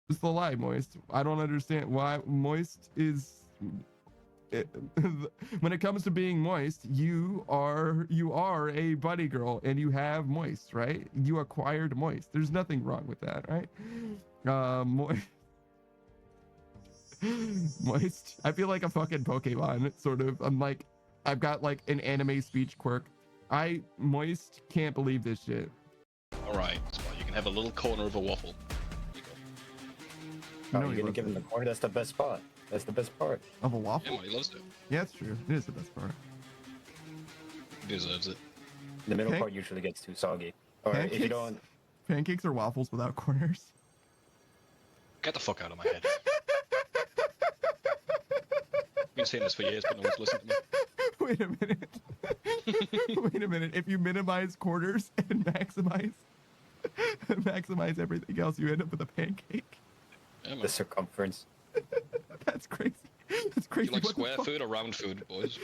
It's the lie, Moist. I don't understand why Moist is. When it comes to being Moist, you are a buddy girl, and you have Moist, right? You acquired Moist. There's nothing wrong with that, right? Moist. I feel like a fucking Pokemon, sort of. I've got like an anime speech quirk. Moist can't believe this shit. All right, so you can have a little corner of a waffle. Oh, you're gonna give him the corner? That's the best spot. That's the best part. Of a waffle? Yeah, well, he loves it. Yeah, it's true. It is the best part. He deserves it. The middle part usually gets too soggy. Or Pancakes? if you don't... Pancakes or waffles without corners? Get the fuck out of my head. I've been saying this for years, but no one's listened to me. Wait a minute. Wait a minute. If you minimize corners and maximize everything else, you end up with a pancake. Yeah, The circumference. That's crazy. That's crazy. You like What the square fuck? food or round food, boys?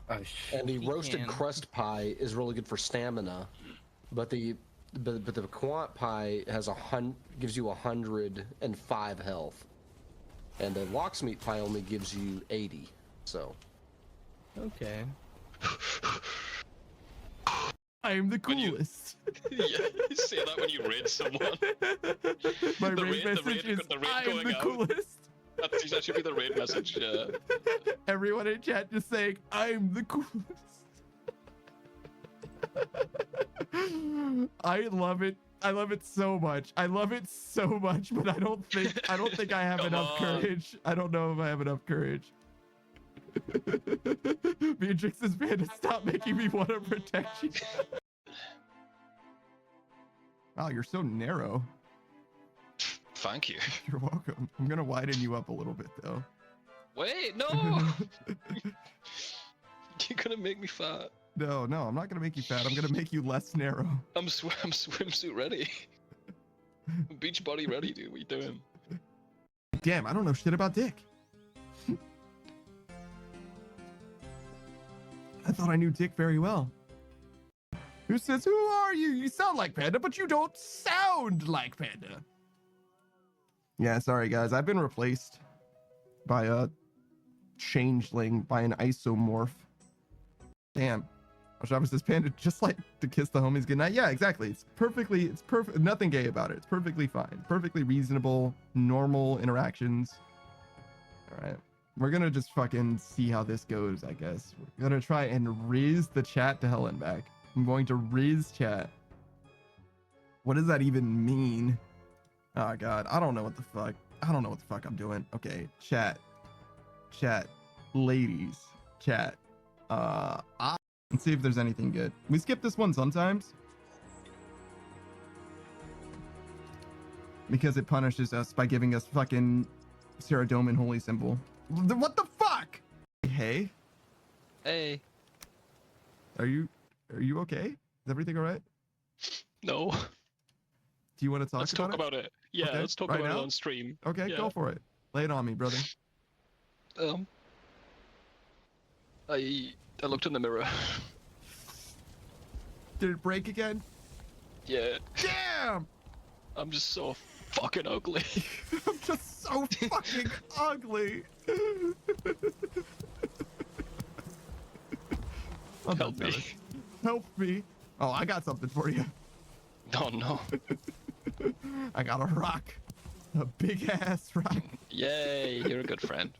And the You roasted can. crust pie is really good for stamina, but the quant pie has gives you 105 health, and the locksmeat pie only gives you 80. So. Okay. I am the When you- coolest. Yeah, you say that when you raid someone. My The raid raid- message is, the raid I am going the out. coolest. That should be the raid message, yeah. Everyone in chat just saying, I'm the coolest. I love it. I love it so much. I love it so much, but I don't think I have Come enough on. courage. I don't know if I have enough courage. Beatrix is banned to stop making me want to protect you. Wow, you're so narrow. Thank you. You're welcome. I'm gonna widen you up a little bit though. Wait, no! You're gonna make me fat. No, I'm not gonna make you fat. I'm gonna make you less narrow. I'm swimsuit ready. I'm beach body ready, dude. What are you doing? Damn, I don't know shit about Dick. I thought I knew Dick very well. Who says, who are you? You sound like Panda, but you don't sound like Panda. Yeah, sorry guys. I've been replaced by a changeling, by an isomorph. Damn. Oshaba says, Panda just like to kiss the homies goodnight. Yeah, exactly. It's perfect. Nothing gay about it. It's perfectly fine. Perfectly reasonable, normal interactions. All right. We're gonna just fucking see how this goes, I guess. We're gonna try and riz the chat to hell and back. I'm going to riz chat. What does that even mean? Oh god, I don't know what the fuck. I don't know what the fuck I'm doing. Okay, chat, ladies, chat. Let's see if there's anything good. We skip this one sometimes because it punishes us by giving us fucking Saradomin holy symbol. What the fuck? Hey, Hey. are you okay? Is everything all right? No. Do you want to talk Let's about talk it? about it. Yeah, Okay, let's talk right about now? it on stream. Okay, Yeah. go for it. Lay it on me, brother. I looked in the mirror. Did it break again? Yeah. Damn! I'm just so fucking ugly. I'm just so fucking ugly. I'm Help not me. jealous. Help me. Oh, I got something for you. Oh no. I got a rock. A big ass rock. Yay, you're a good friend.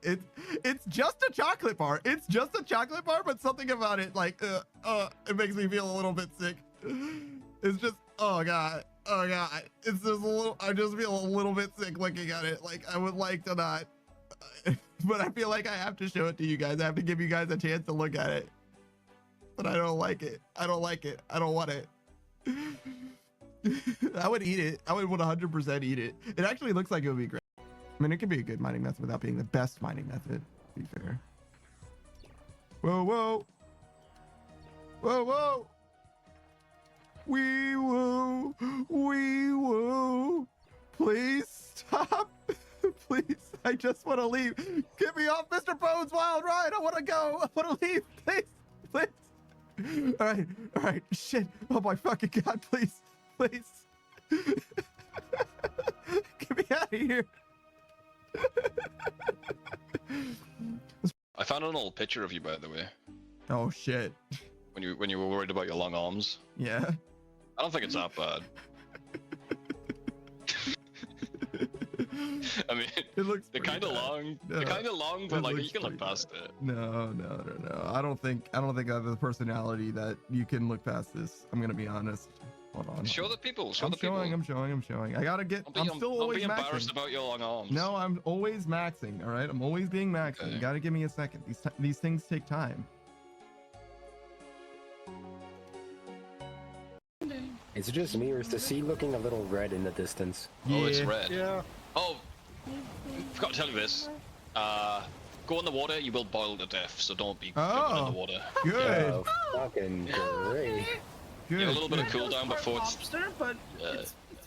It's just a chocolate bar. It's just a chocolate bar, but something about it, like, it makes me feel a little bit sick. It's just, oh god. It's just a little, I just feel a little bit sick looking at it. Like, I would like to not, but I feel like I have to show it to you guys. I have to give you guys a chance to look at it. But I don't like it. I don't like it. I don't want it. I would eat it. I would 100% eat it. It actually looks like it would be great. I mean, it could be a good mining method without being the best mining method, to be fair. Whoa, whoa. Whoa, whoa. Wee woo. Wee woo. Please stop. Please. I just want to leave. Get me off Mr. Bones Wild Ride. I want to go. I want to leave. Please. Please. All right. Shit. Oh my fucking God. Please. out of here. I found an old picture of you, by the way, Oh shit. when you were worried about your long arms. Yeah. I don't think it's that bad. I mean, It looks they're pretty kind of bad. long. No, They're kind of long, but it like looks you can look pretty past it. No. I don't think I have the personality that you can look past this. I'm gonna be honest. Hold on. Show the people. Show I'm the people. I'm showing. I gotta get. I'm still don't always be embarrassed maxing. about your long arms. No, I'm always maxing. All right, I'm always being maxing. You Okay. gotta give me a second. These things take time. Is it just me, or is the sea looking a little red in the distance? Oh, it's Yeah. red. Yeah. Oh, forgot to tell you this. Go in the water, you will boil to death, so don't be jumping in the water. Good. Oh, fucking great. Good. You have a little bit of good. cooldown before it's, lobster, but Yeah.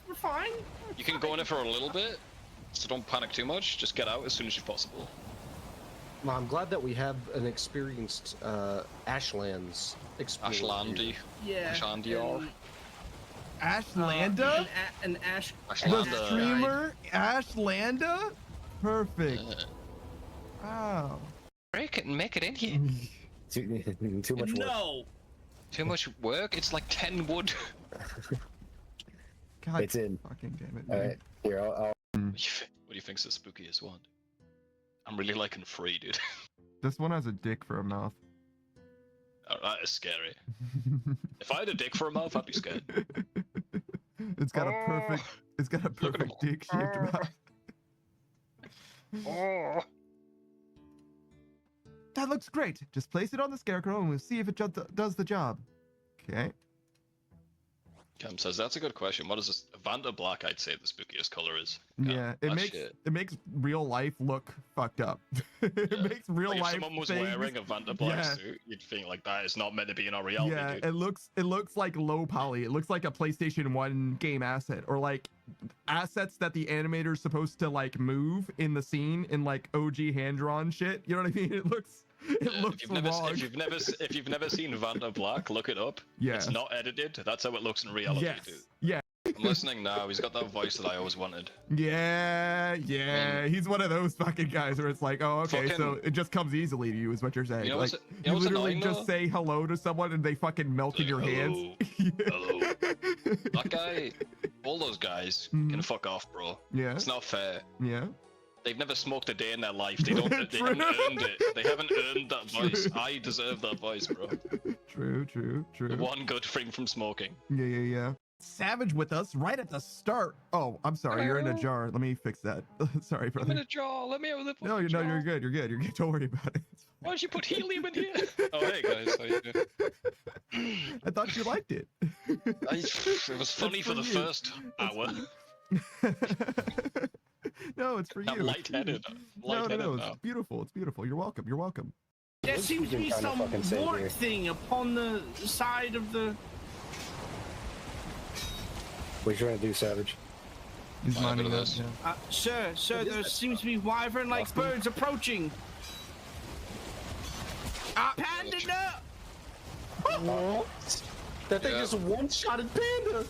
we're fine. you can go in it for a little bit, so don't panic too much. Just get out as soon as you're possible. Well, I'm glad that we have an experienced Ashlands explorer. Ashlandy. Yeah. Ashlandior. Ashlanda, An ash. the Ashlanda. streamer, Ashlanda. Perfect. Yeah. Wow. Break it and make it in here. Too much work. No. Too much work? It's like 10 wood. God, It's in. fucking damn it. All man. right, here I'll What do you think's the spookiest one? I'm really liking 3, dude. This one has a dick for a mouth. Oh, that is scary. If I had a dick for a mouth, I'd be scared. It's got a perfect. It's got a Look at 'em. perfect dick-shaped mouth. Oh. That looks great. Just place it on the scarecrow and we'll see if it does the job. Okay. Cam says that's a good question. What is this? Vanta Black, I'd say the spookiest color is. Yeah, it that makes shit. it makes real life look fucked up. It Yeah. makes real Like if life someone was things, wearing a Vanta Black Yeah. suit, you'd think like that is not meant to be in our reality, yeah, dude. it looks like low poly. It looks like a PlayStation 1 game asset or like assets that the animator's supposed to like move in the scene in like OG hand drawn shit. You know what I mean? It looks Yeah, looks if you've never wrong. if you've never seen Vanta Black, look it up. Yeah. It's not edited. That's how it looks in reality, Yes. dude. Yeah. I'm listening now. He's got that voice that I always wanted. Yeah. He's one of those fucking guys where it's like, oh, okay, so Fucking- it just comes easily to you, is what you're saying. You know like, what's- you know what's literally annoying, just though? say hello to someone and they fucking melt in your Like, hands. Hello. That guy, all those guys can Mhm. fuck off, bro. Yeah. It's not fair. Yeah. They've never smoked a day in their life. They don't. They True. haven't earned it. They haven't earned that voice. True. I deserve that voice, bro. True. The one good thing from smoking. Yeah. Savage with us right at the start. Oh, I'm sorry. You're in a Hello. jar. Let me fix that. Sorry, I'm brother. in a jar. Let me have the. No, jar. you're good. You're good. Don't worry about it. It's Why did you put helium in here? Oh, hey guys, how you doing? fine. I thought you liked it. It was funny for the you. first hour. No, it's for you. I'm lightheaded. I'm No, lightheaded it's now. beautiful. It's beautiful. You're welcome. You're welcome. There What's seems to he be trying to some fucking say wart here? thing upon the side of the. What you trying to do, Savage? He's Fine, minding bit of us. this. Yeah. Sir, What is there that seems to be wyvern-like Austin? birds approaching. Panda, no! That thing Yeah. just one-shotted Panda.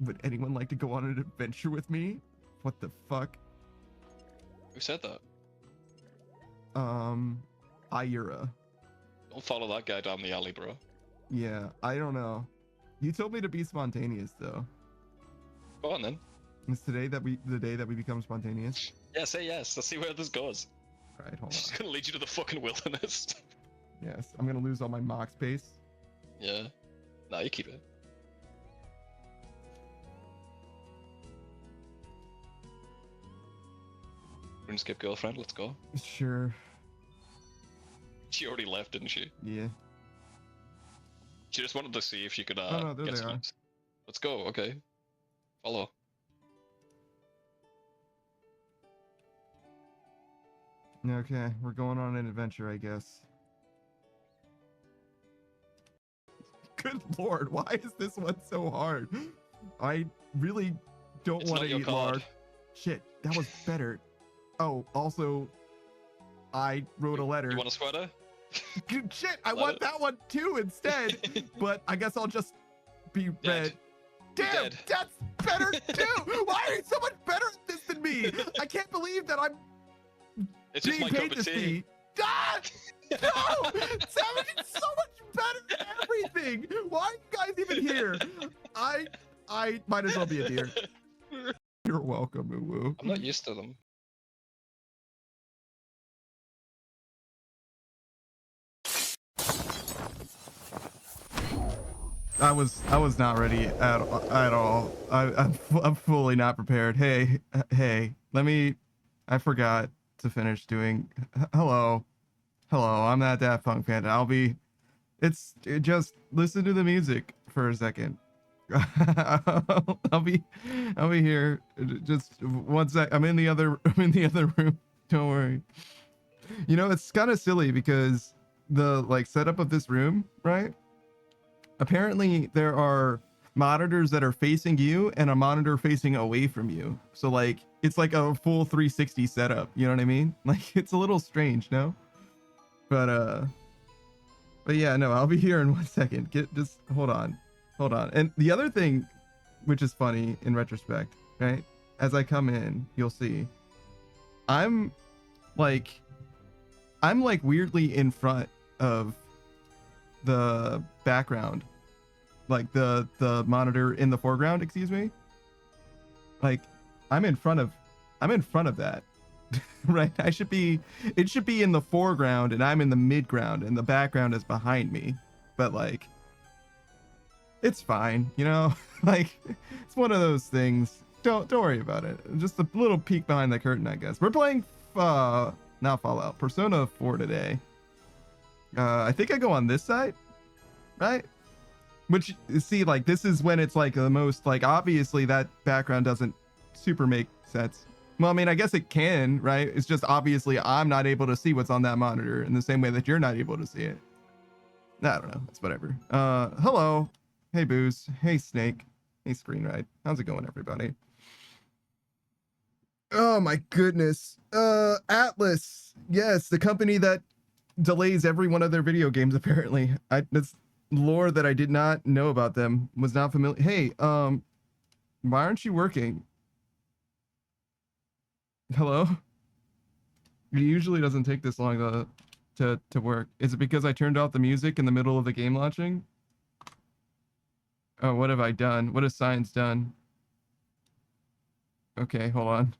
Would anyone like to go on an adventure with me? What the fuck? Who said that? Ira. Don't follow that guy down the alley, bro. Yeah, I don't know. You told me to be spontaneous though. Go on then. Is today that the day that we become spontaneous? Yeah, say yes. Let's see where this goes. All right, hold It's on. gonna lead you to the fucking wilderness. Yes, I'm gonna lose all my mock space. Yeah. Nah, you keep it. RuneScape girlfriend, let's go. Sure. She already left, didn't she? Yeah. She just wanted to see if she could Oh, no, there get they some. are. Let's go, okay. Follow. Okay, we're going on an adventure, I guess. Good lord, why is this one so hard? I really don't It's want not to your eat card. lard. Shit, that was better. Oh, also, I wrote a letter. You want a sweater? Good shit, I Let want it- that one too instead. But I guess I'll just be red. You're Damn, dead. that's better too. Why are you so much better at this than me. I can't believe that I'm It's just being my paid cup of this tea. fee. Ah! No! Savage is so much better than everything. Why are you guys even here? I might as well be a deer. You're welcome, Uwu. I'm not used to them. I was not ready at all. I'm fully not prepared. Hey, I forgot to finish doing. Hello, I'm that Daft Punk fan. Just listen to the music for a second. I'll be here. Just one sec. I'm in the other room. Don't worry. You know, it's kind of silly because the like setup of this room, right? Apparently there are monitors that are facing you and a monitor facing away from you. So like it's like a full 360 setup, you know what I mean? Like it's a little strange, no? But yeah, no, I'll be here in 1 second. Just hold on. And the other thing which is funny in retrospect, right? As I come in, you'll see I'm like weirdly in front of the background, like the monitor in the foreground, excuse me. Like I'm in front of that. Right? It should be in the foreground and I'm in the midground and the background is behind me. But like it's fine, you know? Like it's one of those things. Don't worry about it. Just a little peek behind the curtain, I guess. We're playing not Fallout, Persona 4 today. I think I go on this side, right? Which, see, like, this is when it's, like, the most, like, obviously that background doesn't super make sense. Well, I mean, I guess it can, right? It's just obviously I'm not able to see what's on that monitor in the same way that you're not able to see it. I don't know. It's whatever. Hello. Hey, Booze. Hey, Snake. Hey, Screen Ride. How's it going, everybody? Oh, my goodness. Atlas. Yes, the company that delays every one of their video games, apparently. That's lore that I did not know about them. Was not familiar. Hey, why aren't you working? Hello? It usually doesn't take this long to work. Is it because I turned off the music in the middle of the game launching? Oh, what have I done? What has science done? Okay, hold on.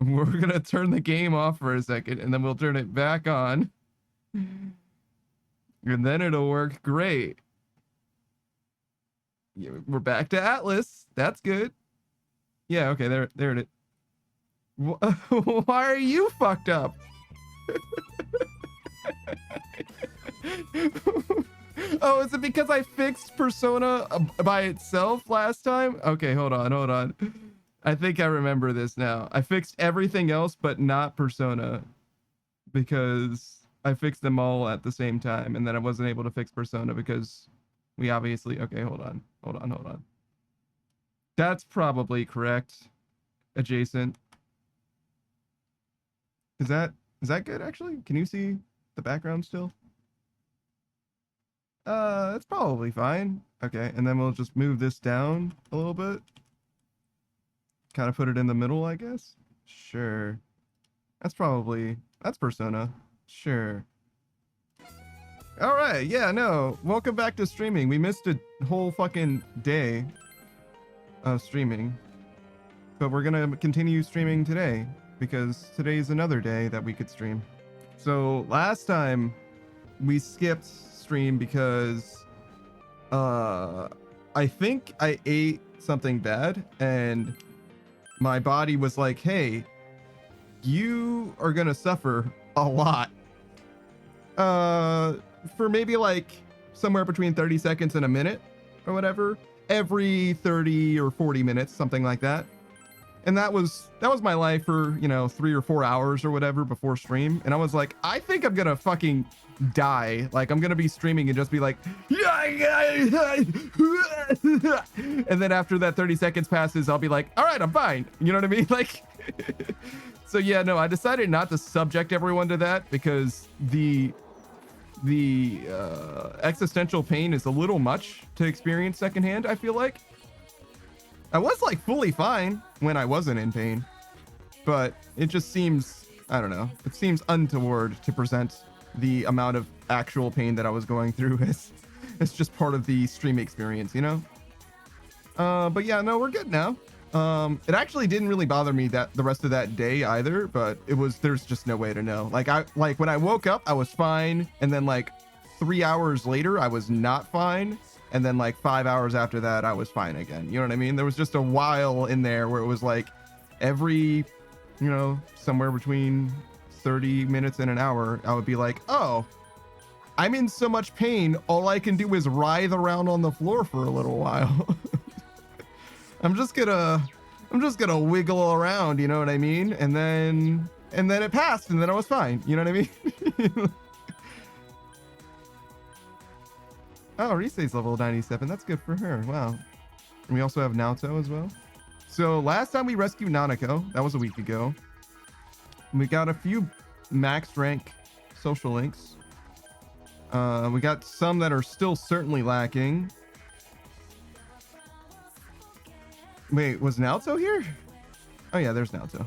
We're gonna turn the game off for a second and then we'll turn it back on. And then it'll work great. Yeah, we're back to Atlas. That's good. Yeah, okay, there it is. Why are you fucked up? Oh, is it because I fixed Persona by itself last time? Okay, hold on. I think I remember this now. I fixed everything else but not Persona because I fixed them all at the same time, and then I wasn't able to fix Persona because we obviously... Okay, hold on. That's probably correct. Adjacent. Is that good, actually? Can you see the background still? It's probably fine. Okay, and then we'll just move this down a little bit. Kind of put it in the middle, I guess. Sure. That's Persona. Sure. All right. Yeah, no. Welcome back to streaming. We missed a whole fucking day of streaming. But we're going to continue streaming today because today's another day that we could stream. So last time we skipped stream because I think I ate something bad and my body was like, hey, you are gonna suffer a lot for maybe like somewhere between 30 seconds and a minute or whatever, every 30 or 40 minutes, something like that. And that was my life for, 3 or 4 hours or whatever before stream. And I was like, I think I'm gonna fucking die. Like, I'm gonna be streaming and just be like, and then after that 30 seconds passes, I'll be like, all right, I'm fine. You know what I mean? Like, so yeah, no, I decided not to subject everyone to that because the existential pain is a little much to experience secondhand, I feel like. I was like fully fine when I wasn't in pain. but it just seems, I don't know, it seems untoward to present the amount of actual pain that I was going through as it's just part of the stream experience, you know? But yeah, no, we're good now. It actually didn't really bother me that the rest of that day either, but there's just no way to know. Like when I woke up, I was fine. And then like 3 hours later, I was not fine. And then like 5 hours after that, I was fine again. You know what I mean? There was just a while in there where it was like every, you know, somewhere between 30 minutes and an hour, I would be like, oh, I'm in so much pain. All I can do is writhe around on the floor for a little while. I'm just gonna wiggle around, you know what I mean? And then it passed, and then I was fine. You know what I mean? Oh, Risei's level 97. That's good for her. Wow. And we also have Naoto as well. So last time we rescued Nanako, that was a week ago. We got a few max rank social links. We got some that are still certainly lacking. Wait, was Naoto here? Oh yeah, there's Naoto.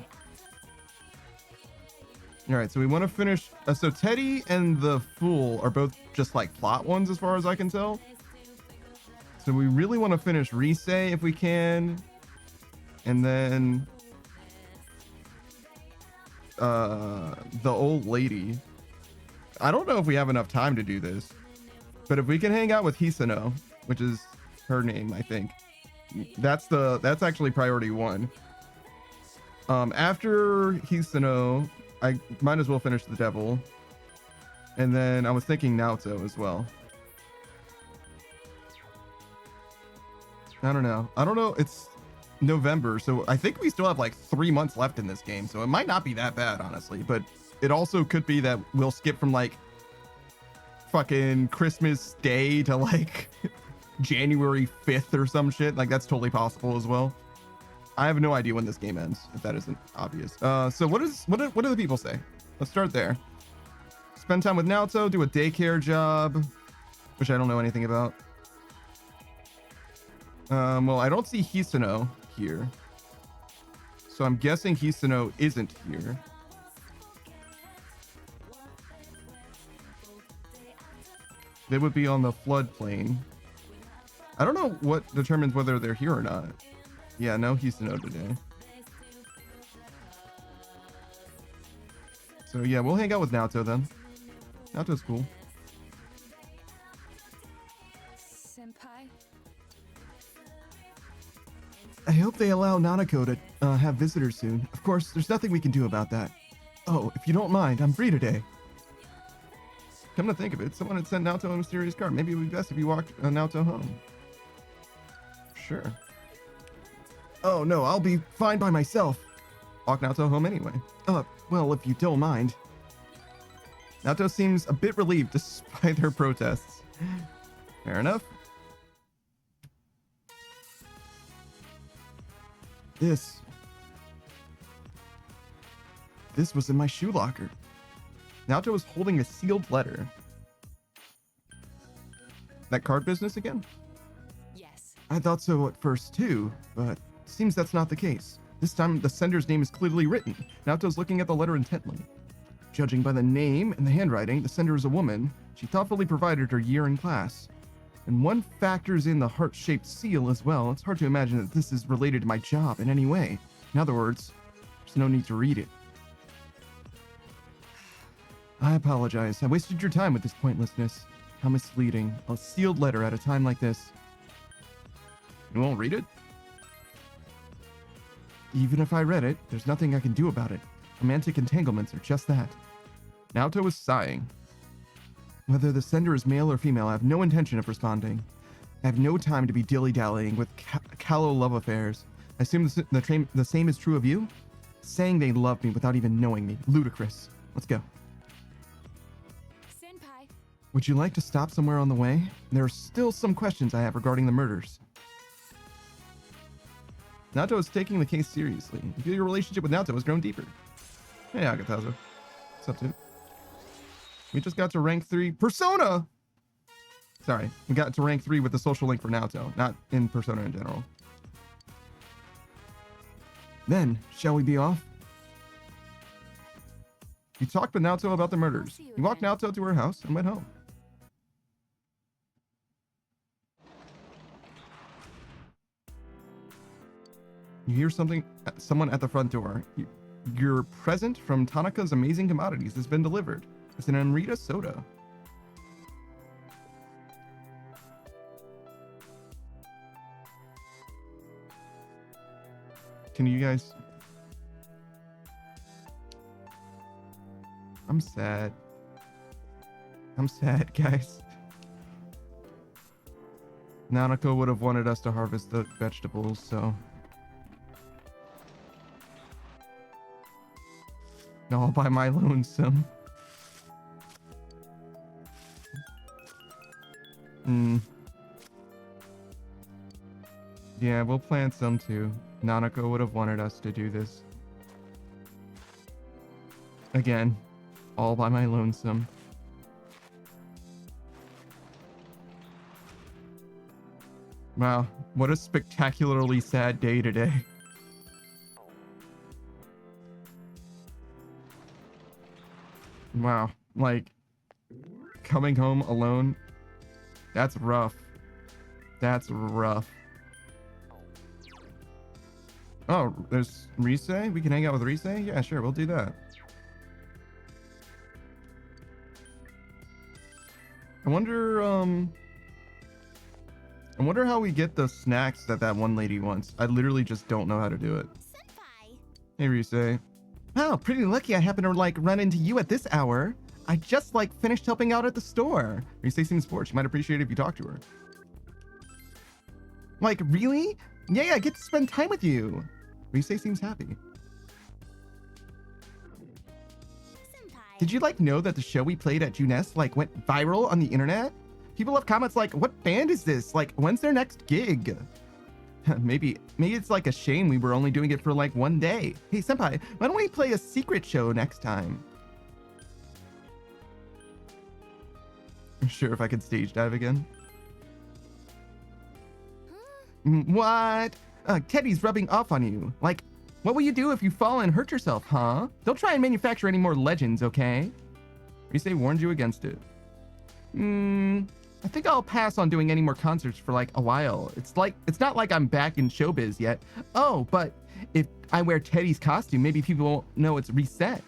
All right, so we want to finish. So Teddy and the Fool are both just like plot ones as far as I can tell. So we really want to finish Risei if we can. And then the old lady. I don't know if we have enough time to do this, but if we can hang out with Hisano, which is her name, I think. That's actually priority 1. After Hisano, I might as well finish the devil. And then I was thinking Naoto as well. I don't know. It's November, so I think we still have like 3 months left in this game, so it might not be that bad, honestly. But it also could be that we'll skip from like fucking Christmas Day to like January 5th or some shit. Like that's totally possible as well. I have no idea when this game ends, if that isn't obvious. So what do the people say? Let's start there. Spend time with Naoto, do a daycare job, which I don't know anything about. Well, I don't see Hisano here, so I'm guessing Hisano isn't here. They would be on the floodplain. I don't know what determines whether they're here or not. Yeah, no Hisano today. So yeah, we'll hang out with Naoto then. Naoto's cool. Senpai? I hope they allow Nanako to have visitors soon. Of course, there's nothing we can do about that. Oh, if you don't mind, I'm free today. Come to think of it, someone had sent Naoto a mysterious card. Maybe it would be best if you walked Naoto home. Sure. Oh no, I'll be fine by myself. Walk Naoto home anyway. Well, if you don't mind. Naoto seems a bit relieved despite her protests. Fair enough. This was in my shoe locker. Naoto was holding a sealed letter. That card business again? Yes. I thought so at first too, but seems that's not the case. This time the sender's name is clearly written. Naoto's looking at the letter intently. Judging by the name and the handwriting, the sender is a woman. She thoughtfully provided her year in class. And one factors in the heart-shaped seal as well. It's hard to imagine that this is related to my job in any way. In other words, there's no need to read it. I apologize. I wasted your time with this pointlessness. How misleading. A sealed letter at a time like this. You won't read it? Even if I read it, there's nothing I can do about it. Romantic entanglements are just that. Naoto was sighing. Whether the sender is male or female, I have no intention of responding. I have no time to be dilly-dallying with callow love affairs. I assume the same is true of you? Saying they love me without even knowing me. Ludicrous. Let's go. Senpai. Would you like to stop somewhere on the way? There are still some questions I have regarding the murders. Naoto is taking the case seriously. I feel your relationship with Naoto has grown deeper. Hey, Agatazo. What's up, dude? We just got to rank 3. Persona! Sorry, we got to rank 3 with the social link for Naoto, not in Persona in general. Then, shall we be off? You talked with Naoto about the murders. see you You walked again. Naoto to her house and went home. You hear someone at the front door. Your present from Tanaka's Amazing Commodities has been delivered. It's an Amrita soda. Can you guys... I'm sad. I'm sad, guys. Nanako would have wanted us to harvest the vegetables, so... all by my lonesome. Yeah, we'll plant some too. Nanako would have wanted us to do this. Again, all by my lonesome. Wow, what a spectacularly sad day today. Wow, like, coming home alone, that's rough. That's rough. Oh, there's Rise? We can hang out with Rise? Yeah, sure, we'll do that. I wonder how we get the snacks that one lady wants. I literally just don't know how to do it. Senpai. Hey, Rise. Wow, pretty lucky I happened to like run into you at this hour. I just like finished helping out at the store. Rise seems bored. She might appreciate it if you talk to her. Like, really? Yeah, I get to spend time with you. Rise seems happy. Senpai. Did you like know that the show we played at Juness like went viral on the internet? People have comments like, what band is this? Like, when's their next gig? Maybe it's like a shame we were only doing it for like one day. Hey, Senpai, why don't we play a secret show next time? I'm sure if I could stage dive again. What? Teddy's rubbing off on you. Like, what will you do if you fall and hurt yourself, huh? Don't try and manufacture any more legends, okay? Rise warned you against it. I think I'll pass on doing any more concerts for like a while. It's not like I'm back in showbiz yet. Oh, but if I wear Teddy's costume, maybe people won't know it's reset.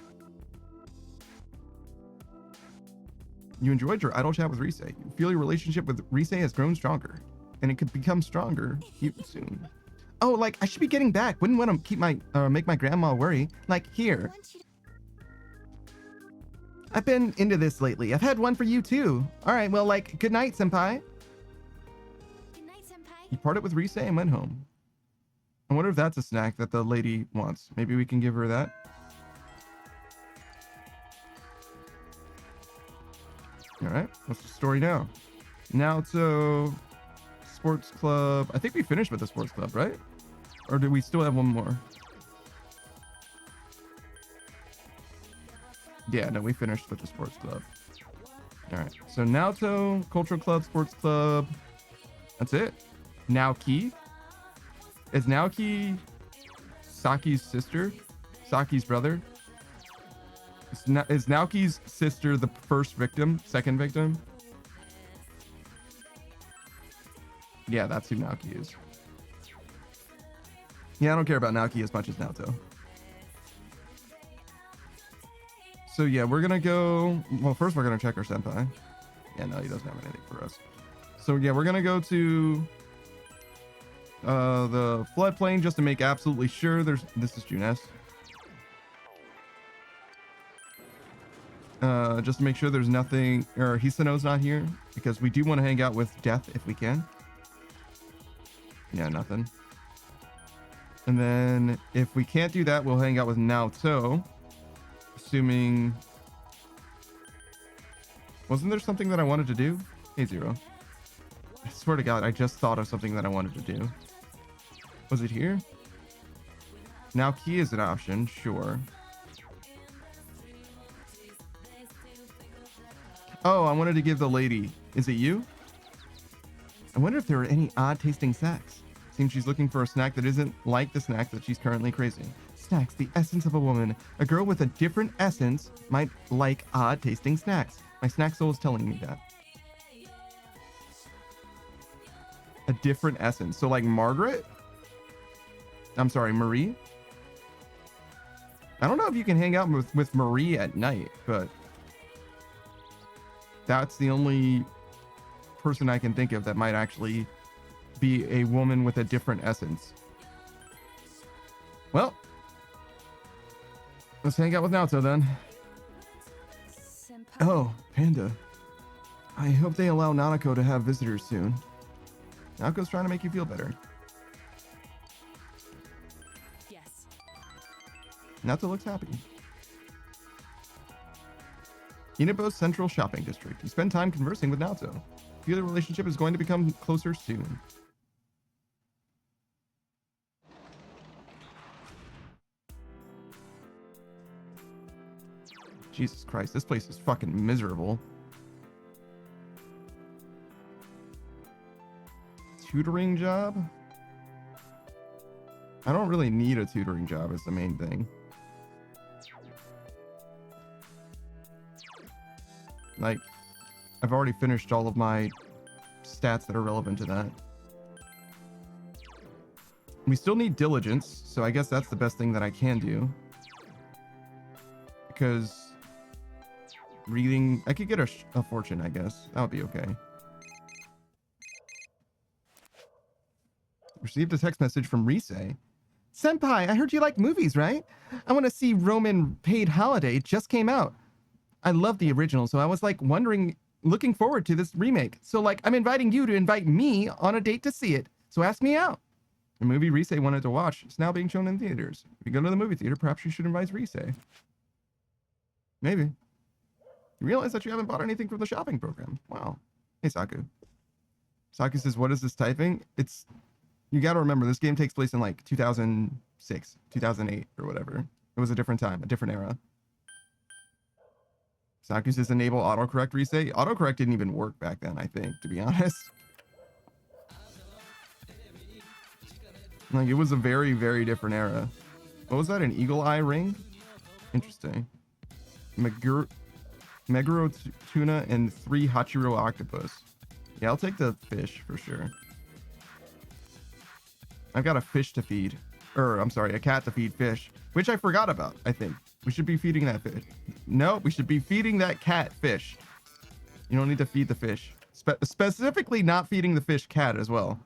You enjoyed your idle chat with Rise. You feel your relationship with Rise has grown stronger, and it could become stronger even soon. Oh, like I should be getting back. Wouldn't want to keep make my grandma worry. Like here. Want you to- I've been into this lately. I've had one for you too. All right, well, like, good night, Senpai. Good night, Senpai. He parted with Rise and went home. I wonder if that's a snack that the lady wants. Maybe we can give her that. All right, what's the story now? Naoto Sports Club. I think we finished with the Sports Club, right? Or do we still have one more? Yeah, no, we finished with the Sports Club. All right, so Naoto, Cultural Club, Sports Club. That's it. Naoki. Is Naoki Saki's sister? Saki's brother? Is Naoki's sister the first victim? Second victim? Yeah, that's who Naoki is. Yeah, I don't care about Naoki as much as Naoto. So yeah, we're gonna go... Well, first we're gonna check our senpai. Yeah, no, he doesn't have anything for us. So yeah, we're gonna go to the floodplain just to make absolutely sure this is Juness. Just to make sure there's nothing, or Hisano's not here, because we do want to hang out with Death if we can. Yeah, nothing. And then if we can't do that, we'll hang out with Naoto. Assuming... Wasn't there something that I wanted to do? Hey, Zero. I swear to God, I just thought of something that I wanted to do. Was it here? Now key is an option, sure. Oh, I wanted to give the lady. Is it you? I wonder if there are any odd tasting snacks. Seems she's looking for a snack that isn't like the snack that she's currently craving. Snacks, the essence of a woman. A girl with a different essence might like odd tasting snacks. My snack soul is telling me that. A different essence. So like Margaret? I'm sorry, Marie? I don't know if you can hang out with Marie at night, but that's the only person I can think of that might actually be a woman with a different essence. Well, let's hang out with Naoto then. Senpai. Oh, Panda. I hope they allow Nanako to have visitors soon. Naoko's trying to make you feel better. Yes. Naoto looks happy. Inabo's Central Shopping District. You spend time conversing with Naoto. You feel the relationship is going to become closer soon. Jesus Christ, this place is fucking miserable. Tutoring job? I don't really need a tutoring job is the main thing. Like, I've already finished all of my stats that are relevant to that. We still need diligence, so I guess that's the best thing that I can do. Because reading, I could get a fortune, I guess. That would be okay. Received a text message from Rise. Senpai, I heard you like movies, right? I want to see Roman Paid Holiday. It just came out. I love the original, so I was like wondering, looking forward to this remake. So like, I'm inviting you to invite me on a date to see it. So ask me out. The movie Rise wanted to watch is now being shown in theaters. If you go to the movie theater, perhaps you should invite Rise. Maybe. You realize that you haven't bought anything from the shopping program. Wow. Hey, Saku. Saku says, what is this typing? It's, you got to remember, this game takes place in like 2006, 2008 or whatever. It was a different time, a different era. Saku says, enable autocorrect Rise. Autocorrect didn't even work back then, I think, to be honest. Like, it was a very, very different era. What was that, an eagle eye ring? Interesting. Meguro tuna and 3 Hachiro octopus. Yeah, I'll take the fish for sure. I've got a fish to feed. I'm sorry, a cat to feed fish, which I forgot about, I think. We should be feeding that fish. No, we should be feeding that cat fish. You don't need to feed the fish. Specifically not feeding the fish cat as well.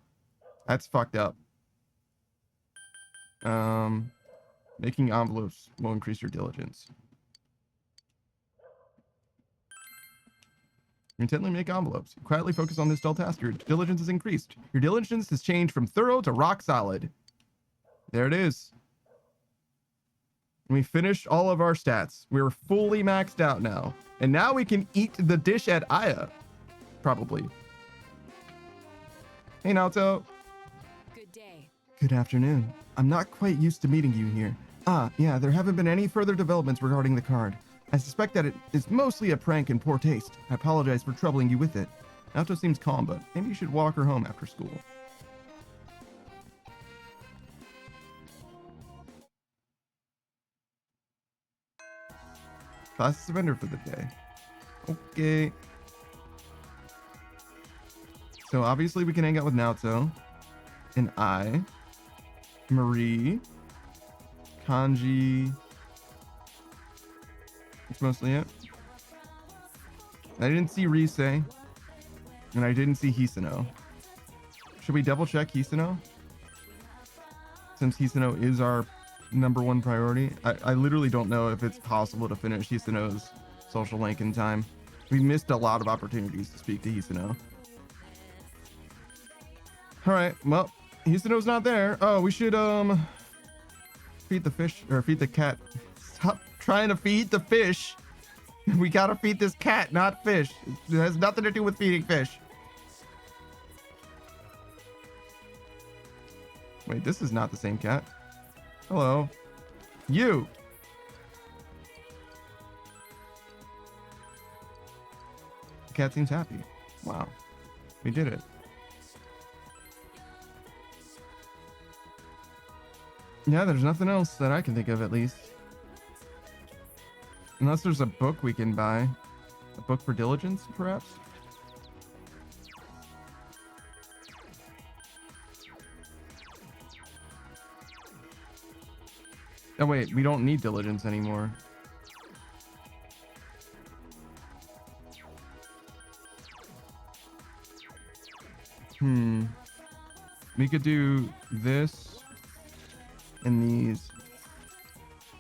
That's fucked up. Making envelopes will increase your diligence. You intently make envelopes. You quietly focus on this dull task. Your diligence is increased. Your diligence has changed from thorough to rock solid. There it is. We finished all of our stats. We're fully maxed out now. And now we can eat the dish at Aya. Probably. Hey, Naoto. Good day. Good afternoon. I'm not quite used to meeting you here. Yeah, there haven't been any further developments regarding the card. I suspect that it is mostly a prank and poor taste. I apologize for troubling you with it. Naoto seems calm, but maybe you should walk her home after school. Class surrender for the day. Okay. So obviously we can hang out with Naoto. And Marie. Kanji. That's mostly it. I didn't see Rise. And I didn't see Hisano. Should we double check Hisano? Since Hisano is our #1 priority. I literally don't know if it's possible to finish Hisano's social link in time. We missed a lot of opportunities to speak to Hisano. Alright, well, Hisano's not there. Oh, we should feed the fish, or feed the cat. Stop trying to feed the fish. We gotta feed this cat, not fish. It has nothing to do with feeding fish. Wait, this is not the same cat. Hello. You. The cat seems happy. Wow. We did it. Yeah, there's nothing else that I can think of, at least. Unless there's a book we can buy. A book for diligence, perhaps? Oh wait, we don't need diligence anymore. We could do this and these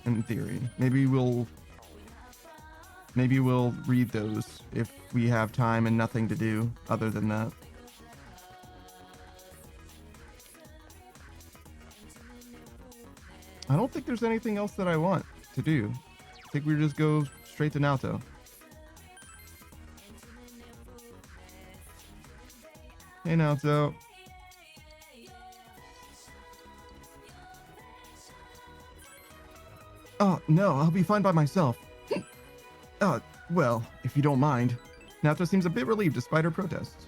in theory. Maybe we'll read those if we have time and nothing to do other than that. I don't think there's anything else that I want to do. I think we just go straight to Naoto. Hey, Naoto. Oh, no, I'll be fine by myself. Well, if you don't mind. Naoto seems a bit relieved despite her protests.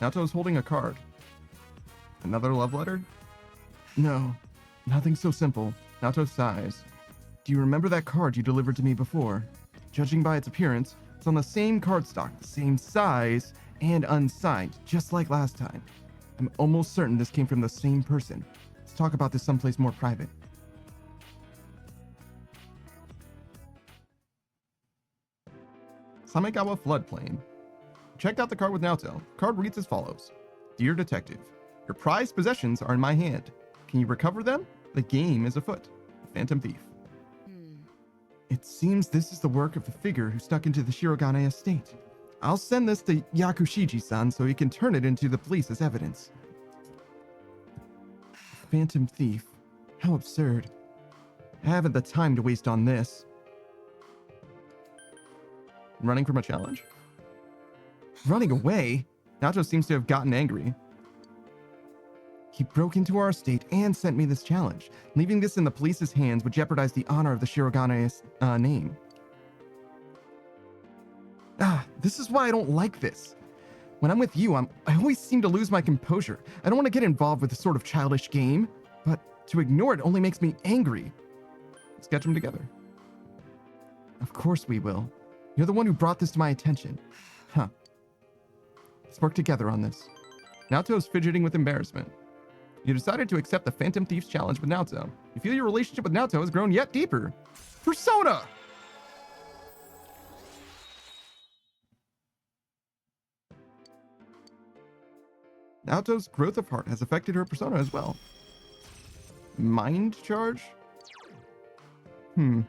Naoto is holding a card. Another love letter? No, nothing so simple. Naoto sighs. Do you remember that card you delivered to me before? Judging by its appearance, it's on the same cardstock, the same size, and unsigned, just like last time. I'm almost certain this came from the same person. Let's talk about this someplace more private. Samegawa Floodplain. Checked out the card with Naoto. Card reads as follows. Dear Detective, your prized possessions are in my hand. Can you recover them? The game is afoot. Phantom Thief. It seems this is the work of the figure who stuck into the Shirogane estate. I'll send this to Yakushiji-san so he can turn it into the police as evidence. Phantom Thief. How absurd. I haven't the time to waste on this. Running from a challenge? Running away? Naoto seems to have gotten angry. He broke into our estate and sent me this challenge. Leaving this in the police's hands would jeopardize the honor of the Shirogane's name. This is why I don't like this. When I'm with you, I always seem to lose my composure. I don't want to get involved with this sort of childish game, but to ignore it only makes me angry. Let's catch them together. Of course we will. You're the one who brought this to my attention. Huh. Let's work together on this. Naoto's fidgeting with embarrassment. You decided to accept the Phantom Thief's challenge with Naoto. You feel your relationship with Naoto has grown yet deeper. Persona! Naoto's growth of heart has affected her persona as well. Mind charge? I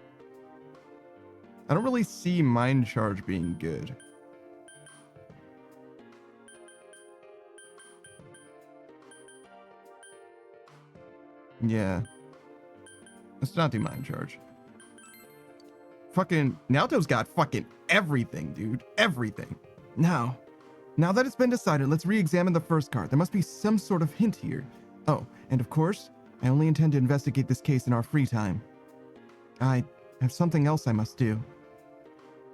don't really see mind charge being good. Yeah. Let's not do mind charge. Fucking Naoto's got fucking everything, dude. Everything. Now that it's been decided, let's re-examine the first card. There must be some sort of hint here. Oh, and of course, I only intend to investigate this case in our free time. I have something else I must do.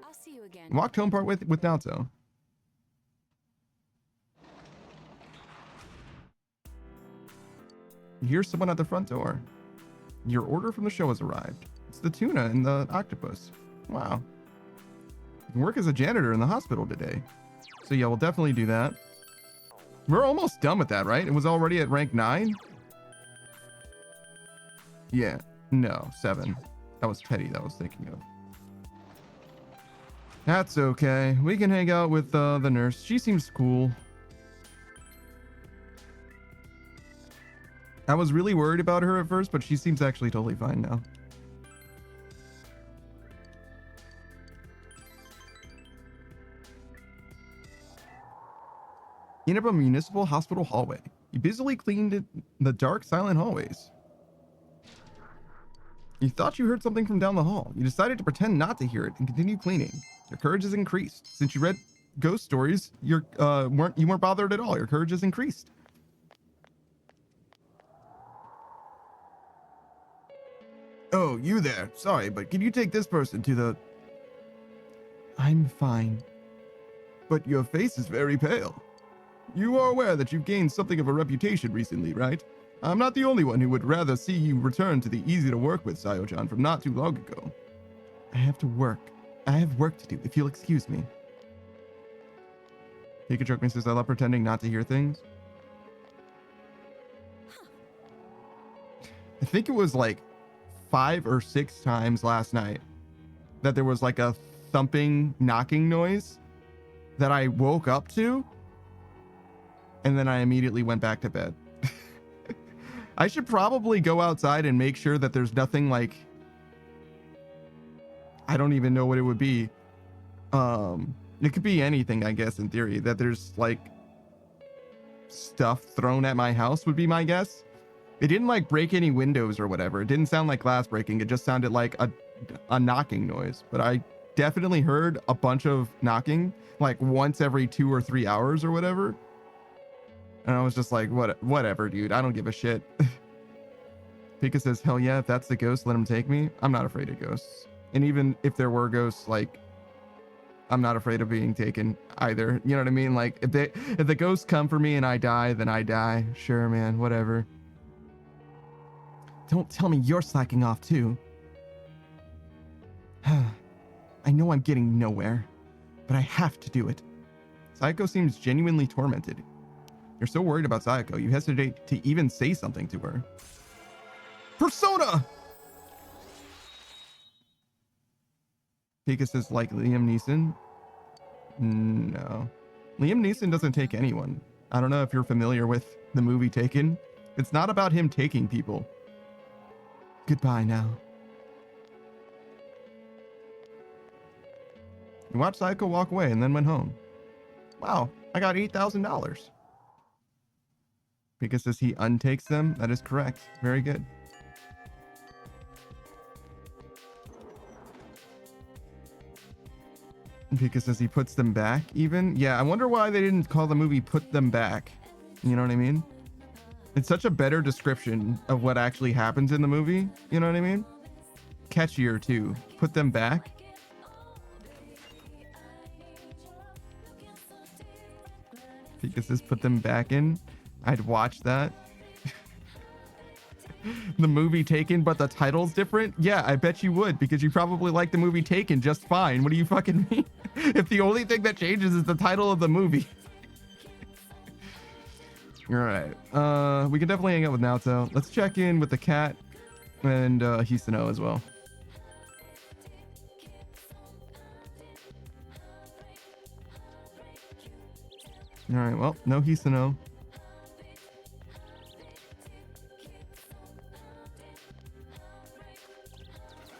I'll see you again. Walked home part with Naoto. You hear someone at the front door. Your order from the show has arrived. It's the tuna and the octopus. Wow. You can work as a janitor in the hospital today. So yeah, we'll definitely do that. We're almost done with that, right? It was already at rank 9? Yeah. No, 7. That was Teddy that I was thinking of. That's okay. We can hang out with the nurse. She seems cool. I was really worried about her at first, but she seems actually totally fine now. Inaba Municipal Hospital hallway. You busily cleaned the dark, silent hallways. You thought you heard something from down the hall. You decided to pretend not to hear it and continue cleaning. Your courage has increased. Since you read ghost stories, you weren't bothered at all. Your courage has increased. Oh, you there. Sorry, but can you take this person to the... I'm fine. But your face is very pale. You are aware that you've gained something of a reputation recently, right? I'm not the only one who would rather see you return to the easy-to-work-with Sayo-chan from not too long ago. I have to work. I have work to do, if you'll excuse me. Pikachu says, I love pretending not to hear things. I think it was like 5 or 6 times last night that there was like a thumping, knocking noise that I woke up to, and then I immediately went back to bed. I should probably go outside and make sure that there's nothing like, I don't even know what it would be. It could be anything, I guess, in theory, that there's like stuff thrown at my house would be my guess. It didn't like break any windows or whatever. It didn't sound like glass breaking. It just sounded like a knocking noise. But I definitely heard a bunch of knocking like once every 2 or 3 hours or whatever. And I was just like, whatever, dude. I don't give a shit. Pika says, hell yeah, if that's the ghost, let him take me. I'm not afraid of ghosts. And even if there were ghosts, like, I'm not afraid of being taken either. You know what I mean? Like, if the ghosts come for me and I die, then I die. Sure, man, whatever. Don't tell me you're slacking off too. I know I'm getting nowhere, but I have to do it. Sayako seems genuinely tormented. You're so worried about Sayako, you hesitate to even say something to her. Persona! Pika says, like Liam Neeson? No. Liam Neeson doesn't take anyone. I don't know if you're familiar with the movie Taken. It's not about him taking people. Goodbye now. You watched Sayako walk away and then went home. Wow, I got $8,000. Pika says he untakes them. That is correct. Very good. Pika says he puts them back even. Yeah, I wonder why they didn't call the movie Put Them Back. You know what I mean? It's such a better description of what actually happens in the movie. You know what I mean? Catchier too. Put them back. Pika says put them back in. I'd watch that. The movie Taken, but the title's different? Yeah, I bet you would, because you probably like the movie Taken just fine. What do you fucking mean? If the only thing that changes is the title of the movie. Alright. We can definitely hang out with Naoto. Let's check in with the cat and Hisano as well. Alright, well, no Hisano.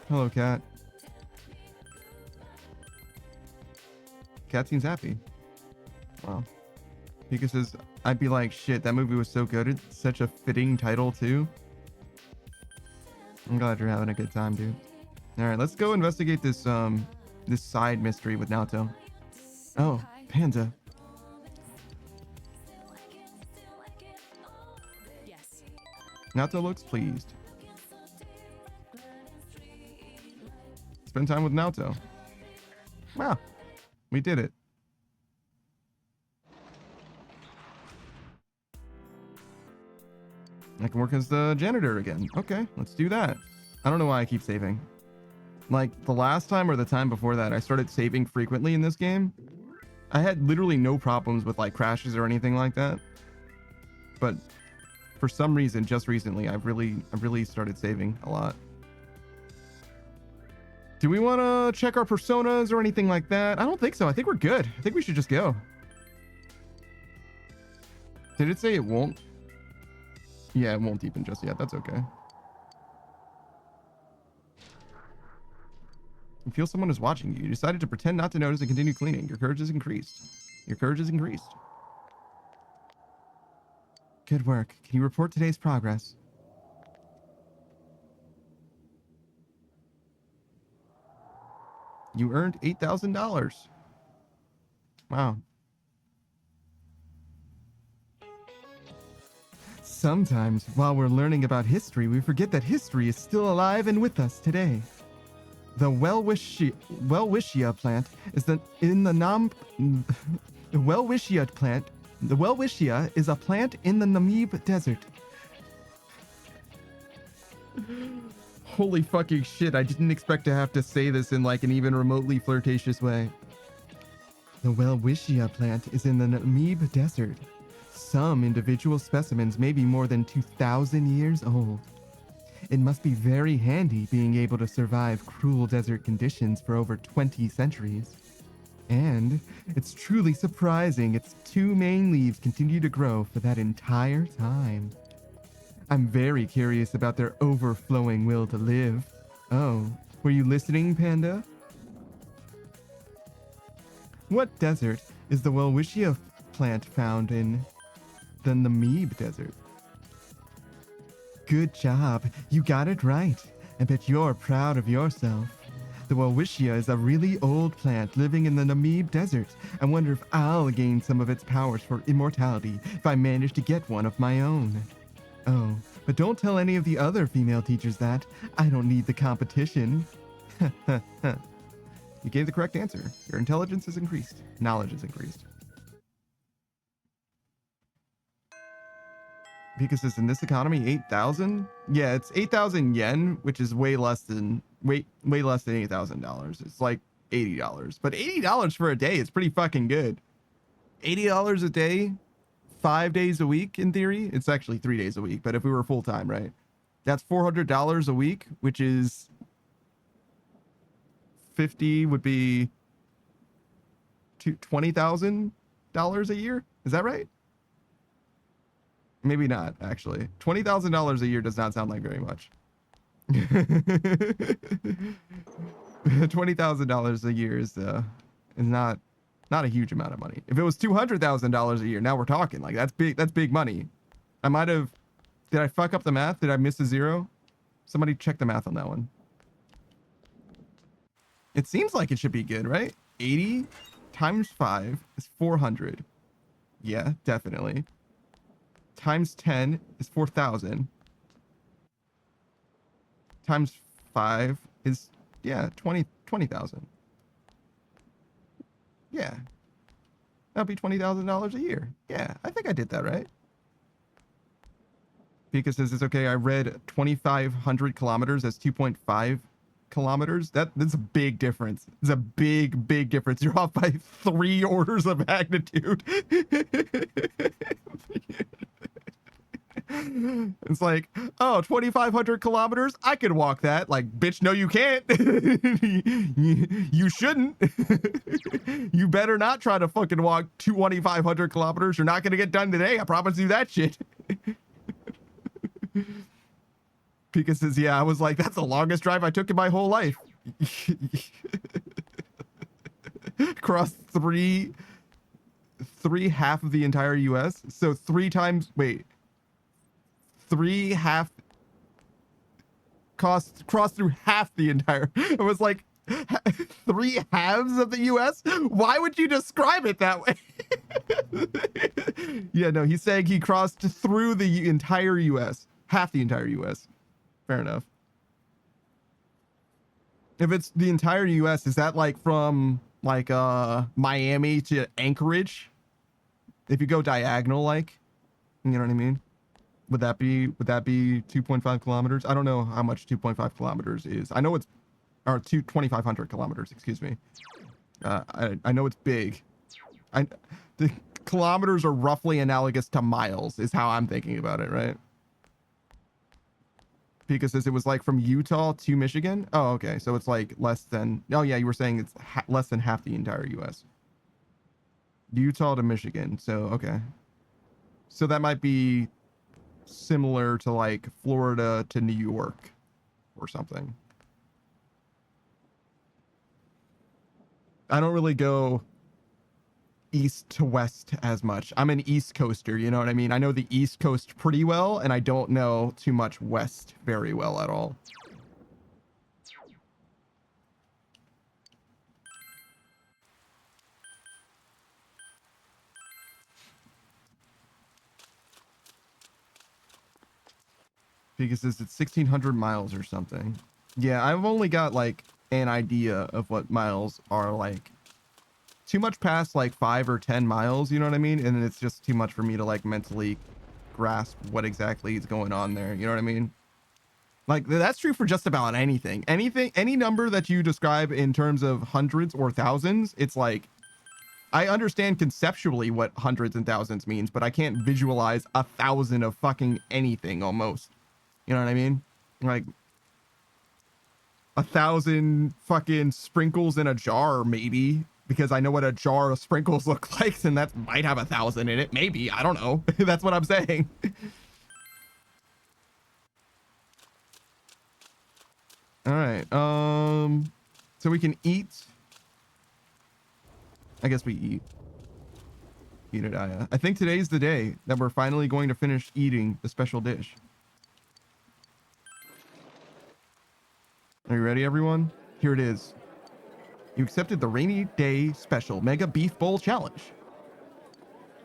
Hello, cat. Cat seems happy. Wow. Pika says, I'd be like, shit, that movie was so good. It's such a fitting title, too. I'm glad you're having a good time, dude. Alright, let's go investigate this, this side mystery with Naoto. Oh, Panda. Yes. Naoto looks pleased. Spend time with Naoto. Wow. We did it. I can work as the janitor again. Okay, let's do that. I don't know why I keep saving. Like, the last time or the time before that, I started saving frequently in this game. I had literally no problems with, like, crashes or anything like that. But for some reason, just recently, I've really started saving a lot. Do we want to check our personas or anything like that? I don't think so. I think we're good. I think we should just go. Did it say it won't? Yeah, it won't deepen just yet. That's okay. You feel someone is watching you. You decided to pretend not to notice and continue cleaning. Your courage is increased. Your courage is increased. Good work. Can you report today's progress? You earned $8,000. Wow. Sometimes, while we're learning about history, we forget that history is still alive and with us today. The Welwishia plant is in the Welwishia plant The Welwitschia is a plant in the Namib Desert. Holy fucking shit, I didn't expect to have to say this in like an even remotely flirtatious way. The Welwitschia plant is in the Namib Desert. Some individual specimens may be more than 2,000 years old. It must be very handy being able to survive cruel desert conditions for over 20 centuries. And it's truly surprising its two main leaves continue to grow for that entire time. I'm very curious about their overflowing will to live. Oh, were you listening, Panda? What desert is the Welwitschia plant found in? The Namib Desert. Good job, you got it right. I bet you're proud of yourself. The Welwitschia is a really old plant living in the Namib Desert. I wonder if I'll gain some of its powers for immortality if I manage to get one of my own. Oh, but don't tell any of the other female teachers that. I don't need the competition. You gave the correct answer. Your intelligence is increased. Knowledge is increased. Because it's in this economy, 8,000? Yeah, it's 8,000 yen, which is way less than $8,000. It's like $80. But $80 for a day is pretty fucking good. $80 a day, 5 days a week in theory. It's actually 3 days a week, but if we were full time, right? That's $400 a week, which is 50 would be $20,000 a year. Is that right? Maybe not, actually. $20,000 a year does not sound like very much. $20,000 a year is not a huge amount of money. If it was $200,000 a year, now we're talking. Like that's big money. Did I fuck up the math? Did I miss a zero? Somebody check the math on that one. It seems like it should be good, right? 80 times 5 is 400. Yeah, definitely. Times 10 is 4,000. Times 5 is, yeah, 20,000. Yeah. That'd be $20,000 a year. Yeah, I think I did that right. Pika says it's okay. I read 2,500 kilometers as 2.5 kilometers. That's a big difference. It's a big difference. You're off by 3 orders of magnitude. It's like, oh, 2,500 kilometers? I could walk that. Like, bitch, no, you can't. You shouldn't. You better not try to fucking walk 2,500 kilometers. You're not going to get done today. I promise you that shit. Pika says, yeah, I was like, that's the longest drive I took in my whole life. Across three half of the entire US. So 3 times, wait. 3 half cross through half the entire. It was like 3 halves of the US. Why would you describe it that way? Yeah, no, he's saying he crossed through the entire US, half the entire US. Fair enough. If it's the entire US, is that like from like Miami to Anchorage? If you go diagonal, like, you know what I mean? Would that be 2.5 kilometers? I don't know how much 2.5 kilometers is. I know it's, or 2,500 kilometers, excuse me. I know it's big. The kilometers are roughly analogous to miles is how I'm thinking about it, right? Pika says it was like from Utah to Michigan. Oh, okay. So it's like less than, oh yeah, you were saying it's less than half the entire US. Utah to Michigan. So, okay. So that might be similar to like Florida to New York or something. I don't really go east to west as much. I'm an East Coaster, you know what I mean? I know the East Coast pretty well, and I don't know too much west very well at all. Because it's 1,600 miles or something. Yeah, I've only got like an idea of what miles are like. too much past like 5 or 10 miles, you know what I mean? And it's just too much for me to like mentally grasp what exactly is going on there. You know what I mean? Like that's true for just about anything. Any number that you describe in terms of hundreds or thousands, it's like, I understand conceptually what hundreds and thousands means, but I can't visualize 1,000 of fucking anything almost. You know what I mean? Like 1,000 fucking sprinkles in a jar, maybe, because I know what a jar of sprinkles look like, and that might have 1,000 in it. Maybe, I don't know. That's what I'm saying. All right. So we can eat. I guess we eat. Eat it, Aya. I think today's the day that we're finally going to finish eating the special dish. Are you ready, everyone? Here it is. You accepted the rainy day special Mega Beef Bowl Challenge.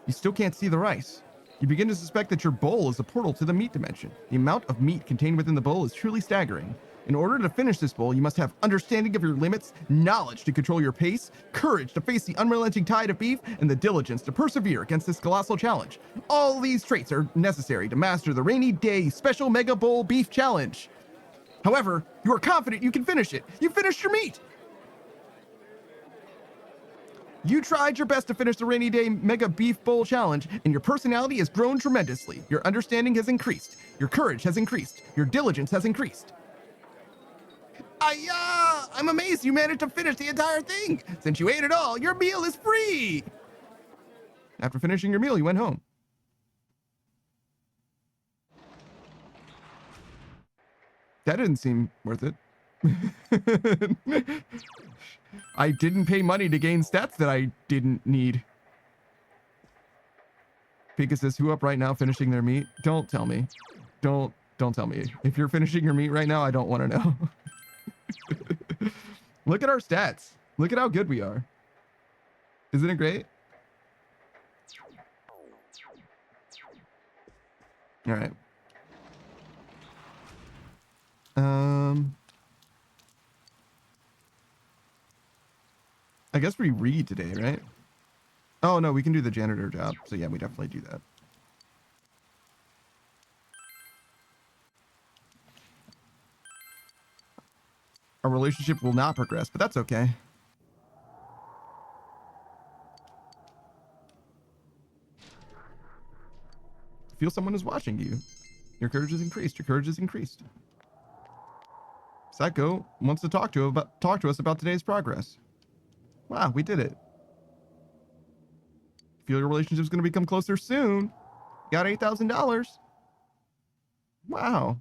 You still can't see the rice. You begin to suspect that your bowl is a portal to the meat dimension. The amount of meat contained within the bowl is truly staggering. In order to finish this bowl, you must have understanding of your limits, knowledge to control your pace, courage to face the unrelenting tide of beef, and the diligence to persevere against this colossal challenge. All these traits are necessary to master the rainy day special Mega Bowl Beef Challenge. However, you are confident you can finish it. You finished your meat. You tried your best to finish the rainy day Mega Beef Bowl Challenge, and your personality has grown tremendously. Your understanding has increased. Your courage has increased. Your diligence has increased. I'm amazed you managed to finish the entire thing. Since you ate it all, your meal is free. After finishing your meal, you went home. That didn't seem worth it. I didn't pay money to gain stats that I didn't need. Pika says, who up right now finishing their meat? Don't tell me. Don't tell me. If you're finishing your meat right now, I don't want to know. Look at our stats. Look at how good we are. Isn't it great? All right. I guess we read today, right? Oh no, we can do the janitor job. So yeah, we definitely do that. Our relationship will not progress, but that's okay. Feel someone is watching you. Your courage is increased. Your courage is increased. Psycho wants to talk to us about today's progress. Wow, we did it. Feel your relationship's going to become closer soon. Got $8,000. Wow.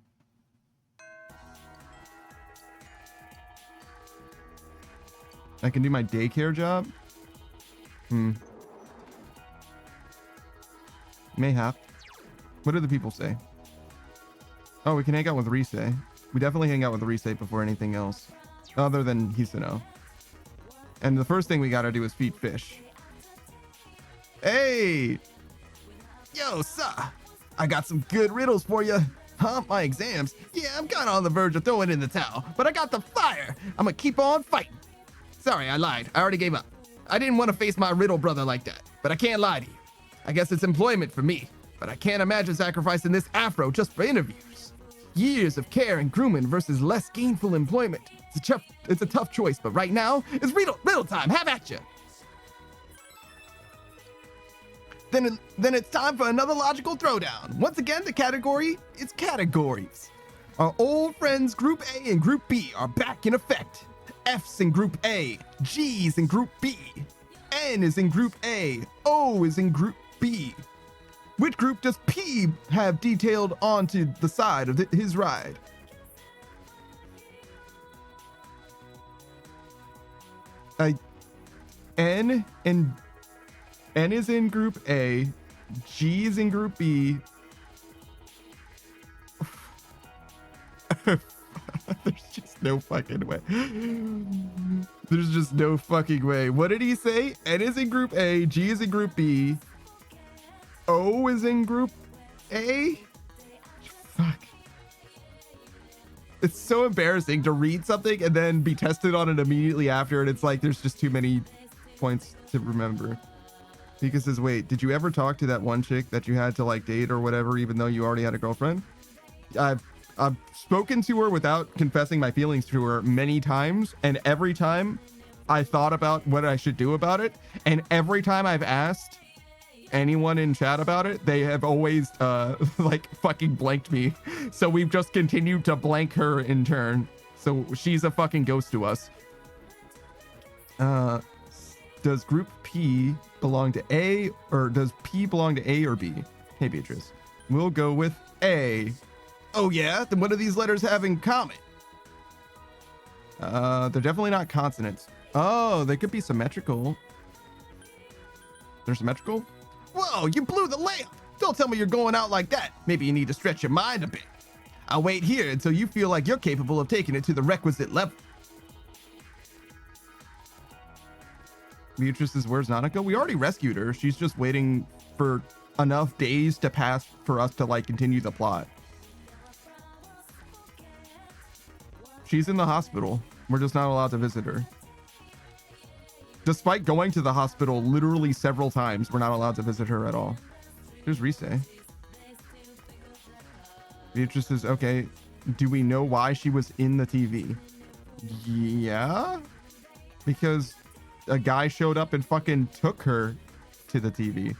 I can do my daycare job? Mayhap. What do the people say? Oh, we can hang out with Rise. We definitely hang out with Rise before anything else. Other than Hisano. And the first thing we gotta do is feed fish. Hey! Yo, sir! I got some good riddles for you. Huh? My exams? Yeah, I'm kinda on the verge of throwing in the towel, but I got the fire! I'm gonna keep on fighting. Sorry, I lied. I already gave up. I didn't want to face my riddle brother like that, but I can't lie to you. I guess it's employment for me, but I can't imagine sacrificing this afro just for interviews. Years of care and grooming versus less gainful employment. It's a tough choice, but right now, it's riddle time. Have at you. Then it's time for another logical throwdown. Once again, the category is categories. Our old friends Group A and Group B are back in effect. F's in Group A, G's in Group B, N is in Group A, O is in Group B. Which group does P have detailed onto the side of his ride? N is in Group A, G is in Group B. There's just no fucking way. There's just no fucking way. What did he say? N is in Group A, G is in Group B, O is in Group A? Fuck. It's so embarrassing to read something and then be tested on it immediately after, and it's like there's just too many points to remember. Pika says, wait, did you ever talk to that one chick that you had to like date or whatever, even though you already had a girlfriend? I've spoken to her without confessing my feelings to her many times, and every time I thought about what I should do about it, and every time I've asked anyone in chat about it, they have always like fucking blanked me. So we've just continued to blank her in turn. So she's a fucking ghost to us. Does group P belong to A, or does P belong to A or B? Hey, Beatrice. We'll go with A. Oh yeah? Then what do these letters have in common? They're definitely not consonants. Oh, they could be symmetrical. They're symmetrical? Whoa, you blew the layup! Don't tell me you're going out like that. Maybe you need to stretch your mind a bit. I'll wait here until you feel like you're capable of taking it to the requisite level. Beatrice says, where's Nanako? We already rescued her. She's just waiting for enough days to pass for us to like continue the plot. She's in the hospital. We're just not allowed to visit her. Despite going to the hospital literally several times, we're not allowed to visit her at all. Here's Rise. Beatrice says, okay, do we know why she was in the TV? Yeah? Because a guy showed up and fucking took her to the TV.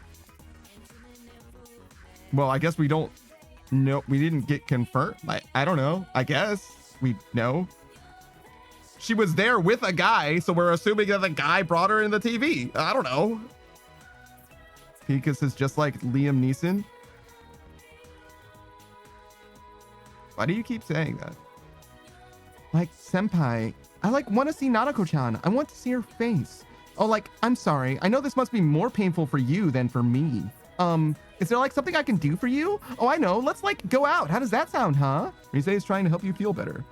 Well, I guess we don't know. We didn't get confirmed. I don't know. I guess we know. She was there with a guy, so we're assuming that the guy brought her in the TV. I don't know. Picas is just like Liam Neeson. Why do you keep saying that? Like, senpai, I like want to see Nanako-chan. I want to see her face. Oh, like, I'm sorry. I know this must be more painful for you than for me. Is there like something I can do for you? Oh, I know. Let's like go out. How does that sound, huh? Rise is trying to help you feel better.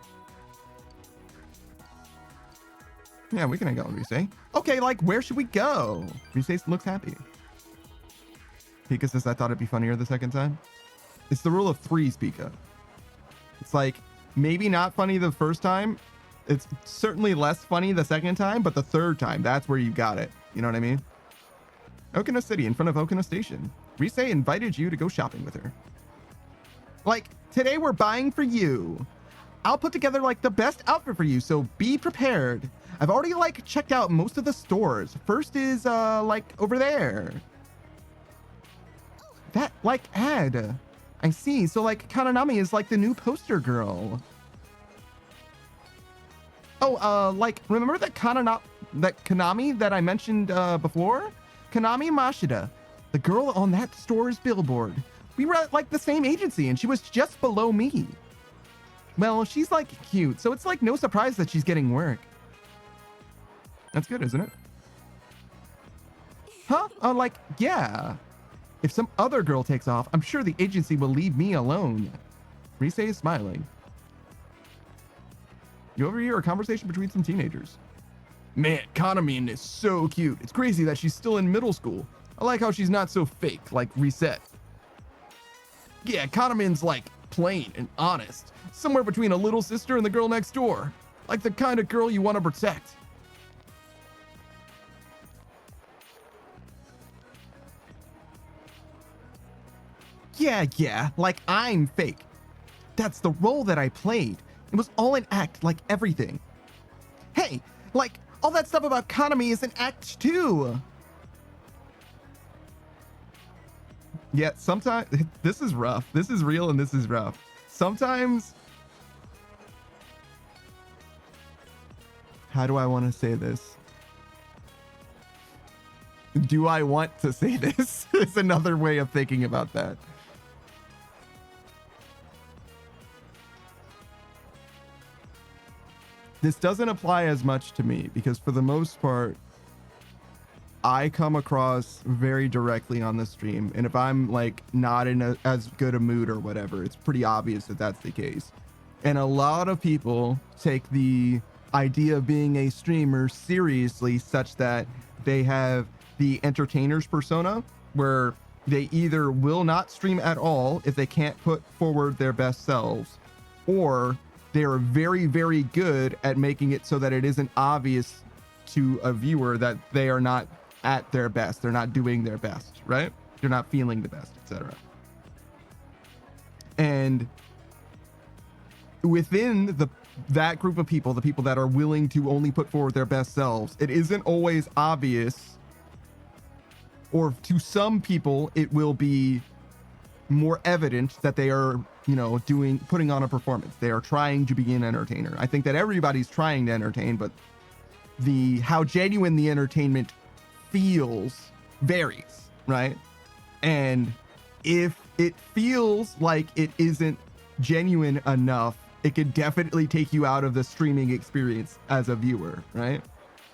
Yeah, we can hang out with Rise. Okay, like, where should we go? Rise looks happy. Pika says, I thought it'd be funnier the second time. It's the rule of threes, Pika. It's like, maybe not funny the first time. It's certainly less funny the second time, but the third time, that's where you got it. You know what I mean? Okina City, in front of Okina Station. Rise invited you to go shopping with her. Like, today we're buying for you. I'll put together like the best outfit for you, so be prepared. I've already like checked out most of the stores. First is like over there. That like ad. I see. So like Kananami is like the new poster girl. Oh, like remember that Kanami that I mentioned before? Kanami Mashida, the girl on that store's billboard. We were at like the same agency and she was just below me. Well, she's like cute, so it's like no surprise that she's getting work. That's good, isn't it? Huh? Like, yeah. If some other girl takes off, I'm sure the agency will leave me alone. Rise is smiling. You overhear a conversation between some teenagers. Man, Kanamin is so cute. It's crazy that she's still in middle school. I like how she's not so fake, like Reset. Yeah, Kanamin's like plain and honest. Somewhere between a little sister and the girl next door. Like the kind of girl you want to protect. Yeah, like I'm fake. That's the role that I played. It was all an act, like everything. Hey, like all that stuff about Kanami is an act too. Yeah, sometimes this is rough. This is real and this is rough. Sometimes, how do I want to say this? Do I want to say this? It's another way of thinking about that. This doesn't apply as much to me because for the most part, I come across very directly on the stream. And if I'm like not in as good a mood or whatever, it's pretty obvious that that's the case. And a lot of people take the idea of being a streamer seriously such that they have the entertainer's persona where they either will not stream at all if they can't put forward their best selves, or they are very, very good at making it so that it isn't obvious to a viewer that they are not at their best. They're not doing their best, right? They're not feeling the best, etc. And within that group of people, the people that are willing to only put forward their best selves, it isn't always obvious, or to some people it will be more evident that they are, you know, putting on a performance. They are trying to be an entertainer. I think that everybody's trying to entertain, but how genuine the entertainment feels varies, right? And if it feels like it isn't genuine enough, it could definitely take you out of the streaming experience as a viewer, right?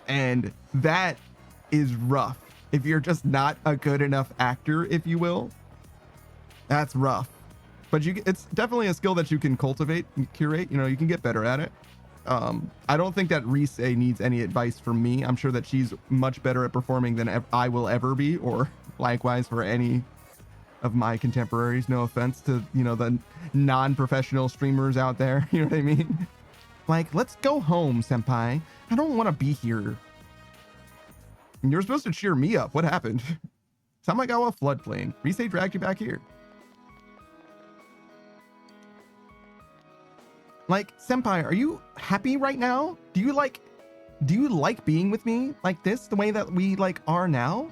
And that is rough. If you're just not a good enough actor, if you will, that's rough. But it's definitely a skill that you can cultivate and curate. You know, you can get better at it. I don't think that Rise needs any advice from me. I'm sure that she's much better at performing than I will ever be, or likewise for any of my contemporaries. No offense to, you know, the non-professional streamers out there. You know what I mean? Like, let's go home, senpai. I don't want to be here. You're supposed to cheer me up. What happened? Tamagawa floodplain. Rise dragged you back here. Like, senpai, are you happy right now? Do you like being with me like this, the way that we like are now?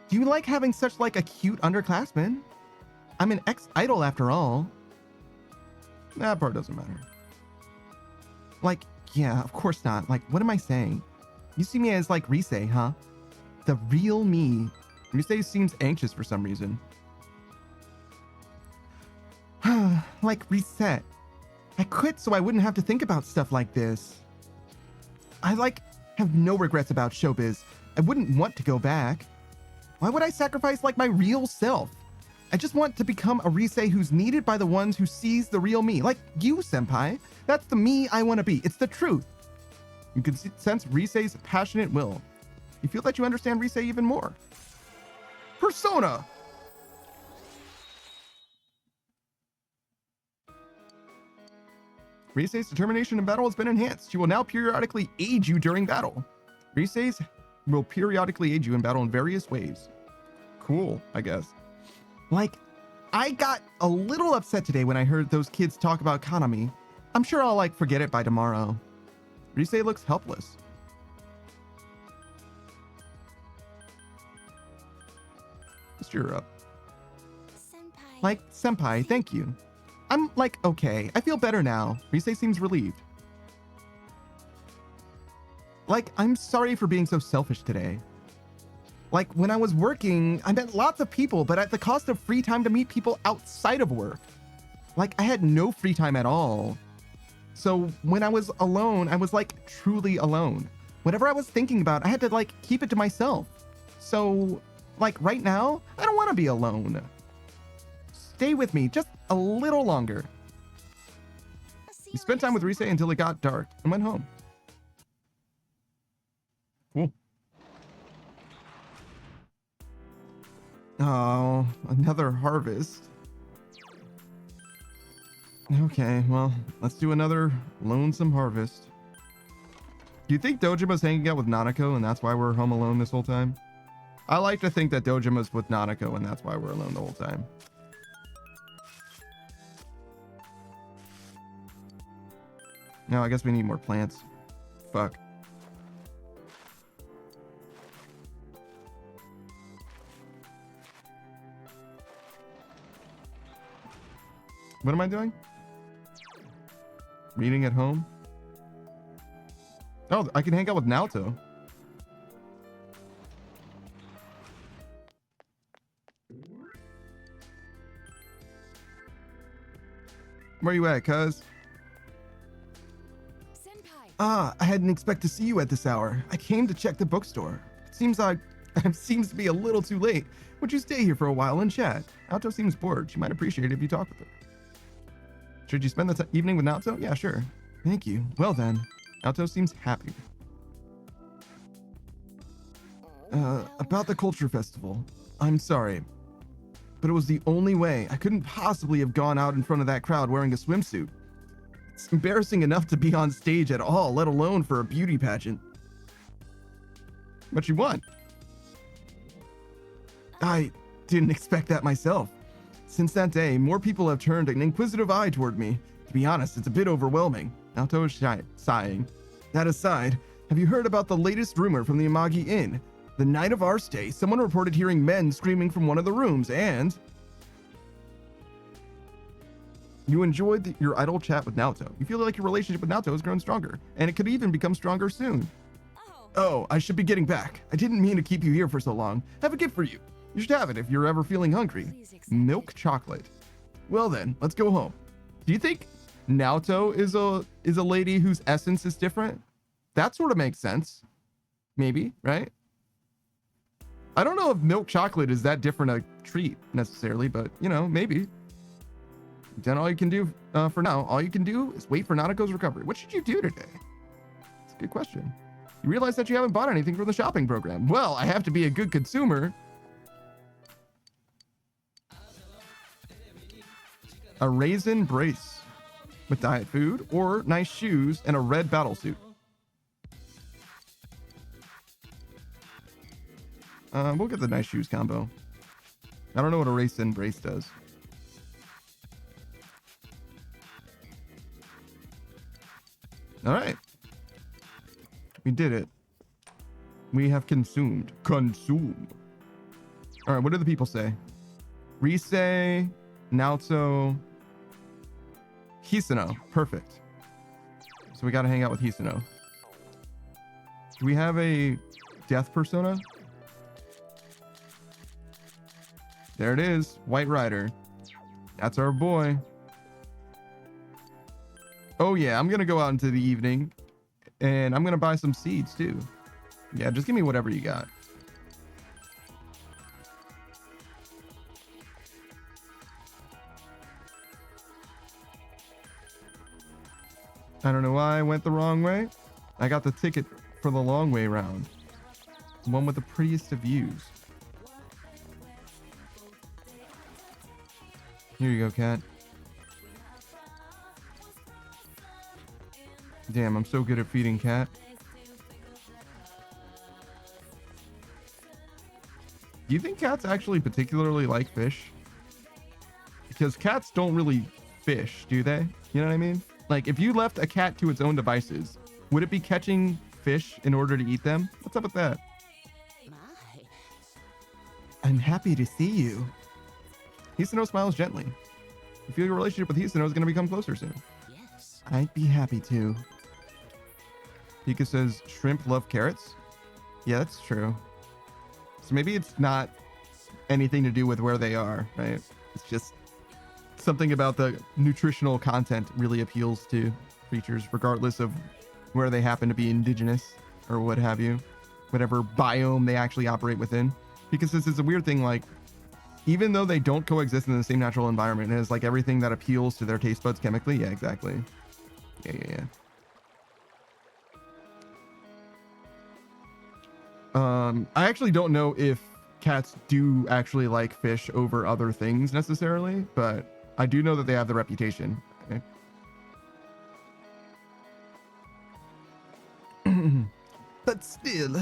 Do you like having such like a cute underclassman? I'm an ex-idol after all. That part doesn't matter. Like, yeah, of course not. Like, what am I saying? You see me as like Rise, huh? The real me. Rise seems anxious for some reason. Like, reset. I quit so I wouldn't have to think about stuff like this. I like have no regrets about showbiz. I wouldn't want to go back. Why would I sacrifice like my real self? I just want to become a Rise who's needed by the ones who sees the real me. Like you, senpai. That's the me I want to be. It's the truth. You can sense Rise's passionate will. You feel that you understand Rise even more. Persona! Rise's determination in battle has been enhanced. She will now periodically aid you during battle. Rise's will periodically aid you in battle in various ways. Cool, I guess. Like, I got a little upset today when I heard those kids talk about Kanami. I'm sure I'll like forget it by tomorrow. Rise looks helpless. Let's cheer her up. Senpai. Like, senpai, thank you. I'm like, okay, I feel better now. Rise seems relieved. Like, I'm sorry for being so selfish today. Like, when I was working, I met lots of people, but at the cost of free time to meet people outside of work. Like, I had no free time at all. So when I was alone, I was like truly alone. Whatever I was thinking about, I had to like keep it to myself. So like right now, I don't want to be alone. Stay with me just a little longer. We spent time with Rise until it got dark and went home. Cool. Oh, another harvest. Okay, well, let's do another lonesome harvest. Do you think Dojima's hanging out with Nanako and that's why we're home alone this whole time? I like to think that Dojima's with Nanako and that's why we're alone the whole time. No, I guess we need more plants. Fuck. What am I doing? Reading at home? Oh, I can hang out with Naoto. Where you at, cuz? Senpai. Ah, I hadn't expected to see you at this hour. I came to check the bookstore. It seems to be a little too late. Would you stay here for a while and chat? Naoto seems bored. She might appreciate it if you talk with her. Should you spend the evening with Naoto? Yeah, sure. Thank you. Well then, Naoto seems happy. About the culture festival. I'm sorry, but it was the only way. I couldn't possibly have gone out in front of that crowd wearing a swimsuit. It's embarrassing enough to be on stage at all, let alone for a beauty pageant. What you want? I didn't expect that myself. Since that day, more people have turned an inquisitive eye toward me. To be honest, it's a bit overwhelming. Naoto is sighing. That aside, have you heard about the latest rumor from the Amagi Inn? The night of our stay, someone reported hearing men screaming from one of the rooms, and you enjoyed your idle chat with Naoto. You feel like your relationship with Naoto has grown stronger, and it could even become stronger soon. Oh, I should be getting back. I didn't mean to keep you here for so long. I have a gift for you. You should have it if you're ever feeling hungry. Milk chocolate. Well then, let's go home. Do you think Naoto is a lady whose essence is different? That sort of makes sense. Maybe, right? I don't know if milk chocolate is that different a treat necessarily, but you know, maybe. Then all you can do for now, all you can do is wait for Nanako's recovery. What should you do today? It's a good question. You realize that you haven't bought anything from the shopping program. Well, I have to be a good consumer. A raisin brace with diet food or nice shoes and a red battle suit. We'll get the nice shoes combo. I don't know what a raisin brace does. All right. We did it. We have consumed. Consume. All right, what do the people say? Rise, Naoto, Hisano. Perfect. So we got to hang out with Hisano. Do we have a death persona? There it is. White Rider. That's our boy. Oh yeah, I'm going to go out into the evening and I'm going to buy some seeds too. Yeah, just give me whatever you got. I don't know why I went the wrong way. I got the ticket for the long way round. The one with the prettiest of views. Here you go, cat. Damn, I'm so good at feeding cat. Do you think cats actually particularly like fish? Because cats don't really fish, do they? You know what I mean? Like, if you left a cat to its own devices, would it be catching fish in order to eat them? What's up with that? I'm happy to see you. Hisano smiles gently. You feel your relationship with Hisano is going to become closer soon. Yes. I'd be happy to. Pika says, shrimp love carrots? Yeah, that's true. So maybe it's not anything to do with where they are, right? It's just something about the nutritional content really appeals to creatures, regardless of where they happen to be indigenous or what have you, whatever biome they actually operate within. Because this is a weird thing, like, even though they don't coexist in the same natural environment, it is like everything that appeals to their taste buds chemically. Yeah, exactly. Yeah. I actually don't know if cats do actually like fish over other things necessarily, but I do know that they have the reputation. Okay. But still,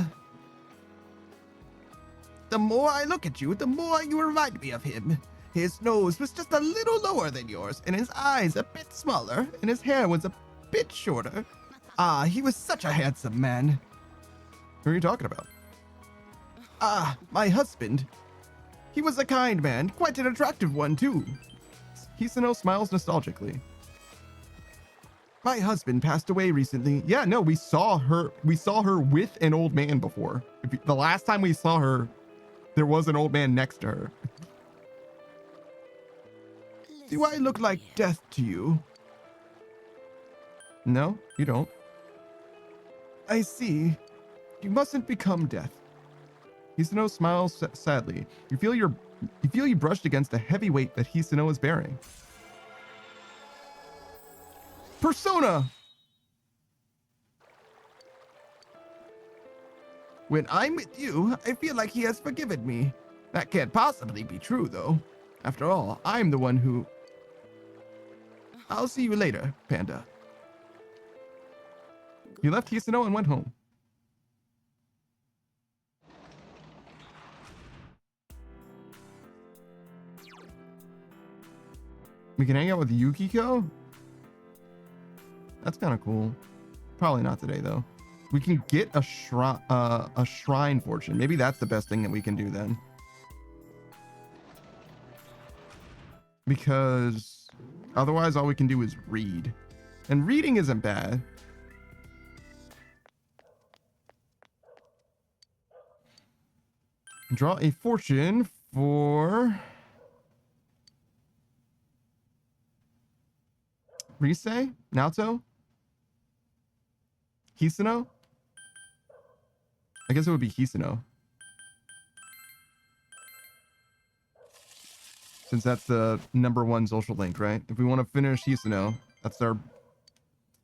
the more I look at you, the more you remind me of him. His nose was just a little lower than yours, and his eyes a bit smaller, and his hair was a bit shorter. Ah, he was such a handsome man. Who are you talking about? Ah, my husband. He was a kind man, quite an attractive one too. Hisano smiles nostalgically. My husband passed away recently. Yeah, no, we saw her with an old man before. The last time we saw her, there was an old man next to her. Do I look like death to you? No, you don't. I see. You mustn't become death. Hisano smiles sadly. You feel you brushed against a heavy weight that Hisano is bearing. Persona! When I'm with you, I feel like he has forgiven me. That can't possibly be true, though. After all, I'm the one who... I'll see you later, Panda. He left Hisano and went home. We can hang out with Yukiko? That's kind of cool. Probably not today, though. We can get a shrine fortune. Maybe that's the best thing that we can do then. Because otherwise all we can do is read. And reading isn't bad. Draw a fortune for Rise, Naoto, Hisano. I guess it would be Hisano, since that's the #1 social link, right? If we want to finish Hisano, that's our...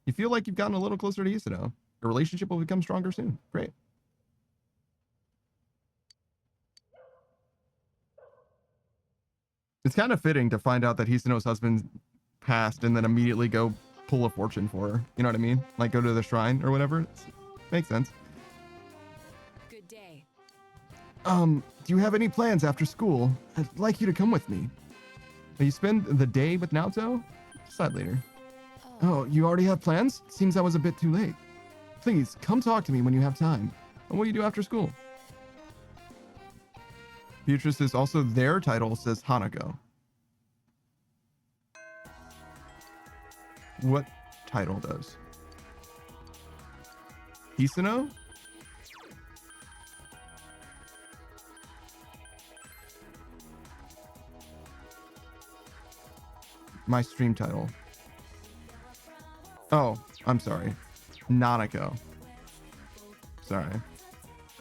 You feel like you've gotten a little closer to Hisano. Your relationship will become stronger soon. Great. It's kind of fitting to find out that Hisano's husband passed and then immediately go pull a fortune for her. You know what I mean? Like go to the shrine or whatever. Makes sense. Good day. Do you have any plans after school? I'd like you to come with me. You spend the day with Naoto? Decide later. Oh, you already have plans? Seems I was a bit too late. Please, come talk to me when you have time. And what do you do after school? Beatrice is also their title says Hanako. What title does? Hisano? My stream title. Oh, I'm sorry. Nanako. Sorry.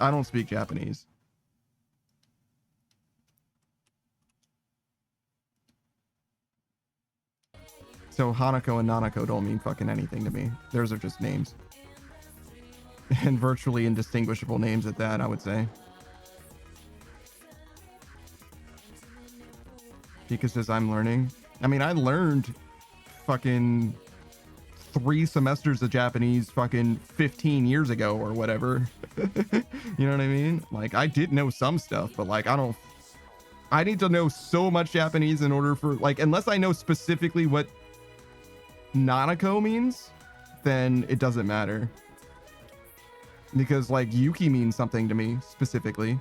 I don't speak Japanese. So Hanako and Nanako don't mean fucking anything to me. Those are just names. And virtually indistinguishable names at that, I would say. Pika says I'm learning. I mean, I learned fucking 3 semesters of Japanese fucking 15 years ago or whatever. You know what I mean? Like, I did know some stuff, but like, I need to know so much Japanese in order for, like, unless I know specifically what Nanako means, then it doesn't matter. Because, like, Yuki means something to me, specifically.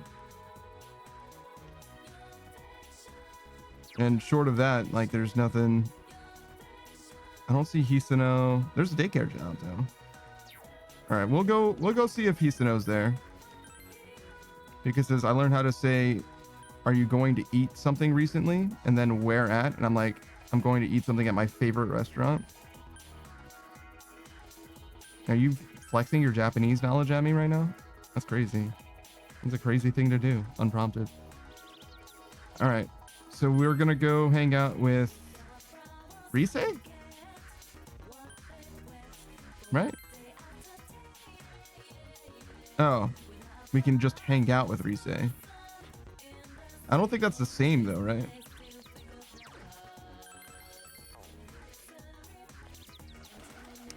And short of that, like, there's nothing... I don't see Hisano. There's a daycare job, though. Alright, we'll go see if Hisano's there. Because says, I learned how to say, are you going to eat something recently? And then where at? And I'm like, I'm going to eat something at my favorite restaurant. Are you flexing your Japanese knowledge at me right now? That's crazy. It's a crazy thing to do, unprompted. All right, so we're gonna go hang out with Rise? Right? Oh, we can just hang out with Rise. I don't think that's the same though, right?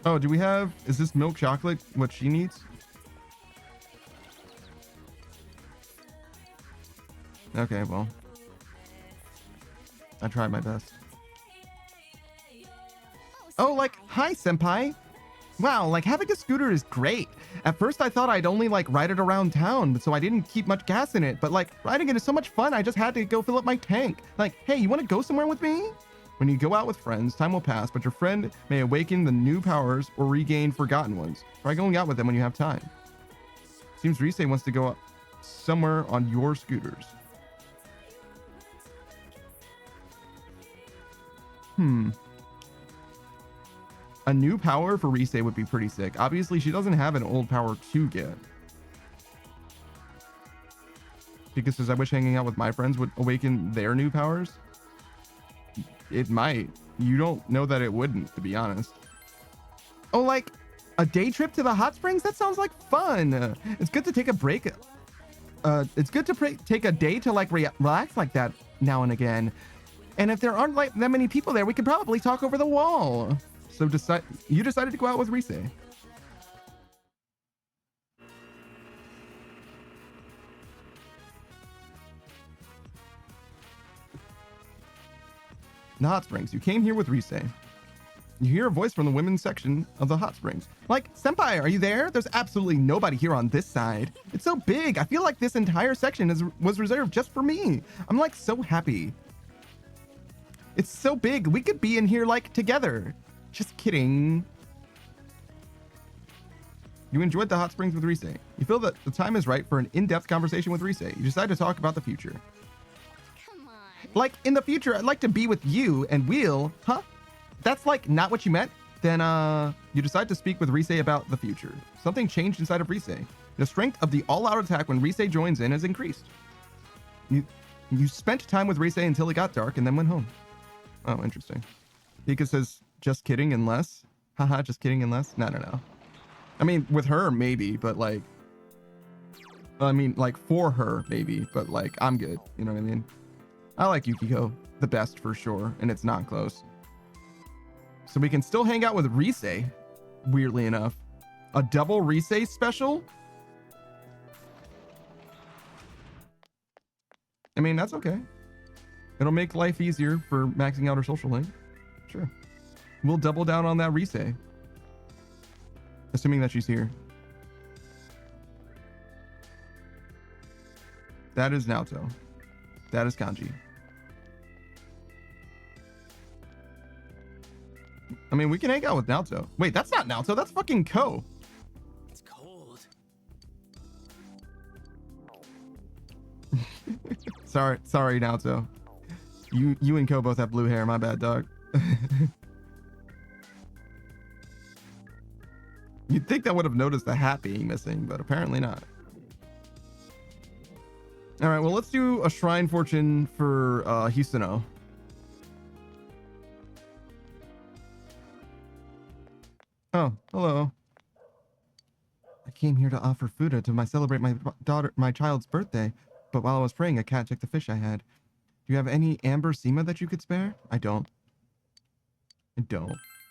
Oh, do we have... Is this milk chocolate what she needs? Okay, well. I tried my best. Oh, like, hi, senpai. Wow, like, having a scooter is great. At first, I thought I'd only, like, ride it around town, so I didn't keep much gas in it. But, like, riding it is so much fun, I just had to go fill up my tank. Like, hey, you want to go somewhere with me? When you go out with friends, time will pass, but your friend may awaken the new powers or regain forgotten ones. Try going out with them when you have time. Seems Rise wants to go somewhere on your scooters. A new power for Rise would be pretty sick. Obviously, she doesn't have an old power to get. Because says, I wish hanging out with my friends would awaken their new powers. It might. You don't know that it wouldn't, to be honest. Oh, like a day trip to the hot springs? That sounds like fun. It's good to take a break. It's good to take a day to like relax like that now and again. And if there aren't like that many people there, we could probably talk over the wall. So you decided to go out with Rise. The hot springs. You came here with Rise. You hear a voice from the women's section of the hot springs. Like, Senpai, are you there? There's absolutely nobody here on this side. It's so big. I feel like this entire section was reserved just for me. I'm like so happy. It's so big. We could be in here like together. Just kidding. You enjoyed the hot springs with Rise. You feel that the time is right for an in-depth conversation with Rise. You decide to talk about the future. Come on. Like, in the future, I'd like to be with you and Wheel. Huh? That's like not what you meant? Then you decide to speak with Rise about the future. Something changed inside of Rise. The strength of the all-out attack when Rise joins in has increased. You spent time with Rise until it got dark and then went home. Oh, interesting. Pika says, just kidding and less. Haha, just kidding and less. No. I mean, with her, maybe, but like, I mean, like for her, maybe, but like, I'm good. You know what I mean? I like Yukiko the best for sure, and it's not close. So we can still hang out with Rise, weirdly enough. A double Rise special? I mean, that's okay. It'll make life easier for maxing out her social link. Sure. We'll double down on that Rise. Assuming that she's here. That is Naoto. That is Kanji. I mean, we can hang out with Naoto. Wait, that's not Naoto. That's fucking Ko. It's cold. Sorry, Naoto. You and Ko both have blue hair. My bad, dog. You'd think I would have noticed the hat being missing, but apparently not. All right, well, let's do a shrine fortune for Hisano. Oh, hello. I came here to offer Fuda to celebrate my child's birthday, but while I was praying, a cat took the fish I had. Do you have any amber sema that you could spare? I don't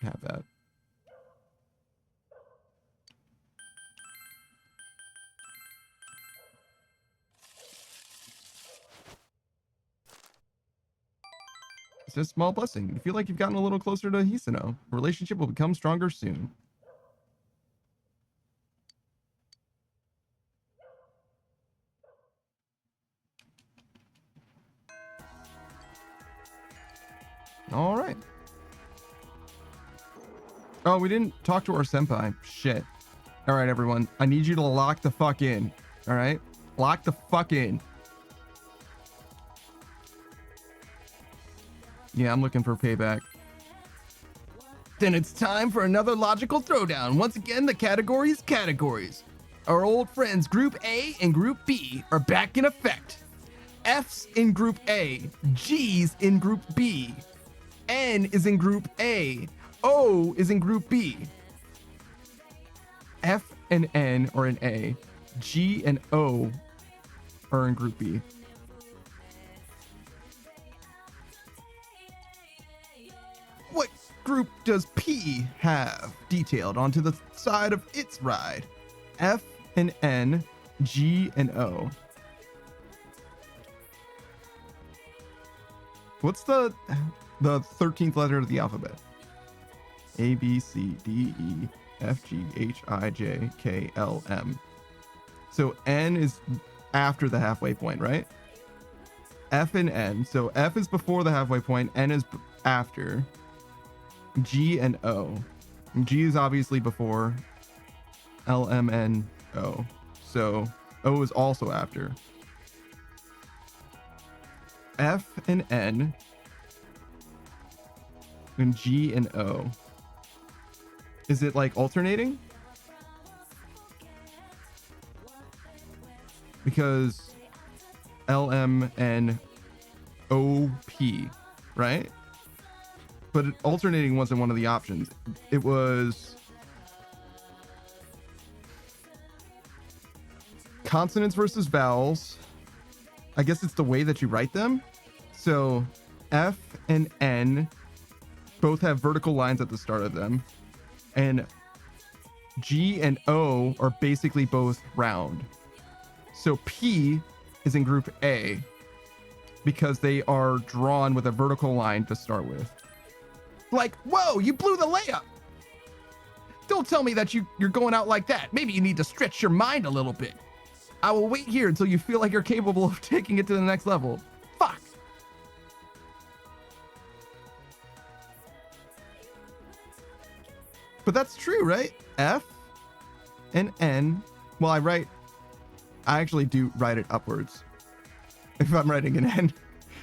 have that. It's a small blessing. You feel like you've gotten a little closer to Hisano. Relationship will become stronger soon. All right. Oh, we didn't talk to our senpai. Shit. All right, everyone. I need you to lock the fuck in. All right? Lock the fuck in. Yeah, I'm looking for payback. Then it's time for another logical throwdown. Once again, the categories. Our old friends Group A and Group B are back in effect. F's in Group A, G's in Group B, N is in Group A, O is in Group B. F and N are in A, G and O are in Group B. What group does P have detailed onto the side of its ride? F and N, G and O. What's the 13th letter of the alphabet? A, B, C, D, E, F, G, H, I, J, K, L, M. So N is after the halfway point, right? F and N. So F is before the halfway point, N is after. G and O. G is obviously before. L, M, N, O. So O is also after. F and N. And G and O. Is it like alternating? Because L, M, N, O, P, right? But alternating wasn't one of the options. It was consonants versus vowels. I guess it's the way that you write them. So F and N both have vertical lines at the start of them. And G and O are basically both round. So P is in Group A. because they are drawn with a vertical line to start with. Like, whoa, you blew the layup. Don't tell me that you're going out like that. Maybe you need to stretch your mind a little bit. I will wait here until you feel like you're capable of taking it to the next level. Fuck. But that's true, right? F and N. Well, I actually do write it upwards. If I'm writing an N.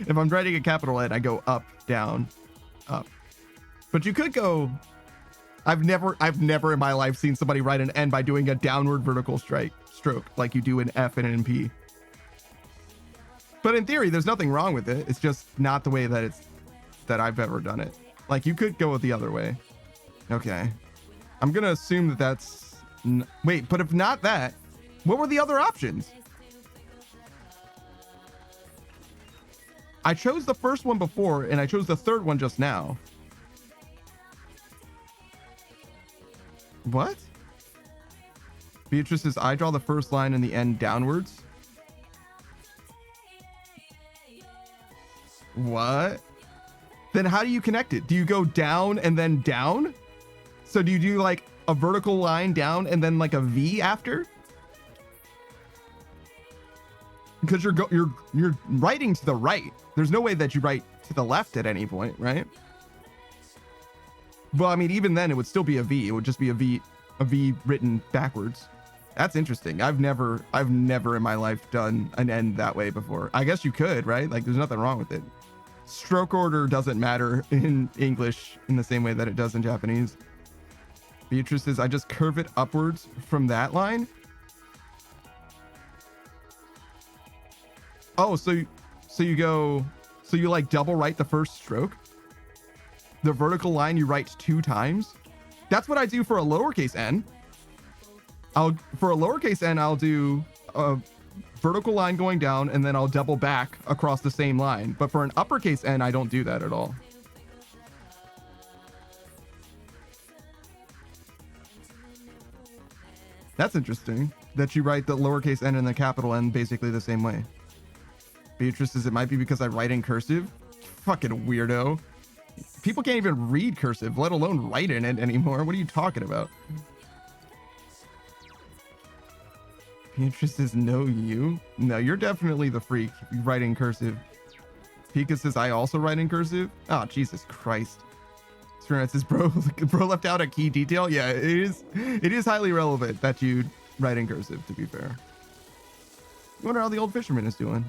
If I'm writing a capital N, I go up, down, up. But you could go... I've never in my life seen somebody write an N by doing a downward vertical stroke like you do an F and an P. But in theory, there's nothing wrong with it. It's just not the way that I've ever done it. Like, you could go the other way. Okay. I'm going to assume that that's... Wait, but if not that, what were the other options? I chose the first one before, and I chose the third one just now. What? Beatrice says, I draw the first line and the end downwards. What? Then how do you connect it? Do you go down and then down? So do you do like a vertical line down and then like a V after? Because you're writing to the right. There's no way that you write to the left at any point, right? Well, I mean, even then it would still be a V. It would just be a V written backwards. That's interesting. I've never in my life done an N that way before. I guess you could, right? Like, there's nothing wrong with it. Stroke order doesn't matter in English in the same way that it does in Japanese. Beatrice says, I just curve it upwards from that line. Oh, so you like double write the first stroke? The vertical line you write 2 times? That's what I do for a lowercase n. For a lowercase n, I'll do a vertical line going down and then I'll double back across the same line. But for an uppercase n, I don't do that at all. That's interesting that you write the lowercase n and the capital N basically the same way. Beatrice says it might be because I write in cursive. Fucking weirdo. People can't even read cursive, let alone write in it anymore. What are you talking about? Beatrice says, no, you? No, you're definitely the freak. You write in cursive. Pika says, I also write in cursive? Oh, Jesus Christ. Serena says, bro left out a key detail. Yeah, it is highly relevant that you write in cursive, to be fair. I wonder how the old fisherman is doing.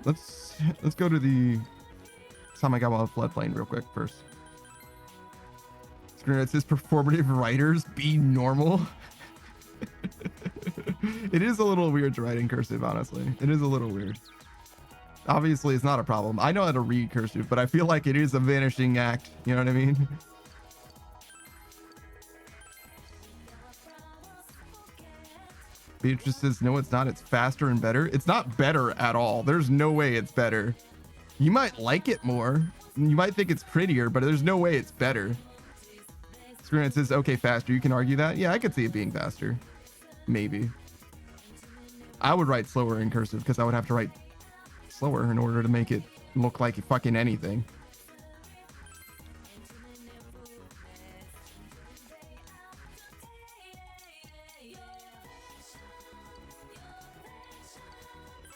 Let's go to the Samigawa floodplain real quick first. It says performative writers be normal. It is a little weird to write in cursive, honestly. It is a little weird. Obviously, it's not a problem. I know how to read cursive, but I feel like it is a vanishing act. You know what I mean? Beatrice says, no, it's not. It's faster and better. It's not better at all. There's no way it's better. You might like it more. You might think it's prettier, but there's no way it's better. Screen says, okay, faster. You can argue that. Yeah, I could see it being faster. Maybe. I would write slower in cursive because I would have to write slower in order to make it look like fucking anything.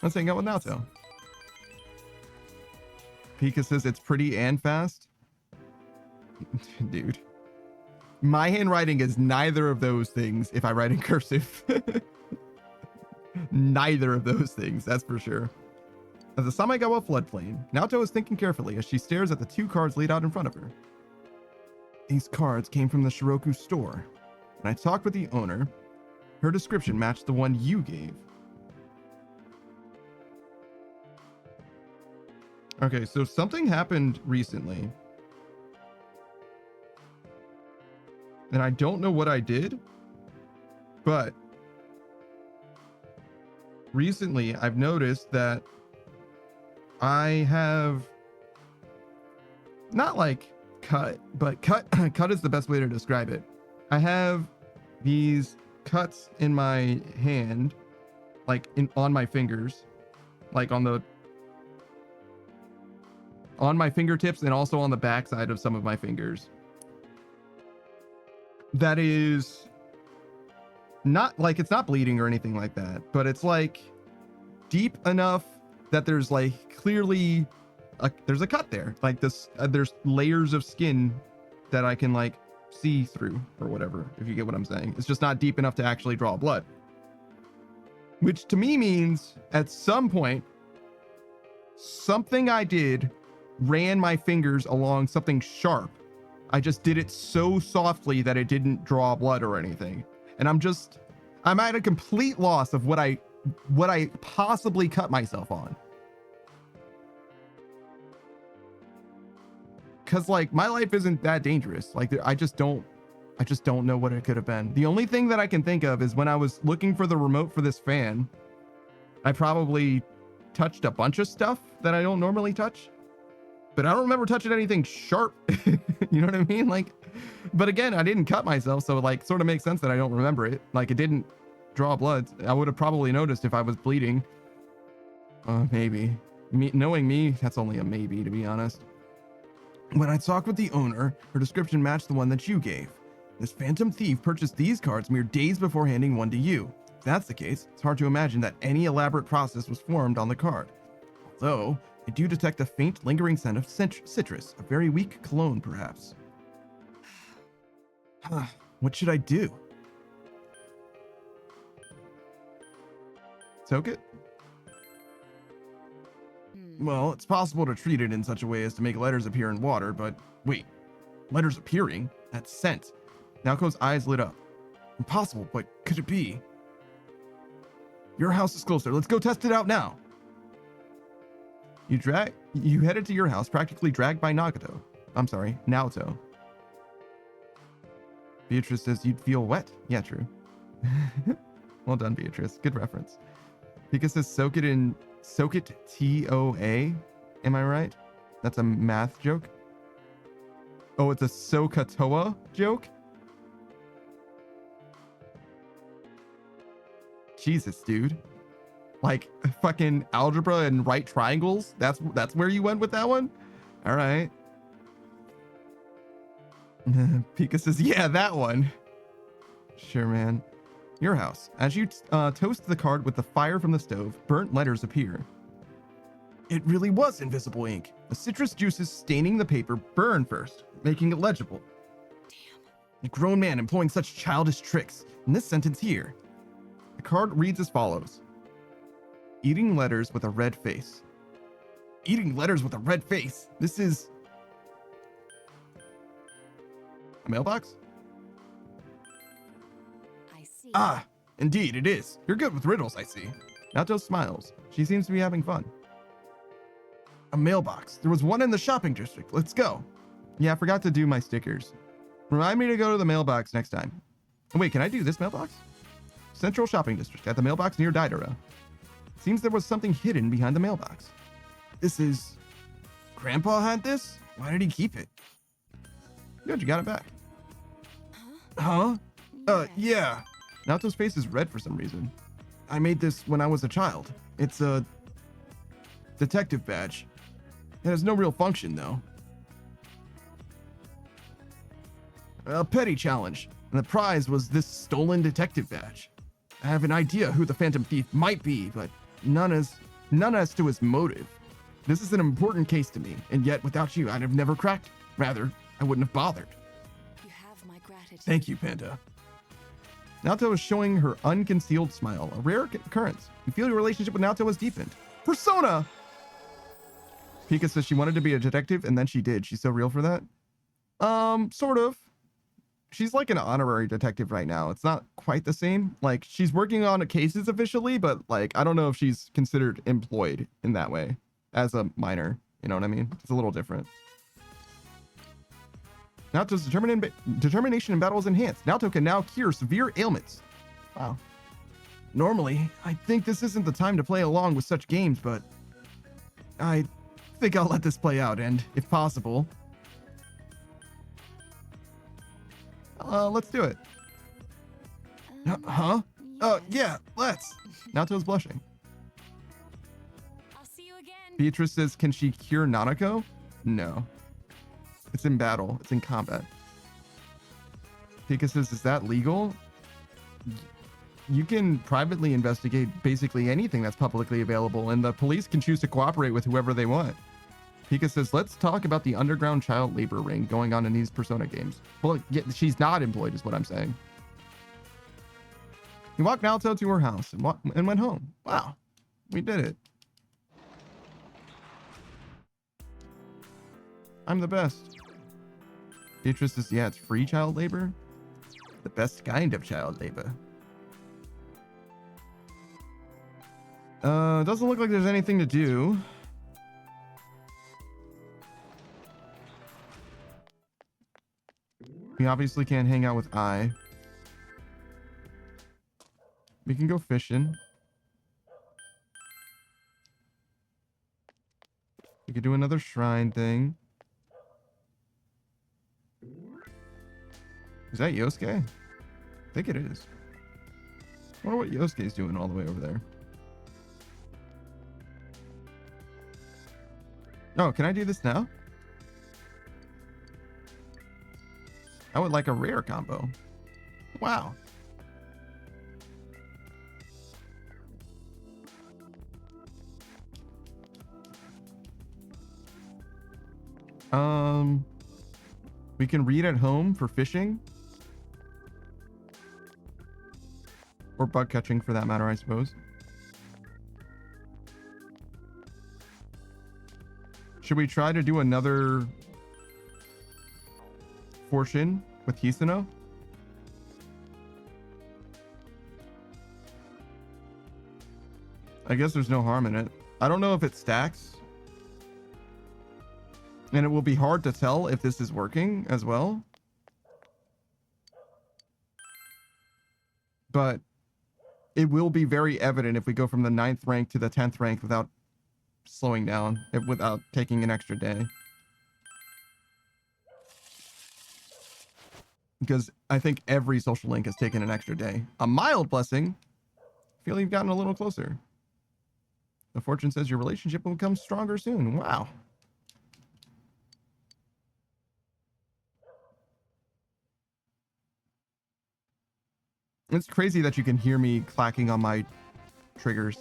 Let's hang out with Naoto. Pika says it's pretty and fast. Dude. My handwriting is neither of those things if I write in cursive. Neither of those things, that's for sure. At the Samigawa floodplain, Naoto is thinking carefully as she stares at the 2 cards laid out in front of her. These cards came from the Shiroku store. When I talked with the owner, her description matched the one you gave. Okay, so something happened recently. And I don't know what I did, but recently I've noticed that I have not like cut, but cut is the best way to describe it. I have these cuts in my hand, like on my fingers, like on my fingertips and also on the backside of some of my fingers. That is not like, it's not bleeding or anything like that, but it's like deep enough that there's like clearly there's a cut there. Like this, there's layers of skin that I can like see through or whatever, if you get what I'm saying. It's just not deep enough to actually draw blood. Which to me means at some point, something I did ran my fingers along something sharp. I just did it so softly that it didn't draw blood or anything. And I'm at a complete loss of what I possibly cut myself on. Cause like my life isn't that dangerous. Like I just don't know what it could have been. The only thing that I can think of is when I was looking for the remote for this fan, I probably touched a bunch of stuff that I don't normally touch, but I don't remember touching anything sharp. You know what I mean? Like, but again, I didn't cut myself. So like sort of makes sense that I don't remember it. Like it didn't draw blood. I would have probably noticed if I was bleeding. Maybe. Knowing me, that's only a maybe, to be honest. When I talked with the owner, her description matched the one that you gave. This phantom thief purchased these cards mere days before handing one to you. If that's the case, it's hard to imagine that any elaborate process was formed on the card. Although, I do detect a faint, lingering scent of citrus, a very weak cologne, perhaps. What should I do? Soak it? Well, it's possible to treat it in such a way as to make letters appear in water, but wait, letters appearing? That's scent. Naoko's eyes lit up. Impossible, but could it be? Your house is closer. Let's go test it out now. You headed to your house, practically dragged by Naoto. Beatrice says you'd feel wet. Yeah, true. Well done, Beatrice. Good reference. Pika says soak it T-O-A. Am I right? That's a math joke. Oh, it's a SOHCAHTOA joke? Jesus, dude. Like fucking algebra and right triangles? That's where you went with that one? All right. Pika says, yeah, that one. Sure, man. Your house. As you toast the card with the fire from the stove, burnt letters appear. It really was invisible ink. The citrus juices staining the paper burn first, making it legible. Damn. A grown man employing such childish tricks. In this sentence here, the card reads as follows. Eating letters with a red face. Eating letters with a red face. This is a mailbox? I see. Ah, indeed, it is. You're good with riddles, I see. Naoto smiles. She seems to be having fun. A mailbox. There was one in the shopping district. Let's go. Yeah, I forgot to do my stickers. Remind me to go to the mailbox next time. Oh, wait, can I do this mailbox? Central Shopping District, at the mailbox near Daidara. Seems there was something hidden behind the mailbox. This is... Grandpa had this? Why did he keep it? Good, you got it back. Huh? Yeah. Naoto's face is red for some reason. I made this when I was a child. It's a... detective badge. It has no real function, though. A petty challenge, and the prize was this stolen detective badge. I have an idea who the phantom thief might be, but none as to his motive. This is an important case to me, and yet without you, I'd have never cracked. Rather, I wouldn't have bothered. You have my gratitude. Thank you, Panda. Naoto is showing her unconcealed smile, a rare occurrence. You feel your relationship with Naoto has deepened. Persona! Pika says she wanted to be a detective, and then she did. She's so real for that. Sort of. She's like an honorary detective right now. It's not quite the same. Like, she's working on cases officially, but like, I don't know if she's considered employed in that way as a minor. You know what I mean? It's a little different. Naoto's determination in battle is enhanced. Naoto can now cure severe ailments. Wow. Normally, I think this isn't the time to play along with such games, but I think I'll let this play out, and if possible, let's do it. Huh? Yeah, let's. Naoto's blushing. Beatrice says, can she cure Nanako? No. It's in battle. It's in combat. Pika says, is that legal? You can privately investigate basically anything that's publicly available, and the police can choose to cooperate with whoever they want. Pika says, let's talk about the underground child labor ring going on in these Persona games. Well, yeah, she's not employed is what I'm saying. He walked Naoto to her house and went home. Wow. We did it. I'm the best. Beatrice says, yeah, it's free child labor. The best kind of child labor. Doesn't look like there's anything to do. We obviously can't hang out with I. We can go fishing. We could do another shrine thing. Is that Yosuke? I think it is. I wonder what Yosuke's doing all the way over there. Oh, can I do this now? I would like a rare combo. Wow. We can read at home for fishing. Or bug catching for that matter, I suppose. Should we try to do another Fortune with Hisano? I guess there's no harm in it. I don't know if it stacks. And it will be hard to tell if this is working as well. But it will be very evident if we go from the 9th rank to the 10th rank without slowing down, without taking an extra day. Because I think every social link has taken an extra day. A mild blessing. I feel you've gotten a little closer. The fortune says your relationship will become stronger soon. Wow. It's crazy that you can hear me clacking on my triggers.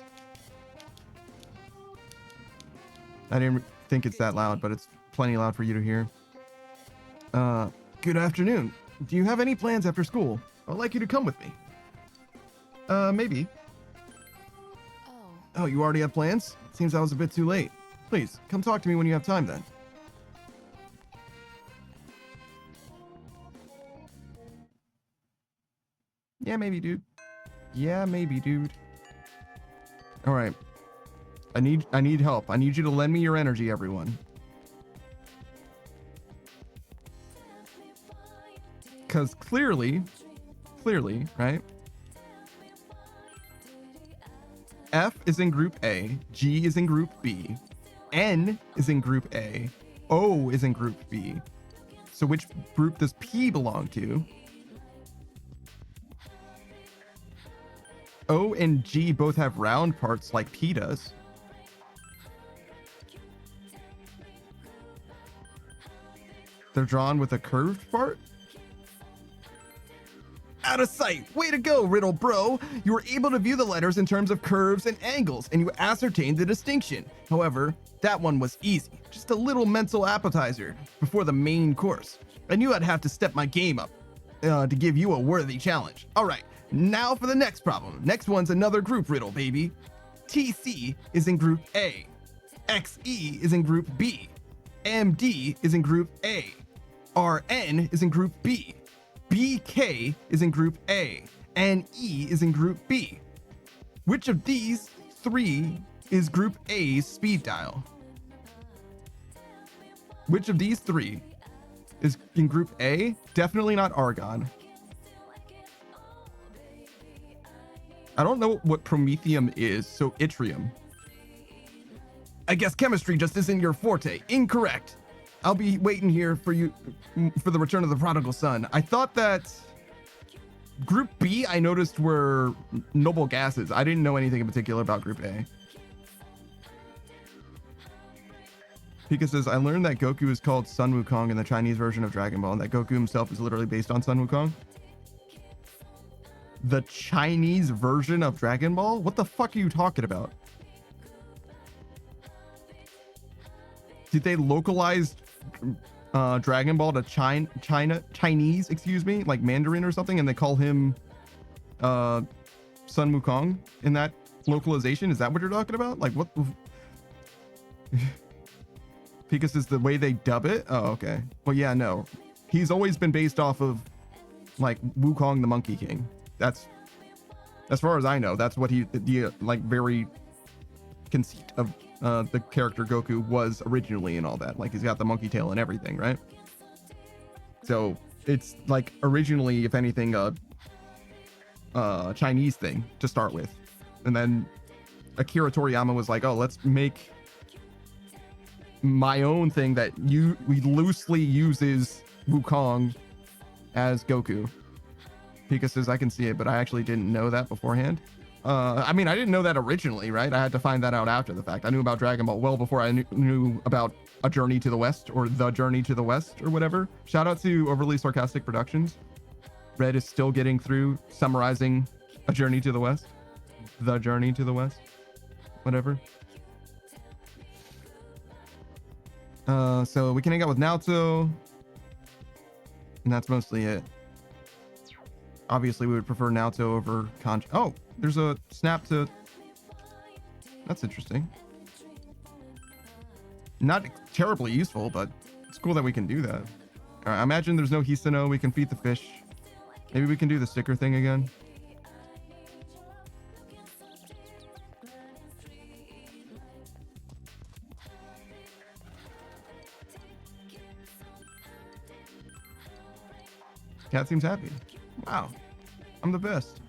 I didn't think it's that loud, but it's plenty loud for you to hear. Good afternoon. Do you have any plans after school? I'd like you to come with me. Maybe. Oh, you already have plans? Seems I was a bit too late. Please, come talk to me when you have time then. Yeah, maybe, dude. Yeah, maybe, dude. All right. I need help. I need you to lend me your energy, everyone. Because clearly, right? F is in group A, G is in group B, N is in group A, O is in group B. So which group does P belong to? O and G both have round parts like P does. They're drawn with a curved part? Out of sight. Way to go, Riddle Bro. You were able to view the letters in terms of curves and angles, and you ascertained the distinction. However, that one was easy. Just a little mental appetizer before the main course. I knew I'd have to step my game up to give you a worthy challenge. All right, now for the next problem. Next one's another group riddle, baby. TC is in group A. XE is in group B. MD is in group A. RN is in group B. BK is in group A. And E is in group B. Which of these three is group A's speed dial? Which of these three is in group A? Definitely not Argon. I don't know what promethium is, so yttrium. I guess chemistry just isn't your forte. Incorrect. I'll be waiting here for you for the return of the prodigal son. I thought that group B I noticed were noble gases. I didn't know anything in particular about group A. Pika says, I learned that Goku is called Sun Wukong in the Chinese version of Dragon Ball, and that Goku himself is literally based on Sun Wukong. The Chinese version of Dragon Ball? What the fuck are you talking about? Did they localize Dragon Ball to Chinese, excuse me, like Mandarin or something, and they call him Sun Wukong in that localization? Is that what you're talking about? Like, what? Pika says the way they dub it? Oh, okay. Well, yeah, no. He's always been based off of, like, Wukong the Monkey King. That's, as far as I know, that's what the like, very conceit of the character Goku was originally and all that. Like, he's got the monkey tail and everything, right? So, it's, like, originally, if anything, a Chinese thing to start with. And then Akira Toriyama was like, oh, let's make my own thing that we loosely uses Wukong as Goku. Pika says, I can see it, but I actually didn't know that beforehand. I mean, I didn't know that originally, right? I had to find that out after the fact. I knew about Dragon Ball well before I knew about A Journey to the West or The Journey to the West or whatever. Shout out to Overly Sarcastic Productions. Red is still getting through summarizing A Journey to the West. The Journey to the West. Whatever. So we can hang out with Naoto. And that's mostly it. Obviously, we would prefer Naoto over Kanji. Oh, there's a snap to... That's interesting. Not terribly useful, but it's cool that we can do that. All right, I imagine there's no Hisano. We can feed the fish. Maybe we can do the sticker thing again. Cat seems happy. Wow. I'm the best.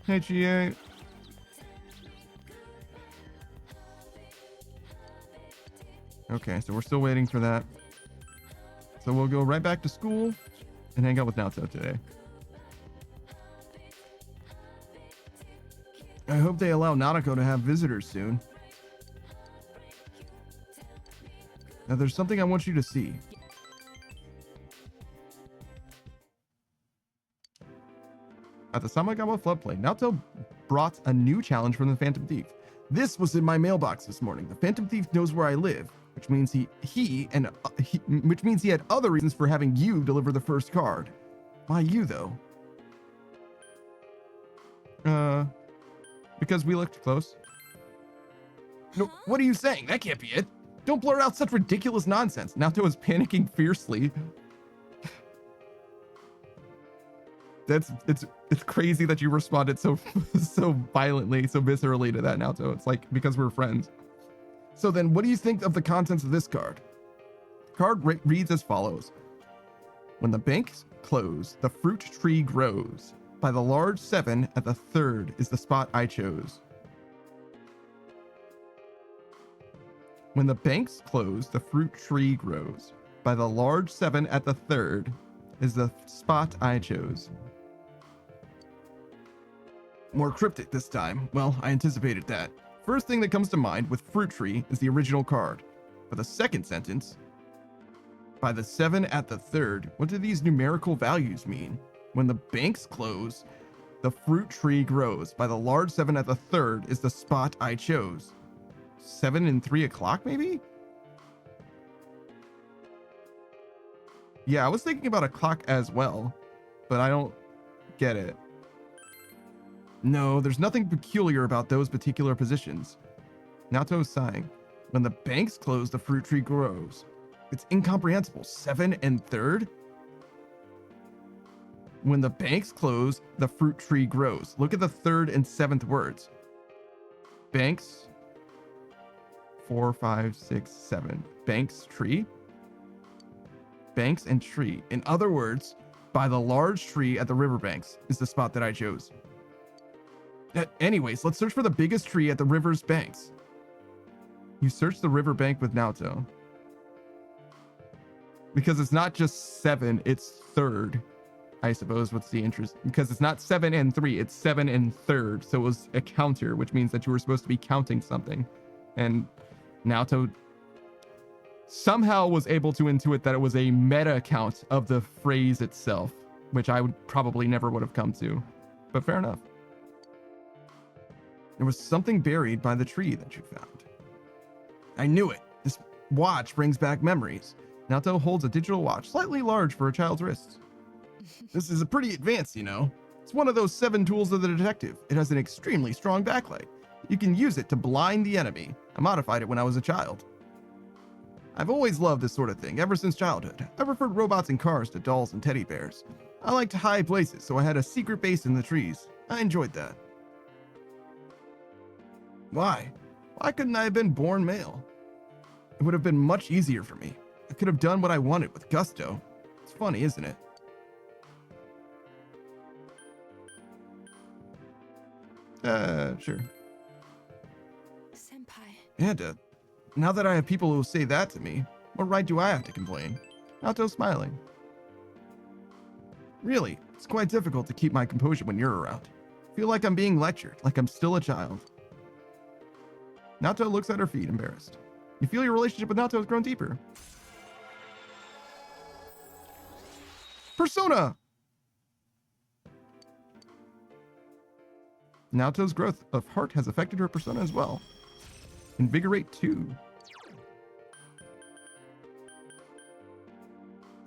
Hey, GA. Okay, so we're still waiting for that. So we'll go right back to school and hang out with Naoto today. I hope they allow Nanako to have visitors soon. Now, there's something I want you to see. At the Samagawa floodplain, Naoto brought a new challenge from the Phantom Thief. This was in my mailbox this morning. The Phantom Thief knows where I live, which means he had other reasons for having you deliver the first card. Why you, though? Because we looked close. No, what are you saying? That can't be it. Don't blurt out such ridiculous nonsense. Naoto is panicking fiercely. It's crazy that you responded so violently, so viscerally to that, Naoto. It's like because we're friends. So then, what do you think of the contents of this card? The card reads as follows: when the banks close, the fruit tree grows. By the large 7 at the 3rd is the spot I chose. When the banks close, the fruit tree grows. By the large 7 at the 3rd is the spot I chose. More cryptic this time. Well, I anticipated that. First thing that comes to mind with fruit tree is the original card. For the second sentence, by the 7 at the 3rd, what do these numerical values mean? When the banks close, the fruit tree grows. By the large 7 at the 3rd is the spot I chose. 7 and 3 o'clock, maybe? Yeah, I was thinking about a clock as well, but I don't get it. No, there's nothing peculiar about those particular positions. Naoto is sighing. When the banks close, the fruit tree grows. It's incomprehensible. 7 and 3rd? When the banks close, the fruit tree grows. Look at the 3rd and 7th words. Banks... 4, 5, 6, 7. Banks, tree. Banks and tree. In other words, by the large tree at the riverbanks is the spot that I chose. Anyways, let's search for the biggest tree at the river's banks. You search the riverbank with Naoto. Because it's not just 7, it's 3rd I suppose. What's the interest? Because it's not 7 and 3, it's 7 and third. So it was a counter, which means that you were supposed to be counting something. And Naoto somehow was able to intuit that it was a meta count of the phrase itself, which I would probably never would have come to. But fair enough. There was something buried by the tree that you found. I knew it. This watch brings back memories. Naoto holds a digital watch, slightly large for a child's wrists. This is a pretty advanced, you know. It's one of those 7 tools of the detective. It has an extremely strong backlight. You can use it to blind the enemy. I modified it when I was a child. I've always loved this sort of thing, ever since childhood. I preferred robots and cars to dolls and teddy bears. I liked high places, so I had a secret base in the trees. I enjoyed that. Why? Why couldn't I have been born male? It would have been much easier for me. I could have done what I wanted with gusto. It's funny, isn't it? Sure. Senpai. And, now that I have people who say that to me, what right do I have to complain? Naoto's smiling. Really, it's quite difficult to keep my composure when you're around. I feel like I'm being lectured, like I'm still a child. Naoto looks at her feet, embarrassed. You feel your relationship with Naoto has grown deeper. Persona! Naoto's growth of heart has affected her persona as well. Invigorate 2.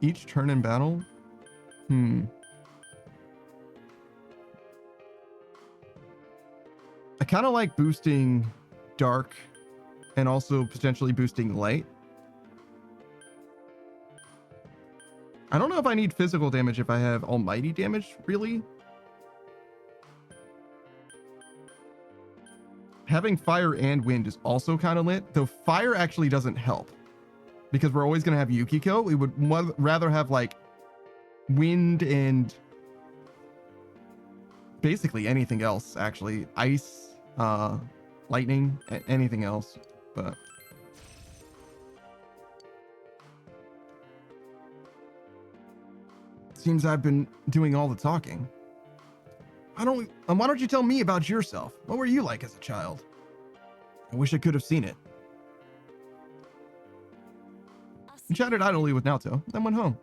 Each turn in battle? I kind of like boosting dark and also potentially boosting light. I don't know if I need physical damage if I have almighty damage, really. Having fire and wind is also kind of lit, though fire actually doesn't help. Because we're always going to have Yukiko. We would rather have like wind and basically anything else, actually. Ice, lightning, anything else. But seems I've been doing all the talking. Why don't you tell me about yourself? What were you like as a child? I wish I could have seen it. And chatted idly with Naoto, then went home.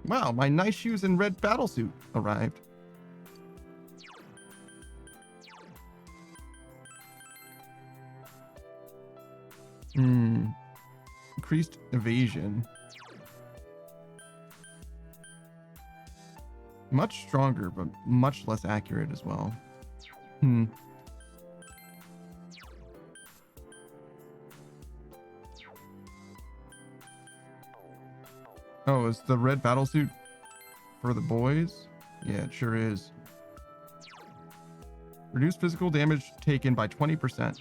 Wow, my nice shoes and red battlesuit arrived. Increased evasion. Much stronger, but much less accurate as well. Oh, is the red battlesuit for the boys? Yeah, it sure is. Reduce physical damage taken by 20%.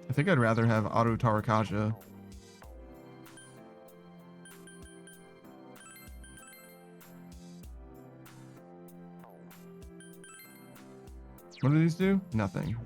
I think I'd rather have Auto Tarakaja. What do these do? Nothing.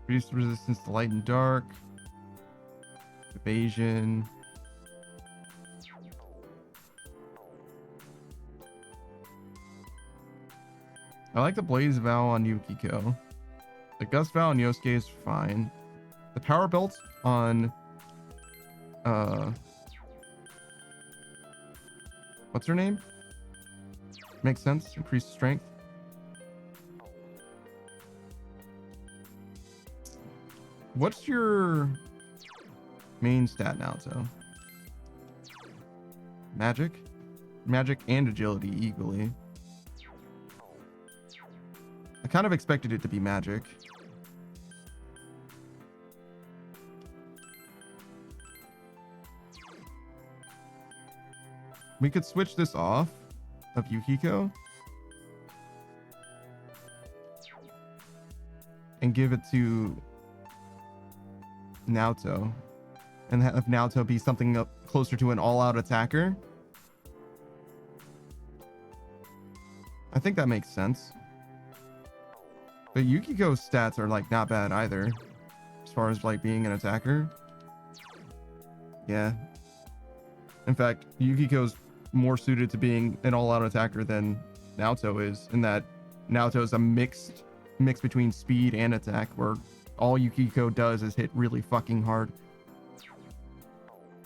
Reduce resistance to light and dark. Evasion. I like the Blaze Vow on Yukiko. The Gust Vow on Yosuke is fine. The Power Belt on what's her name? Makes sense. Increased strength. What's your main stat now, so? Magic? Magic and agility equally. I kind of expected it to be magic. We could switch this off of Yukiko and give it to Naoto, and have Naoto be something up closer to an all-out attacker. I think that makes sense. But Yukiko's stats are like not bad either, as far as like being an attacker. Yeah. In fact, Yukiko's more suited to being an all-out attacker than Naoto is, in that Naoto is a mix between speed and attack, where all Yukiko does is hit really fucking hard.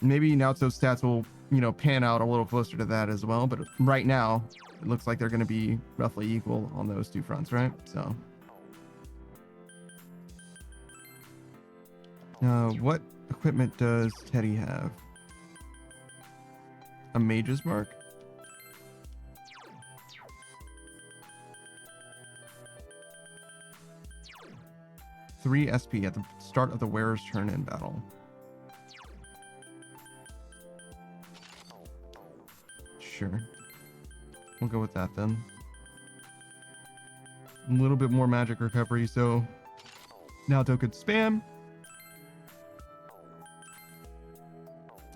Maybe Naoto's stats will, you know, pan out a little closer to that as well, but right now it looks like they're going to be roughly equal on those two fronts, right? So what equipment does Teddy have? A mage's mark? Three SP at the start of the wearer's turn in battle. Sure. We'll go with that then. A little bit more magic recovery, so Naoto could spam.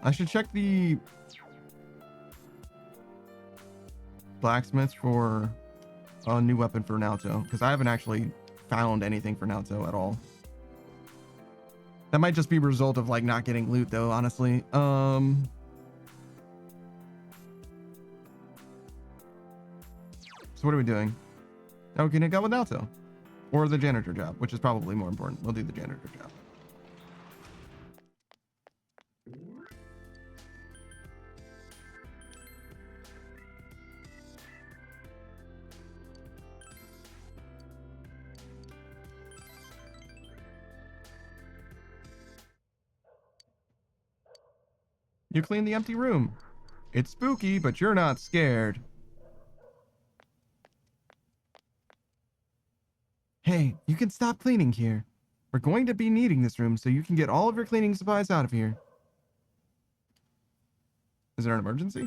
I should check the blacksmith for a new weapon for Naoto, because I haven't actually found anything for Naoto at all. That might just be a result of like not getting loot though, honestly. So what are we doing? Now we're gonna go with Naoto, or the janitor job, which is probably more important. We'll do the janitor job. You clean the empty room. It's spooky, but you're not scared. Hey, you can stop cleaning here. We're going to be needing this room, so you can get all of your cleaning supplies out of here. Is there an emergency?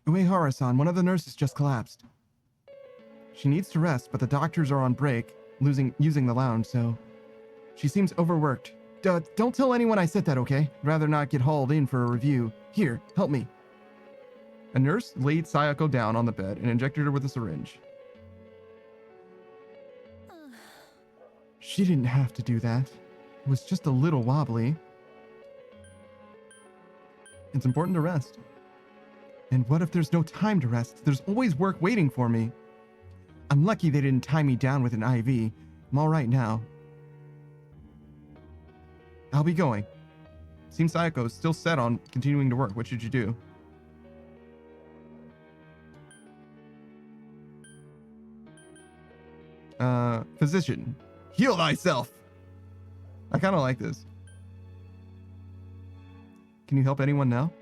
Uehara-san, one of the nurses just collapsed. She needs to rest, but the doctors are on break, using the lounge, so she seems overworked. Don't tell anyone I said that, okay? Rather not get hauled in for a review. Here, help me. A nurse laid Sayako down on the bed and injected her with a syringe. She didn't have to do that. It was just a little wobbly. It's important to rest. And what if there's no time to rest? There's always work waiting for me. I'm lucky they didn't tie me down with an IV. I'm all right now. I'll be going. Seems Sayako is still set on continuing to work. What should you do? Physician. Heal thyself. I kind of like this. Can you help anyone now?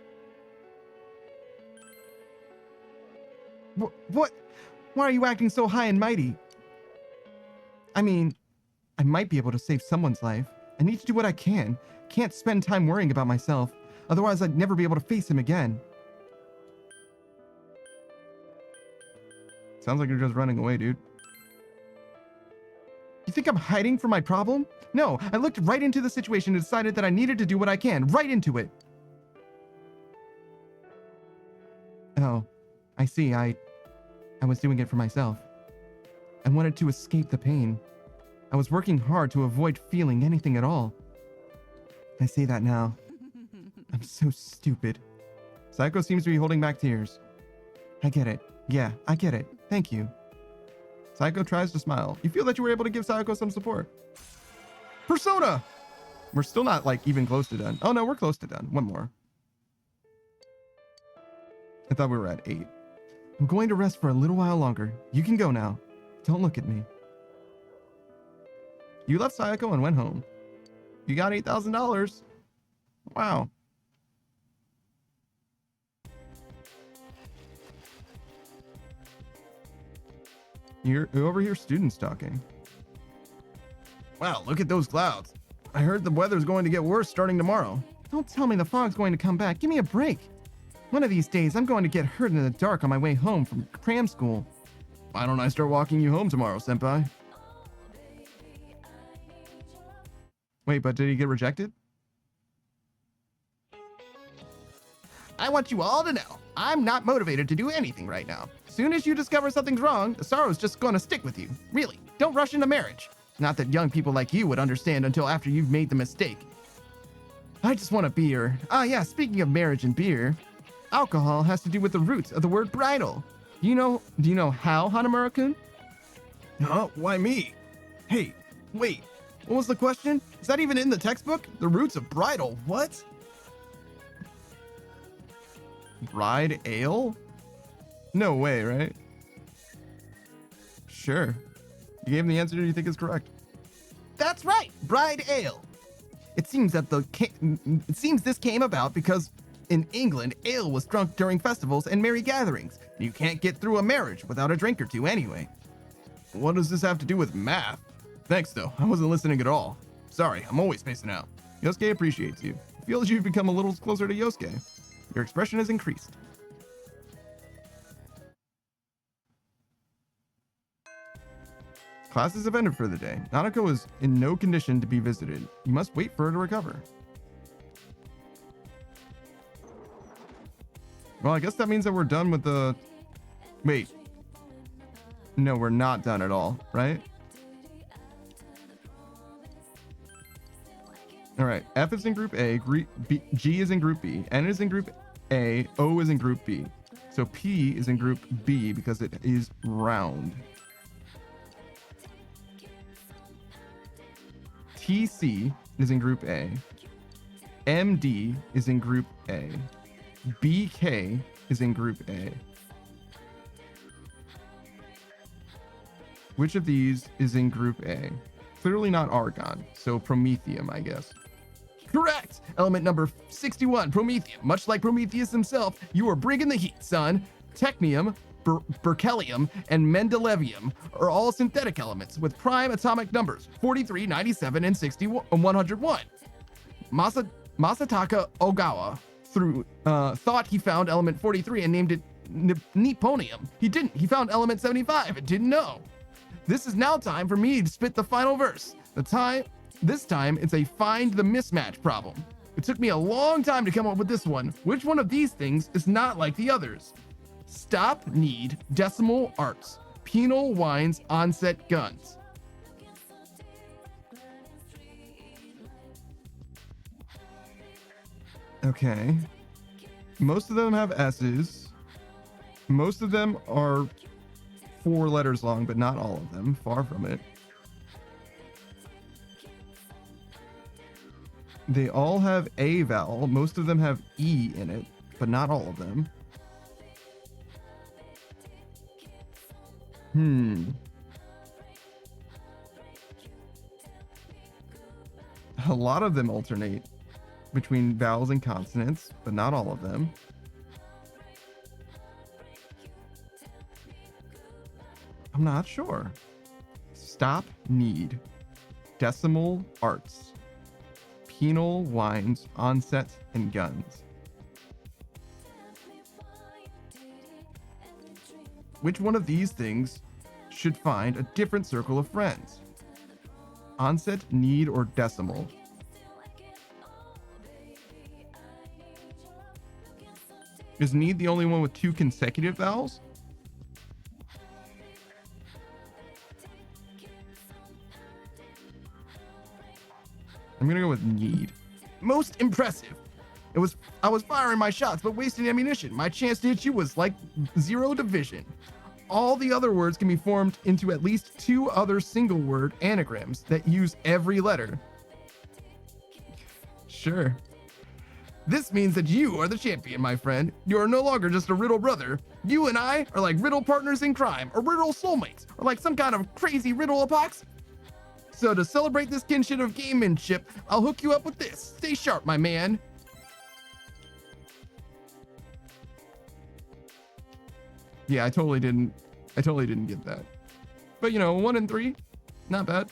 What? Why are you acting so high and mighty? I mean, I might be able to save someone's life. I need to do what I can. Can't spend time worrying about myself. Otherwise, I'd never be able to face him again. Sounds like you're just running away, dude. You think I'm hiding from my problem? No, I looked right into the situation and decided that I needed to do what I can. Right into it. Oh, I see. I was doing it for myself. I wanted to escape the pain. I was working hard to avoid feeling anything at all. I say that now. I'm so stupid. Sayako seems to be holding back tears. I get it. Yeah, I get it. Thank you. Sayako tries to smile. You feel that you were able to give Sayako some support. Persona! We're still not like even close to done. Oh no, we're close to done. One more. I thought we were at 8. I'm going to rest for a little while longer. You can go now. Don't look at me. You left Sayako and went home. You got $8,000. Wow. You're over here students talking. Wow, look at those clouds. I heard the weather's going to get worse starting tomorrow. Don't tell me the fog's going to come back. Give me a break. One of these days, I'm going to get hurt in the dark on my way home from cram school. Why don't I start walking you home tomorrow, senpai? Wait, but did he get rejected? I want you all to know, I'm not motivated to do anything right now. As soon as you discover something's wrong, the sorrow's just gonna stick with you. Really, don't rush into marriage. Not that young people like you would understand until after you've made the mistake. I just want a beer. Ah yeah, speaking of marriage and beer, alcohol has to do with the roots of the word bridal. Do you know how, Hanamura-kun? Huh? Why me? Hey, wait, what was the question? Is that even in the textbook? The roots of bridal, what? Bride ale? No way, right? Sure. You gave him the answer you think is correct. That's right, bride ale. It seems this came about because in England, ale was drunk during festivals and merry gatherings. You can't get through a marriage without a drink or two anyway. What does this have to do with math? Thanks though, I wasn't listening at all. Sorry, I'm always spacing out. Yosuke appreciates you. Feels you've become a little closer to Yosuke. Your expression has increased. Classes have ended for the day. Nanako is in no condition to be visited. You must wait for her to recover. Well, I guess that means that we're done with the... Wait. No, we're not done at all, right? All right. F is in group A, G is in group B, N is in group A, O is in group B. So P is in group B because it is round. TC is in group A. MD is in group A. BK is in group A. Which of these is in group A? Clearly not argon, so promethium, I guess. Correct! Element number 61, promethium. Much like Prometheus himself, you are bringing the heat, son. Technium, berkelium, and mendelevium are all synthetic elements with prime atomic numbers 43, 97, and 101. Masataka Ogawa thought he found element 43 and named it Nipponium. He didn't. He found element 75 and didn't know. This is now time for me to spit the final verse. This time, it's a find the mismatch problem. It took me a long time to come up with this one. Which one of these things is not like the others? Stop, need, decimal arts, penal wines, onset guns. Okay. Most of them have S's. Most of them are 4 letters long, but not all of them. Far from it. They all have a vowel. Most of them have E in it, but not all of them. A lot of them alternate between vowels and consonants, but not all of them. I'm not sure. Stop, need, decimal arts, penal wines, onset, and guns. Which one of these things should find a different circle of friends? Onset, need, or decimal? Is need the only one with 2 consecutive vowels? I'm gonna go with need. Most impressive. I was firing my shots, but wasting ammunition. My chance to hit you was like 0 division. All the other words can be formed into at least 2 other single word anagrams that use every letter. Sure. This means that you are the champion, my friend. You are no longer just a riddle brother. You and I are like riddle partners in crime, or riddle soulmates, or like some kind of crazy riddle epoxy. So to celebrate this kinship of gamemanship, I'll hook you up with this. Stay sharp, my man. Yeah, I totally didn't get that. But you know, 1 in 3, not bad.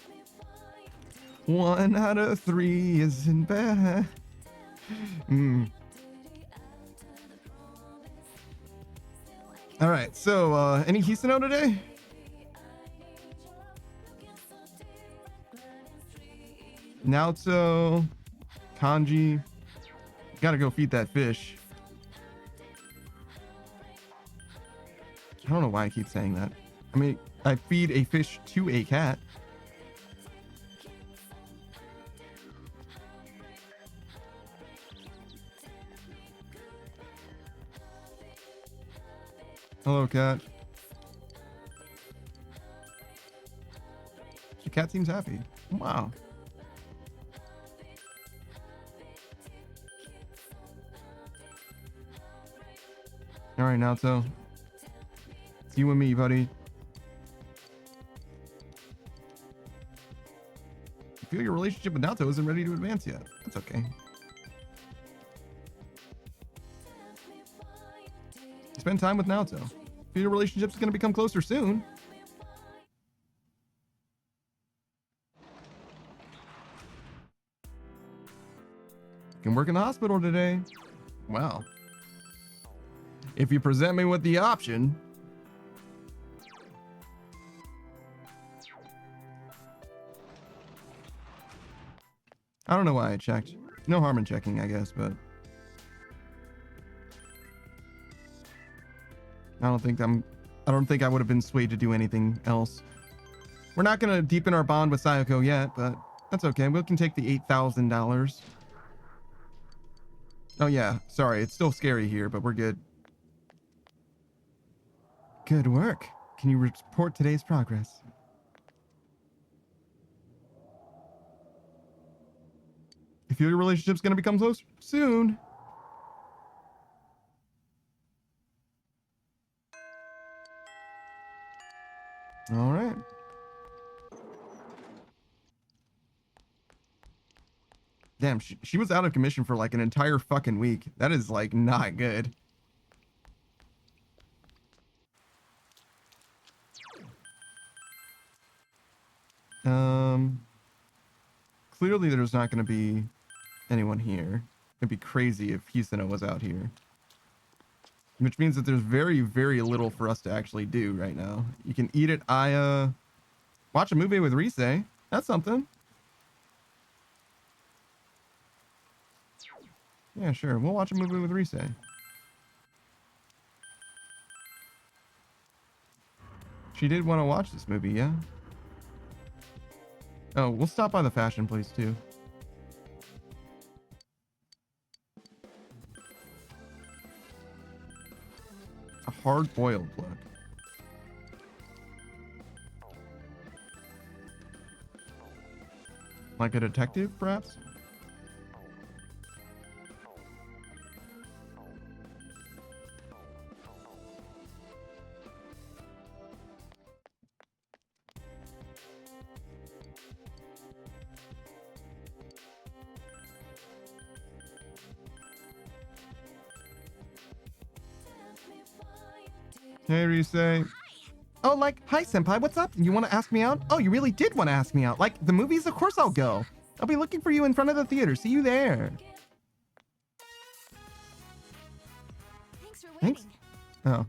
1 out of 3 isn't bad. All right. So, any Hisano today? Naoto, Kanji. Gotta go feed that fish. I don't know why I keep saying that. I mean, I feed a fish to a cat. Hello, cat. The cat seems happy. Wow. All right, Naoto. It's you and me, buddy. I feel your relationship with Naoto isn't ready to advance yet. That's okay. Spend time with Naoto. Feel your relationship's gonna become closer soon. Can work in the hospital today. Wow. If you present me with the option. I don't know why I checked. No harm in checking, I guess, but I don't think I would have been swayed to do anything else. We're not gonna deepen our bond with Sayako yet, but that's okay. We can take the $8,000. Oh yeah, sorry, it's still scary here, but we're good. Good work. Can you report today's progress? You feel your relationship's gonna become close soon. All right. Damn, she was out of commission for like an entire fucking week. That is like not good. Clearly there's not going to be anyone here. It'd be crazy if Hisano was out here. Which means that there's very, very little for us to actually do right now. You can eat at Aya. Watch a movie with Rise. That's something. Yeah, sure. We'll watch a movie with Rise. She did want to watch this movie, yeah? Oh, we'll stop by the fashion place too. A hard-boiled plug. Like a detective, perhaps? Hey, Rise. Oh, like, hi, senpai, what's up? You want to ask me out? Oh, you really did want to ask me out. Like, the movies? Of course I'll go. I'll be looking for you in front of the theater. See you there. Thanks for waiting. Thanks. Oh.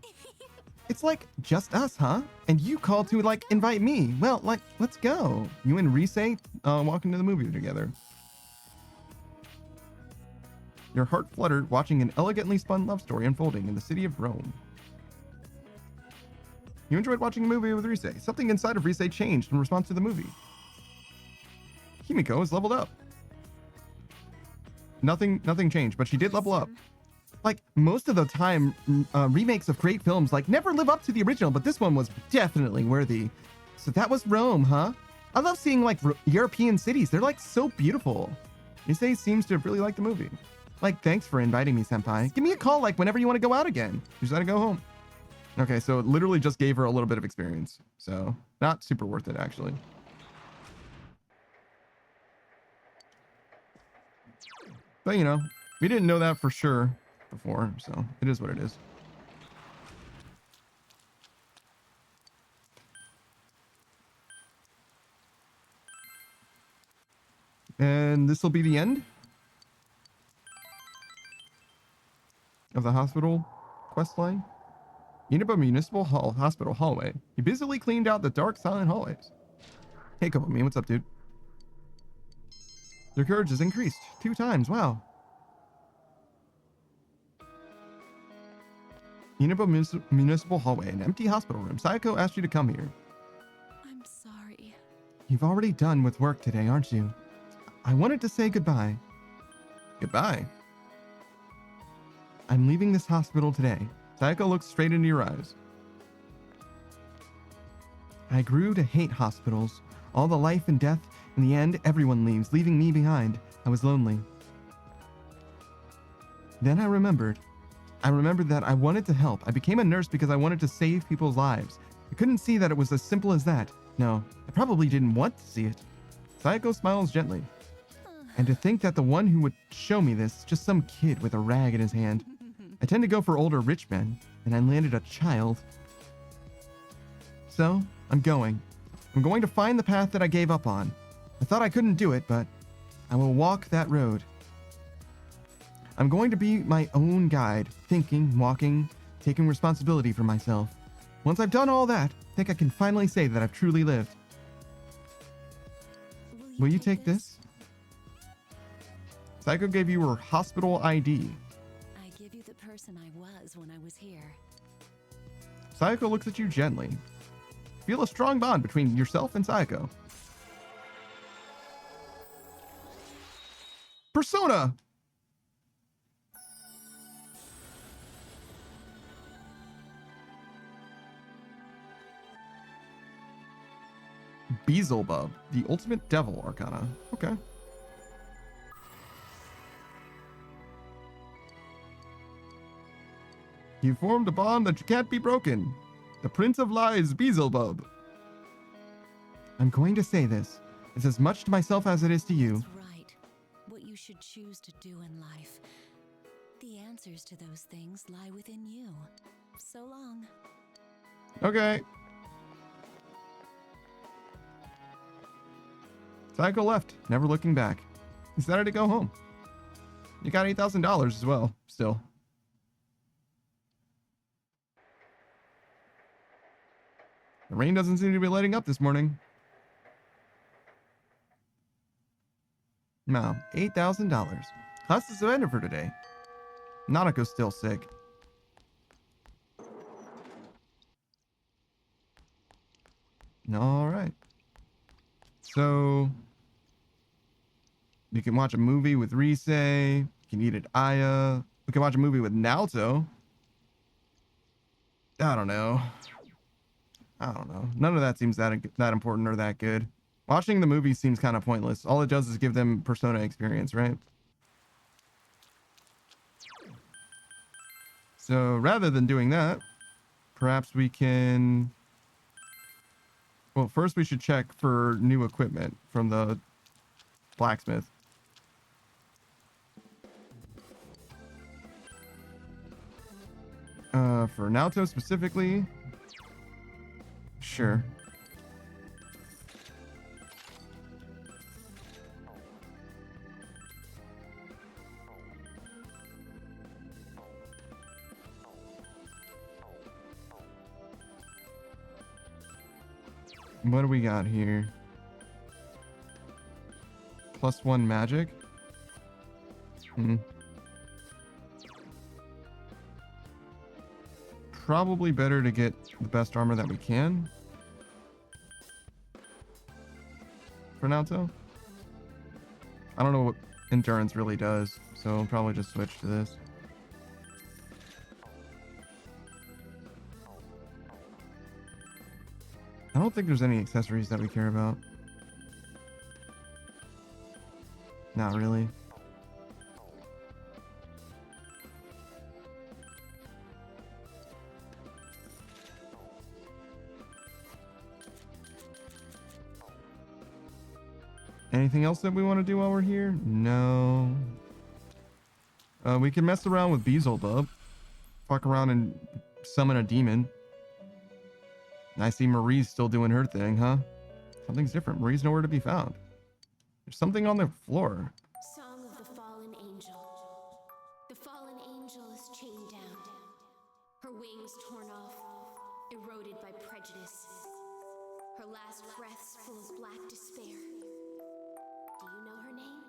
It's like, just us, huh? And you called to, like, invite me. Well, like, let's go. You and Rise walk into the movie together. Your heart fluttered watching an elegantly spun love story unfolding in the city of Rome. You enjoyed watching a movie with Rise. Something inside of Rise changed in response to the movie. Himiko has leveled up. Nothing changed, but she did level up. Like, most of the time, remakes of great films, like, never live up to the original, but this one was definitely worthy. So that was Rome, huh? I love seeing, like, European cities. They're, like, so beautiful. Rise seems to really like the movie. Like, thanks for inviting me, senpai. Give me a call, like, whenever you want to go out again. You just gotta go home. Okay, so it literally just gave her a little bit of experience. So, not super worth it, actually. But, you know, we didn't know that for sure before, so it is what it is. And this will be the end of the hospital quest line. Uniba Municipal Hospital hallway. He busily cleaned out the dark, silent hallways. Hey, Kopami, what's up, dude? Their courage has increased 2 times. Wow. Uniba Municipal hallway, an empty hospital room. Sayako asked you to come here. I'm sorry. You've already done with work today, aren't you? I wanted to say goodbye. Goodbye? I'm leaving this hospital today. Sayako looks straight into your eyes. I grew to hate hospitals. All the life and death. In the end, everyone leaves, leaving me behind. I was lonely. Then I remembered. that I wanted to help. I became a nurse because I wanted to save people's lives. I couldn't see that it was as simple as that. No, I probably didn't want to see it. Sayako smiles gently. And to think that the one who would show me this is just some kid with a rag in his hand. I tend to go for older rich men, and I landed a child. So, I'm going. I'm going to find the path that I gave up on. I thought I couldn't do it, but I will walk that road. I'm going to be my own guide, thinking, walking, taking responsibility for myself. Once I've done all that, I think I can finally say that I've truly lived. Will you take this? Sayako gave you her hospital ID. I give you the person I was when I was here. Sayako looks at you gently. Feel a strong bond between yourself and Sayako. Persona! Beelzebub, the ultimate devil arcana. Okay. You formed a bond that can't be broken. The Prince of Lies, Beelzebub. I'm going to say this. It's as much to myself as it is to you. That's right. What you should choose to do in life. The answers to those things lie within you. So long. Okay. Sayako left, never looking back. He decided to go home. You got $8,000 as well, still. The rain doesn't seem to be letting up this morning. Now, $8,000. That's the surrender for today. Nanako's still sick. All right. So, we can watch a movie with Rise. We can eat at Aya. We can watch a movie with Naoto. I don't know. None of that seems that important or that good. Watching the movie seems kind of pointless. All it does is give them Persona experience, right? So rather than doing that, perhaps we can... Well, first we should check for new equipment from the blacksmith. For Naoto specifically... Sure. What do we got here? +1 magic? Probably better to get the best armor that we can. For Naoto. I don't know what endurance really does, so I'll probably just switch to this. I don't think there's any accessories that we care about. Not really. Anything else that we want to do while we're here? No. We can mess around with Beelzebub. Fuck around and summon a demon. I see Marie's still doing her thing, huh? Something's different. Marie's nowhere to be found. There's something on the floor. Song of the Fallen Angel. The fallen angel is chained down, her wings torn off, last breaths full of black despair. Do you know her name?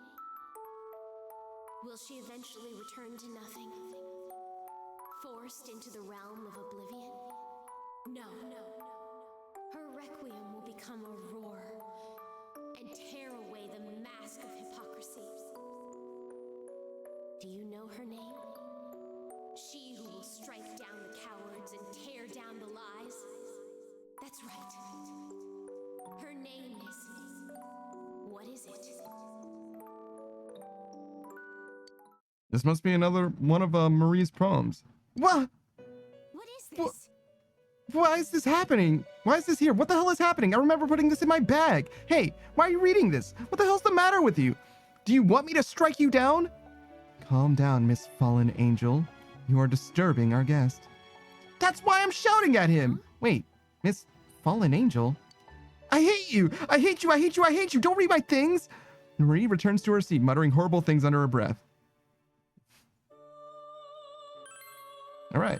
Will she eventually return to nothing? Forced into the realm of oblivion? No. Her requiem will become a roar and tear away the mask of hypocrisy. Do you know her name? She who will strike down the cowards and tear down the lies? That's right. Her name is... What is it? This must be another one of Marie's poems. What? What is this? Why is this happening? Why is this here? What the hell is happening? I remember putting this in my bag. Hey, why are you reading this? What the hell's the matter with you? Do you want me to strike you down? Calm down, Miss Fallen Angel. You are disturbing our guest. That's why I'm shouting at him. Wait, Miss Fallen Angel? I hate you! I hate you! I hate you! I hate you! Don't read my things! Marie returns to her seat, muttering horrible things under her breath. All right.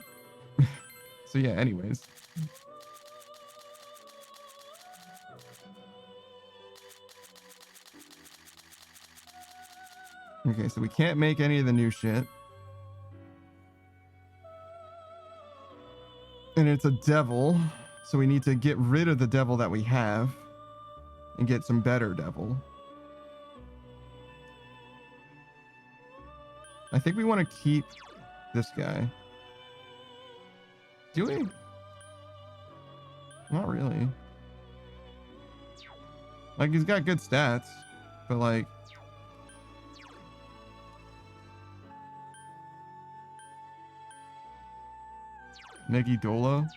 So yeah, anyways. Okay, so we can't make any of the new shit. And it's a devil, so we need to get rid of the devil that we have and get some better devil. I think we want to keep this guy. Do we? Not really. Like, he's got good stats, but like... Negidola?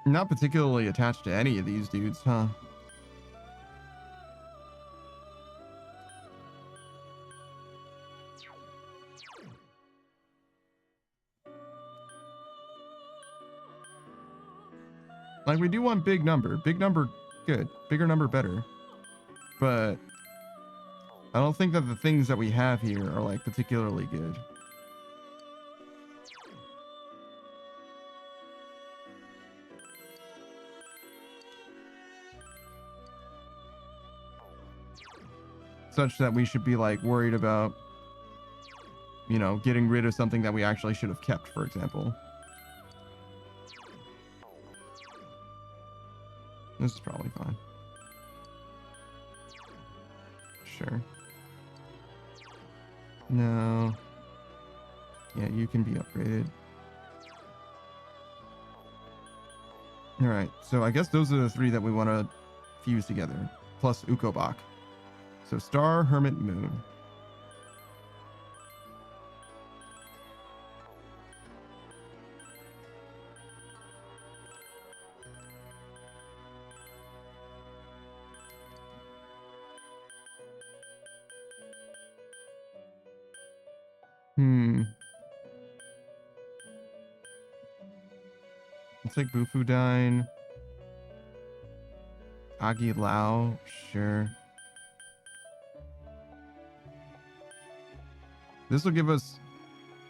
Not particularly attached to any of these dudes, huh? Like, we do want big number. Big number, good. Bigger number, better. But I don't think that the things that we have here are, like, particularly good. Such that we should be, like, worried about, you know, getting rid of something that we actually should have kept, for example. This is probably fine. Sure. No. Yeah, you can be upgraded. Alright, so I guess those are the three that we want to fuse together. Plus Ukobak. So Star, Hermit, Moon. Let's take Bufudine. Agilao, sure. This will give us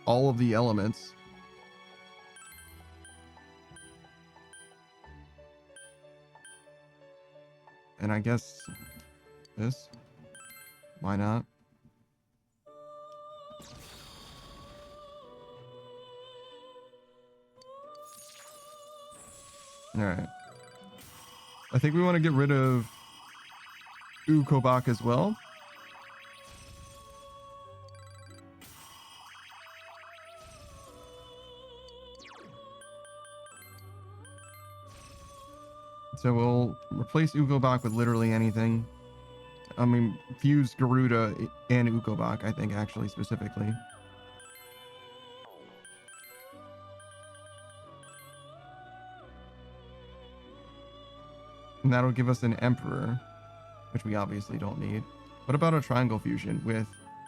all of the elements. And I guess this. Why not? Alright. I think we want to get rid of Ukobak as well. So we'll replace Ukobak with literally anything. I mean, fuse Garuda and Ukobak, I think, actually, specifically. And that'll give us an Emperor, which we obviously don't need. What about a triangle fusion with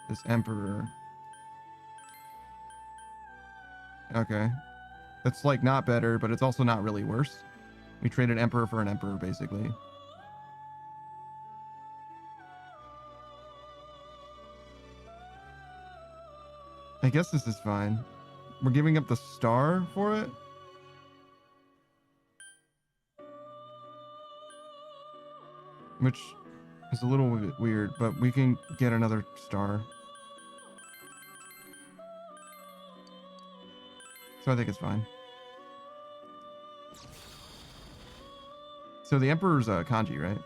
this Emperor? Okay. That's like not better, but it's also not really worse. We traded Emperor for an Emperor, basically. I guess this is fine. we're giving up the star for it. Which is a little bit weird, but we can get another star. So I think it's fine. So the Emperor's kanji, right?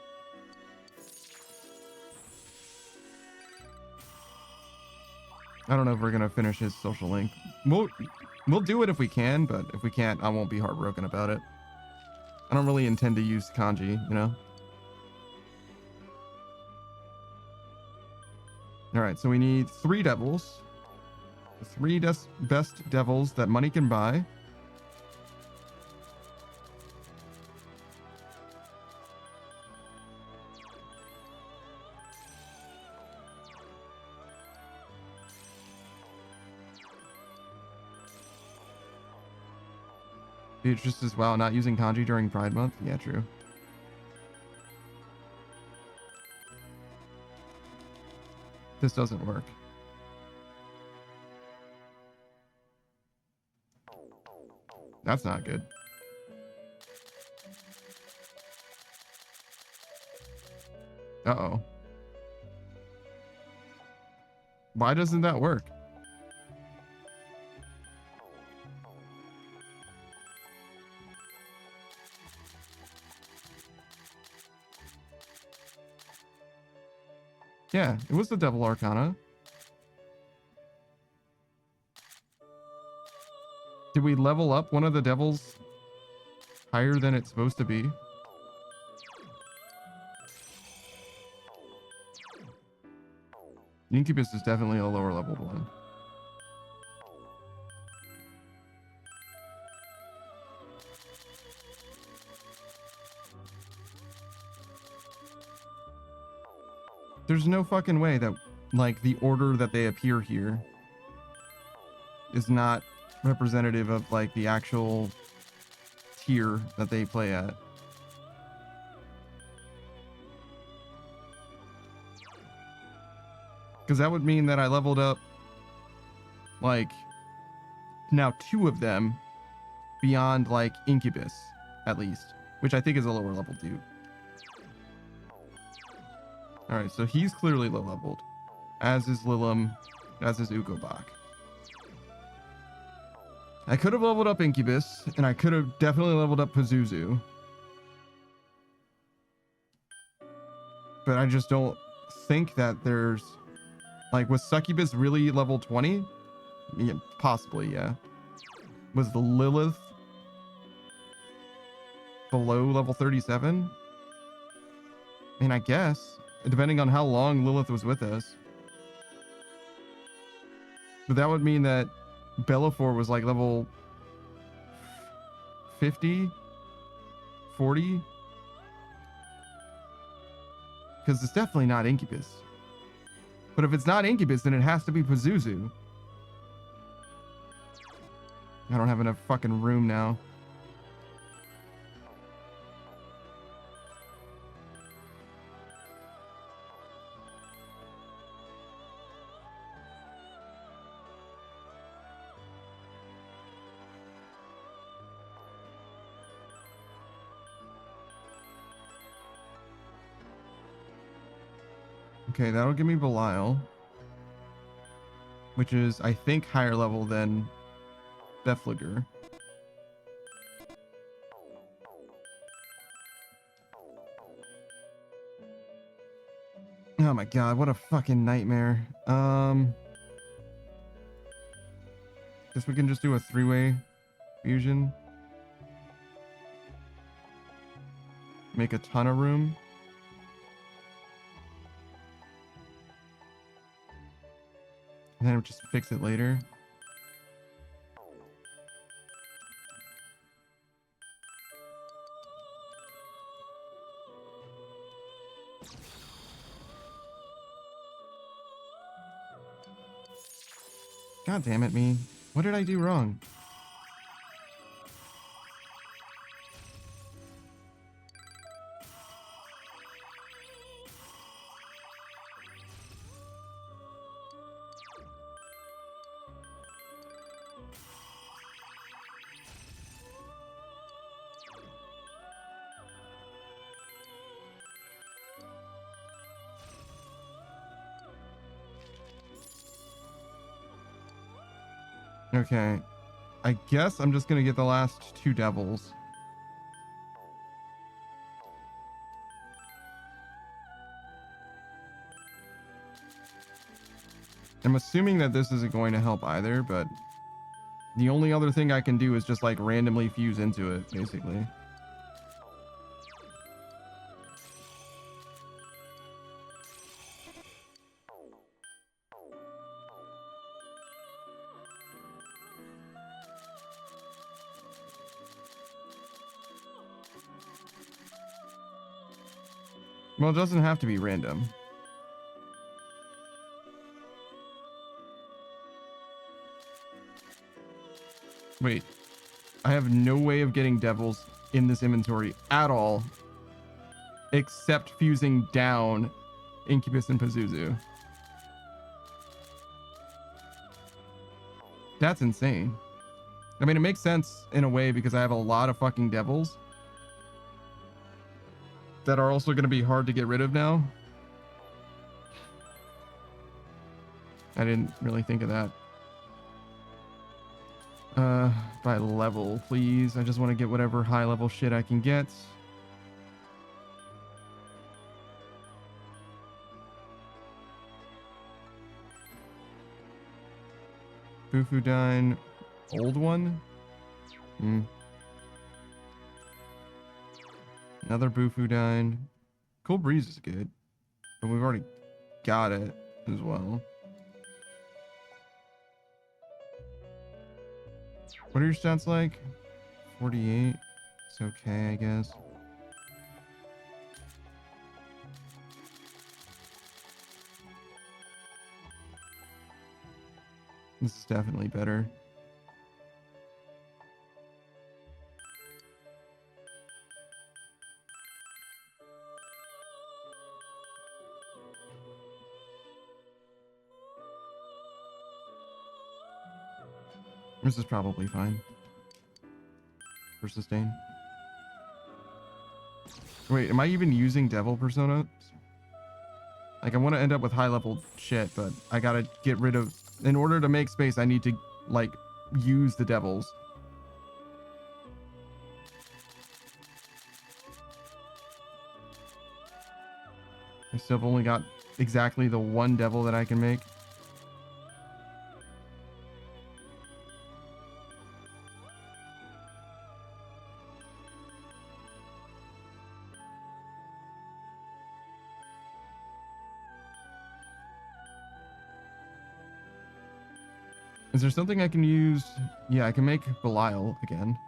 I don't know if we're gonna finish his social link. We'll do it if we can, but if we can't, I won't be heartbroken about it. I don't really intend to use kanji, you know? All right, so we need 3 devils. The 3 best devils that money can buy. Beatrice says, wow, not using kanji during Pride Month? Yeah, true. This doesn't work. That's not good. Uh-oh. Why doesn't that work? Yeah, it was the Devil Arcana. Did we level up one of the devils higher than it's supposed to be? Incubus is definitely a lower leveled one. There's no fucking way that, like, the order that they appear here is not representative of, like, the actual tier that they play at. Because that would mean that I leveled up, like, now 2 of them beyond, like, Incubus, at least. Which I think is a lower level dude. Alright, so he's clearly low leveled. As is Lilim, as is Ukobach. I could have leveled up Incubus, and I could have definitely leveled up Pazuzu. But I just don't think that there's... Like, was Succubus really level 20? Yeah, possibly, yeah. Was the Lilith below level 37? I mean, I guess. Depending on how long Lilith was with us. But that would mean that Bellafor was like level 50? 40? Because it's definitely not Incubus. But if it's not Incubus, then it has to be Pazuzu. I don't have enough fucking room now. Okay, that'll give me Belial. Which is, I think, higher level than Befliger. Oh my god, what a fucking nightmare. Guess we can just do a 3-way fusion. Make a ton of room. And then just fix it later. God damn it, me. What did I do wrong? Okay. I guess I'm just gonna get the last 2 devils. I'm assuming that this isn't going to help either, but the only other thing I can do is just like randomly fuse into it, basically. Well, it doesn't have to be random. Wait, I have no way of getting devils in this inventory at all, except fusing down Incubus and Pazuzu. That's insane. I mean, it makes sense in a way because I have a lot of fucking devils that are also going to be hard to get rid of now. I didn't really think of that. By level, please. I just want to get whatever high level shit I can get. Bufudine, old one? Another Bufudine. Cool Breeze is good, but we've already got it as well. What are your stats like? 48. It's okay, I guess. This is definitely better. This is probably fine for sustain. Wait, am I even using devil persona? Like, I want to end up with high level shit, but I gotta get rid of, in order to make space, I need to like use the devils. I still have only got exactly the 1 devil that I can make. Is there something I can use? Yeah, I can make Belial again.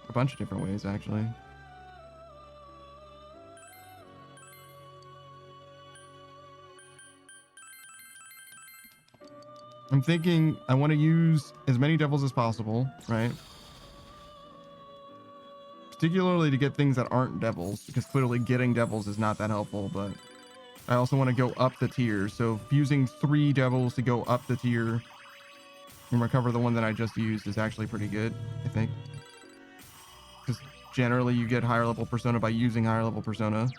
A bunch of different ways, actually. I'm thinking I want to use as many devils as possible, right? Particularly to get things that aren't devils, because clearly getting devils is not that helpful, but I also want to go up the tier. So fusing 3 devils to go up the tier and recover the one that I just used is actually pretty good, I think. Because generally you get higher level persona by using higher level persona.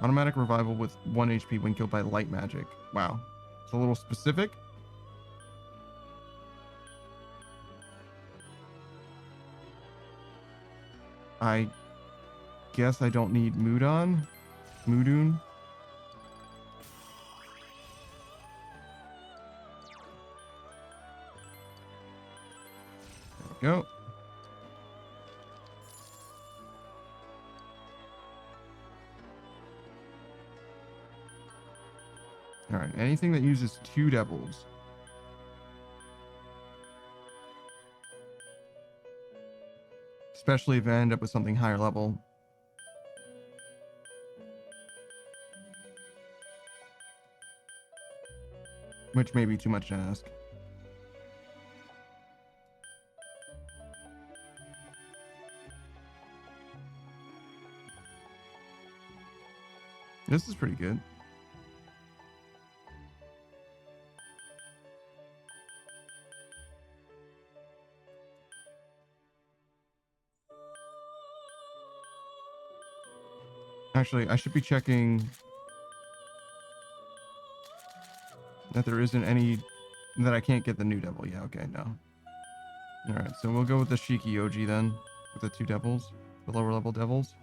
Automatic revival with 1 HP when killed by light magic. Wow. It's a little specific. I guess I don't need Mudon. Mudun. There we go. All right, anything that uses 2 devils. Especially if I end up with something higher level. Which may be too much to ask. This is pretty good. Actually, I should be checking that there isn't any that I can't get the new devil. Yeah, okay, no. All right, so we'll go with the Shiki OG then, with the 2 devils, the lower level devils.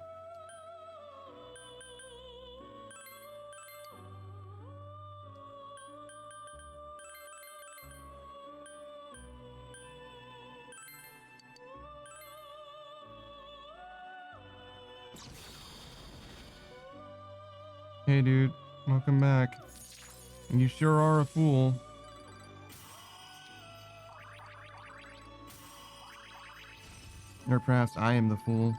Hey dude, welcome back. You sure are a fool. Or perhaps I am the fool.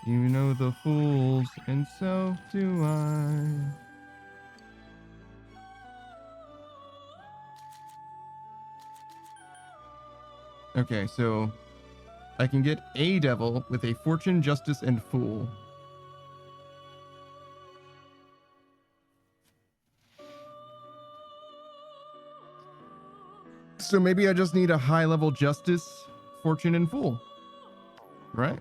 You know the fools, and so do I. Okay, so I can get a devil with a fortune, justice, and fool. So maybe I just need a high level justice, fortune, and fool. Right?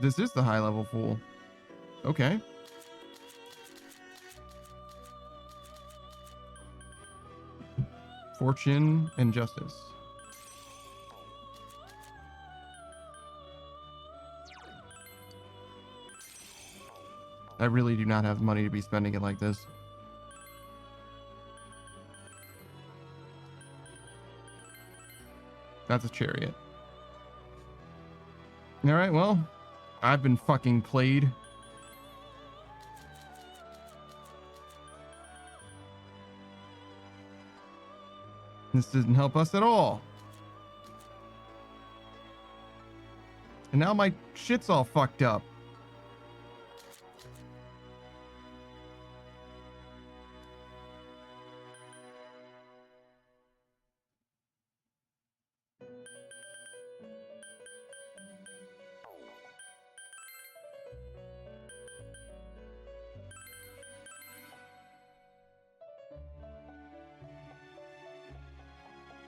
This is the high level fool. Okay. Fortune and justice. I really do not have money to be spending it like this. That's a chariot. Alright, well, I've been fucking played. This didn't help us at all. And now my shit's all fucked up.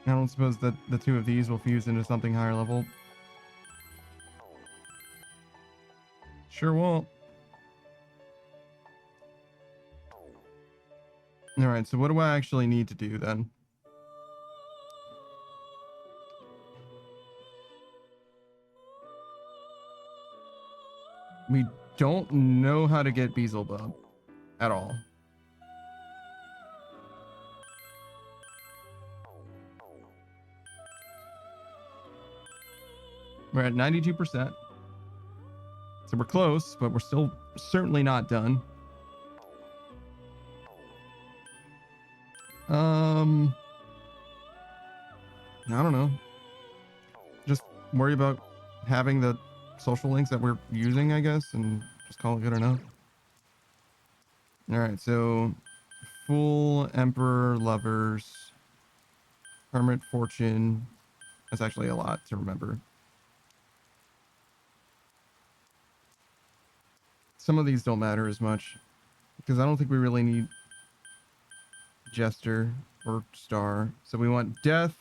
I don't suppose that the 2 of these will fuse into something higher level. Sure won't. Alright, so what do I actually need to do then? We don't know how to get Beelzebub at all. We're at 92%. So we're close, but we're still certainly not done. I don't know. Just worry about having the social links that we're using, I guess, and just call it good enough. All right, so Fool, Emperor, Lovers, Hermit, Fortune. That's actually a lot to remember. Some of these don't matter as much because I don't think we really need Jester or Star. So we want Death,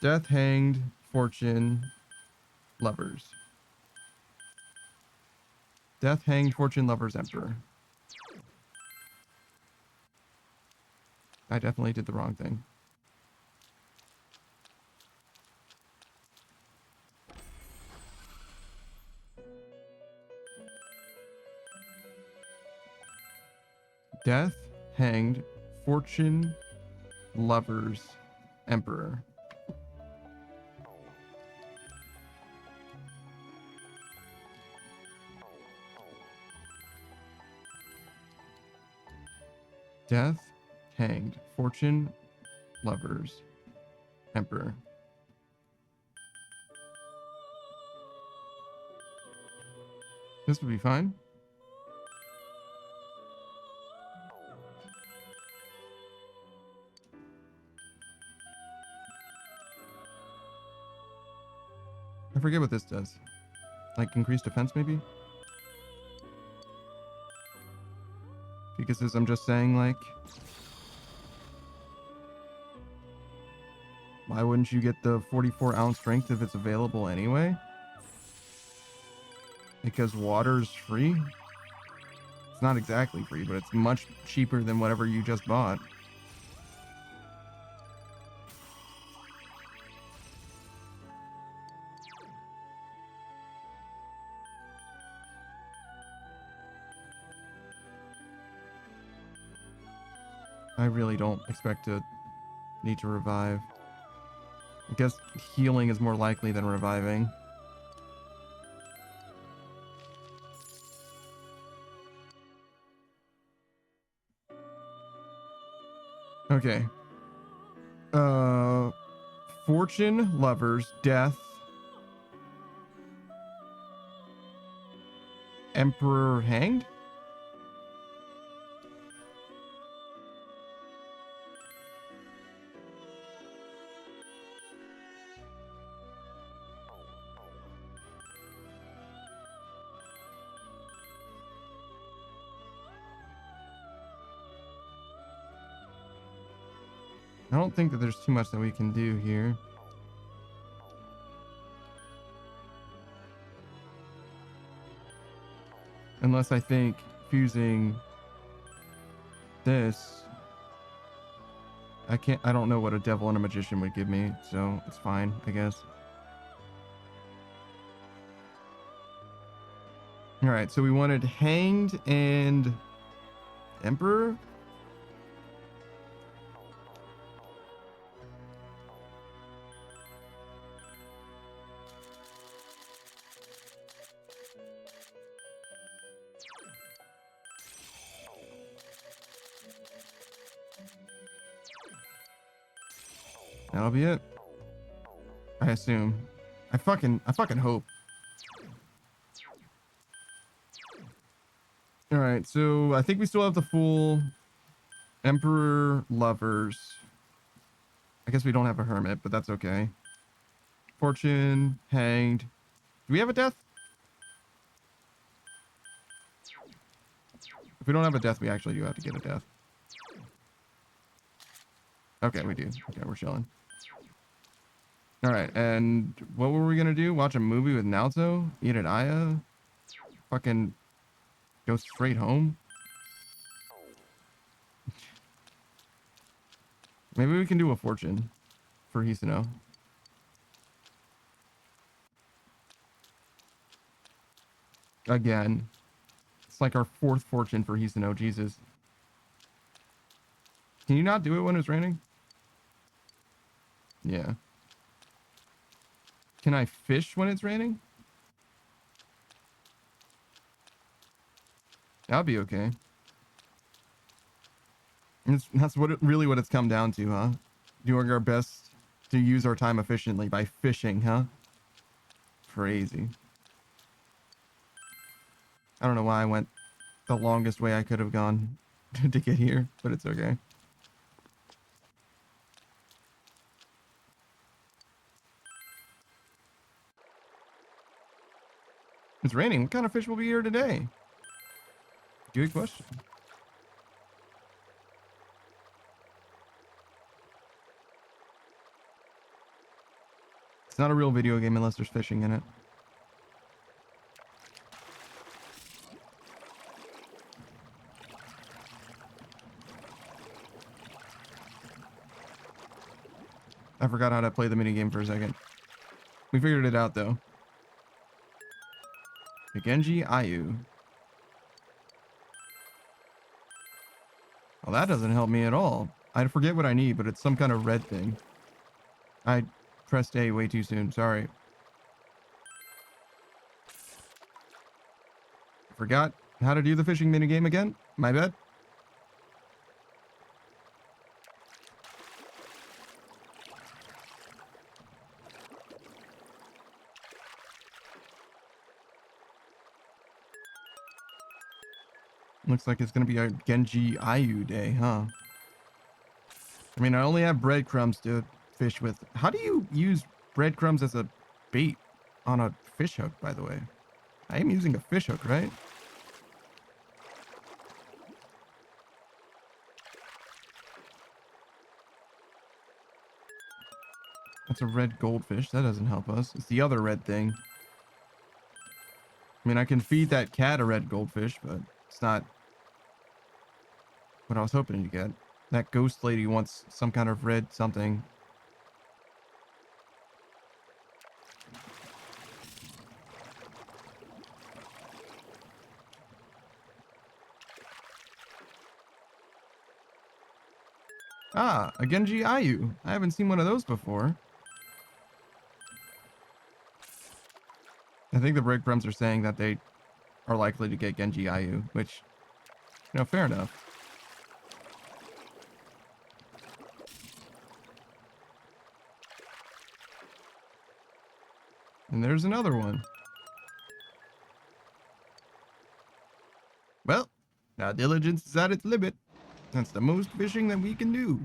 Hanged, Fortune, Lovers. Death, Hanged, Fortune, Lovers, Emperor. I definitely did the wrong thing. Death, Hanged, Fortune, Lovers, Emperor. Death, Hanged, Fortune, Lovers, Emperor. This would be fine. I forget what this does. Like increased defense, maybe? Because as I'm just saying, like... Why wouldn't you get the 44-ounce strength if it's available anyway? Because water's free? It's not exactly free, but it's much cheaper than whatever you just bought. I really don't expect to need to revive. I guess healing is more likely than reviving. Okay. Fortune, lovers, death, emperor hanged? I don't think that there's too much that we can do here. Unless I think fusing this, I don't know what a devil and a magician would give me, so it's fine, I guess. All right, so we wanted hanged and emperor. That'll be it. I assume. I fucking hope. All right, so I think we still have the full Emperor lovers. I guess we don't have a hermit, but that's okay. Fortune, hanged. Do we have a death? If we don't have a death, we actually do have to get a death. Okay, we do. Okay, we're chilling. All right, and what were we gonna do? Watch a movie with Naoto? Eat at Aya? Fucking go straight home? Maybe we can do a fortune for Hisano. Again. It's like our fourth fortune for Hisano, Jesus. Can you not do it when it's raining? Yeah. Can I fish when it's raining? That'll be okay. That's really what it's come down to, huh? Doing our best to use our time efficiently by fishing, huh? Crazy. I don't know why I went the longest way I could have gone to get here, but it's okay. It's raining. What kind of fish will be here today? Good question. It's not a real video game unless there's fishing in it. I forgot how to play the minigame for a second. We figured it out though. The Genji Ayu. Well, that doesn't help me at all. I forget what I need, but it's some kind of red thing. I pressed A way too soon. Sorry. Forgot how to do the fishing minigame again. My bad. Looks like it's going to be a Genji Ayu day, huh? I mean, I only have breadcrumbs to fish with. How do you use breadcrumbs as a bait on a fish hook, by the way? I am using a fish hook, right? That's a red goldfish. That doesn't help us. It's the other red thing. I mean, I can feed that cat a red goldfish, but it's not what I was hoping to get. That ghost lady wants some kind of red something. Ah, a Genji Ayu. I haven't seen one of those before. I think the breadcrumbs are saying that they are likely to get Genji Ayu, which, you know, fair enough. And there's another one. Well, now diligence is at its limit. That's the most fishing that we can do.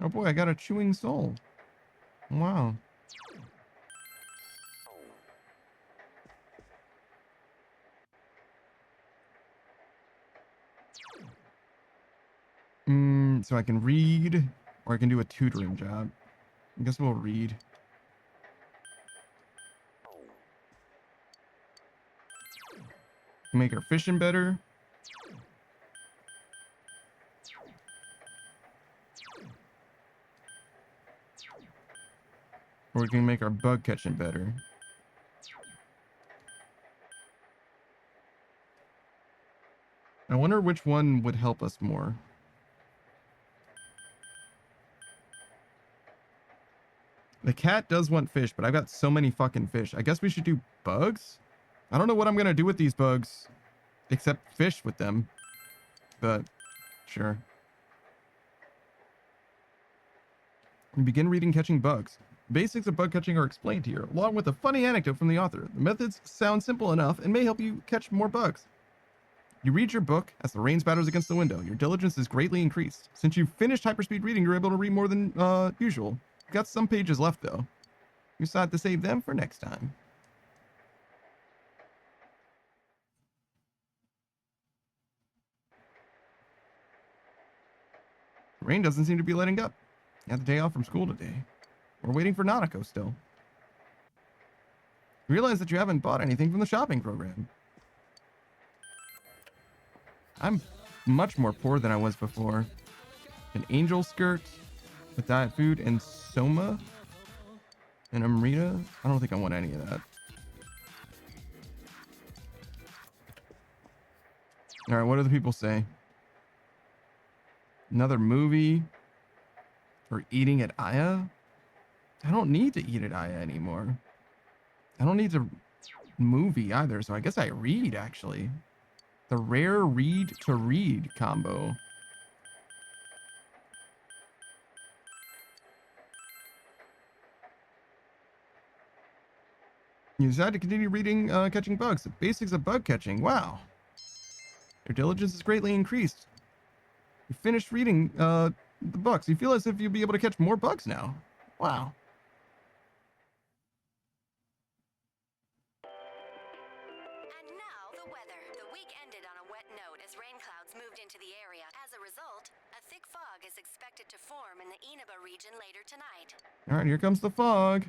Oh boy, I got a chewing soul. Wow. So I can read, or I can do a tutoring job. I guess we'll read. Make our fishing better. Or we can make our bug catching better. I wonder which one would help us more. The cat does want fish, but I've got so many fucking fish. I guess we should do bugs? I don't know what I'm going to do with these bugs, except fish with them. But, sure. We begin reading Catching Bugs. Basics of bug catching are explained here, along with a funny anecdote from the author. The methods sound simple enough and may help you catch more bugs. You read your book as the rain spatters against the window. Your diligence is greatly increased. Since you've finished hyperspeed reading, you're able to read more than usual. You've got some pages left, though. You decide to save them for next time. Rain doesn't seem to be letting up. You had the day off from school today. We're waiting for Nanako still. You realize that you haven't bought anything from the shopping program. I'm much more poor than I was before. An angel skirt with diet food and Soma and Amrita. I don't think I want any of that. All right, what do the people say? Another movie for eating at Aya? I don't need to eat at Aya anymore. I don't need to movie either, so I guess I read, actually. The rare read to read combo. You decide to continue reading Catching Bugs. The basics of bug catching. Wow. Your diligence is greatly increased. You finished reading the books. You feel as if you'll be able to catch more bugs now. Wow. And now the weather. The week ended on a wet note as rain clouds moved into the area. As a result, a thick fog is expected to form in the Inaba region later tonight. All right, here comes the fog.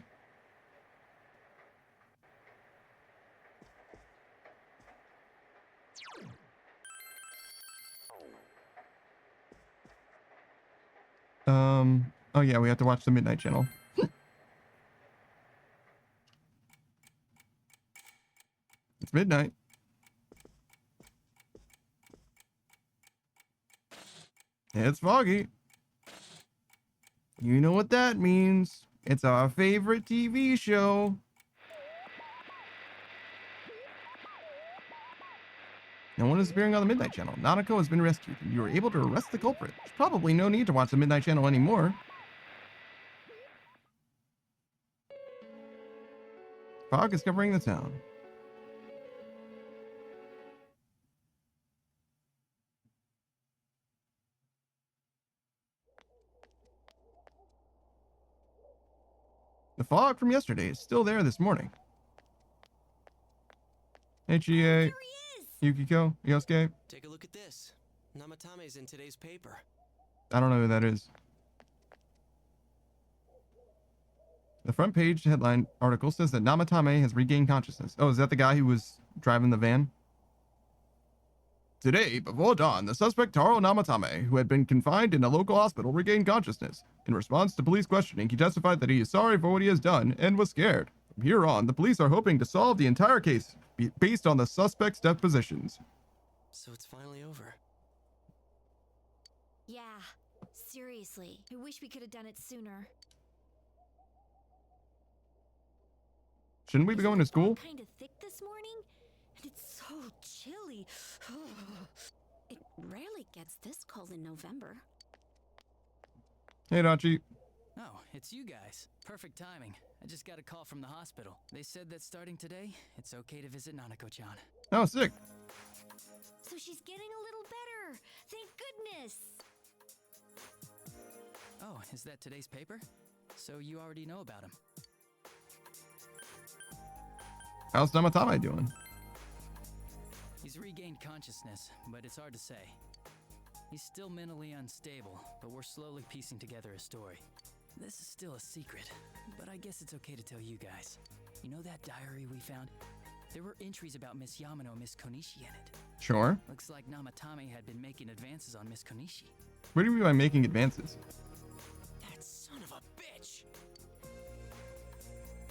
Oh yeah, we have to watch the Midnight Channel. It's midnight. It's foggy. You know what that means. It's our favorite TV show. No one is appearing on the Midnight Channel. Nanako has been rescued, and you were able to arrest the culprit. There's probably no need to watch the Midnight Channel anymore. Fog is covering the town. The fog from yesterday is still there this morning. Yukiko, Yosuke. Take a look at this. Namatame's in today's paper. I don't know who that is. The front page headline article says that Namatame has regained consciousness. Oh, is that the guy who was driving the van? Today, before dawn, the suspect Taro Namatame, who had been confined in a local hospital, regained consciousness. In response to police questioning, he testified that he is sorry for what he has done and was scared. From here on, the police are hoping to solve the entire case based on the suspect's depositions. So it's finally over. Yeah, seriously. I wish we could have done it sooner. Shouldn't we be going to school? Kind of thick this morning, and it's so chilly. It rarely gets this cold in November. Hey, Dachi. Oh, it's you guys. Perfect timing. I just got a call from the hospital. They said that starting today, it's okay to visit Nanako-chan. Oh, sick. So she's getting a little better. Thank goodness. Oh, is that today's paper? So you already know about him. How's Namatame doing? He's regained consciousness, but it's hard to say. He's still mentally unstable, but we're slowly piecing together a story. This is still a secret, but I guess it's okay to tell you guys. You know that diary we found? There were entries about Miss Yamano and Miss Konishi in it. Sure. Looks like Namatame had been making advances on Miss Konishi. What do you mean by making advances? That son of a bitch!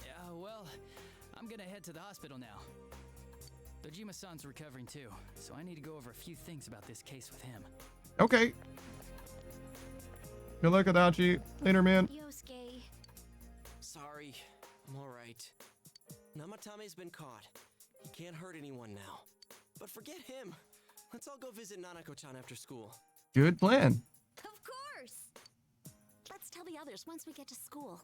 Yeah, well, I'm gonna head to the hospital now. Dojima-san's recovering too, so I need to go over a few things about this case with him. Okay. Good luck, Adachi. Later, man. Yosuke. Sorry, I'm alright. Namatame's been caught. He can't hurt anyone now. But forget him. Let's all go visit Nanako-chan after school. Good plan. Of course. Let's tell the others once we get to school.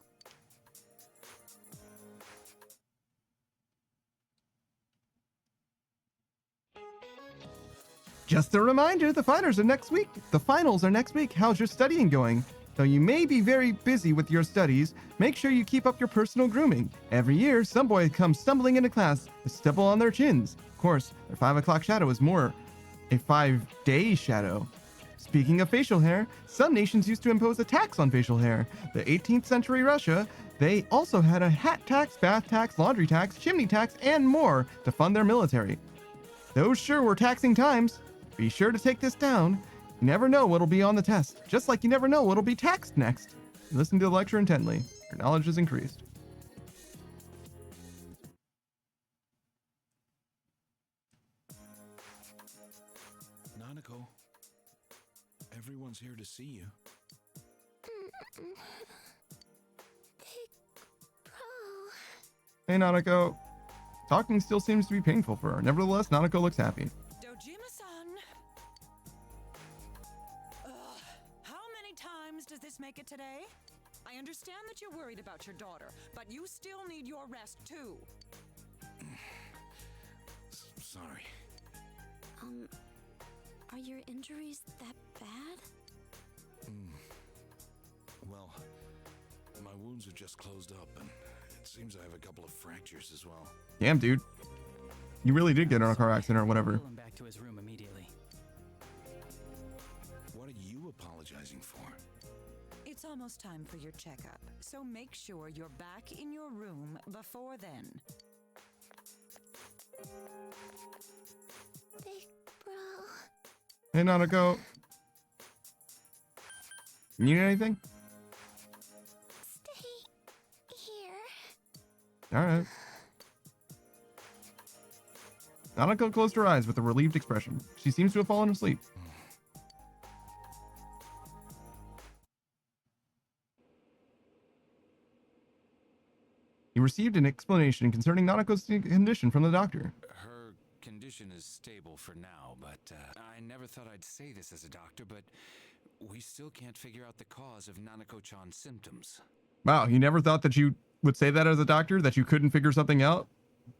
Just a reminder, the finals are next week. How's your studying going? Though you may be very busy with your studies, make sure you keep up your personal grooming. Every year, some boy comes stumbling into class with stubble on their chins. Of course, their 5 o'clock shadow is more a 5-day shadow. Speaking of facial hair, some nations used to impose a tax on facial hair. The 18th century Russia, they also had a hat tax, bath tax, laundry tax, chimney tax, and more to fund their military. Those sure were taxing times. Be sure to take this down. You never know what'll be on the test, just like you never know what'll be taxed next. Listen to the lecture intently. Your knowledge is increased. Nanako, everyone's here to see you. Big bro. Hey, Nanako. Talking still seems to be painful for her. Nevertheless, Nanako looks happy. Dojima-san! How many times does this make it today? I understand that you're worried about your daughter, but you still need your rest too. Sorry. Are your injuries that bad? Well, my wounds are just closed up, and it seems I have a couple of fractures as well. Damn, dude. You really did get in a car accident or whatever. Pull him back to his room immediately. What are you apologizing for? It's almost time for your checkup, so make sure you're back in your room before then. Big bro. Hey, Nanako. Need anything? Stay here. All right. Nanako closed her eyes with a relieved expression. She seems to have fallen asleep. He received an explanation concerning Nanako's condition from the doctor. Her condition is stable for now, but I never thought I'd say this as a doctor, but we still can't figure out the cause of Nanako-chan's symptoms. Wow, you never thought that you would say that as a doctor, that you couldn't figure something out?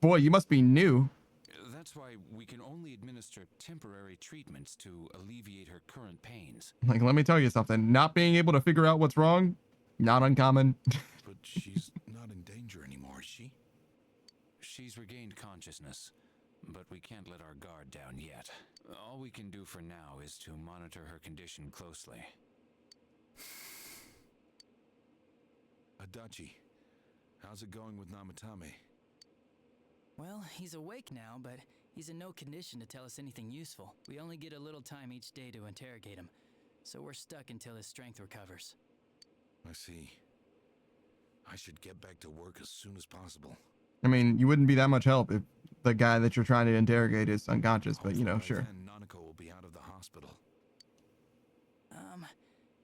Boy, you must be new. That's why we can only administer temporary treatments to alleviate her current pains. Like, let me tell you something. Not being able to figure out what's wrong, not uncommon. But she's not in danger anymore, is she? She's regained consciousness, but we can't let our guard down yet. All we can do for now is to monitor her condition closely. Adachi, how's it going with Namatame? Well, he's awake now, but he's in no condition to tell us anything useful. We only get a little time each day to interrogate him, so we're stuck until his strength recovers. I see. I should get back to work as soon as possible. I mean, you wouldn't be that much help if the guy that you're trying to interrogate is unconscious, but you know, sure. Then Nanako will be out of the hospital.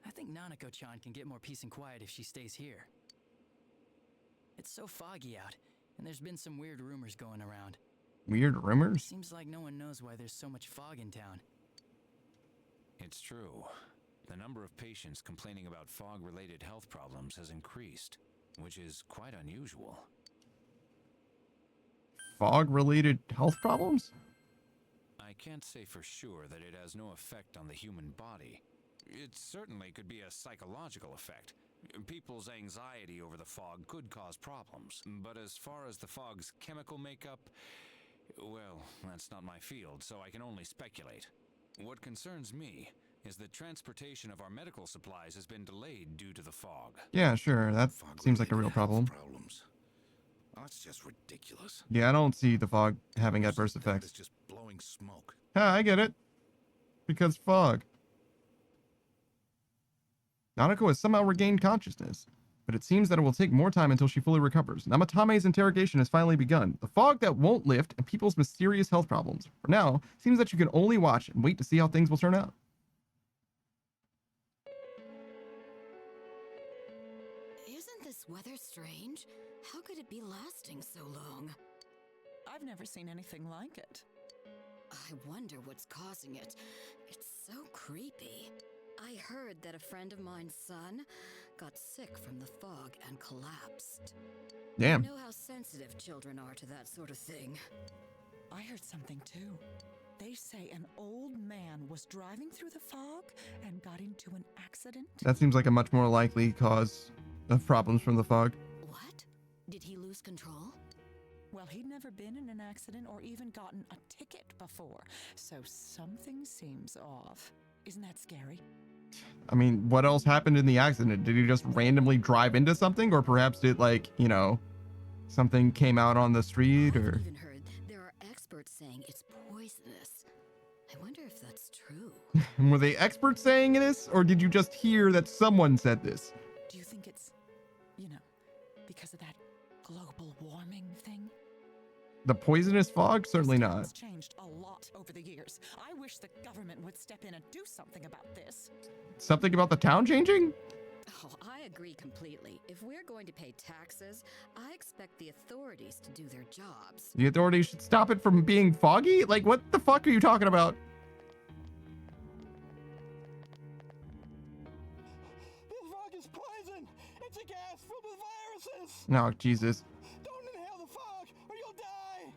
I think Nanako-chan can get more peace and quiet if she stays here. It's so foggy out, and there's been some weird rumors going around. Weird rumors? Seems like no one knows why there's so much fog in town. It's true. The number of patients complaining about fog-related health problems has increased, which is quite unusual. Fog-related health problems? I can't say for sure that it has no effect on the human body. It certainly could be a psychological effect. People's anxiety over the fog could cause problems. But as far as the fog's chemical makeup, well, that's not my field, so I can only speculate. What concerns me is that transportation of our medical supplies has been delayed due to the fog. Yeah, sure. That seems like a real problem. Oh, that's just ridiculous. Yeah, I don't see the fog having adverse effects. It's just blowing smoke. Yeah, I get it. Because fog. Nanako has somehow regained consciousness, but it seems that it will take more time until she fully recovers. Namatame's interrogation has finally begun. The fog that won't lift and people's mysterious health problems. For now, it seems that you can only watch and wait to see how things will turn out. Isn't this weather strange? How could it be lasting so long? I've never seen anything like it. I wonder what's causing it. It's so creepy. I heard that a friend of mine's son got sick from the fog and collapsed. Damn. I know how sensitive children are to that sort of thing. I heard something too. They say an old man was driving through the fog and got into an accident. That seems like a much more likely cause of problems from the fog. What? Did he lose control? Well, he'd never been in an accident or even gotten a ticket before, so something seems off. Isn't that scary? I mean, what else happened in the accident? Did he just randomly drive into something? Or perhaps did, like, you know, something came out on the street or... I've even heard there are experts saying it's poisonous. I wonder if that's true. Were they experts saying this? Or did you just hear that someone said this? Do you think it's, you know, because of that global warming thing? The poisonous fog? Certainly not. It's changed a lot over the years. I wish the government would step in and do something about this. Something about the town changing? Oh, I agree completely. If we're going to pay taxes, I expect the authorities to do their jobs. The authorities should stop it from being foggy? Like, what the fuck are you talking about? This fog is poison! It's a gas filled with viruses! No, Jesus. Don't inhale the fog or you'll die!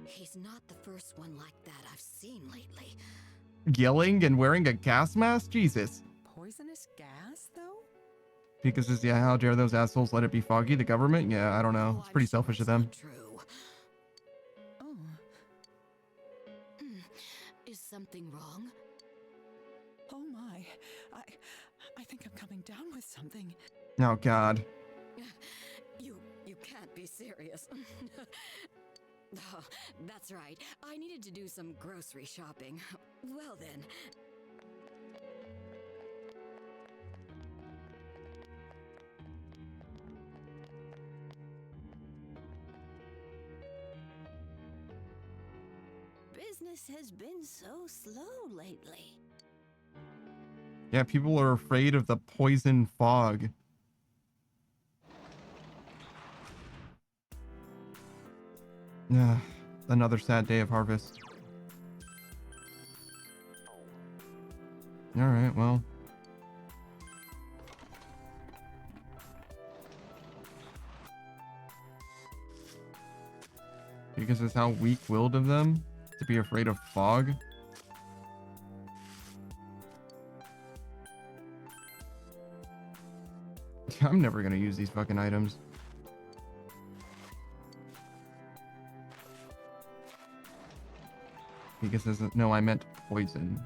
He's not the first one like that I've seen lately. Yelling and wearing a gas mask? Jesus. Poisonous gas, though? Because it's, yeah, how dare those assholes let it be foggy? The government? Yeah, I don't know. It's pretty selfish of them. True. Oh. Is something wrong? Oh my. I think I'm coming down with something. Oh, God. You can't be serious. Oh, that's right. I needed to do some grocery shopping. Well then. Business has been so slow lately. Yeah, people are afraid of the poison fog. Another sad day of harvest. Alright, well. Because it's how weak-willed of them to be afraid of fog. I'm never gonna use these fucking items. Because no, I meant poison.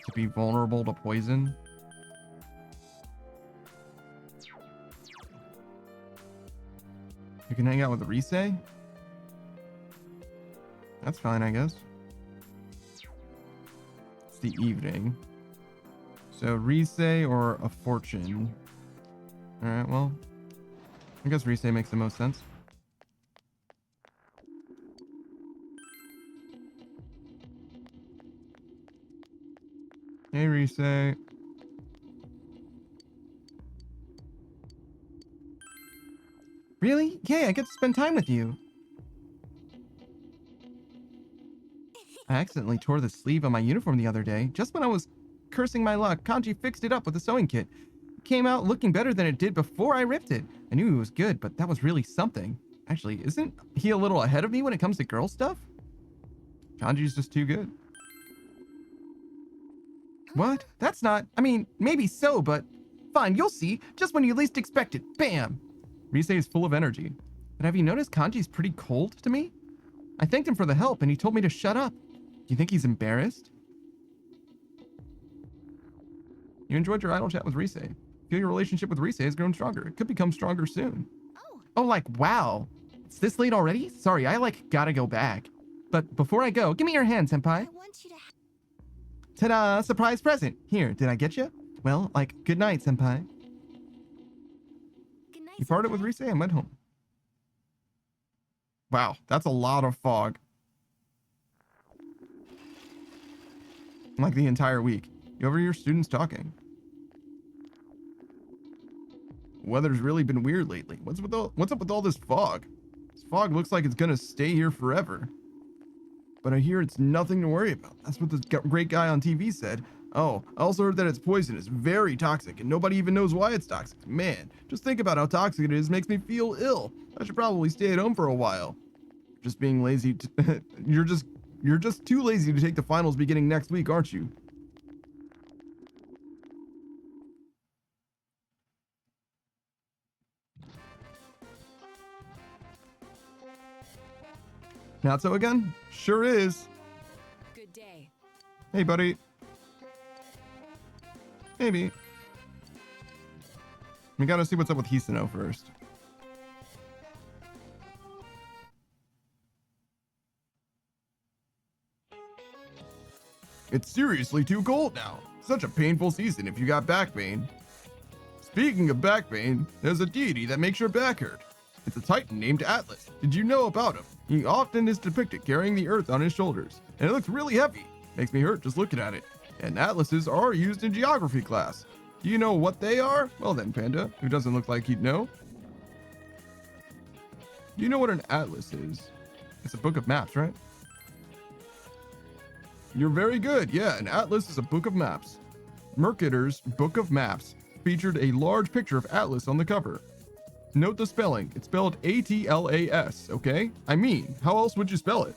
to be vulnerable to poison. You can hang out with Risei? That's fine, I guess. It's the evening. So Risei or a fortune. Alright, well. I guess Risei makes the most sense. Hey, Risei. Really? Yay, I get to spend time with you. I accidentally tore the sleeve on my uniform the other day. Just when I was cursing my luck, Kanji fixed it up with a sewing kit. It came out looking better than it did before I ripped it. I knew it was good, but that was really something. Actually, isn't he a little ahead of me when it comes to girl stuff? Kanji's just too good. What? That's not... I mean, maybe so, but... Fine, you'll see. Just when you least expect it. Bam! Risei is full of energy. But have you noticed Kanji's pretty cold to me? I thanked him for the help, and he told me to shut up. Do you think he's embarrassed? You enjoyed your idle chat with Risei. Feel your relationship with Risei has grown stronger. It could become stronger soon. Oh, like, wow. It's this late already? Sorry, I, gotta go back. But before I go, give me your hand, senpai. Ta-da! Surprise present! Here, did I get you? Well, good night, senpai. Good night, you parted with Risei and went home. Wow, that's a lot of fog. Like the entire week. You overhear students talking. Weather's really been weird lately. What's up with all this fog? This fog looks like it's gonna stay here forever. But I hear it's nothing to worry about. That's what the great guy on TV said. Oh, I also heard that it's poisonous, very toxic, and nobody even knows why it's toxic. Man, just think about how toxic it is makes me feel ill. I should probably stay at home for a while. Just being lazy. You're just too lazy to take the finals beginning next week, aren't you? Natsu again? Sure is. Good day. Hey, buddy. Maybe. We gotta see what's up with Hisano first. It's seriously too cold now. Such a painful season if you got back pain. Speaking of back pain, there's a deity that makes your back hurt. It's a titan named Atlas. Did you know about him? He often is depicted carrying the earth on his shoulders, and it looks really heavy. Makes me hurt just looking at it. And atlases are used in geography class. Do you know what they are? Well then, Panda, who doesn't look like he'd know. Do you know what an atlas is? It's a book of maps, right? You're very good. Yeah, an atlas is a book of maps. Mercator's Book of Maps featured a large picture of Atlas on the cover. Note the spelling. It's spelled A-T-L-A-S, okay? I mean, how else would you spell it?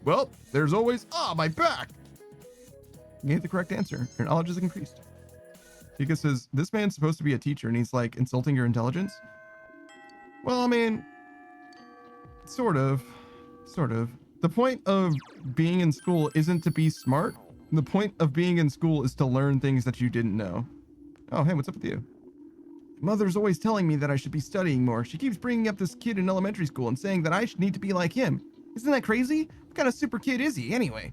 Well, there's always... my back! You gave the correct answer. Your knowledge is increased. Pika says, this man's supposed to be a teacher and he's insulting your intelligence? Well, I mean... Sort of. The point of being in school isn't to be smart. The point of being in school is to learn things that you didn't know. Oh, hey, what's up with you? Mother's always telling me that I should be studying more. She keeps bringing up this kid in elementary school and saying that I should need to be like him. Isn't that crazy? What kind of super kid is he, anyway?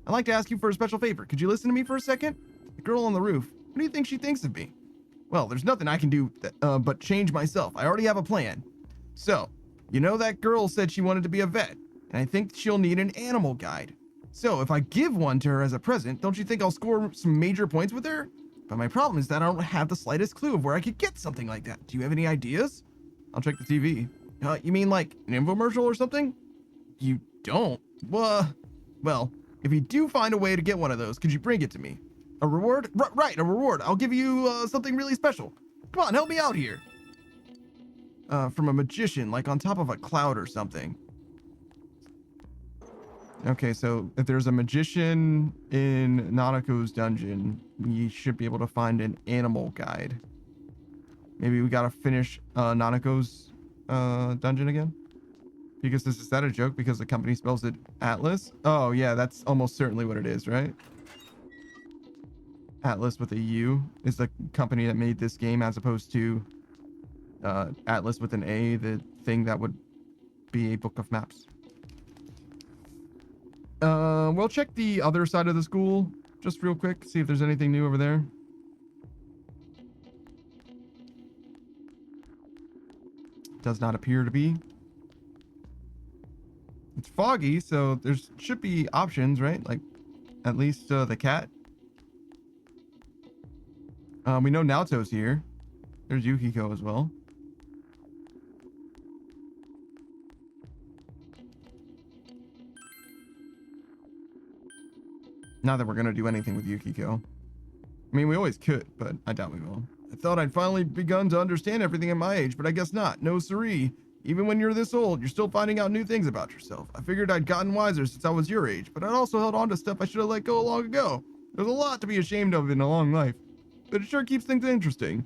I'd like to ask you for a special favor. Could you listen to me for a second? The girl on the roof. What do you think she thinks of me? Well, there's nothing I can do but change myself. I already have a plan. So, you know that girl said she wanted to be a vet, and I think she'll need an animal guide. So, if I give one to her as a present, don't you think I'll score some major points with her? But my problem is that I don't have the slightest clue of where I could get something like that. Do you have any ideas? I'll check the TV. You mean like an infomercial or something? You don't? Well, if you do find a way to get one of those, could you bring it to me? A reward? Right, a reward. I'll give you something really special. Come on, help me out here. From a magician, like on top of a cloud or something. Okay, so if there's a magician in Nanako's dungeon, you should be able to find an animal guide. Maybe we gotta finish Nanako's dungeon again? Because is that a joke because the company spells it Atlas? Oh yeah, that's almost certainly what it is, right? Atlas with a U is the company that made this game, as opposed to Atlas with an A, the thing that would be a book of maps. We'll check the other side of the school just real quick, see if there's anything new over there. Does not appear to be. It's foggy, so there should be options, right? Like, at least the cat. We know Naoto's here. There's Yukiko as well. Not that we're gonna do anything with Yukiko. I mean, we always could, but I doubt we will. I thought I'd finally begun to understand everything at my age, but I guess not. No siree. Even when you're this old, you're still finding out new things about yourself. I figured I'd gotten wiser since I was your age, but I'd also held on to stuff I should have let go long ago. There's a lot to be ashamed of in a long life, but it sure keeps things interesting.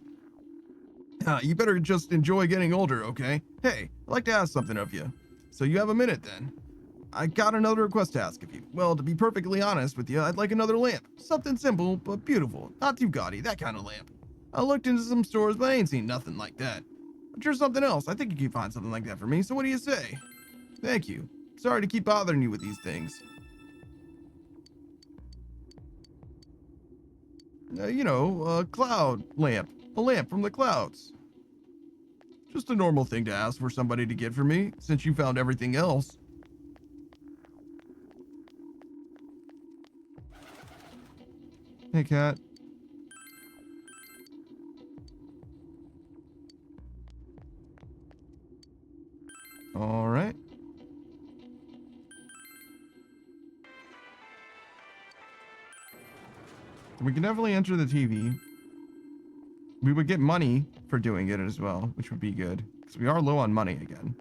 You better just enjoy getting older, okay? Hey, I'd like to ask something of you. So you have a minute then. I got another request to ask of you. Well, to be perfectly honest with you, I'd like another lamp. Something simple, but beautiful. Not too gaudy, that kind of lamp. I looked into some stores, but I ain't seen nothing like that. But you're something else. I think you can find something like that for me, so what do you say? Thank you. Sorry to keep bothering you with these things. A cloud lamp. A lamp from the clouds. Just a normal thing to ask for somebody to get for me, since you found everything else. Hey, cat. All right. We can definitely enter the TV. We would get money for doing it as well, which would be good, because we are low on money again.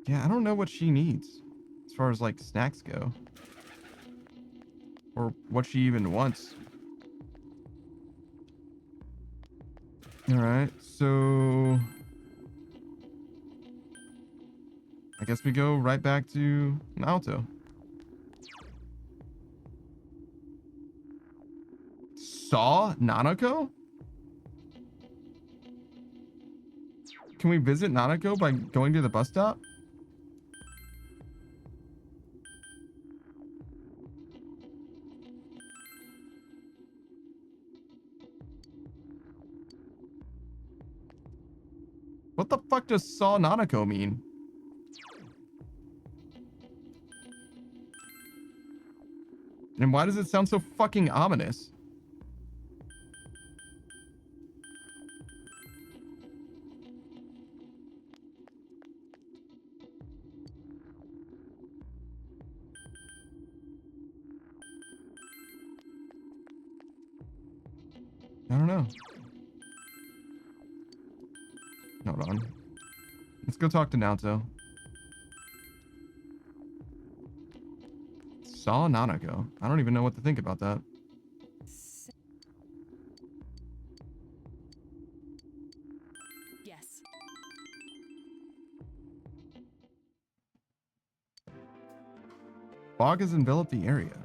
Yeah, I don't know what she needs as far as like snacks go, or what she even wants. All right, so I guess we go right back to Naoto. Saw Nanako? Can we visit Nanako by going to the bus stop? What the fuck does saw Nanako mean? And why does it sound so fucking ominous? I don't know. Hold on. Let's go talk to Naoto. Saw Nanako. I don't even know what to think about that. Yes. Fog has enveloped the area.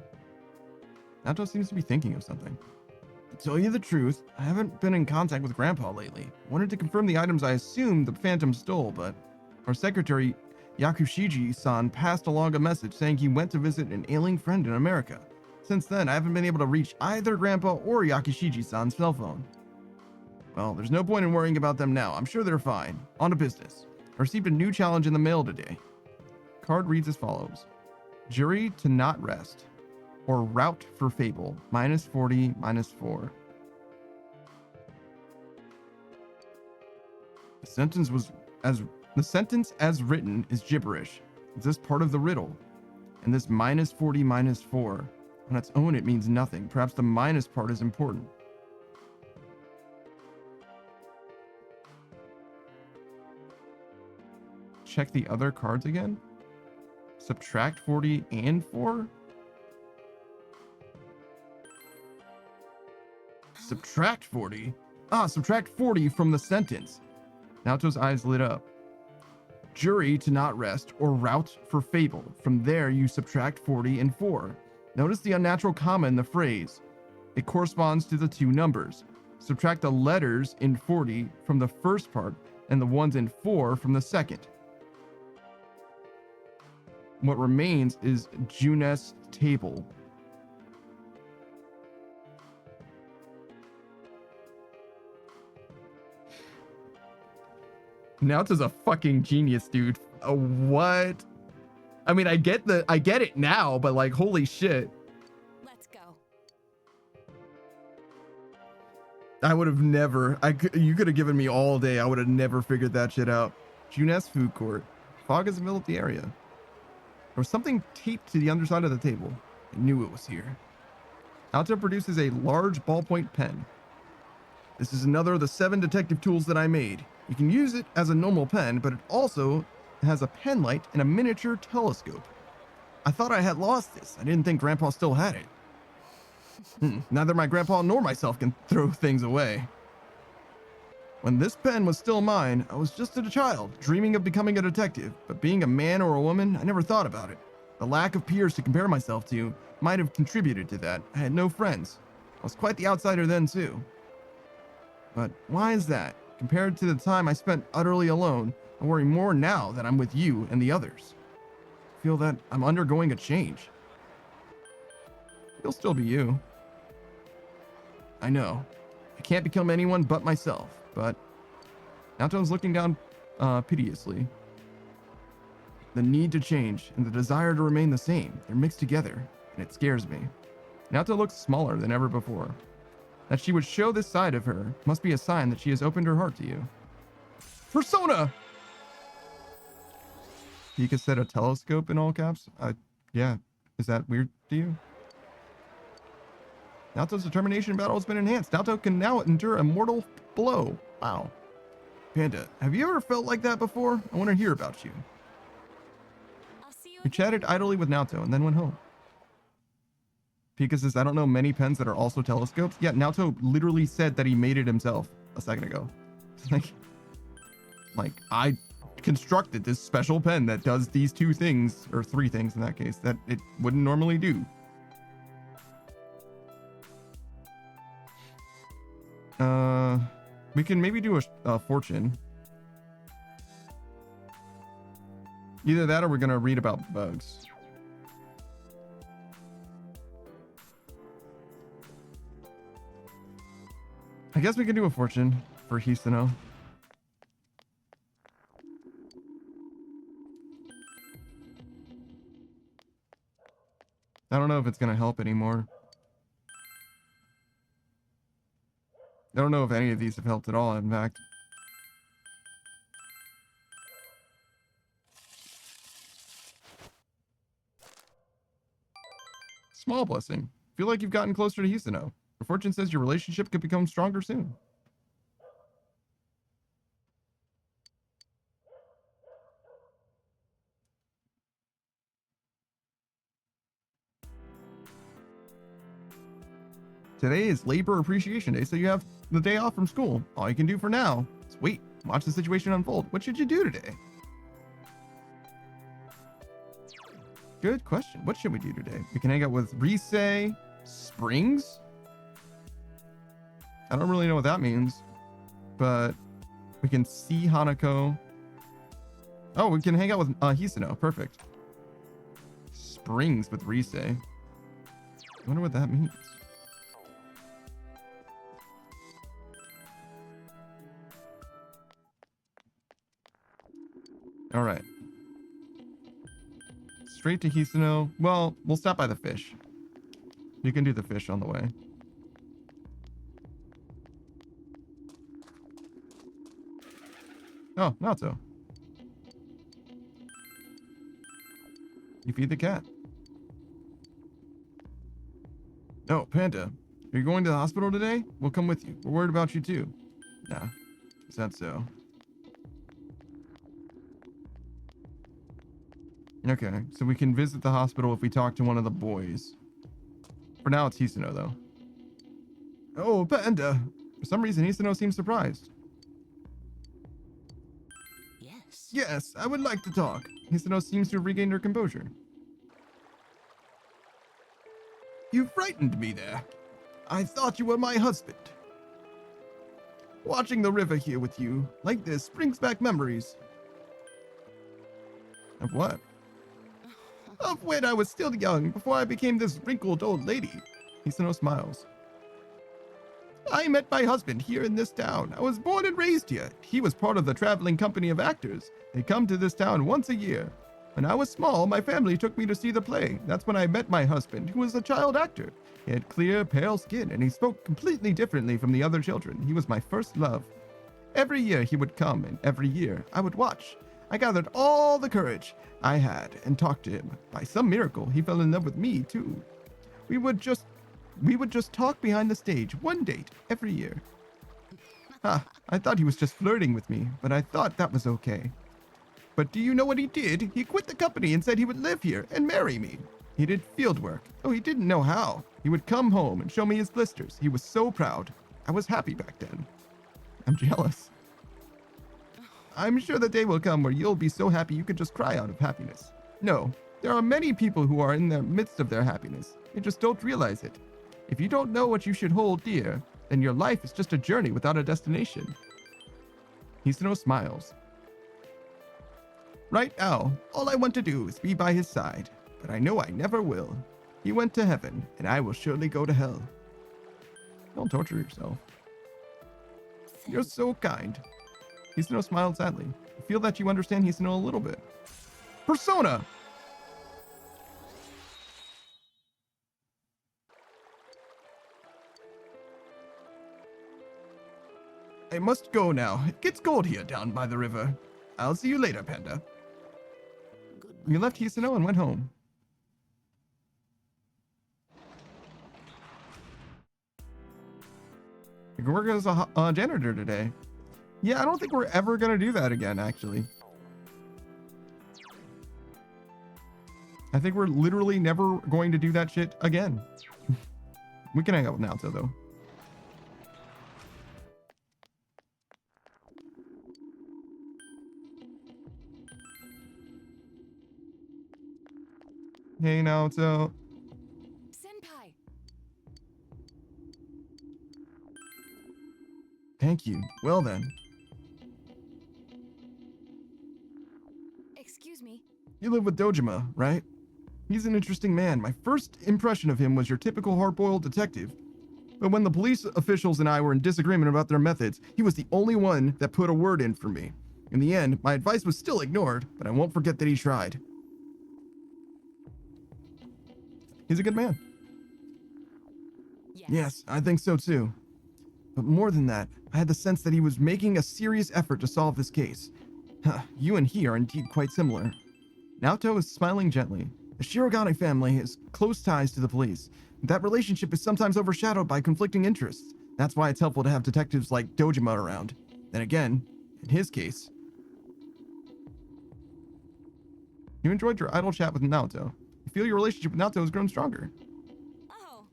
Naoto seems to be thinking of something. To tell you the truth, I haven't been in contact with Grandpa lately. Wanted to confirm the items I assumed the Phantom stole, but our secretary, Yakushiji-san, passed along a message saying he went to visit an ailing friend in America. Since then, I haven't been able to reach either Grandpa or Yakushiji-san's cell phone. Well, there's no point in worrying about them now. I'm sure they're fine. On to business. I received a new challenge in the mail today. Card reads as follows. Jury to not rest. Or route for fable. -40, -4. The sentence as written is gibberish. Is this part of the riddle? And this -40, -4. On its own, it means nothing. Perhaps the minus part is important. Check the other cards again. Subtract 40 and 4. Subtract 40? Ah, subtract 40 from the sentence. Naoto's eyes lit up. jury to not rest, or route for fable. From there, you subtract 40 and 4. Notice the unnatural comma in the phrase. It corresponds to the two numbers. Subtract the letters in 40 from the first part and the ones in 4 from the second. What remains is Junes' table. Naoto's a fucking genius, dude. What? I mean, I get it now, but like, holy shit. Let's go. I would have never. You could have given me all day. I would have never figured that shit out. Junes food court. Fog is in the middle of the area. There was something taped to the underside of the table. I knew it was here. Naoto produces a large ballpoint pen. This is another of the 7 detective tools that I made. You can use it as a normal pen, but it also has a pen light and a miniature telescope. I thought I had lost this. I didn't think Grandpa still had it. Neither my grandpa nor myself can throw things away. When this pen was still mine, I was just a child, dreaming of becoming a detective, but being a man or a woman, I never thought about it. The lack of peers to compare myself to might have contributed to that. I had no friends. I was quite the outsider then, too. But why is that? Compared to the time I spent utterly alone, I worry more now that I'm with you and the others. I feel that I'm undergoing a change. You'll still be you. I know. I can't become anyone but myself, but Naoto's looking down piteously. The need to change and the desire to remain the same, they're mixed together, and it scares me. Naoto looks smaller than ever before. That she would show this side of her must be a sign that she has opened her heart to you. Persona! Pika said a telescope in all caps? Yeah. Is that weird to you? Naoto's determination battle has been enhanced. Naoto can now endure a mortal blow. Wow. Panda, have you ever felt like that before? I want to hear about you. We chatted idly with Naoto and then went home. Pika says, I don't know many pens that are also telescopes. Yeah, Naoto literally said that he made it himself a second ago. It's like I constructed this special pen that does these 2 things, or 3 things in that case, that it wouldn't normally do. We can maybe do a fortune. Either that or we're gonna read about bugs. I guess we can do a fortune for Hisano. I don't know if it's gonna help anymore. I don't know if any of these have helped at all, in fact. Small blessing. Feel like you've gotten closer to Hisano. Your fortune says your relationship could become stronger soon. Today is Labor Appreciation Day, so you have the day off from school. All you can do for now is wait, watch the situation unfold. What should you do today? Good question. What should we do today? We can hang out with Rise Springs. I don't really know what that means, but we can see Hanako. Oh, we can hang out with Hisano. Perfect. Springs with Rise. I wonder what that means. All right. Straight to Hisano. Well, we'll stop by the fish. You can do the fish on the way. Oh, Naoto. You feed the cat. Oh, Panda. Are you going to the hospital today? We'll come with you. We're worried about you too. Nah. Is that so? Okay, so we can visit the hospital if we talk to one of the boys. For now, it's Hisano, though. Oh, Panda! For some reason, Hisano seems surprised. Yes. Yes, I would like to talk. Hisano seems to have regained her composure. You frightened me there. I thought you were my husband. Watching the river here with you, like this, brings back memories. Of what? Of when I was still young, before I became this wrinkled old lady. Hisano smiles. I met my husband here in this town. I was born and raised here. He was part of the traveling company of actors. They come to this town once a year. When I was small, my family took me to see the play. That's when I met my husband, who was a child actor. He had clear, pale skin, and he spoke completely differently from the other children. He was my first love. Every year he would come, and every year I would watch. I gathered all the courage I had and talked to him. By some miracle, he fell in love with me, too. We would just talk behind the stage, one date, every year. I thought he was just flirting with me, but I thought that was okay. But do you know what he did? He quit the company and said he would live here and marry me. He did field work. Oh, he didn't know how. He would come home and show me his blisters. He was so proud. I was happy back then. I'm jealous. I'm sure the day will come where you'll be so happy you could just cry out of happiness. No, there are many people who are in the midst of their happiness. They just don't realize it. If you don't know what you should hold dear, then your life is just a journey without a destination. Hisano smiles. Right now, all I want to do is be by his side, but I know I never will. He went to heaven, and I will surely go to hell. Don't torture yourself. You're so kind. Hisano smiled sadly. I feel that you understand Hisano a little bit. Persona! I must go now. It gets cold here down by the river. I'll see you later, Panda. We left Hisano and went home. You can work as a janitor today. Yeah, I don't think we're ever going to do that again, actually. I think we're literally never going to do that shit again. We can hang out with Naoto, though. Hey, Naoto. Senpai. Thank you. Well then. Excuse me. You live with Dojima, right? He's an interesting man. My first impression of him was your typical hard-boiled detective. But when the police officials and I were in disagreement about their methods, he was the only one that put a word in for me. In the end, my advice was still ignored, but I won't forget that he tried. He's a good man. Yes, I think so too. But more than that, I had the sense that he was making a serious effort to solve this case. You and he are indeed quite similar. Naoto is smiling gently. The Shirogane family has close ties to the police. That relationship is sometimes overshadowed by conflicting interests. That's why it's helpful to have detectives like Dojima around. Then again, in his case... You enjoyed your idle chat with Naoto. You feel your relationship with Naoto has grown stronger.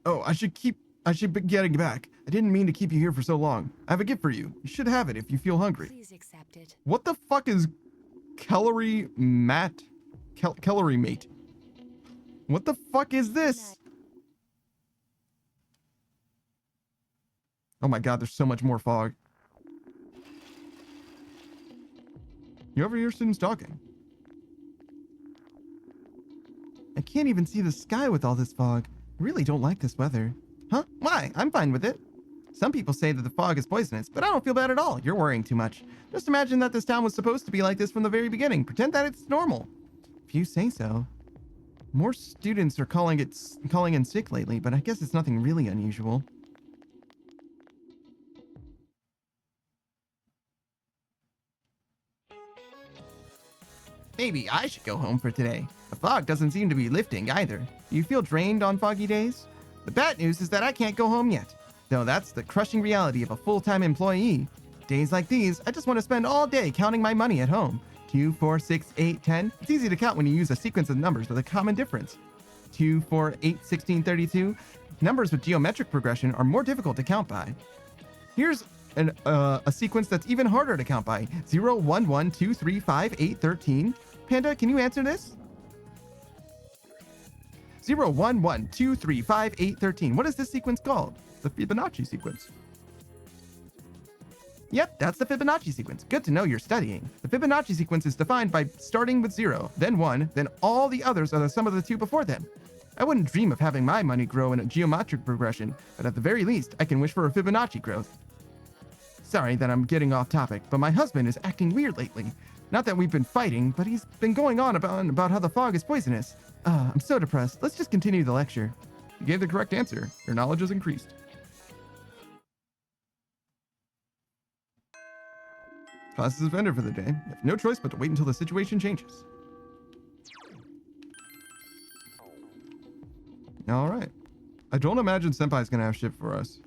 Oh, I should be getting back. I didn't mean to keep you here for so long. I have a gift for you. You should have it if you feel hungry. Please accept it. What the fuck is Calorie Mate? Calorie Mate. What the fuck is this? Oh my god, there's so much more fog. You overhear students talking. I can't even see the sky with all this fog. I really don't like this weather. Huh? Why? I'm fine with it. Some people say that the fog is poisonous, but I don't feel bad at all. You're worrying too much. Just imagine that this town was supposed to be like this from the very beginning. Pretend that it's normal. If you say so. More students are calling in sick lately, but I guess it's nothing really unusual. Maybe I should go home for today. The fog doesn't seem to be lifting either. Do you feel drained on foggy days? The bad news is that I can't go home yet. Though that's the crushing reality of a full-time employee. Days like these, I just want to spend all day counting my money at home. 2, 4, 6, 8, 10. It's easy to count when you use a sequence of numbers with a common difference. 2, 4, 8, 16, 32. Numbers with geometric progression are more difficult to count by. Here's a sequence that's even harder to count by. 0, 1, 1, 2, 3, 5, 8, 13. Panda, can you answer this? 0, 1, 1, 2, 3, 5, 8, 13. What is this sequence called? The Fibonacci sequence. Yep, that's the Fibonacci sequence. Good to know you're studying. The Fibonacci sequence is defined by starting with 0, then 1, then all the others are the sum of the two before them. I wouldn't dream of having my money grow in a geometric progression, but at the very least, I can wish for a Fibonacci growth. Sorry that I'm getting off topic, but my husband is acting weird lately. Not that we've been fighting, but he's been going on about how the fog is poisonous. I'm so depressed. Let's just continue the lecture. You gave the correct answer. Your knowledge has increased. Class is offended for the day. You have no choice but to wait until the situation changes. All right. I don't imagine Senpai's gonna have shit for us.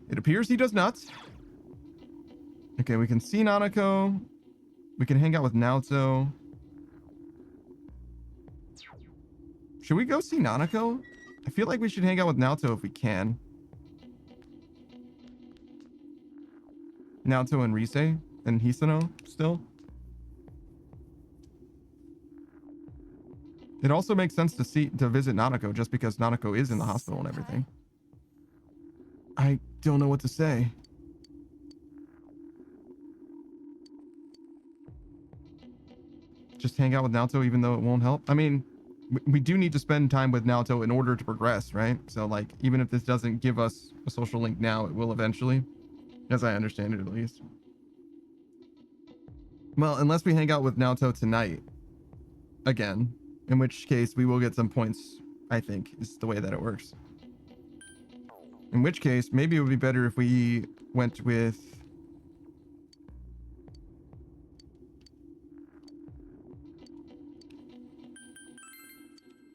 It appears he does not. Okay, we can see Nanako. We can hang out with Naoto. Should we go see Nanako? I feel like we should hang out with Naoto if we can. Naoto and Rise and Hisano still. It also makes sense to visit Nanako just because Nanako is in the hospital and everything. I don't know what to say. Just hang out with Naoto even though it won't help. I mean, we do need to spend time with Naoto in order to progress, right? So like, even if this doesn't give us a social link now, it will eventually. As I understand it, at least. Well, unless we hang out with Naoto tonight. Again. In which case, we will get some points, I think, is the way that it works. In which case, maybe it would be better if we went with...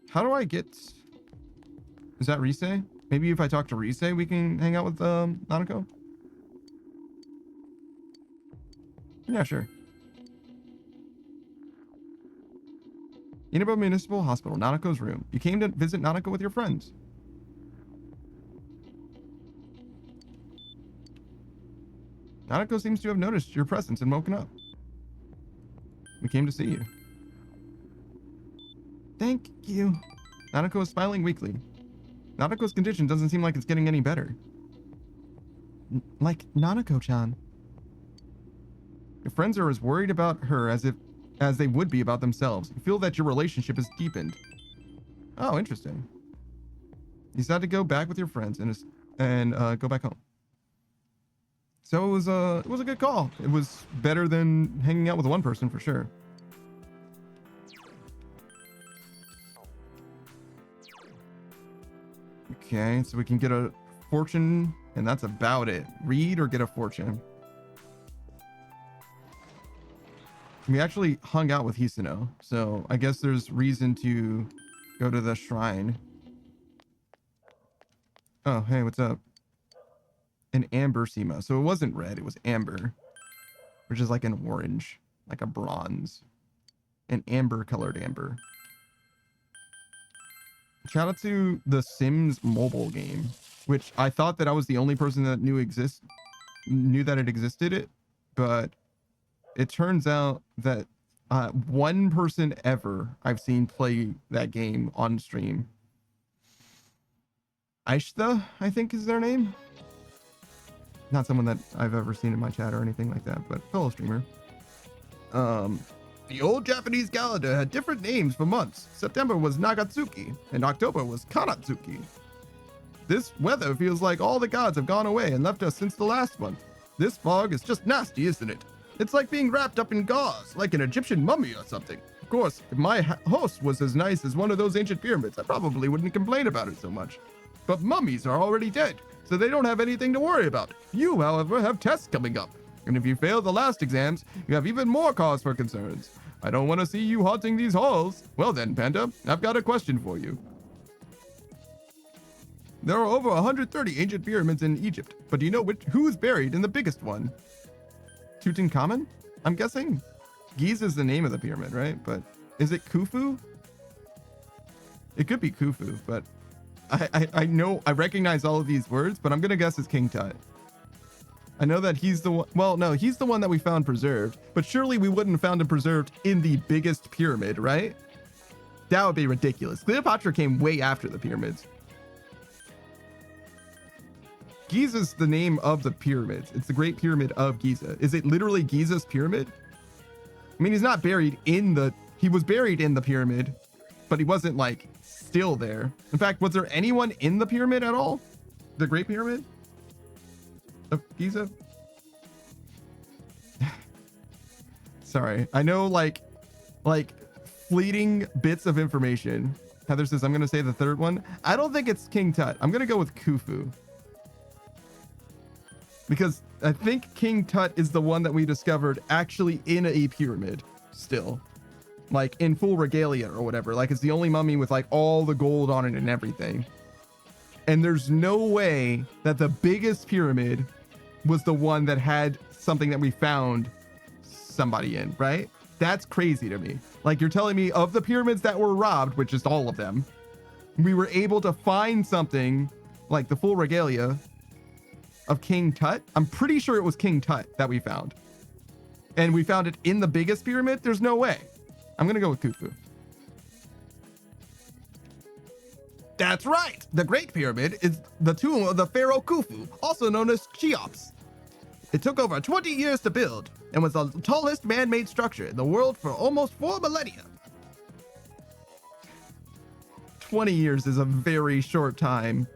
How do I get... Is that Rise? Maybe if I talk to Rise, we can hang out with Nanako? Yeah, sure. Inaba Municipal Hospital, Nanako's room. You came to visit Nanako with your friends. Nanako seems to have noticed your presence and woken up. We came to see you. Thank you. Nanako is smiling weakly. Nanako's condition doesn't seem like it's getting any better. Like Nanako-chan. Your friends are as worried about her as they would be about themselves. You feel that your relationship is deepened. Oh, interesting. You decided to go back with your friends and go back home. So it was a good call. It was better than hanging out with one person for sure. Okay, so we can get a fortune, and that's about it. Read or get a fortune. We actually hung out with Hisano, so I guess there's reason to go to the shrine. Oh, hey, what's up? An amber Sema. So it wasn't red, it was amber, which is like an orange, like a bronze. An amber colored amber. Shout out to the Sims mobile game, which I thought that I was the only person that knew that it existed, but it turns out that one person ever I've seen play that game on stream. Aishta, I think is their name. Not someone that I've ever seen in my chat or anything like that, but fellow streamer. The old Japanese calendar had different names for months. September was Nagatsuki, and October was Kanatsuki. This weather feels like all the gods have gone away and left us since the last one. This fog is just nasty, isn't it? It's like being wrapped up in gauze, like an Egyptian mummy or something. Of course, if my host was as nice as one of those ancient pyramids, I probably wouldn't complain about it so much. But mummies are already dead, so they don't have anything to worry about. You, however, have tests coming up. And if you fail the last exams, you have even more cause for concerns. I don't want to see you haunting these halls. Well then, Panda, I've got a question for you. There are over 130 ancient pyramids in Egypt, but do you know who's buried in the biggest one? Tutankhamun? I'm guessing? Giza is the name of the pyramid, right? But is it Khufu? It could be Khufu, but I know, I recognize all of these words, but I'm gonna guess it's King Tut. I know that he's the one, well, no, he's the one that we found preserved, but surely we wouldn't have found him preserved in the biggest pyramid, right? That would be ridiculous. Cleopatra came way after the pyramids. Giza's the name of the pyramids. It's the Great Pyramid of Giza. Is it literally Giza's pyramid? I mean, he's not buried in the, he was buried in the pyramid, but he wasn't like still there. In fact, was there anyone in the pyramid at all? The Great Pyramid of Giza? Sorry. I know like fleeting bits of information. Heather says, I'm going to say the third one. I don't think it's King Tut. I'm going to go with Khufu. Because I think King Tut is the one that we discovered actually in a pyramid still. Like in full regalia or whatever. Like it's the only mummy with like all the gold on it and everything. And there's no way that the biggest pyramid was the one that had something that we found somebody in, right? That's crazy to me. Like you're telling me of the pyramids that were robbed, which is all of them, we were able to find something like the full regalia of King Tut. I'm pretty sure it was King Tut that we found. And we found it in the biggest pyramid. There's no way. I'm going to go with Khufu. That's right. The Great Pyramid is the tomb of the Pharaoh Khufu, also known as Cheops. It took over 20 years to build and was the tallest man-made structure in the world for almost 4 millennia. 20 years is a very short time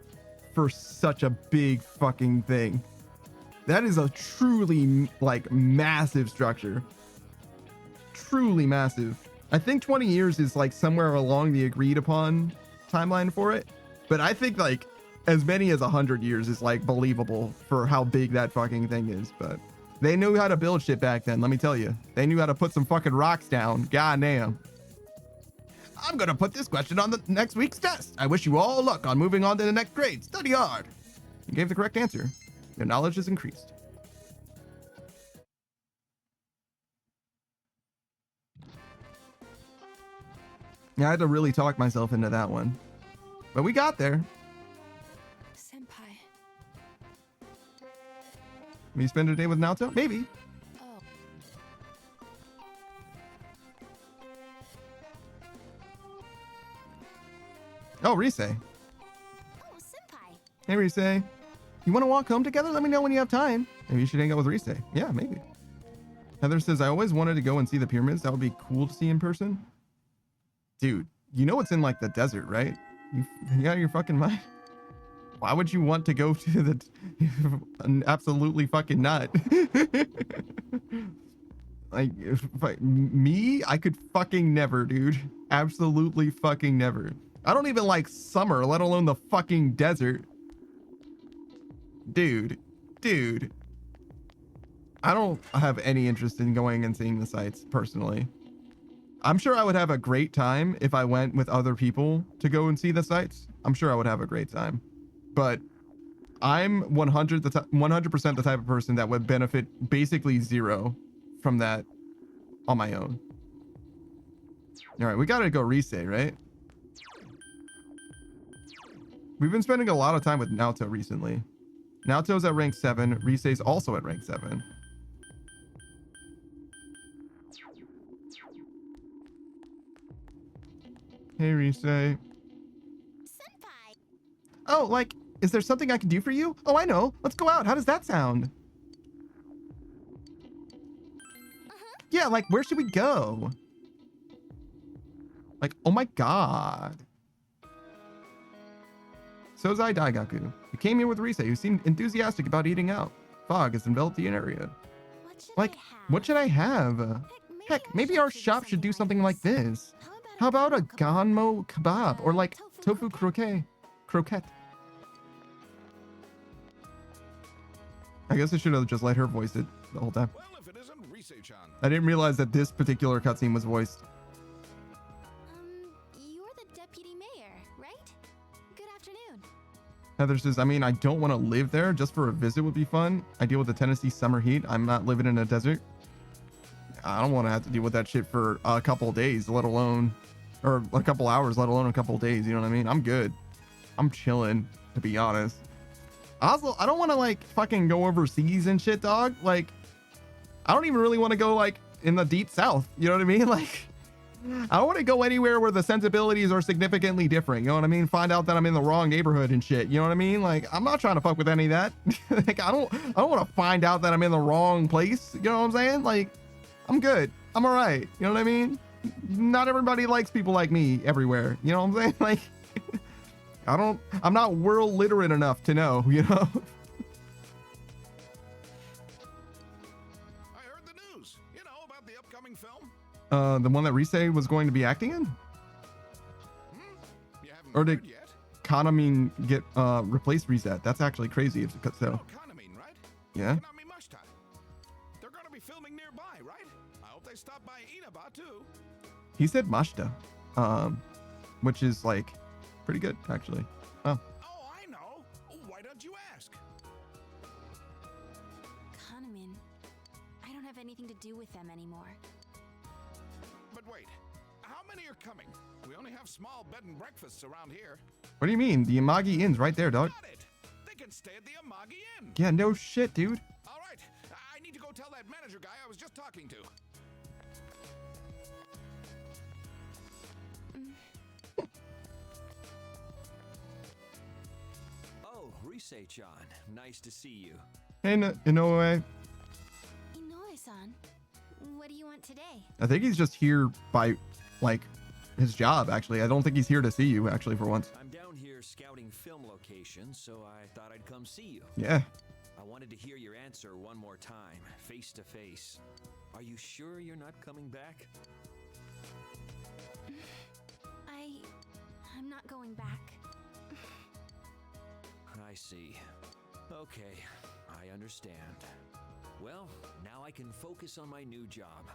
for such a big fucking thing. That is a truly like massive structure. Truly massive. I think 20 years is like somewhere along the agreed upon timeline for it. But I think like as many as 100 years is like believable for how big that fucking thing is. But they knew how to build shit back then, let me tell you. They knew how to put some fucking rocks down. God damn. I'm gonna put this question on the next week's test. I wish you all luck on moving on to the next grade. Study hard. You gave the correct answer. Your knowledge is increased. Yeah, I had to really talk myself into that one. But we got there. Senpai. Will you spend a day with Naoto? Maybe. Oh, Rise. Oh, senpai. Hey, Rise. You want to walk home together? Let me know when you have time. Maybe you should hang out with Rise. Yeah, maybe. Heather says, I always wanted to go and see the pyramids. That would be cool to see in person. Dude, you know it's in like the desert, right? You out of your fucking mind? Why would you want to go to the... Absolutely fucking nut. Like, me? I could fucking never, dude. Absolutely fucking never. I don't even like summer, let alone the fucking desert. Dude. I don't have any interest in going and seeing the sights, personally. I'm sure I would have a great time if I went with other people to go and see the sights. I'm sure I would have a great time. But I'm 100% the type of person that would benefit basically zero from that on my own. All right, we gotta go Rise, right? We've been spending a lot of time with Naoto recently. Naoto's at rank 7. Rise's also at rank 7. Hey, Rise. Senpai. Oh, like, is there something I can do for you? Oh, I know. Let's go out. How does that sound? Yeah, like, where should we go? Like, oh my god. Sozai Daigaku. You came here with Rise, who seemed enthusiastic about eating out. Fog has enveloped the area. What should I have? Heck, maybe our shop should do something like this. How about a ganmo kebab or like tofu croquette? I guess I should have just let her voice it the whole time. Well, if it isn't Rise-chan. I didn't realize that this particular cutscene was voiced. You're the deputy mayor, right? Good afternoon. Heather says, I mean, I don't want to live there. Just for a visit would be fun. I deal with the Tennessee summer heat. I'm not living in a desert. I don't want to have to deal with that shit for a couple of days, let alone, or a couple hours, let alone a couple of days. You know what I mean? I'm good. I'm chilling, to be honest. Also, I don't want to like fucking go overseas and shit, dog. Like, I don't even really want to go like in the deep south. You know what I mean? Like, I don't want to go anywhere where the sensibilities are significantly different. You know what I mean? Find out that I'm in the wrong neighborhood and shit. You know what I mean? Like, I'm not trying to fuck with any of that. Like, I don't want to find out that I'm in the wrong place. You know what I'm saying? Like, I'm good. I'm all right. You know what I mean? Not everybody likes people like me everywhere. You know what I'm saying? Like, I'm not world literate enough to know, you know? I heard the news. You know, about the upcoming film. The one that Rise was going to be acting in? Or did Kaname get replaced Reset? That's actually crazy if it's so. Kaname, right? Yeah. Kaname Mashita. They're gonna be filming nearby, right? I hope they stop by Inaba too. He said Mashita, which is like pretty good actually. Oh. Oh, I know. Why don't you ask? Kahneman, I don't have anything to do with them anymore. But wait, how many are coming? We only have small bed and breakfasts around here. What do you mean? The Amagi Inn's right there, dog. Got it. They can stay at the Amagi Inn. Yeah, no shit, dude. All right, I need to go tell that manager guy I was just talking to. Oh, Rise-chan, nice to see you. Hey, Inoue. Inoue-san, what do you want today? I think he's just here by, like, his job, actually. I don't think he's here to see you, actually, for once. I'm down here scouting film locations, so I thought I'd come see you. Yeah. I wanted to hear your answer one more time, face to face. Are you sure you're not coming back? I'm not going back. I see. Okay, I understand. Well, now I can focus on my new job.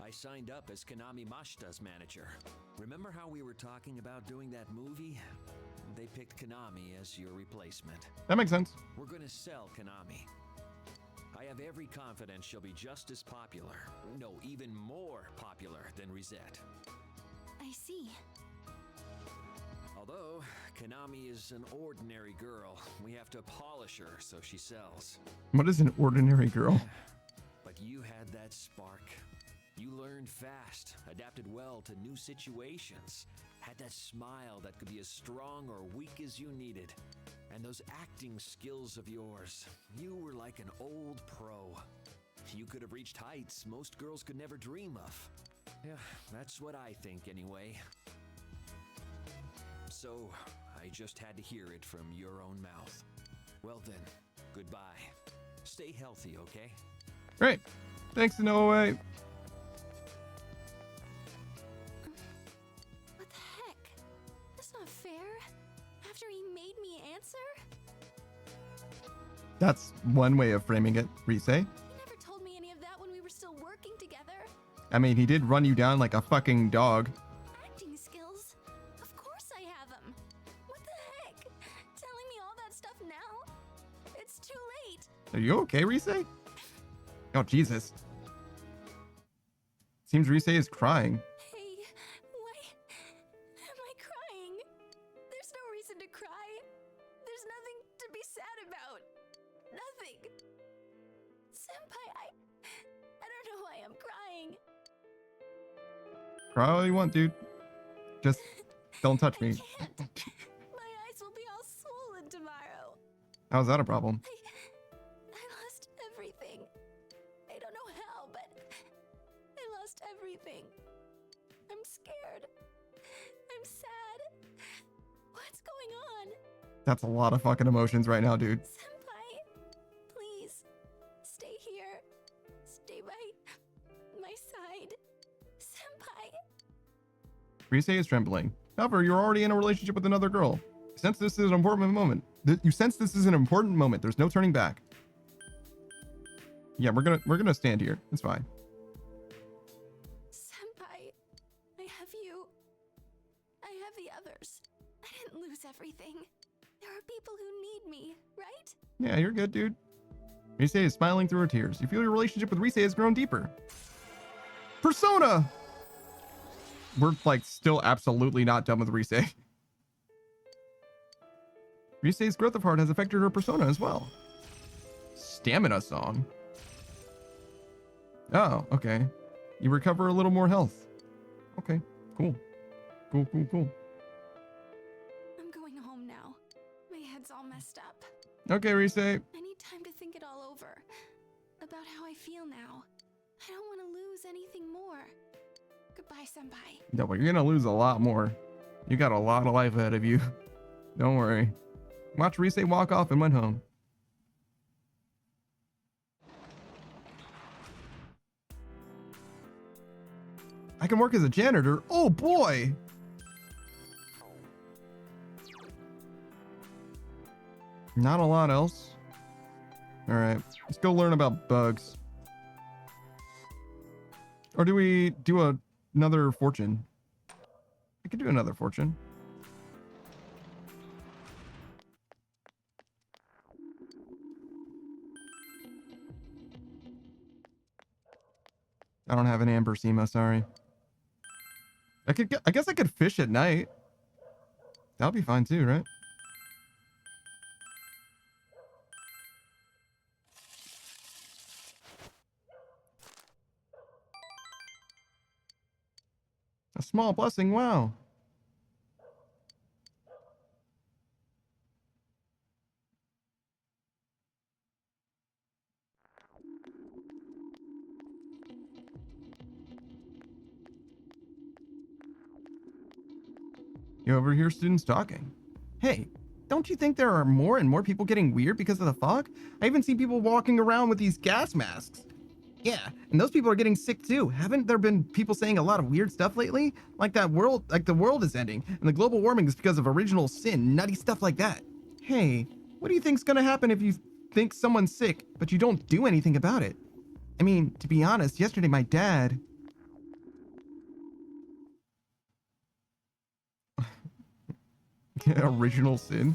I signed up as Kaname Mashita's manager. Remember how we were talking about doing that movie? They picked Kaname as your replacement. That makes sense. We're gonna sell Kaname. I have every confidence she'll be just as popular. No, even more popular than Risette. I see. Although Kaname is an ordinary girl, we have to polish her so she sells. What is an ordinary girl? But you had that spark. You learned fast, adapted well to new situations, had that smile that could be as strong or weak as you needed. And those acting skills of yours, you were like an old pro. You could have reached heights most girls could never dream of. Yeah, that's what I think anyway. So, I just had to hear it from your own mouth. Well then, goodbye. Stay healthy, okay? Great. Thanks, Inoue. What the heck? That's not fair. After he made me answer? That's one way of framing it, Rise. He never told me any of that when we were still working together. I mean, he did run you down like a fucking dog. Acting skills? Of course I have them. What the heck? Telling me all that stuff now? It's too late. Are you okay, Rise? Oh, Jesus. Seems Rise is crying. Hey, why am I crying? There's no reason to cry. There's nothing to be sad about. Nothing. Senpai, I don't know why I'm crying. Cry all you want, dude. Just don't touch me. My eyes will be all swollen tomorrow. How's that a problem? I lost everything. I don't know how, but I lost everything. I'm scared. I'm sad. What's going on? That's a lot of fucking emotions right now, dude. Senpai, please stay here. Stay by my side. Senpai. Rise is trembling. However, you're already in a relationship with another girl. You sense this is an important moment. You sense this is an important moment. There's no turning back. Yeah, we're gonna stand here. It's fine. Senpai, I have you. I have the others. I didn't lose everything. There are people who need me, right? Yeah, you're good, dude. Rise is smiling through her tears. You feel your relationship with Rise has grown deeper. Persona! We're like still absolutely not done with Rise. Rise's growth of heart has affected her persona as well. Stamina song. Oh, okay. You recover a little more health. Okay, cool. Cool. I'm going home now. My head's all messed up. Okay, Rise. I need time to think it all over. About how I feel now. I don't want to lose anything more. Goodbye, senpai. No, but you're gonna lose a lot more. You got a lot of life ahead of you. Don't worry. Watch Rise walk off and went home. I can work as a janitor. Oh boy! Not a lot else. Alright, let's go learn about bugs. Or do we do another fortune? I could do another fortune. I don't have an amber SEMA, sorry. I guess I could fish at night. That'll be fine too, right? A small blessing, wow. You overhear students talking. Hey, don't you think there are more and more people getting weird because of the fog? I even see people walking around with these gas masks. Yeah, and those people are getting sick too. Haven't there been people saying a lot of weird stuff lately? Like the world is ending, and the global warming is because of original sin, nutty stuff like that. Hey, what do you think's gonna happen if you think someone's sick, but you don't do anything about it? I mean, to be honest, yesterday my dad... Original sin.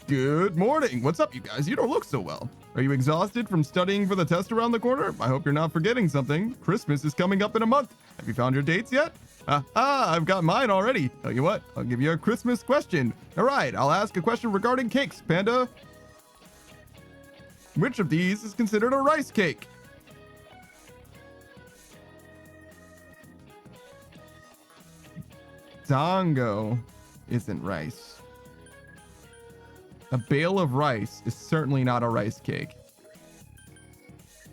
Good morning. What's up, you guys? You don't look so well. Are you exhausted from studying for the test around the corner? I hope you're not forgetting something. Christmas is coming up in a month. Have you found your dates yet? I've got mine already. Tell you what, I'll give you a Christmas question. All right, I'll ask a question regarding cakes, Panda. Which of these is considered a rice cake? Dango isn't rice. A bale of rice is certainly not a rice cake.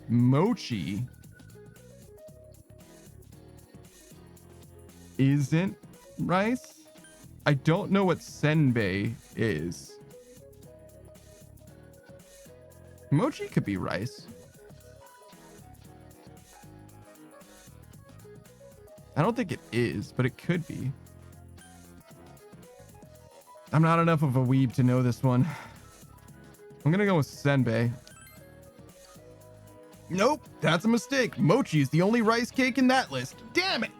Mochi isn't rice. I don't know what senbei is. Mochi could be rice. I don't think it is, but it could be. I'm not enough of a weeb to know this one. I'm gonna go with senbei. Nope, that's a mistake. Mochi is the only rice cake in that list. Damn it!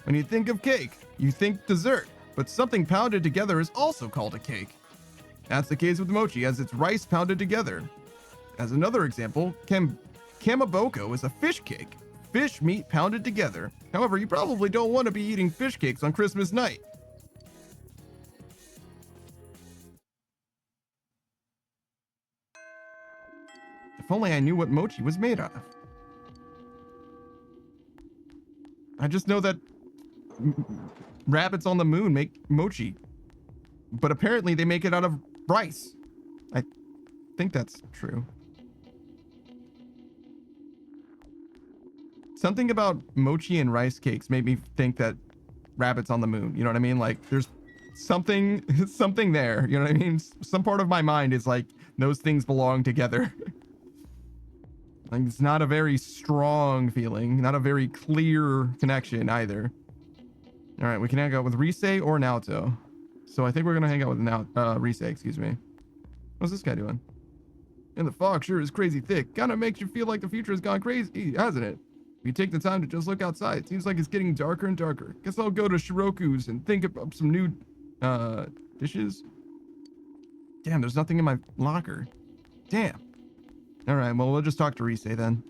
When you think of cake, you think dessert, but something pounded together is also called a cake. That's the case with mochi, as it's rice pounded together. As another example, kamaboko is a fish cake. Fish meat pounded together. However, you probably don't want to be eating fish cakes on Christmas night. If only I knew what mochi was made out of. I just know that rabbits on the moon make mochi. But apparently they make it out of rice. I think that's true. Something about mochi and rice cakes made me think that rabbits on the moon. You know what I mean? Like there's something there. You know what I mean? Some part of my mind is like those things belong together. Like it's not a very strong feeling, not a very clear connection either. All right, we can hang out with Rise or Naoto. So I think we're gonna hang out with Rise, excuse me. What's this guy doing? And the fog sure is crazy thick. Kinda makes you feel like the future has gone crazy, hasn't it? If you take the time to just look outside, it seems like it's getting darker and darker. Guess I'll go to Shiroku's and think of some new dishes. Damn, there's nothing in my locker. Damn. All right, well, we'll just talk to Rise then.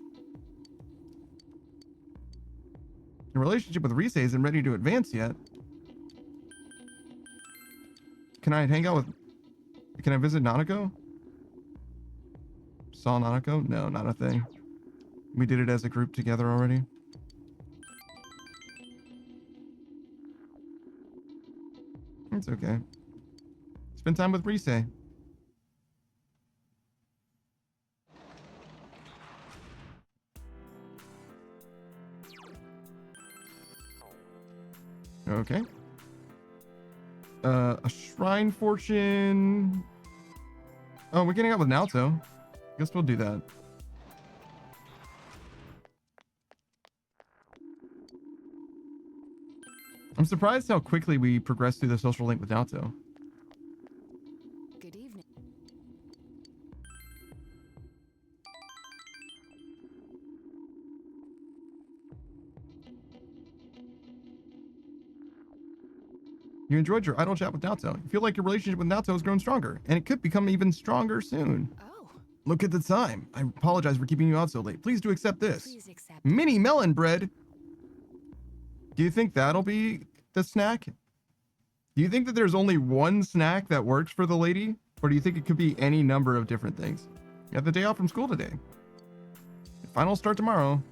The relationship with Rise isn't ready to advance yet. Can I hang out with... Can I visit Nanako? Saw Nanako? No, not a thing. We did it as a group together already. It's okay. Spend time with Rise. Okay. A shrine fortune. Oh, we're getting out with Naoto. Guess we'll do that. I'm surprised how quickly we progressed through the social link with Naoto. Good evening. You enjoyed your idle chat with Naoto. You feel like your relationship with Naoto has grown stronger, and it could become even stronger soon. Oh. Look at the time. I apologize for keeping you out so late. Please do accept this. Please accept. Mini melon bread. Do you think that'll be the snack? Do you think that there's only one snack that works for the lady? Or do you think it could be any number of different things? You have the day off from school today. Your finals start tomorrow.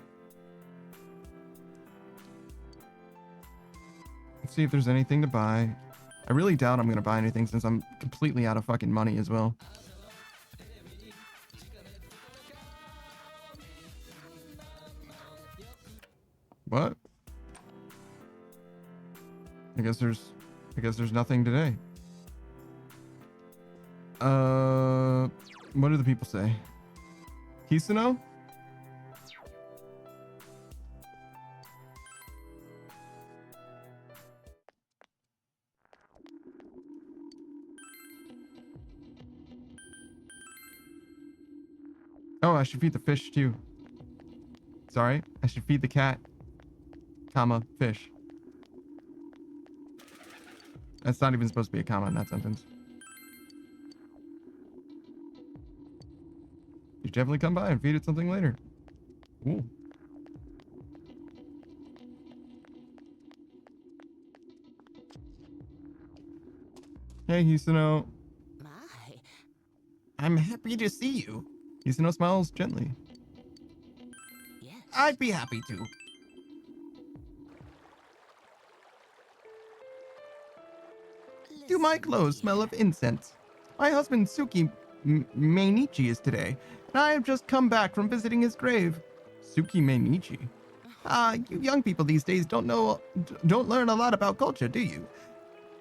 Let's see if there's anything to buy. I really doubt I'm going to buy anything since I'm completely out of fucking money as well. What? I guess there's nothing today. What do the people say? Hisano? Oh, I should feed the fish too. Sorry, I should feed the cat, comma, fish. That's not even supposed to be a comma in that sentence. You should definitely come by and feed it something later. Ooh. Hey, Hisano. My. I'm happy to see you. Hisano smiles gently. Yes. I'd be happy to. Do my clothes smell of incense? My husband Suki Meinichi is today, and I have just come back from visiting his grave. Suki Meinichi? You young people these days don't learn a lot about culture, do you?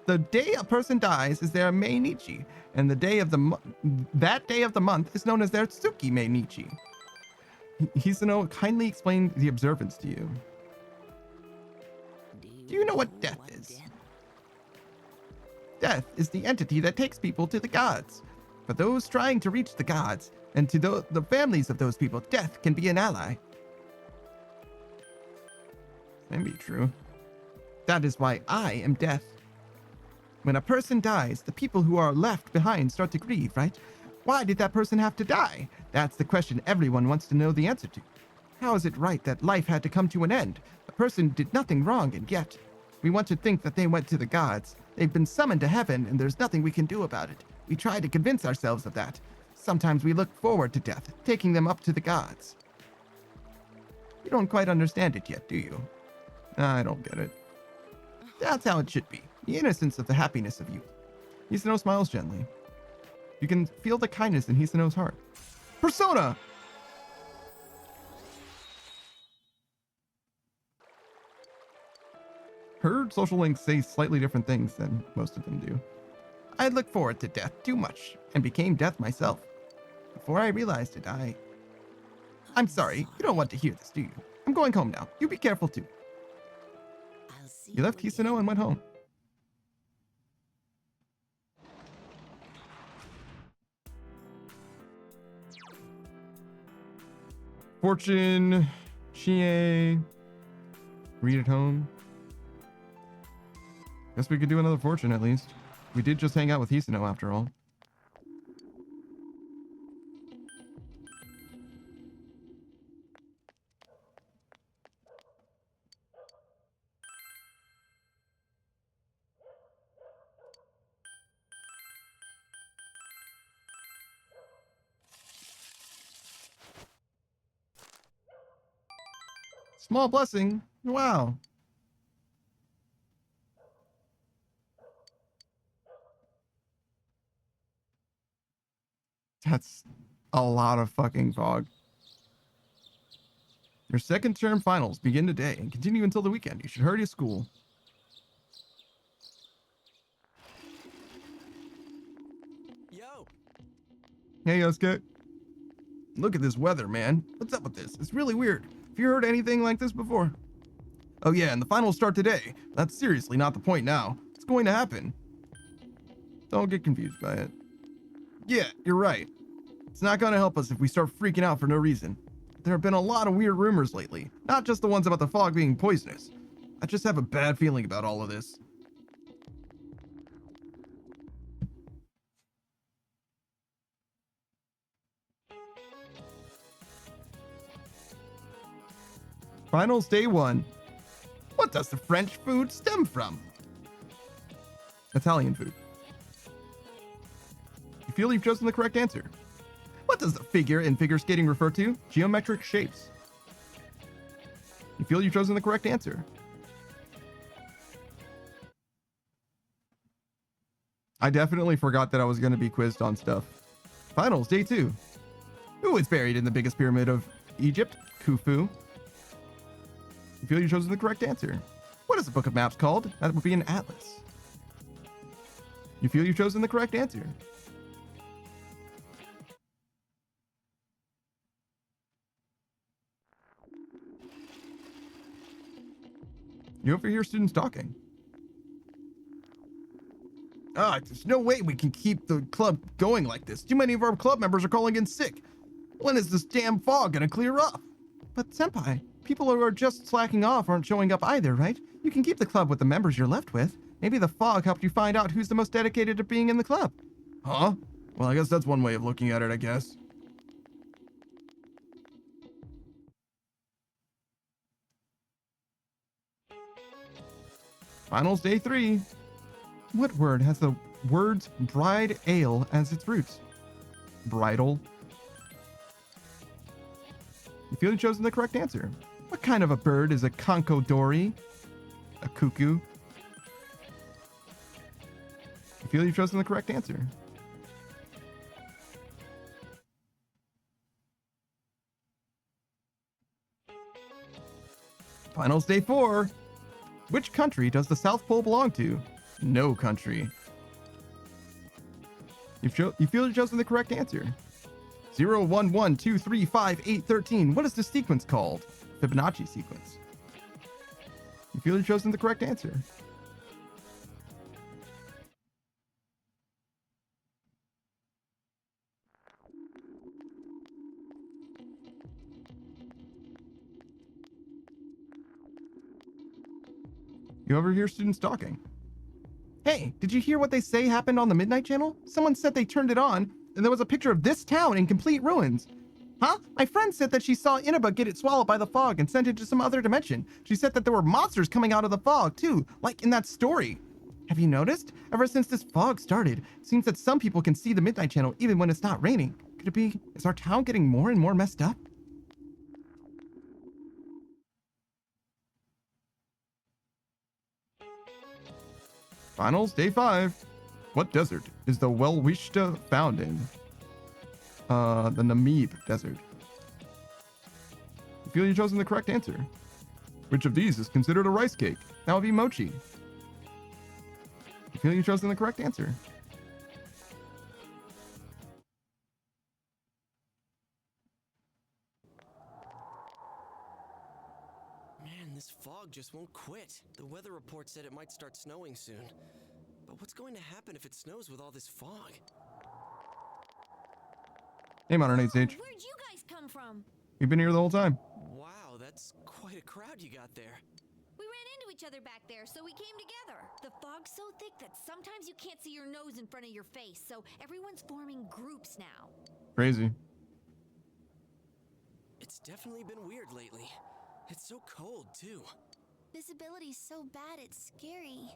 The day a person dies is their Meinichi, and that day of the month is known as their Tsuki Meinichi. Hisano kindly explained the observance to you. Do you know what death is? Death is the entity that takes people to the gods. For those trying to reach the gods, and to the families of those people, death can be an ally. That may be true. That is why I am death. When a person dies, the people who are left behind start to grieve, right? Why did that person have to die? That's the question everyone wants to know the answer to. How is it right that life had to come to an end? The person did nothing wrong, and yet we want to think that they went to the gods. They've been summoned to heaven, and there's nothing we can do about it. We try to convince ourselves of that. Sometimes we look forward to death, taking them up to the gods. You don't quite understand it yet, do you? I don't get it. That's how it should be. The innocence of the happiness of youth. Hisano smiles gently. You can feel the kindness in Hisano's heart. Persona! Her social links say slightly different things than most of them do. I look forward to death too much, and became death myself. Before I realized it, I'm sorry, you don't want to hear this, do you? I'm going home now. You be careful too. You left Hisano and went home. Fortune, Chie, read at home. Guess we could do another fortune at least. We did just hang out with Hisano after all. Small blessing. Wow. That's a lot of fucking fog. Your second term finals begin today and continue until the weekend. You should hurry to school. Yo. Hey, Yosuke. Look at this weather, man. What's up with this? It's really weird. Have you heard anything like this before? Oh yeah, and the finals start today. That's seriously not the point now. It's going to happen. Don't get confused by it. Yeah, you're right. It's not going to help us if we start freaking out for no reason. There have been a lot of weird rumors lately, not just the ones about the fog being poisonous. I just have a bad feeling about all of this. Finals day 1. What does the French food stem from? Italian food. You feel you've chosen the correct answer. What does the figure in figure skating refer to? Geometric shapes. You feel you've chosen the correct answer. I definitely forgot that I was going to be quizzed on stuff. Finals, day 2. Who is buried in the biggest pyramid of Egypt? Khufu. You feel you've chosen the correct answer. What is the book of maps called? That would be an atlas. You feel you've chosen the correct answer. You overhear students talking. There's no way we can keep the club going like this. Too many of our club members are calling in sick. When is this damn fog gonna clear up? But Senpai, people who are just slacking off aren't showing up either, right? You can keep the club with the members you're left with. Maybe the fog helped you find out who's the most dedicated to being in the club. Huh? Well, I guess that's one way of looking at it, I guess. Finals day 3. What word has the words bride ale as its roots? Bridal. You feel you've chosen the correct answer. What kind of a bird is a conchodori? A cuckoo. You feel you've chosen the correct answer. Finals day 4. Which country does the South Pole belong to? No country. You feel you've chosen the correct answer. 0, 1, 1, 2, 3, 5, 8, 13. What is this sequence called? Fibonacci sequence. You feel you've chosen the correct answer. You overhear students talking. Hey, did you hear what they say happened on the Midnight Channel? Someone said they turned it on, and there was a picture of this town in complete ruins. Huh? My friend said that she saw Inaba get it swallowed by the fog and sent it to some other dimension. She said that there were monsters coming out of the fog, too, like in that story. Have you noticed? Ever since this fog started, it seems that some people can see the Midnight Channel even when it's not raining. Could it be, is our town getting more and more messed up? Finals, day 5. What desert is the Welwishta found in? The Namib Desert. You feel you've chosen the correct answer. Which of these is considered a rice cake? That would be mochi. You feel you've chosen the correct answer. Man, this fog just won't quit. The weather report said it might start snowing soon. But what's going to happen if it snows with all this fog? Hey, Modern Age Sage. Where'd you guys come from? We've been here the whole time. Wow, that's quite a crowd you got there. We ran into each other back there, so we came together. The fog's so thick that sometimes you can't see your nose in front of your face, so everyone's forming groups now. Crazy. It's definitely been weird lately. It's so cold, too. Visibility's so bad it's scary.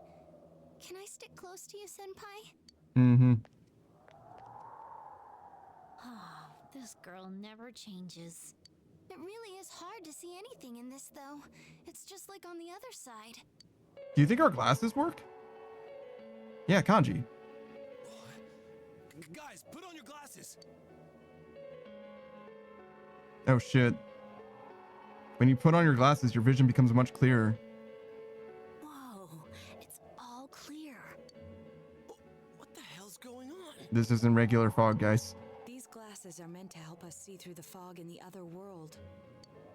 Can I stick close to you, Senpai? Mm-hmm. Oh, this girl never changes. It really is hard to see anything in this, though. It's just like on the other side. Do you think our glasses work? Yeah, Kanji. Guys, put on your glasses. Oh shit. When you put on your glasses, your vision becomes much clearer. Whoa, it's all clear. What the hell's going on? This isn't regular fog, guys. These glasses are meant to help us see through the fog in the other world.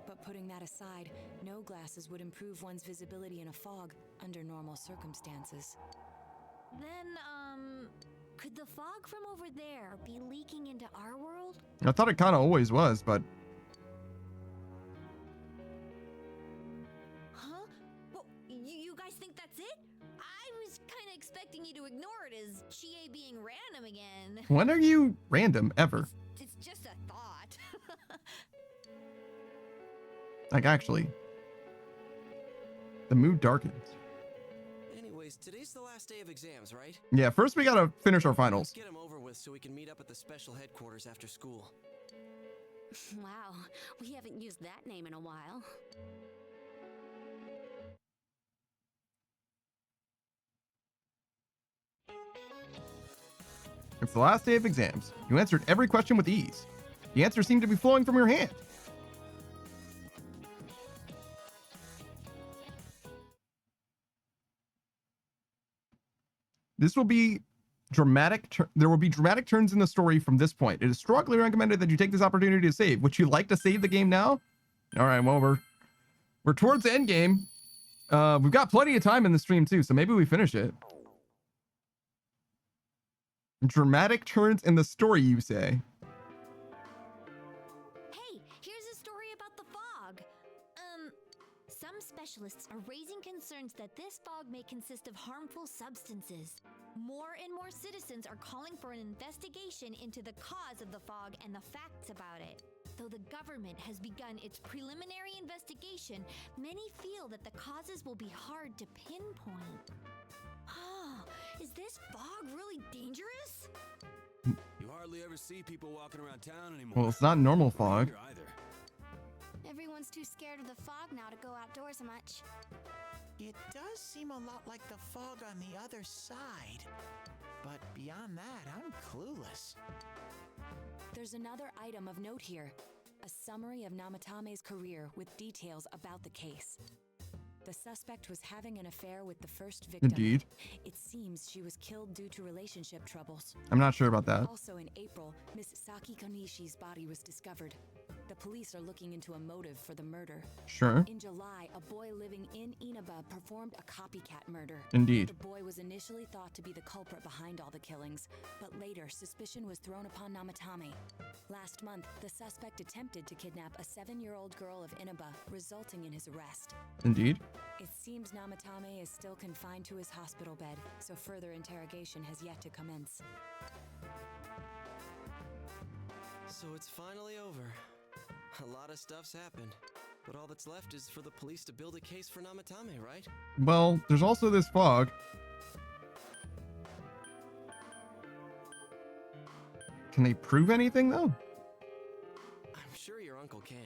But putting that aside, no glasses would improve one's visibility in a fog under normal circumstances. Then, could the fog from over there be leaking into our world? I thought it kind of always was, but Huh? Well, you guys think that's it? I was kind of expecting you to ignore it as Chie being random again. when are you random ever? It's just a thought. Like, actually. The mood darkens. Anyways, today's the last day of exams, right? Yeah, first we gotta finish our Let's finals. get them over with so we can meet up at the special headquarters after school. Wow, we haven't used that name in a while. It's the last day of exams. You answered every question with ease. The answers seem to be flowing from your hand. This will be dramatic. There will be dramatic turns in the story from this point. It is strongly recommended that you take this opportunity to save. Would you like to save the game now? All right. Well, we're towards the end game. We've got plenty of time in the stream too, so maybe we finish it. Dramatic turns in the story, you say? Hey, here's a story about the fog. Some specialists are raising concerns that this fog may consist of harmful substances. More and more citizens are calling for an investigation into the cause of the fog and the facts about it. Though the government has begun its preliminary investigation, many feel that the causes will be hard to pinpoint. Oh, is this fog really dangerous? You hardly ever see people walking around town anymore. Well, it's not normal fog. Here either. Everyone's too scared of the fog now to go outdoors much. It does seem a lot like the fog on the other side. But beyond that, I'm clueless. There's another item of note here. A summary of Namatame's career with details about the case. The suspect was having an affair with the first victim. Indeed. It seems she was killed due to relationship troubles. I'm not sure about that. Also in April, Miss Saki Konishi's body was discovered. The police are looking into a motive for the murder. Sure. In July, a boy living in Inaba performed a copycat murder. Indeed. The boy was initially thought to be the culprit behind all the killings, but later suspicion was thrown upon Namatame. Last month, the suspect attempted to kidnap a 7-year-old girl of Inaba, resulting in his arrest. Indeed. It seems Namatame is still confined to his hospital bed, so further interrogation has yet to commence. So it's finally over. A lot of stuff's happened. But all that's left is for the police to build a case for Namatame, right? Well, there's also this fog. Can they prove anything, though? I'm sure your uncle can.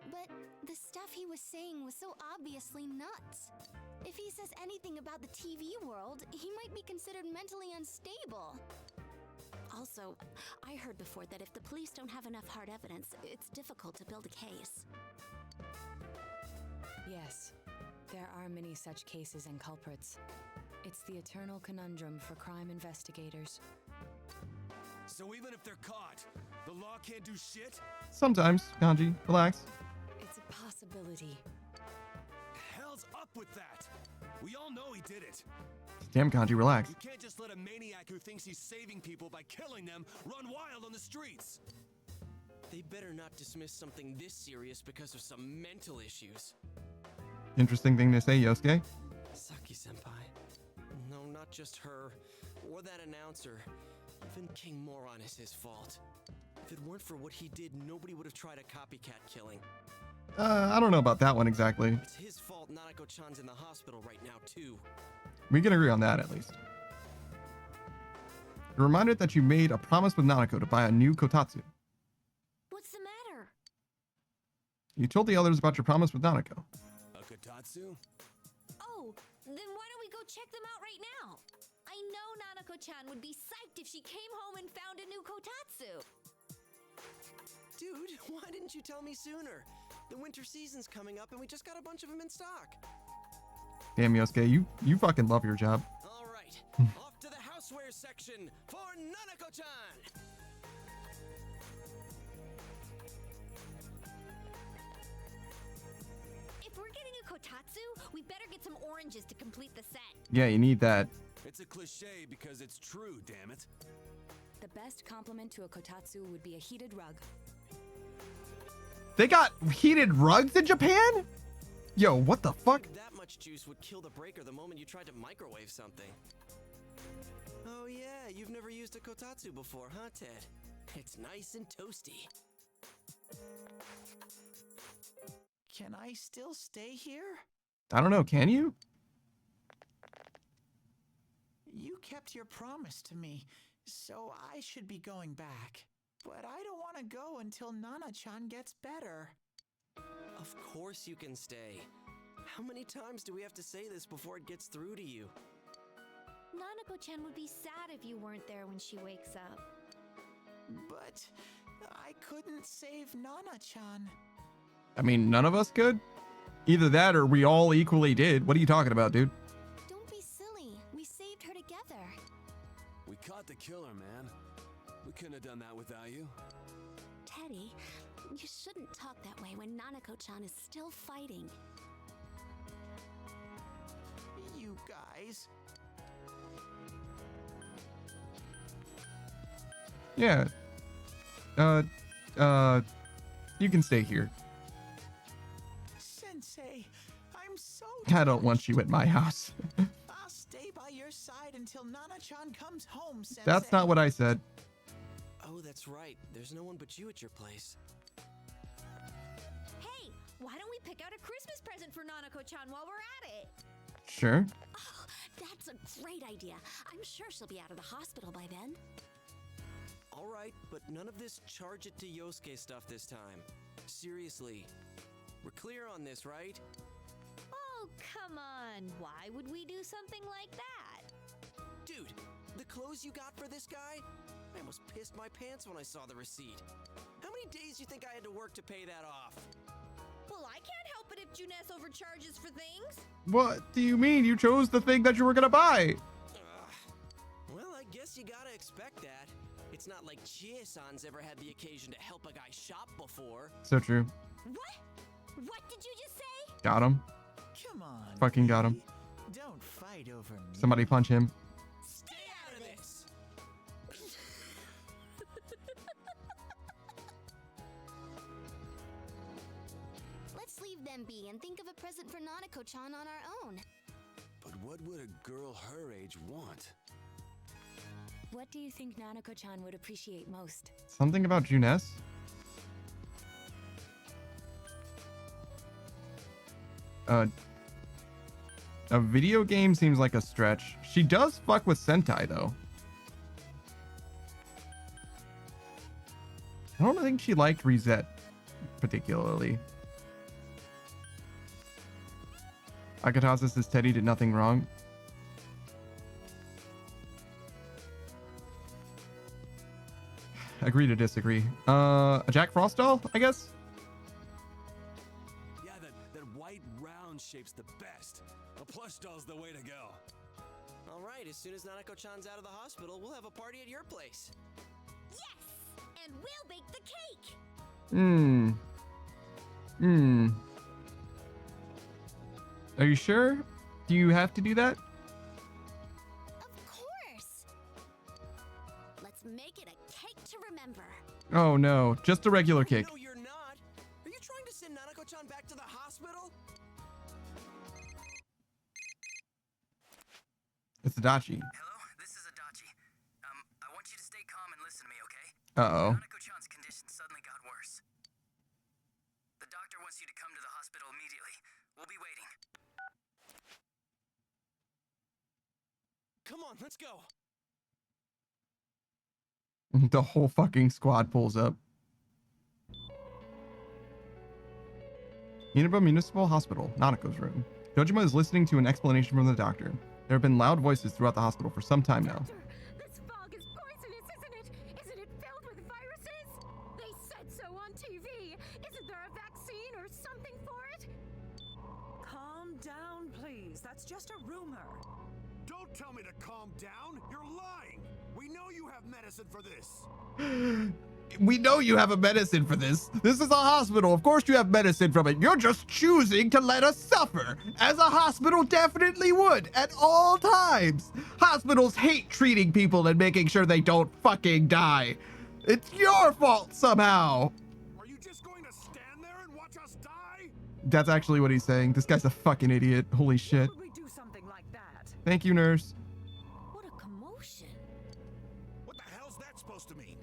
But the stuff he was saying was so obviously nuts. If he says anything about the TV world, he might be considered mentally unstable. Also, I heard before that if the police don't have enough hard evidence, it's difficult to build a case. Yes, there are many such cases and culprits. It's the eternal conundrum for crime investigators. So even if they're caught, the law can't do shit? Sometimes, Kanji. Relax. It's a possibility. Hell's up with that? We all know he did it. Damn, Kanji, relax. You can't just let a maniac who thinks he's saving people by killing them run wild on the streets. They better not dismiss something this serious because of some mental issues. Interesting thing to say, Yosuke. Saki-senpai. No, not just her. Or that announcer. Even King Moron is his fault. If it weren't for what he did, nobody would have tried a copycat killing. I don't know about that one exactly. It's his fault Nanako-chan's in the hospital right now, too. We can agree on that, at least. You're reminded that you made a promise with Nanako to buy a new kotatsu. What's the You told the others about your promise with Nanako. A Kotatsu? Oh, then why don't we go check them out right now? I know Nanako-chan would be psyched if she came home and found a new Kotatsu. Dude, why didn't you tell me sooner? The winter season's coming up and we just got a bunch of them in stock. Damn, Yosuke, you fucking love your job. All right, off to the houseware section for Nanako-chan! If we're getting a Kotatsu, we better get some oranges to complete the set. Yeah, you need that. It's a cliche because it's true, damn it. The best compliment to a Kotatsu would be a heated rug. They got heated rugs in Japan? Yo, what the fuck? That much juice would kill the breaker the moment you tried to microwave something. Oh yeah, you've never used a Kotatsu before, huh, Ted? It's nice and toasty. Can I still stay here? I don't know, can you? You kept your promise to me, so I should be going back. But I don't want to go until Nana-chan gets better. Of course you can stay. How many times do we have to say this before it gets through to you? Nanako-chan would be sad if you weren't there when she wakes up. But I couldn't save Nana-chan. I mean, none of us could? Either that or we all equally did. What are you talking about, dude? Don't be silly. We saved her together. We caught the killer, man. We couldn't have done that without you. Teddy, you shouldn't talk that way when Nanako-chan is still fighting. You guys. Yeah. You can stay here. Sensei, I'm so I don't want you at my house. I'll stay by your side until Nana-chan comes home, Sensei. That's not what I said. Oh, that's right. There's no one but you at your place. Hey, why don't we pick out a Christmas present for Nanako-chan while we're at it? Sure. Oh, that's a great idea. I'm sure she'll be out of the hospital by then. All right, but none of this charge it to Yosuke stuff this time. Seriously. We're clear on this, right? Oh, come on. Why would we do something like that? Dude, the clothes you got for this guy? I almost pissed my pants when I saw the receipt. How many days do you think I had to work to pay that off? Well, I can't help it if Junes overcharges for things. What do you mean? You chose the thing that you were gonna buy. Well, I guess you gotta expect that. It's not like Chie-san's ever had the occasion to help a guy shop before. So true. What? What did you just say? Got him. Come on. Fucking got him. Don't fight over me. Somebody punch him. Stay out of this! Let's leave them be and think of a present for Nanako-chan on our own. But what would a girl her age want? What do you think Nanako-chan would appreciate most? Something about Junes? A video game seems like a stretch. She does fuck with Sentai, though. I don't think she liked Reset, particularly. Akatasa says Teddy did nothing wrong. Agree to disagree. A Jack Frost doll, I guess? Yeah, that white round shape's the best. A plush doll's the way to go. All right, as soon as Nanako-chan's out of the hospital, we'll have a party at your place. Yes! And we'll bake the cake! Are you sure? Do you have to do that? Of course! Let's make it a cake to remember. Oh no, just a regular cake. No, you're not. Are you trying to send Nanako-chan back to the hospital? It's Adachi. Hello, this is Adachi. I want you to stay calm and listen to me, okay? Uh-oh. Nanako-chan's condition suddenly got worse. The doctor wants you to come to the hospital immediately. We'll be waiting. Come on, let's go. The whole fucking squad pulls up. Inaba Municipal Hospital, Nanako's room. Dojima is listening to an explanation from the doctor. There have been loud voices throughout the hospital for some time now. This fog is poisonous, isn't it? Isn't it filled with viruses? They said so on TV. Isn't there a vaccine or something for it? Calm down, please. That's just a rumor. Don't tell me to calm down. You're lying. We know you have medicine for this. We know you have a medicine for this. This is a hospital. Of course you have medicine from it. You're just choosing to let us suffer, as a hospital definitely would at all times. Hospitals hate treating people and making sure they don't fucking die. It's your fault somehow. Are you just going to stand there and watch us die? That's actually what he's saying. This guy's a fucking idiot. Holy shit. Would we do something like that? Thank you, nurse. What a commotion. What the hell's that supposed to mean?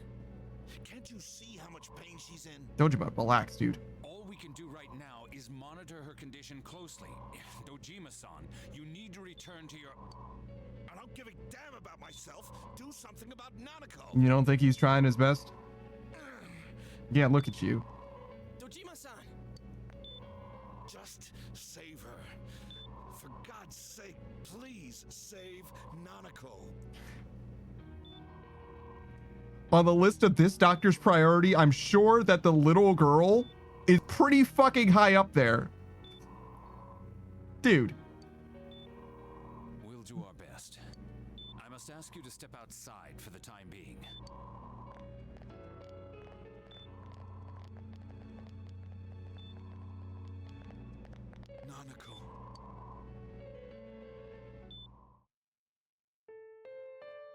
Can't you see how much pain she's in? Dojima, relax, dude. All we can do right now is monitor her condition closely. Dojima-san, you need to return to your... I don't give a damn about myself. Do something about Nanako. You don't think he's trying his best? Yeah, look at you. Dojima-san! Just save her. For God's sake, please save Nanako. On the list of this doctor's priority, I'm sure that the little girl is pretty fucking high up there. Dude. We'll do our best. I must ask you to step outside for the time being. Nanako.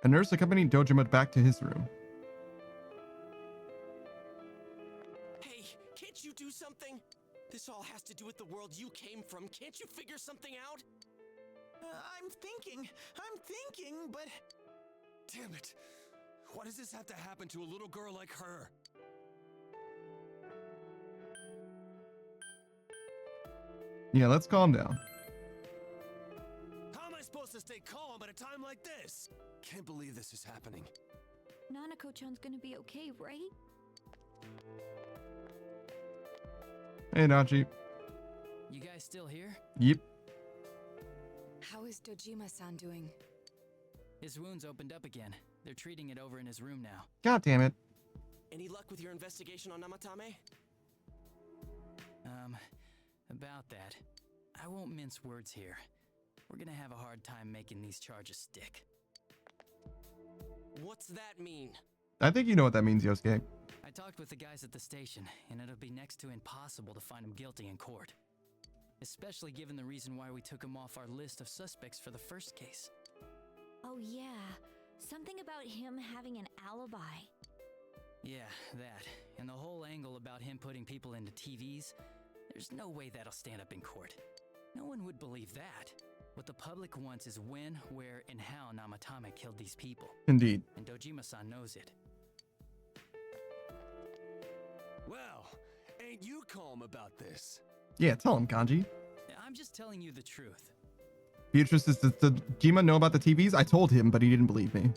A nurse accompanied Dojima back to his room. Hey, can't you do something? This all has to do with the world you came from. Can't you figure something out? I'm thinking, but... Damn it! Why does this have to happen to a little girl like her? Yeah, let's calm down. How am I supposed to stay calm at a time like this? Can't believe this is happening. Nanako-chan's gonna be okay, right? Hey, Nachi. You guys still here? Yep. How is Dojima-san doing? His wounds opened up again. They're treating it over in his room now. God damn it. Any luck with your investigation on Namatame? About that. I won't mince words here. We're gonna have a hard time making these charges stick. What's that mean? I think you know what that means, Yosuke. I talked with the guys at the station, and it'll be next to impossible to find him guilty in court. Especially given the reason why we took him off our list of suspects for the first case. Oh yeah, something about him having an alibi. Yeah, that. And the whole angle about him putting people into TVs, there's no way that'll stand up in court. No one would believe that. What the public wants is when, where, and how Namatame killed these people. Indeed. And Dojima-san knows it. Well, ain't you calm about this? Yeah, tell him, Kanji. I'm just telling you the truth. Beatrice, does Dojima know about the TVs? I told him, but he didn't believe me.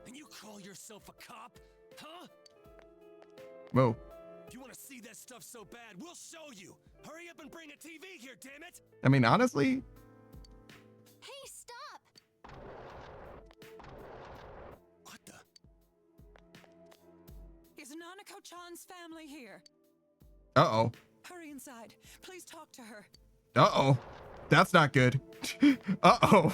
And you call yourself a cop? Huh? Whoa. If you want to see that stuff so bad, we'll show you. Hurry up and bring a TV here, damn it! I mean, honestly... Hey, stop! What the? Is Nanako-chan's family here? Uh-oh. Hurry inside. Please talk to her. Uh-oh. That's not good. Uh-oh.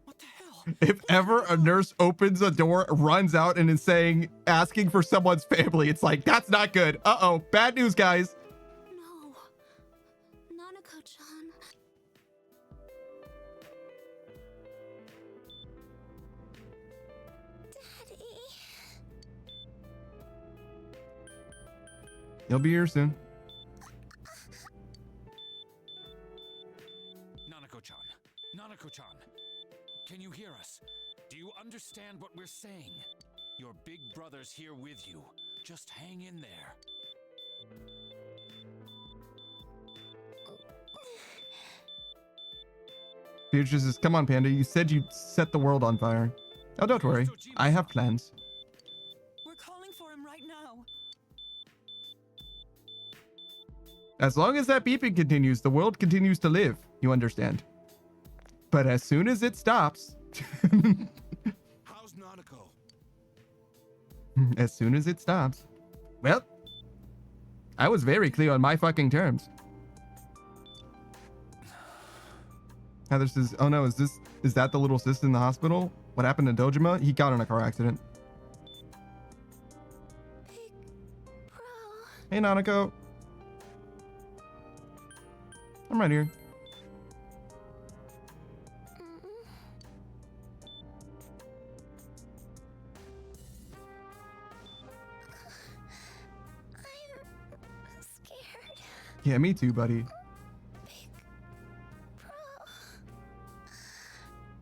What the hell? If ever a nurse opens a door, runs out, and is saying, asking for someone's family, it's like, that's not good. Uh-oh. Bad news, guys. No. Nanako-chan. Daddy. He'll be here soon. Nanako-chan. Nanako-chan. Can you hear us? Do you understand what we're saying? Your big brother's here with you. Just hang in there. Beatrice says, come on, Panda. You said you'd set the world on fire. Oh, don't worry. I have plans. We're calling for him right now. As long as that beeping continues, the world continues to live. You understand? But as soon as it stops, How's Nanako? as soon as it stops, well, I was very clear on my fucking terms. Heather says, oh no, is that the little sis in the hospital? What happened to Dojima? He got in a car accident. Hey, Nanako. I'm right here. I'm scared. Yeah, me too, buddy.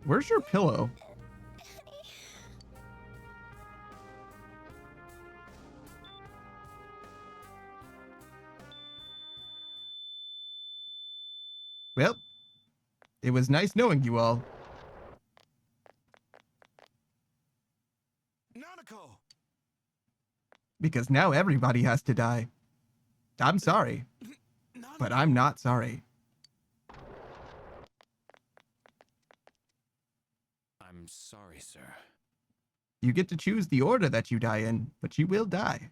Where's your pillow? Well, it was nice knowing you all. Nanako! Because now everybody has to die. I'm sorry. But I'm not sorry. I'm sorry, sir. You get to choose the order that you die in, but you will die.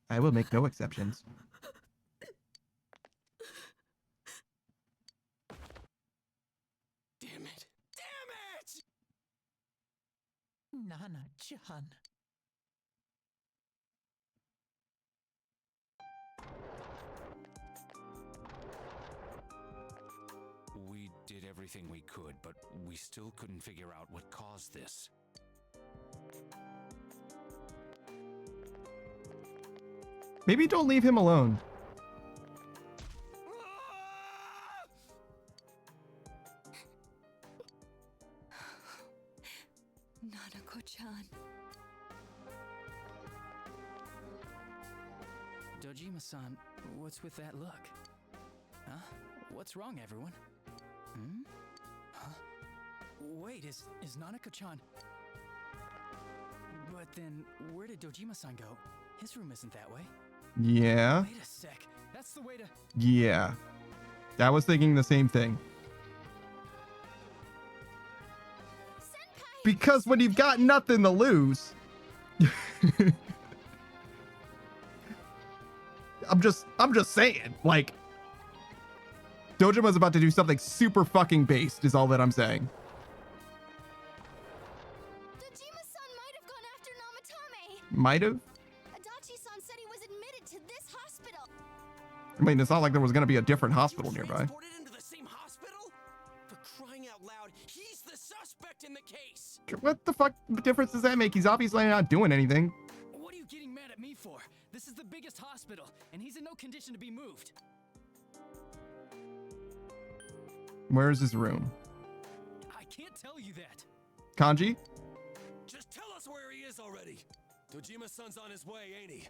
I will make no exceptions. Damn it! Damn it! Nana-chan. We did everything we could, but we still couldn't figure out what caused this. Maybe don't leave him alone. Nanako-chan. Dojima-san, what's with that look? Huh? What's wrong, everyone? Hmm? Huh? Wait, is Nanako-chan... But then, where did Dojima-san go? His room isn't that way. Yeah. Wait a sec. That's the way to... Yeah. I was thinking the same thing. Because when you've got nothing to lose... I'm just saying, like... Dojima's about to do something super fucking based, is all that I'm saying. Dojima-san might have gone after Namatame. Might have? Adachi-san said he was admitted to this hospital. I mean, it's not like there was going to be a different hospital nearby. Into the same hospital? For crying out loud, he's the suspect in the case. What the fuck difference does that make? He's obviously not doing anything. What are you getting mad at me for? This is the biggest hospital, and he's in no condition to be moved. Where's his room? I can't tell you that. Kanji? Just tell us where he is already. Dojima-san's on his way, ain't he?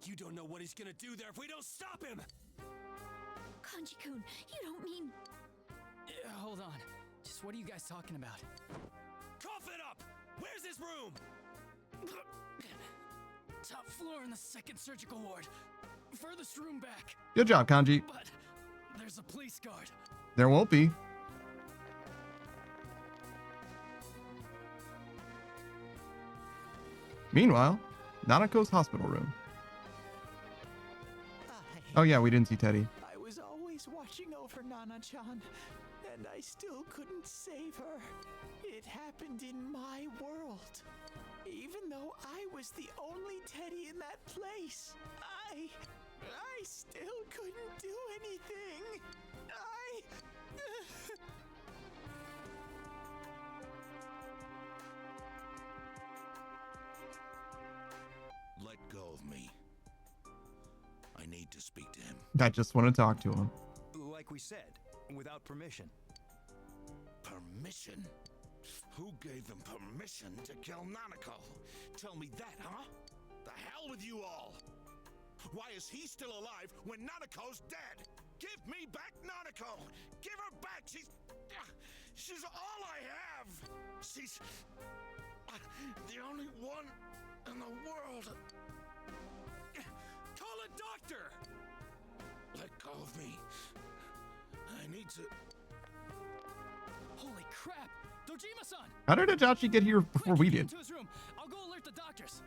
You don't know what he's gonna do there if we don't stop him. Kanji-kun, you don't mean... Hold on. Just what are you guys talking about? Cough it up! Where's his room? Top floor in the second surgical ward. Furthest room back. Good job, Kanji. But there's a police guard. There won't be. Meanwhile, Nanako's hospital room. Oh yeah, we didn't see Teddy. I was always watching over Nana-chan, and I still couldn't save her. It happened in my world. Even though I was the only Teddy in that place, I still couldn't do anything. Let go of me. I need to speak to him. I just want to talk to him. Like we said, without permission. Permission? Who gave them permission to kill Nanako? Tell me that, huh? The hell with you all! Why is he still alive when Nanako's dead? Give me back Nanako! Give her back! She's all I have! She's the only one in the world. Call a all of me. I need to... Holy crap! Dojima-san! How did Itachi get here before we did? Into his room. I'll go alert the doctors.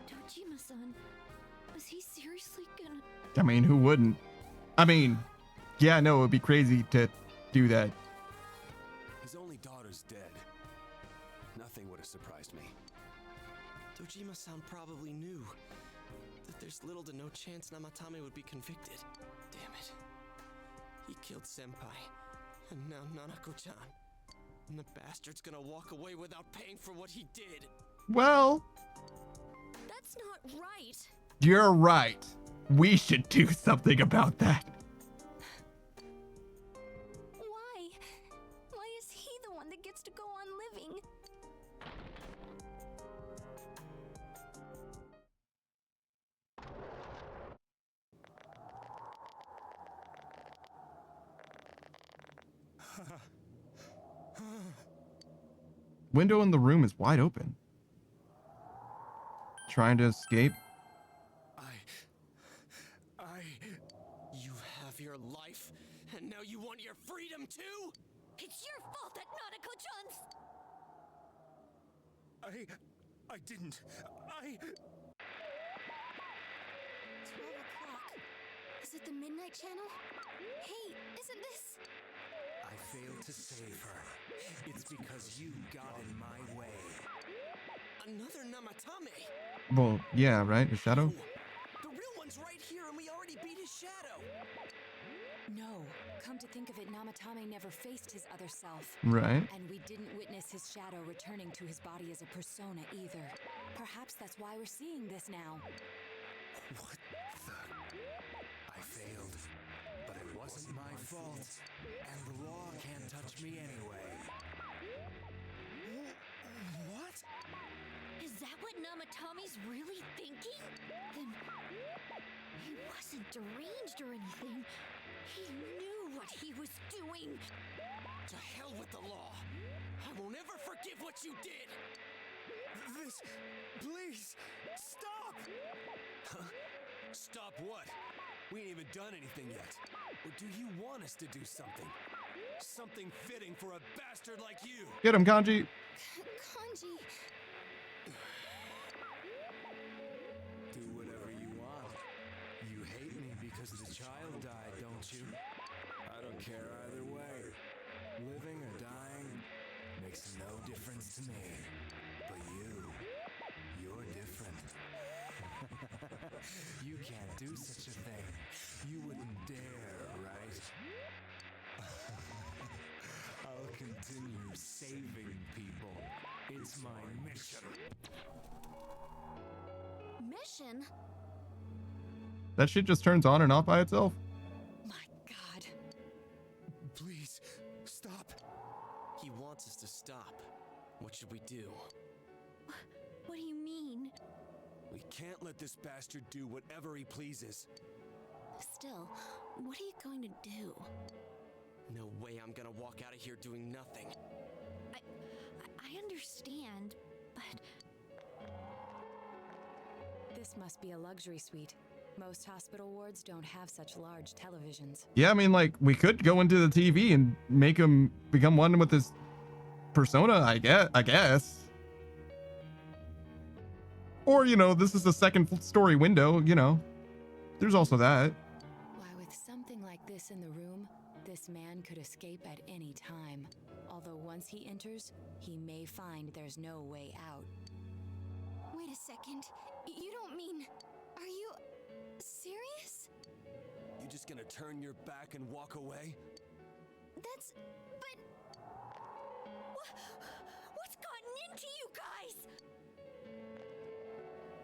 Dojima-san, is he seriously gonna... I mean, who wouldn't? I mean, yeah, no, it would be crazy to do that. His only daughter's dead. Nothing would have surprised me. Dojima-san probably knew that there's little to no chance Namatame would be convicted. Damn it. He killed Senpai, and now Nanako-chan. And the bastard's gonna walk away without paying for what he did. Well, That's not right. you're right. We should do something about that. Why? Why is he the one that gets to go on living? Window in the room is wide open. Trying to escape? You have your life, and now you want your freedom too? It's your fault that Nanako-chan's... I didn't. 12 o'clock. Is it the Midnight Channel? Hey, isn't this... I failed to save her. It's because you got in my way. Another Namatame? Well, yeah, right? The shadow? The real one's right here, and we already beat his shadow. No, come to think of it, Namatame never faced his other self. Right. And we didn't witness his shadow returning to his body as a persona either. Perhaps that's why we're seeing this now. What the? I failed. But it wasn't my fault. And the law can't touch me anyway. What? Is that what Namatame's really thinking? Then... he wasn't deranged or anything. He knew what he was doing. To hell with the law. I won't ever forgive what you did. This... Please! Stop! Huh? Stop what? We ain't even done anything yet. Or do you want us to do something? Something fitting for a bastard like you! Get him, Kanji! Kanji... Do whatever you want. You hate me because the child died, don't you? I don't care either way. Living or dying makes no difference to me. But you're different. You can't do such a thing. You wouldn't dare, right? I'll continue saving people. It's my mission. Mission? That shit just turns on and off by itself? My God. Please, stop. He wants us to stop. What should we do? What do you mean? We can't let this bastard do whatever he pleases. Still, what are you going to do? No way I'm gonna walk out of here doing nothing. I understand, but... This must be a luxury suite. Most hospital wards don't have such large televisions. Yeah, I mean, like, we could go into the TV and make him become one with his persona, I guess. Or, you know, this is the second story window, you know. There's also that. Why, with something like this in the room, this man could escape at any time. Although once he enters, he may find there's no way out. Wait a second. You don't mean... Are you... serious? You just gonna turn your back and walk away? That's... but... What's gotten into you guys?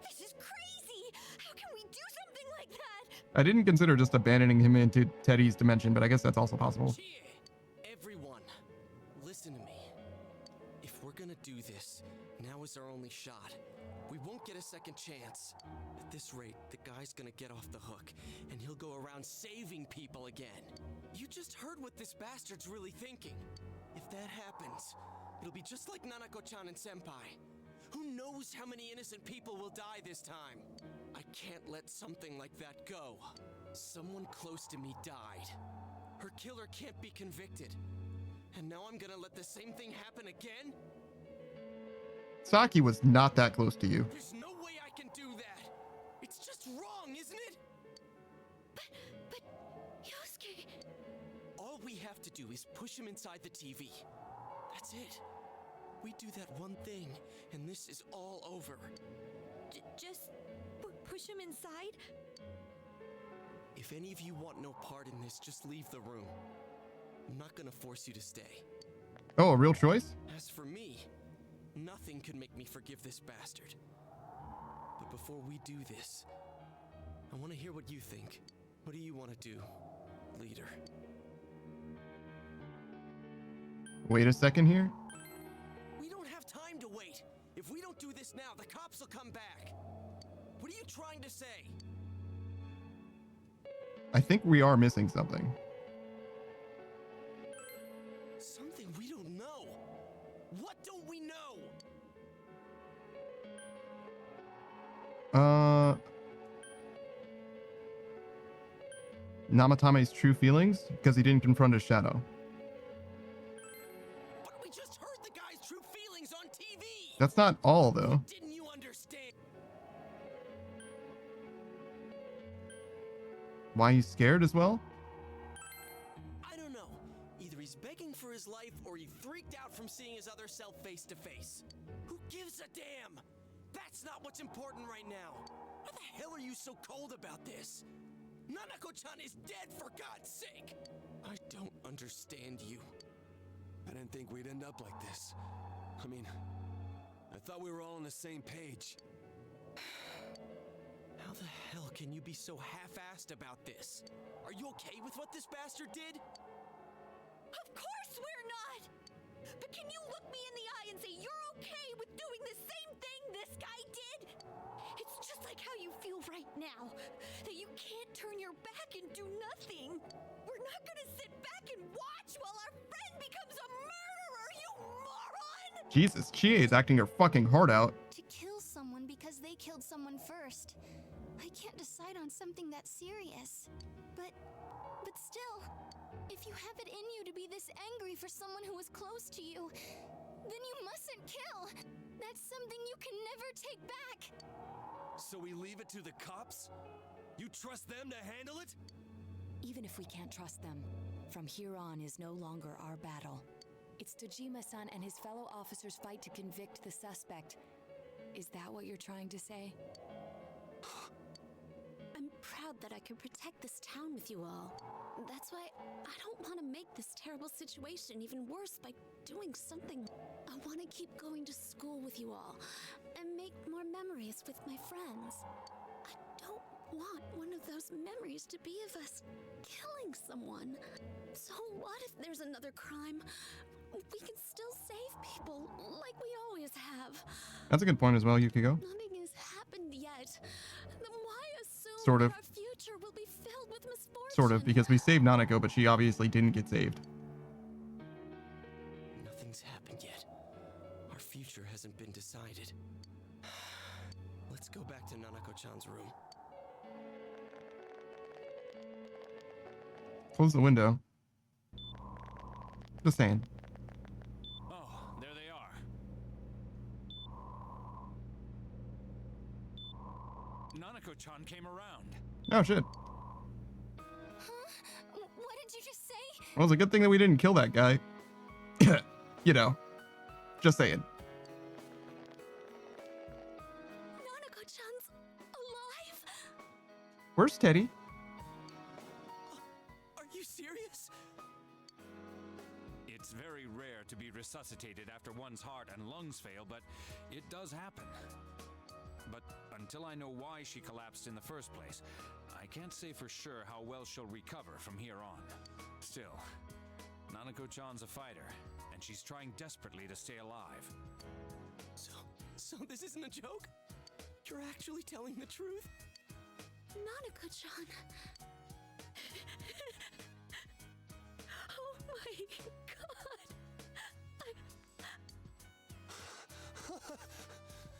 This is crazy! How can we do something like that? I didn't consider just abandoning him into Teddy's dimension, but I guess that's also possible. Everyone, listen to me. If we're gonna do this, now is our only shot. We won't get a second chance. At this rate, the guy's gonna get off the hook, and he'll go around saving people again. You just heard what this bastard's really thinking. If that happens, it'll be just like Nanako-chan and Senpai. Who knows how many innocent people will die this time? I can't let something like that go. Someone close to me died. Her killer can't be convicted. And now I'm gonna let the same thing happen again? Saki was not that close to you. There's no way I can do that. It's just wrong, isn't it? But Yosuke... All we have to do is push him inside the TV. That's it. We do that one thing, and this is all over. Just push him inside? If any of you want no part in this, just leave the room. I'm not gonna force you to stay. Oh, a real choice? As for me, nothing could make me forgive this bastard. But before we do this, I want to hear what you think. What do you want to do, leader? Wait a second here. We don't have time to wait. If we don't do this now, the cops will come back. What are you trying to say? I think we are missing something. Something we don't know. What don't we know? Namatame's true feelings because he didn't confront his shadow. But we just heard the guy's true feelings on TV. That's not all, though. Didn't you understand? Why he's scared as well? I don't know. Either he's begging for his life or he freaked out from seeing his other self face to face. Who gives a damn? That's not what's important right now. Why the hell are you so cold about this? Nanako-chan is dead, for God's sake! I don't understand you. I didn't think we'd end up like this. I mean, I thought we were all on the same page. How the hell can you be so half-assed about this? Are you okay with what this bastard did? Of course we're not! But can you look me in the eye and say you're okay with doing the same thing this guy did? It's just like how you feel right now, that you can't turn your back and do nothing. We're not gonna sit back and watch while our friend becomes a murderer, you moron! Jesus, Chie is acting her fucking heart out. To kill someone because they killed someone first. I can't decide on something that serious. But still, if you have it in you to be this angry for someone who was close to you, then you mustn't kill. That's something you can never take back. So we leave it to the cops? You trust them to handle it? Even if we can't trust them, from here on is no longer our battle. It's Dojima-san and his fellow officers' fight to convict the suspect. Is that what you're trying to say? I'm proud that I can protect this town with you all. That's why I don't want to make this terrible situation even worse by doing something. I want to keep going to school with you all and make more memories with my friends. I don't want one of those memories to be of us killing someone. So what if there's another crime? We can still save people like we always have. That's a good point as well, Yukiko. Nothing has happened yet. Then why assume Sort of. our future will be filled with misfortune? Sort of, because we saved Nanako, but she obviously didn't get saved. Nothing's happened yet. Our future hasn't been decided. Let's go back to Nanako-chan's room. Close the window. Just saying. Oh, there they are. Nanako-chan came around. Oh, shit. Huh? What did you just say? Well, it's a good thing that we didn't kill that guy. You know. Just saying. Nanako-chan's alive? Where's Teddy? Are you serious? It's very rare to be resuscitated after one's heart and lungs fail, but it does happen. But until I know why she collapsed in the first place, I can't say for sure how well she'll recover from here on. Still, Nanako-chan's a fighter, and she's trying desperately to stay alive. So this isn't a joke? You're actually telling the truth? Nanako-chan. Oh my god.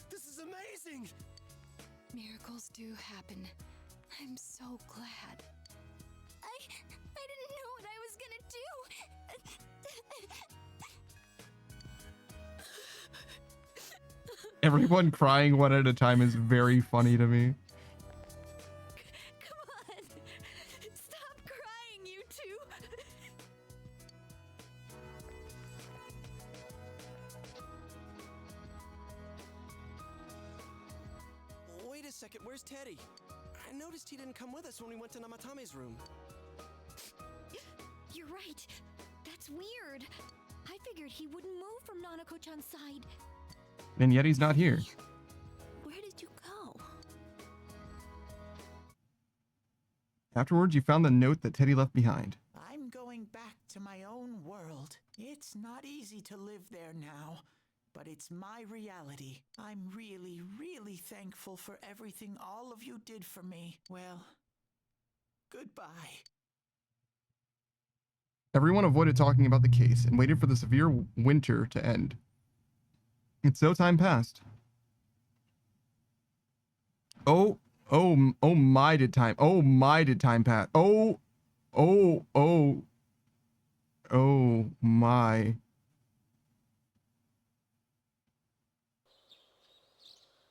This is amazing! Miracles do happen. I'm so glad. I didn't know what I was gonna do. Everyone crying one at a time is very funny to me. Come on. Stop crying, you two. Wait a second, where's Teddy? I noticed he didn't come with us when we went to Namatame's room. You're right. That's weird. I figured he wouldn't move from Nanako-chan's side. And yet he's not here. Where did you go? Afterwards, you found the note that Teddy left behind. I'm going back to my own world. It's not easy to live there now, but it's my reality. I'm really, really thankful for everything all of you did for me. Well, goodbye. Everyone avoided talking about the case and waited for the severe winter to end. And so time passed. Oh my did time pass. Oh my.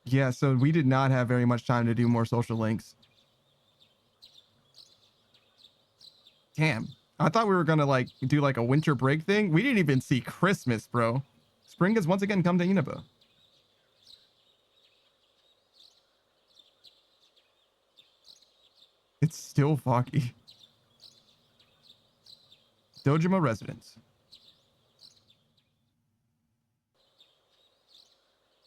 Yeah, so we did not have very much time to do more social links. Damn. I thought we were gonna like do like a winter break thing. We didn't even see Christmas, bro. Spring has once again come to Inaba. It's still foggy. Dojima residence.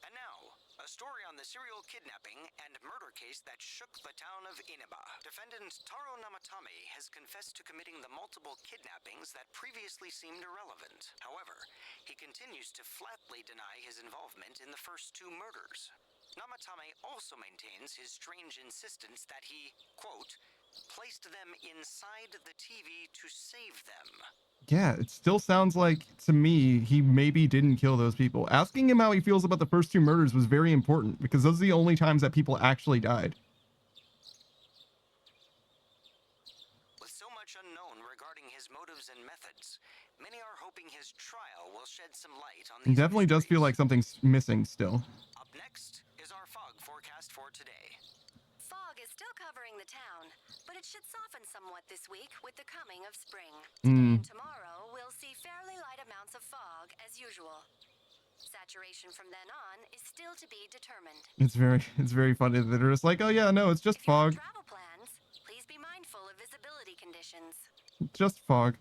And now, a story on the serial kidnapping and murder case that shook the town of Inaba. Defendant Taro Namatame has confessed to committing the multiple kidnappings that previously seemed irrelevant. However, he continues to flatly deny his involvement in the first two murders. Namatame also maintains his strange insistence that he, quote, placed them inside the TV to save them. Yeah, it still sounds like, to me, he maybe didn't kill those people. Asking him how he feels about the first two murders was very important, because those are the only times that people actually died. With so much unknown regarding his motives and methods, many are hoping his trial will shed some light on It these definitely does feel like something's missing still. Up next is our fog forecast for today. Fog is still covering the town, but it should soften somewhat this week with the coming of spring. And tomorrow, we'll see fairly light amounts of fog as usual. Saturation from then on is still to be determined. It's very funny that they're just like, oh yeah, no, it's just fog. Travel plans, please be mindful of visibility conditions. Just fog.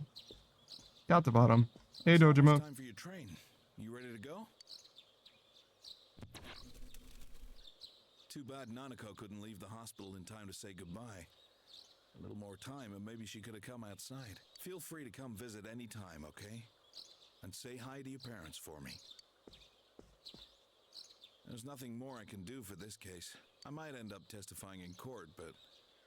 Got the bottom. Hey, Dojima. Time for your train. You ready to go? Too bad Nanako couldn't leave the hospital in time to say goodbye. A little more time and maybe she could have come outside. Feel free to come visit any time, okay? And say hi to your parents for me. There's nothing more I can do for this case. I might end up testifying in court, but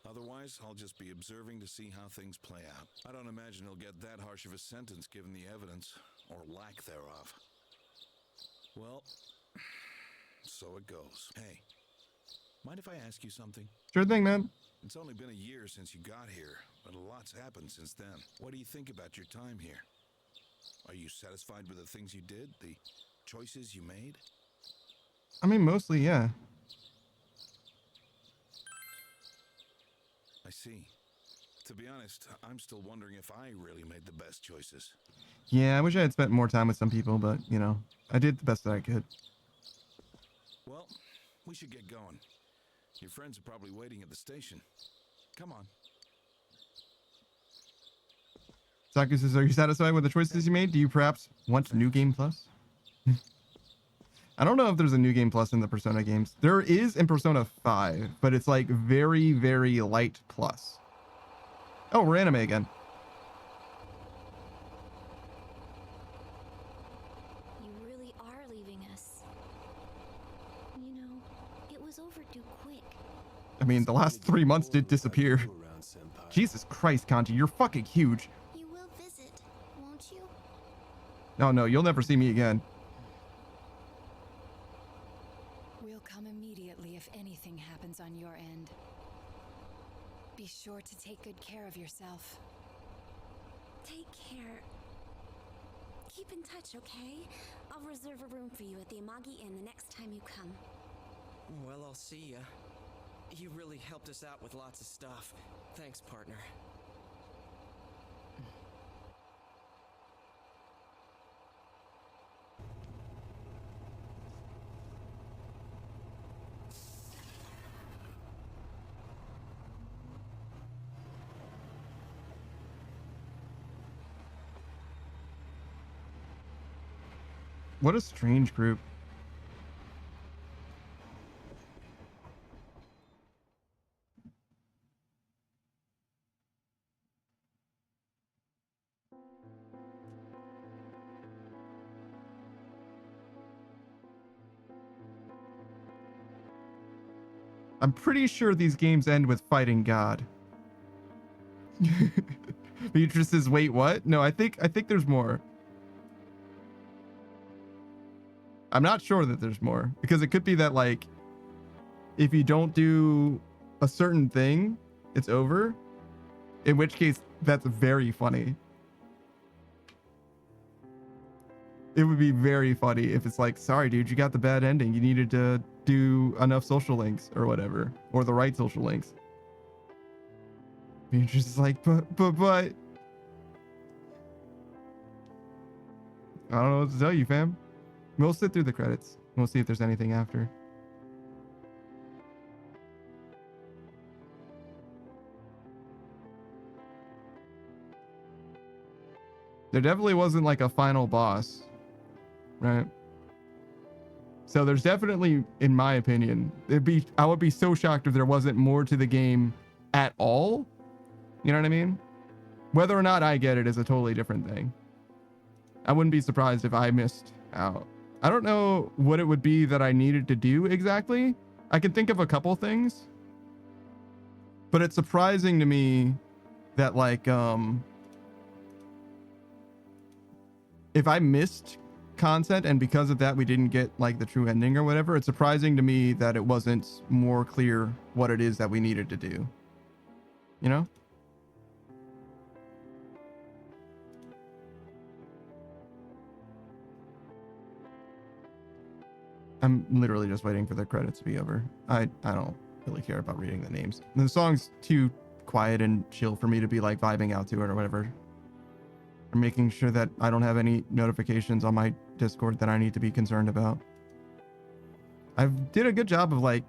otherwise I'll just be observing to see how things play out. I don't imagine he'll get that harsh of a sentence given the evidence, or lack thereof. Well, so it goes. Hey, mind if I ask you something? Sure thing, man. It's only been a year since you got here, but a lot's happened since then. What do you think about your time here? Are you satisfied with the things you did, the choices you made? I mean, mostly, yeah. I see. To be honest, I'm still wondering if I really made the best choices. Yeah, I wish I had spent more time with some people, but, you know, I did the best that I could. Well, we should get going. Your friends are probably waiting at the station. Come on. Saku says, are you satisfied with the choices you made? Do you perhaps want New Game Plus? I don't know if there's a New Game Plus in the Persona games. There is in Persona 5, but it's like very, very light plus. Oh, we're anime again. You really are leaving us. You know, it was overdue I mean, the last 3 months did disappear. Jesus Christ, Kanji, you're fucking huge. You will visit, won't you? No, you'll never see me again. We'll come immediately if anything happens on your end. Be sure to take good care of yourself. Take care. Keep in touch, okay? I'll reserve a room for you at the Amagi Inn the next time you come. Well, I'll see ya. You really helped us out with lots of stuff. Thanks, partner. What a strange group. I'm pretty sure these games end with fighting God. Beatrice says, wait, what? No, I think there's more. I'm not sure that there's more, because it could be that, like, if you don't do a certain thing, it's over. In which case, that's very funny. It would be very funny if it's like, sorry, dude, you got the bad ending. You needed to do enough social links or whatever, or the right social links. Beatrice is like, but. I don't know what to tell you, fam. We'll sit through the credits. We'll see if there's anything after. There definitely wasn't like a final boss, right? So there's definitely, in my opinion, I would be so shocked if there wasn't more to the game at all. You know what I mean? Whether or not I get it is a totally different thing. I wouldn't be surprised if I missed out. I don't know what it would be that I needed to do exactly. I can think of a couple things, but it's surprising to me that, like, if I missed content and because of that we didn't get like the true ending or whatever, it's surprising to me that it wasn't more clear what it is that we needed to do. You know? I'm literally just waiting for the credits to be over. I don't really care about reading the names. The song's too quiet and chill for me to be like vibing out to it or whatever. I'm making sure that I don't have any notifications on my Discord that I need to be concerned about. I did a good job of like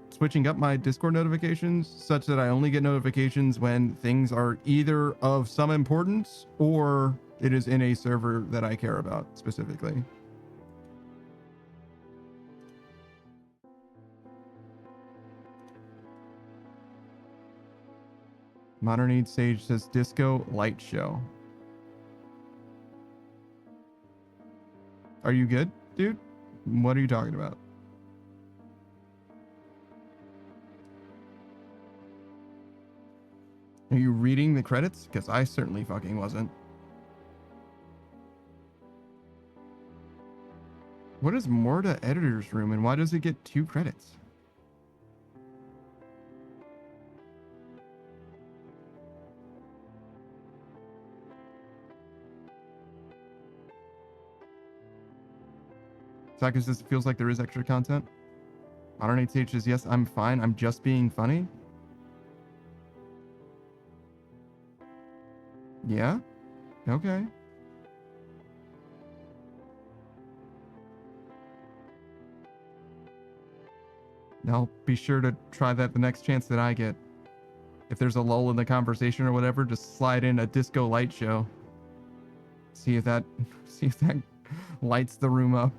switching up my Discord notifications such that I only get notifications when things are either of some importance or it is in a server that I care about specifically. Modern Age Sage says Disco Light Show. Are you good, dude? What are you talking about? Are you reading the credits? Because I certainly fucking wasn't. What is Morta Editor's Room and why does it get 2 credits? Sakus says it feels like there is extra content. Modern 8H says, yes, I'm fine. I'm just being funny. Yeah? Okay. I'll be sure to try that the next chance that I get. If there's a lull in the conversation or whatever, just slide in a Disco Light Show. See if that lights the room up.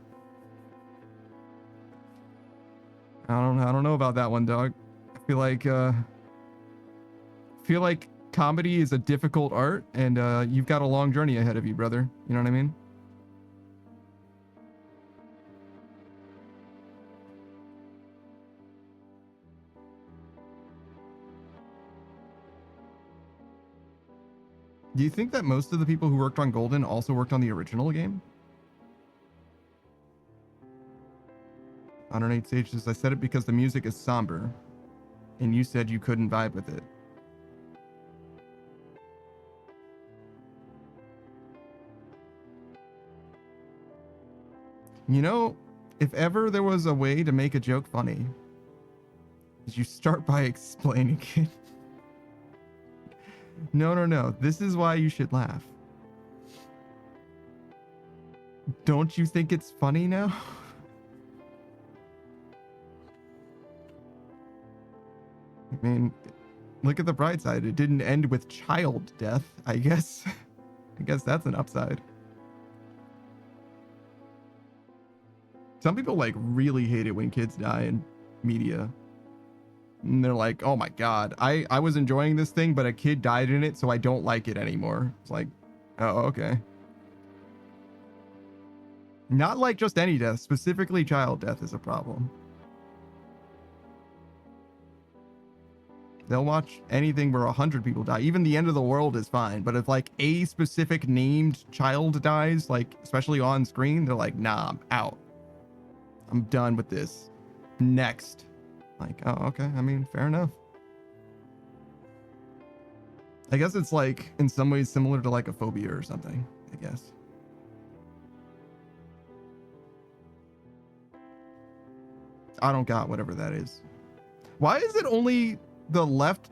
I don't know about that one, dog. I feel like comedy is a difficult art, and you've got a long journey ahead of you, brother. You know what I mean? Do you think that most of the people who worked on Golden also worked on the original game? 108 Stages. I said it because the music is somber, and you said you couldn't vibe with it. You know, if ever there was a way to make a joke funny, is you start by explaining it. No. This is why you should laugh. Don't you think it's funny now? I mean, look at the bright side. It didn't end with child death, I guess. I guess that's an upside. Some people like really hate it when kids die in media. And they're like, oh my God, I was enjoying this thing, but a kid died in it, so I don't like it anymore. It's like, oh, okay. Not like just any death, specifically child death is a problem. They'll watch anything where 100 people die. Even the end of the world is fine. But if like a specific named child dies, like especially on screen, they're like, nah, I'm out. I'm done with this. Next. Like, oh, okay. I mean, fair enough. I guess it's like in some ways similar to like a phobia or something, I guess. I don't got whatever that is. Why is it only the left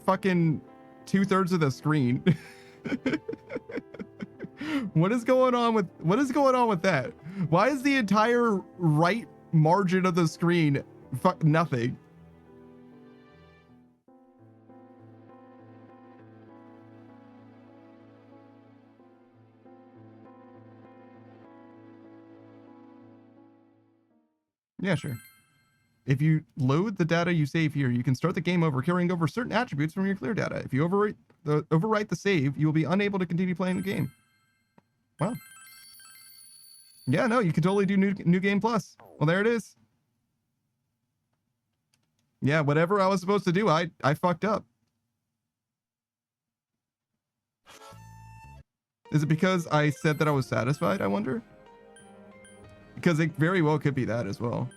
fucking 2/3 of the screen? What is going on with that? Why is the entire right margin of the screen nothing? Yeah, sure. If you load the data you save here, you can start the game over carrying over certain attributes from your clear data. If you overwrite the save, you will be unable to continue playing the game. Wow. Yeah, no, you can totally do new game plus. Well, there it is. Yeah, whatever I was supposed to do, I fucked up. Is it because I said that I was satisfied, I wonder? Because it very well could be that as well.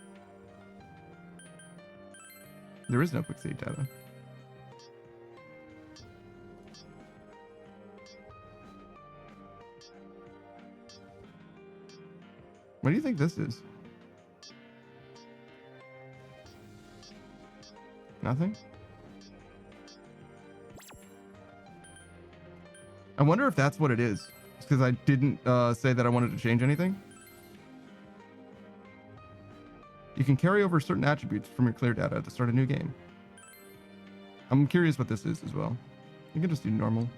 There is no quick save data. What do you think this is? Nothing? I wonder if that's what it is. It's because I didn't say that I wanted to change anything. You can carry over certain attributes from your clear data to start a new game. I'm curious what this is as well. You can just do normal.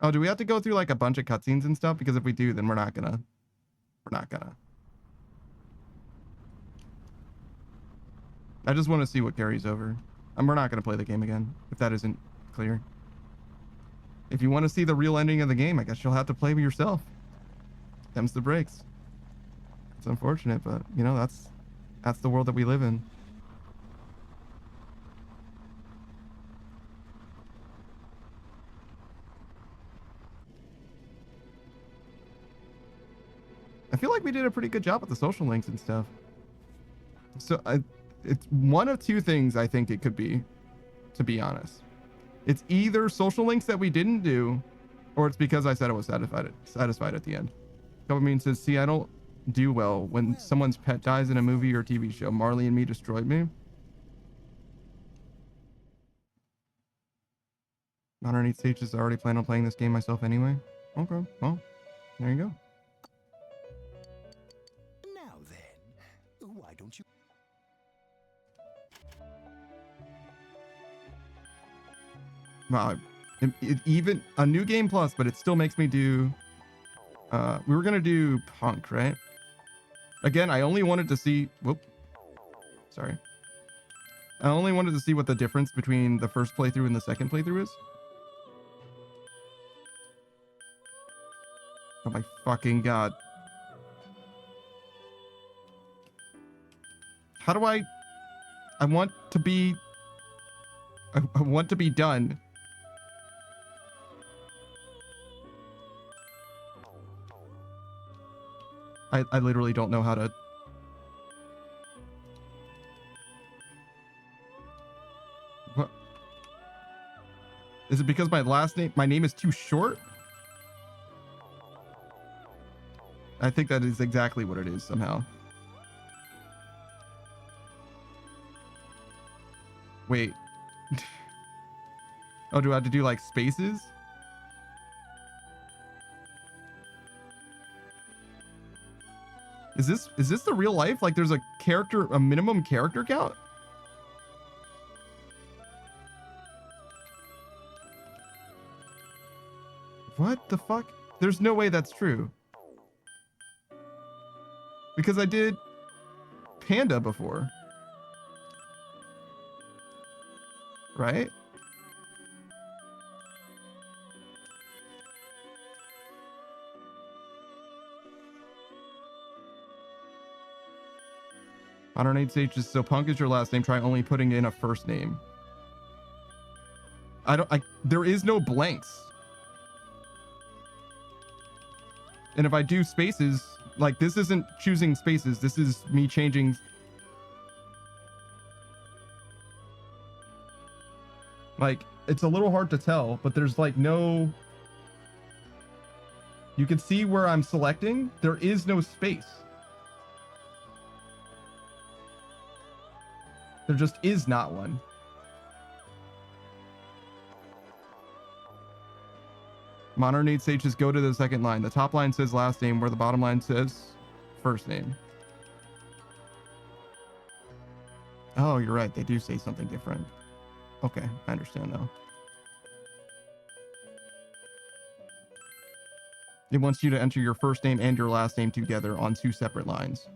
Oh, do we have to go through like a bunch of cutscenes and stuff? Because if we do, then we're not gonna. I just want to see what carries over. And we're not gonna play the game again if that isn't clear. If you want to see the real ending of the game, I guess you'll have to play with yourself. Them's the breaks. It's unfortunate, but you know, that's the world that we live in. I feel like we did a pretty good job with the social links and stuff. So it's one of two things I think it could be, to be honest. It's either social links that we didn't do, or it's because I said I was satisfied at the end. Dopamine says, see, I don't do well when someone's pet dies in a movie or TV show. Marley and Me destroyed me. 108 stages. I already plan on playing this game myself anyway. Okay, well, there you go. Now then, why don't you? Wow, it even a new game plus, but it still makes me do. We were gonna do Punk, right? Again, I only wanted to see. Whoop. Sorry. I only wanted to see what the difference between the first playthrough and the second playthrough is. Oh my fucking god. How do I want to be... I want to be done. I literally don't know how to... What? Is it because my name is too short? I think that is exactly what it is somehow. Wait. Oh, do I have to do like spaces? Is this the real life? Like there's a minimum character count? What the fuck? There's no way that's true. Because I did Panda before. Right? Modern Age Sages, so Punk is your last name. Try only putting in a first name. There is no blanks. And if I do spaces, like this isn't choosing spaces. This is me changing. Like, it's a little hard to tell, but there's like no... You can see where I'm selecting. There is no space. There just is not one. Modern Age Sages, go to the second line. The top line says last name, where the bottom line says first name. Oh, you're right. They do say something different. Okay, I understand now. It wants you to enter your first name and your last name together on 2 separate lines.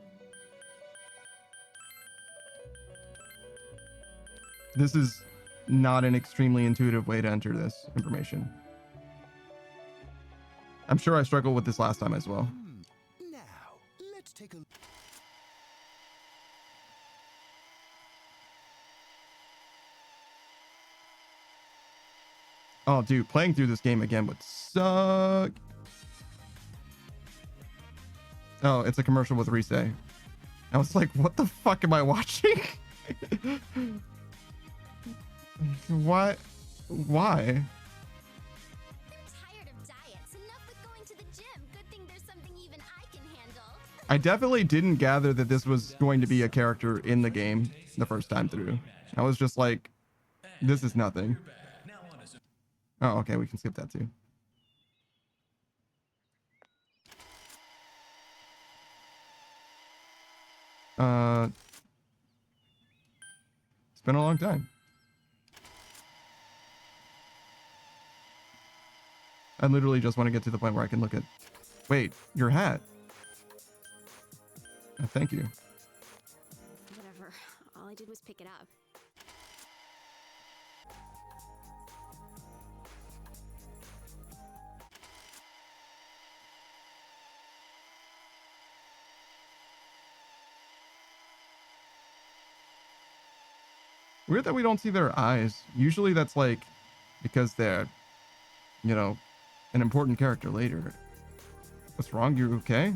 This is not an extremely intuitive way to enter this information. I'm sure I struggled with this last time as well. Now, let's take a... Oh, dude, playing through this game again would suck. Oh, it's a commercial with Rise. I was like, what the fuck am I watching? What? Why? Tired of diets. Enough with going to the gym. Good thing there's something even I can handle. I definitely didn't gather that this was going to be a character in the game the first time through. I was just like, this is nothing. Oh, okay, we can skip that too. It's been a long time. I literally just want to get to the point where I can look at... Wait, your hat. Thank you. Whatever. All I did was pick it up. Weird that we don't see their eyes. Usually that's like because they're, you know, an important character later. What's wrong? You okay?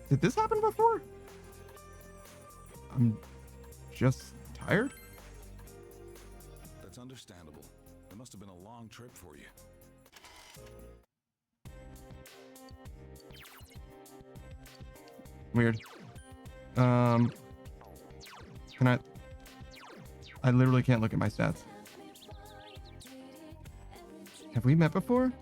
Did this happen before? I'm just tired. That's understandable. It must have been a long trip for you. Weird. Can I literally can't look at my stats. Have we met before?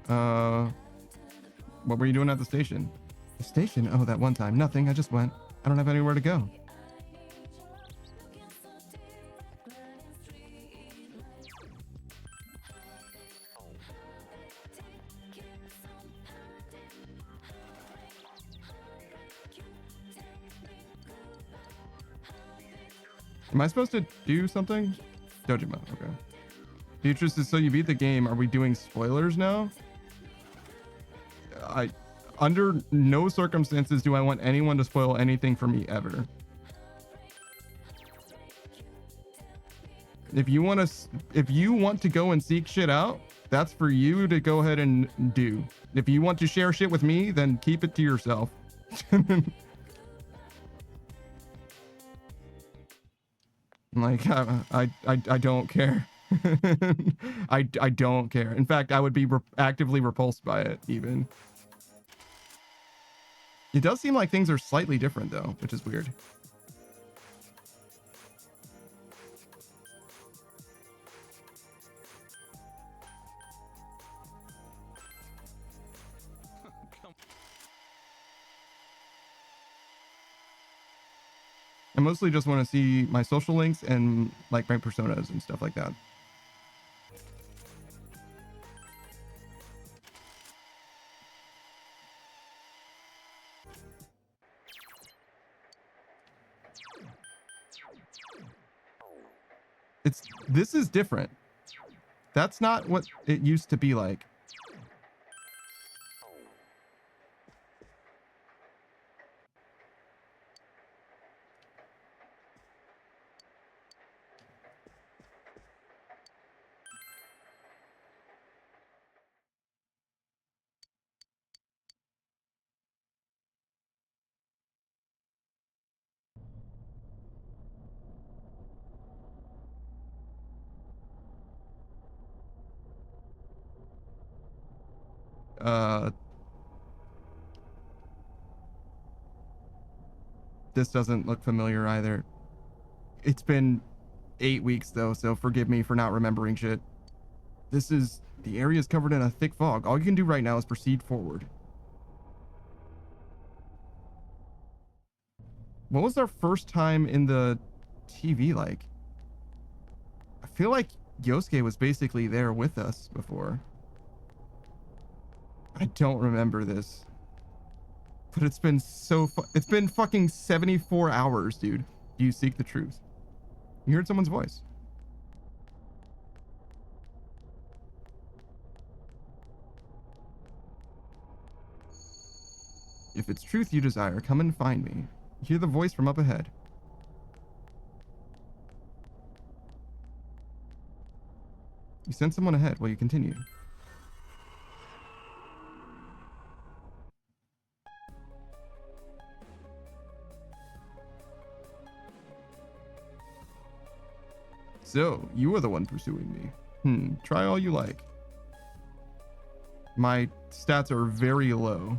What were you doing at the station? The station? Oh, that one time. Nothing. I just went. I don't have anywhere to go. Am I supposed to do something? Dojima, okay. Beatrice is, so you beat the game. Are we doing spoilers now? under no circumstances do I want anyone to spoil anything for me ever. If you want to go and seek shit out, that's for you to go ahead and do. If you want to share shit with me, then keep it to yourself. Like, I don't care. I don't care. In fact, I would be actively repulsed by it, even. It does seem like things are slightly different, though, which is weird. I mostly just want to see my social links and like my personas and stuff like that. This is different. That's not what it used to be like. This doesn't look familiar either. It's been 8 weeks though, so forgive me for not remembering shit. The area is covered in a thick fog. All you can do right now is proceed forward. What was our first time in the TV like? I feel like Yosuke was basically there with us before. I don't remember this. But it's been it's been fucking 74 hours, dude. Do you seek the truth? You heard someone's voice. If it's truth you desire, come and find me. You hear the voice from up ahead. You send someone ahead while you continue. So, you are the one pursuing me. Try all you like. My stats are very low.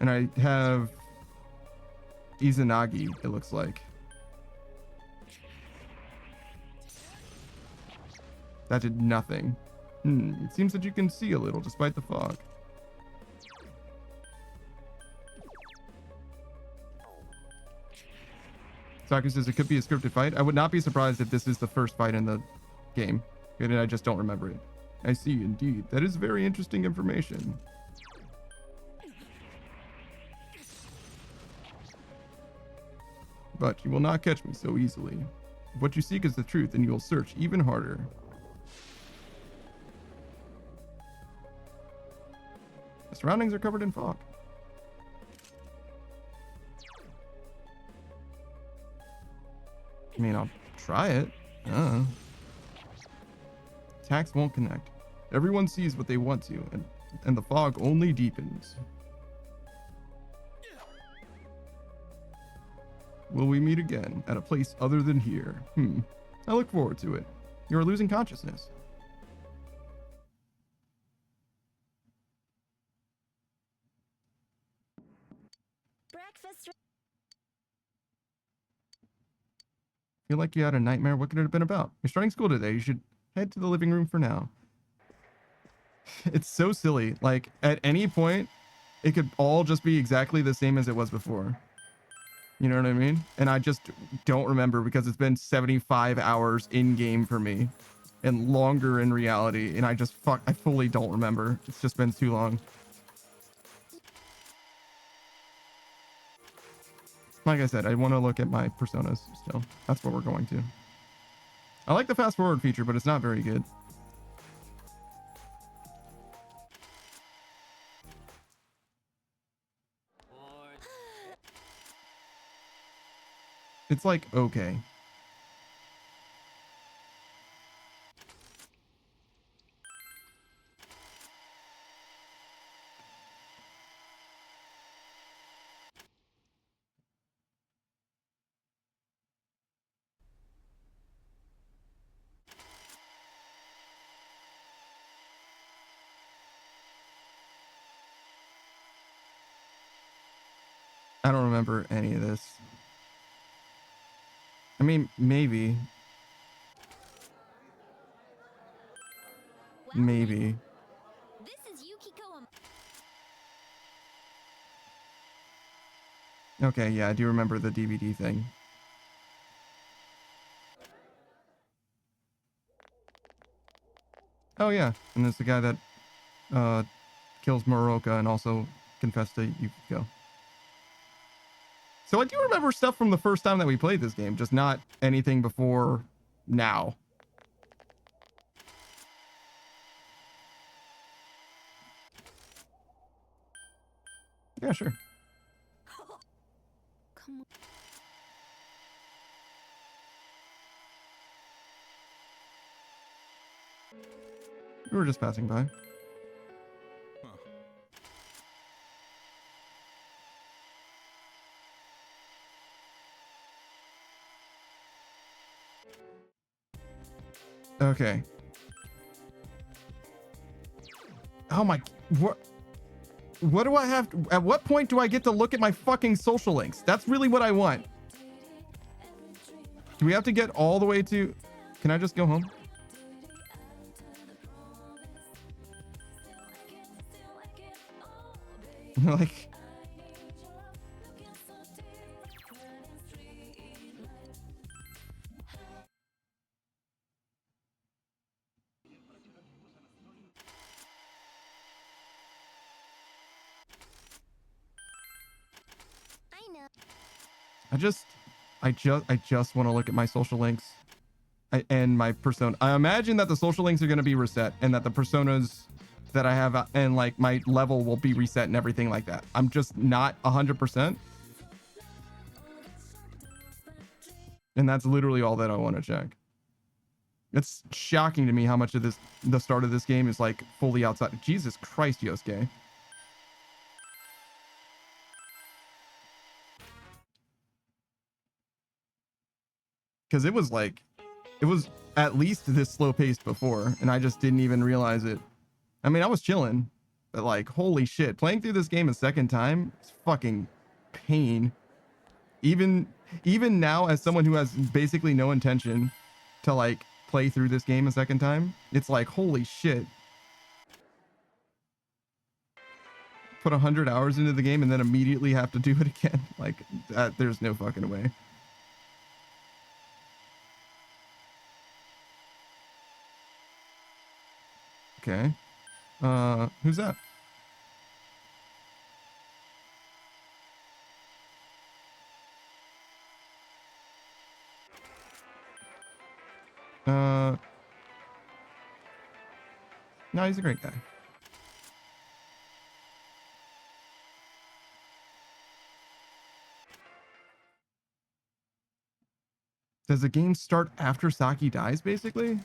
And I have Izanagi, it looks like. That did nothing. It seems that you can see a little despite the fog. Saki says it could be a scripted fight. I would not be surprised if this is the first fight in the game. And I just don't remember it. I see, indeed. That is very interesting information. But you will not catch me so easily. If what you seek is the truth, then you will search even harder. The surroundings are covered in fog. I mean, I'll try it. Attacks won't connect. Everyone sees what they want to, and the fog only deepens. Will we meet again at a place other than here? I look forward to it. You are losing consciousness. Breakfast. Feel like you had a nightmare? What could it have been about? You're starting school today. You should head to the living room for now. It's so silly. Like, at any point, it could all just be exactly the same as it was before. You know what I mean? And I just don't remember because it's been 75 hours in-game for me. And longer in reality. And I fully don't remember. It's just been too long. Like I said, I want to look at my personas still. That's what we're going to. I like the fast forward feature, but it's not very good. It's like, okay. I don't remember any of this. I mean, maybe. Maybe. This is Yukiko. Okay, yeah, I do remember the DVD thing. Oh yeah, and it's the guy that kills Moroka and also confessed to Yukiko. So I do remember stuff from the first time that we played this game, just not anything before now. Yeah, sure. Come on. We were just passing by. Okay. Oh my, what do I have to, at what point do I get to look at my fucking social links? That's really what I want. Do we have to get all the way to, can I just go home? Like, I just want to look at my social links and my persona. I imagine that the social links are going to be reset and that the personas that I have and like my level will be reset and everything like that. I'm just not 100%. And that's literally all that I want to check. It's shocking to me how much of this, the start of this game is like fully outside. Jesus Christ, Yosuke. Because it was at least this slow paced before, and I just didn't even realize it. I mean, I was chilling, but like, holy shit, playing through this game a second time is fucking pain. Even now, as someone who has basically no intention to like play through this game a second time, it's like, holy shit. Put 100 hours into the game and then immediately have to do it again. Like, there's no fucking way. Okay. Who's that? No, he's a great guy. Does the game start after Saki dies, basically?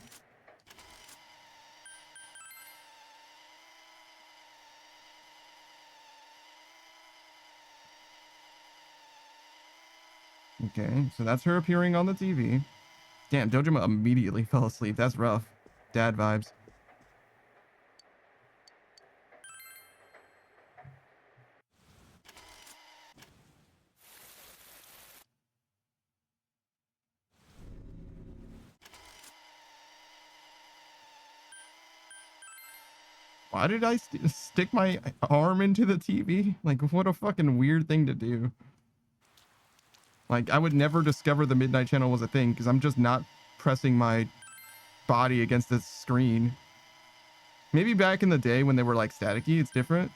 Okay, so that's her appearing on the TV. Damn, Dojima immediately fell asleep. That's rough. Dad vibes. Why did I stick my arm into the TV? Like, what a fucking weird thing to do. Like, I would never discover the Midnight Channel was a thing because I'm just not pressing my body against the screen. Maybe back in the day when they were like staticky, it's different.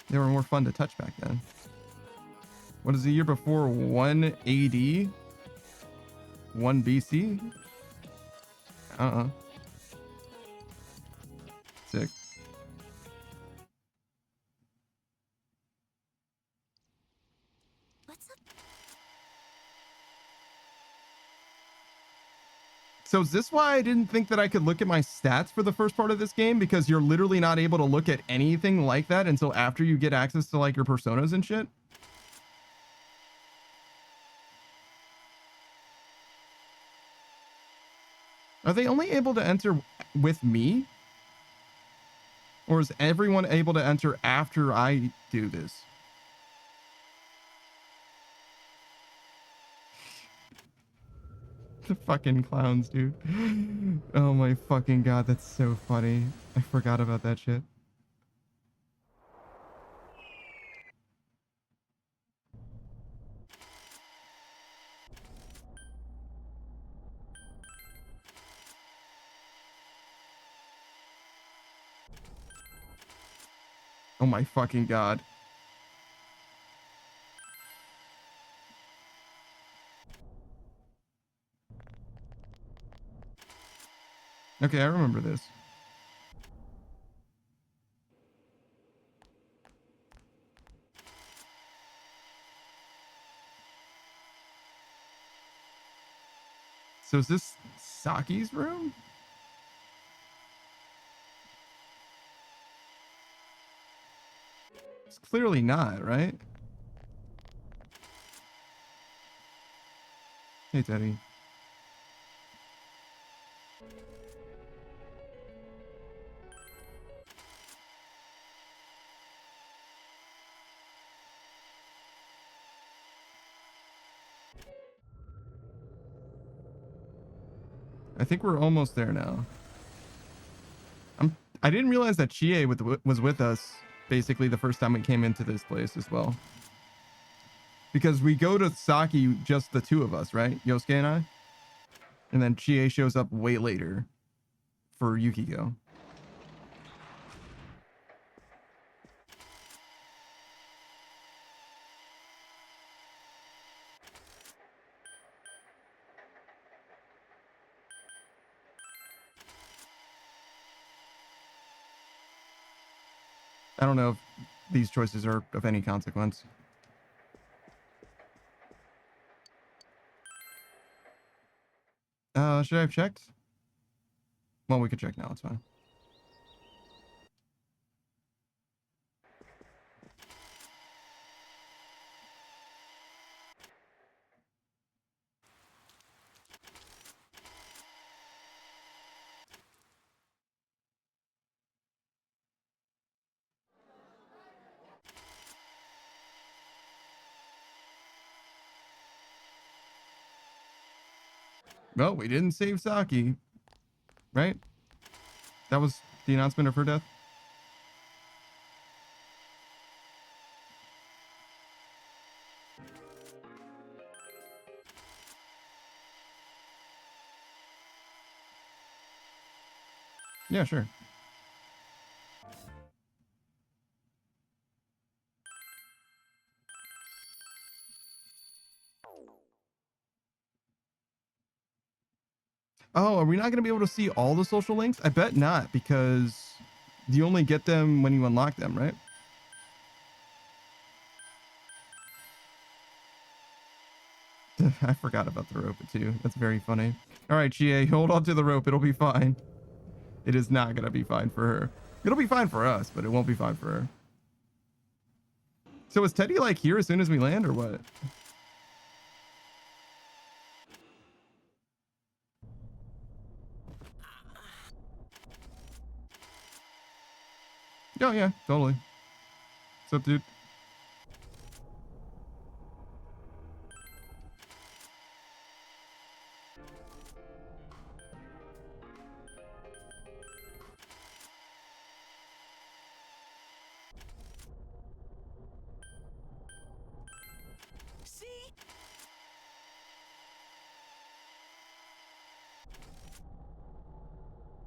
They were more fun to touch back then. What is the year before 1 AD? 1 BC? Sick. What's up? So is this why I didn't think that I could look at my stats for the first part of this game? Because you're literally not able to look at anything like that until after you get access to like your personas and shit? Are they only able to enter with me? Or is everyone able to enter after I do this? The fucking clowns, dude. Oh my fucking god, that's so funny. I forgot about that shit. Oh my fucking god. Okay, I remember this. So is this Saki's room? It's clearly not, right? Hey, Teddy. I think we're almost there now. I didn't realize that Chie was with us basically the first time we came into this place as well. Because we go to Saki, just the two of us, right? Yosuke and I. And then Chie shows up way later for Yukiko. I don't know if these choices are of any consequence. Should I have checked? Well, we could check now. It's fine. Well, we didn't save Saki, right? That was the announcement of her death. Yeah, sure. Oh, are we not going to be able to see all the social links? I bet not, because you only get them when you unlock them, right? I forgot about the rope too. That's very funny. All right, Chie, hold on to the rope. It'll be fine. It is not going to be fine for her. It'll be fine for us, but it won't be fine for her. So is Teddy like here as soon as we land or what? Oh, yeah, totally. What's up, dude? See?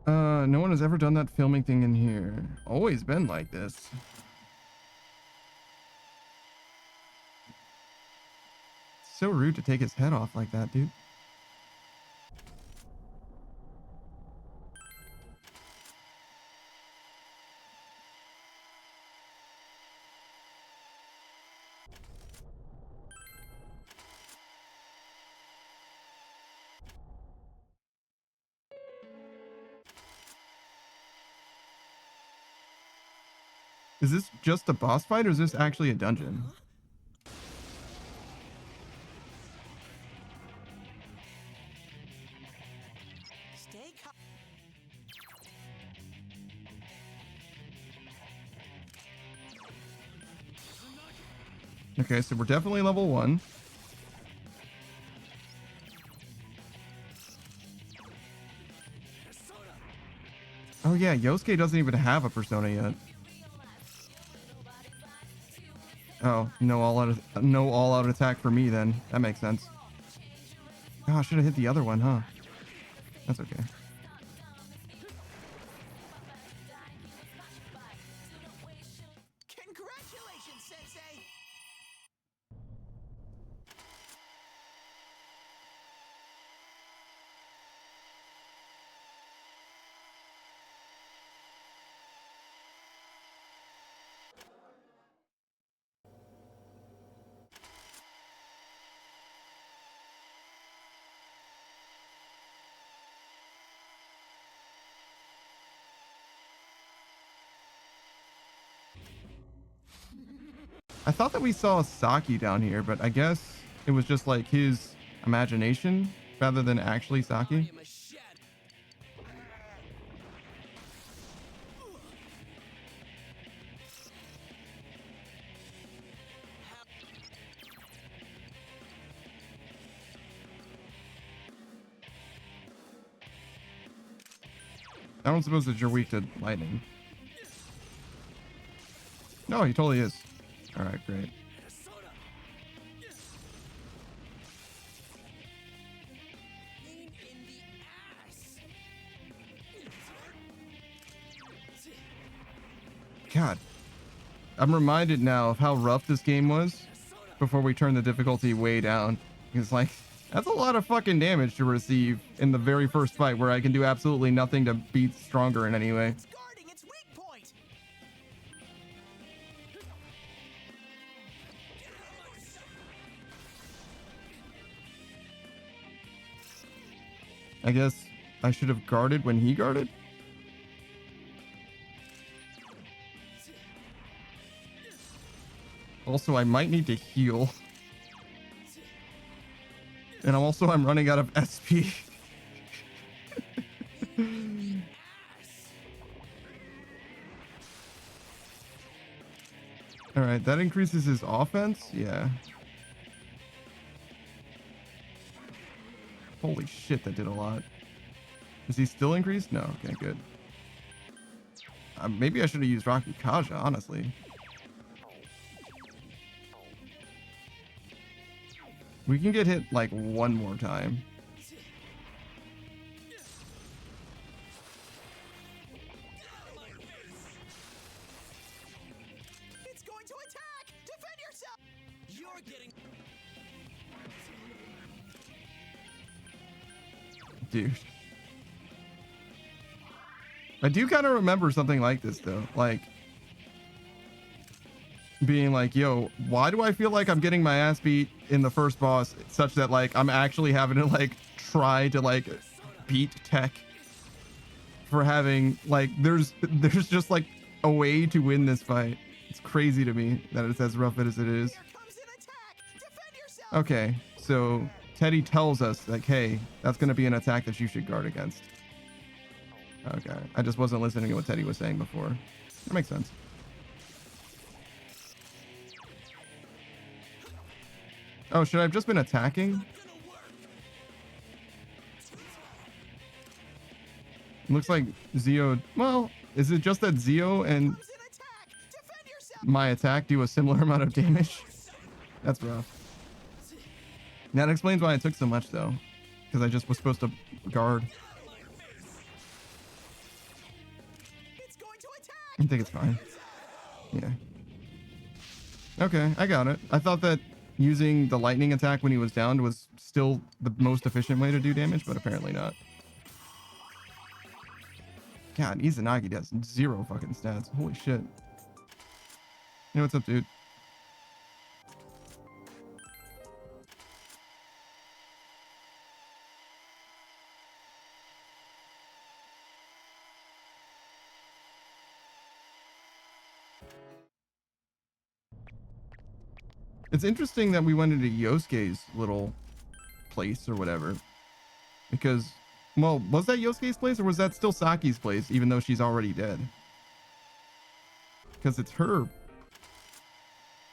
No one has ever done that filming thing in here. Always been like this. So rude to take his head off like that, dude. Is this just a boss fight or is this actually a dungeon? Stay calm. Okay, so we're definitely level 1. Oh yeah, Yosuke doesn't even have a persona yet. Oh, no all out attack for me then. That makes sense. Oh, I should have hit the other one, huh? That's okay. Congratulations, Sensei. I thought that we saw Saki down here, but I guess it was just like his imagination rather than actually Saki. I don't suppose that you're weak to lightning. No, he totally is. All right, great. God, I'm reminded now of how rough this game was before we turned the difficulty way down. It's like, that's a lot of fucking damage to receive in the very first fight where I can do absolutely nothing to be stronger in any way. I guess I should have guarded when he guarded. Also, I might need to heal. And I'm running out of SP. All right, that increases his offense. Yeah. Holy shit, that did a lot. Is he still increased? No. Okay, good. Maybe I should have used Rocky Kaja, honestly. We can get hit like one more time. It's going to attack! Defend yourself! You're getting... Dude. I do kind of remember something like this though. Like being like, yo, why do I feel like I'm getting my ass beat in the first boss such that like I'm actually having to like try to like beat Tech for having like there's just like a way to win this fight. It's crazy to me that it's as rough as it is. Okay, so Teddy tells us like, hey, that's going to be an attack that you should guard against. Okay, I just wasn't listening to what Teddy was saying before. That makes sense. Oh, should I have just been attacking? Looks like Zio... Well, is it just that Zio and my attack do a similar amount of damage? That's rough. That explains why it took so much, though. Because I just was supposed to guard. I think it's fine. Yeah. Okay, I got it. I thought that using the lightning attack when he was downed was still the most efficient way to do damage, but apparently not. God, Izanagi does 0 fucking stats. Holy shit. Hey, what's up, dude? It's interesting that we went into Yosuke's little place or whatever. Because, well, was that Yosuke's place or was that still Saki's place, even though she's already dead? Because it's her,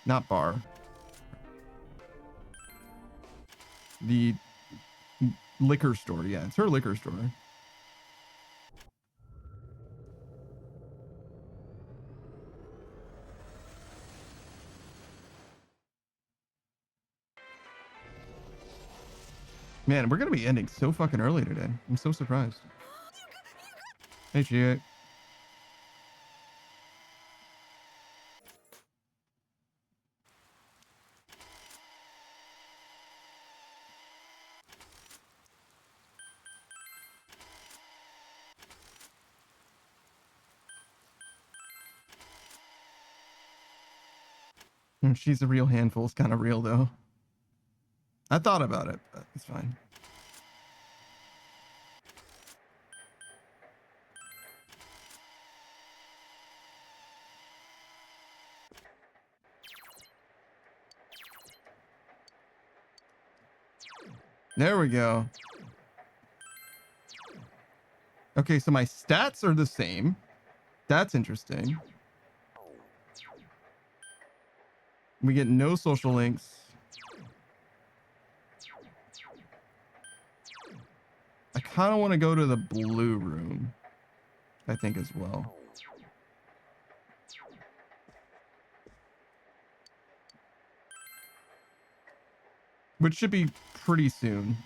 not bar. The liquor store, yeah, it's her liquor store. Man, we're gonna be ending so fucking early today. I'm so surprised. Hey, Chia. She's a real handful. It's kind of real though. I thought about it, but it's fine. There we go. Okay, so my stats are the same. That's interesting. We get no social links. I kind of want to go to the blue room, I think, as well. Which should be pretty soon.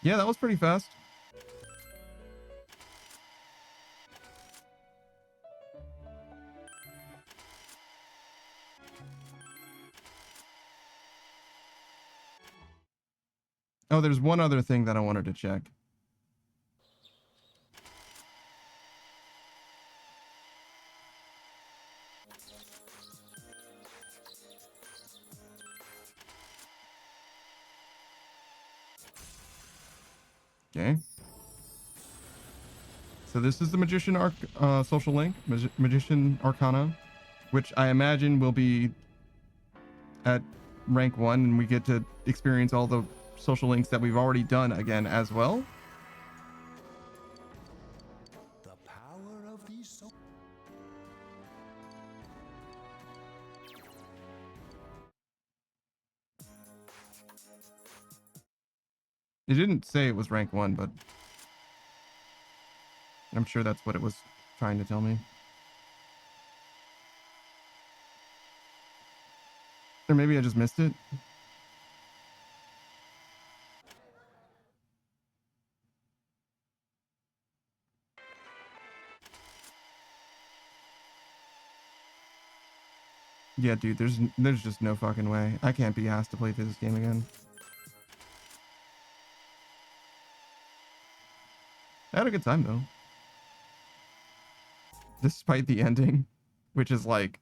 Yeah, that was pretty fast. Oh, there's one other thing that I wanted to check. Okay. So this is the Magician social link, Magician Arcana, which I imagine will be at rank 1, and we get to experience all the social links that we've already done again as well. The power of these It didn't say it was rank 1, but I'm sure that's what it was trying to tell me. Or maybe I just missed it. Yeah, dude, there's just no fucking way. I can't be asked to play through this game again. I had a good time though. Despite the ending, which is like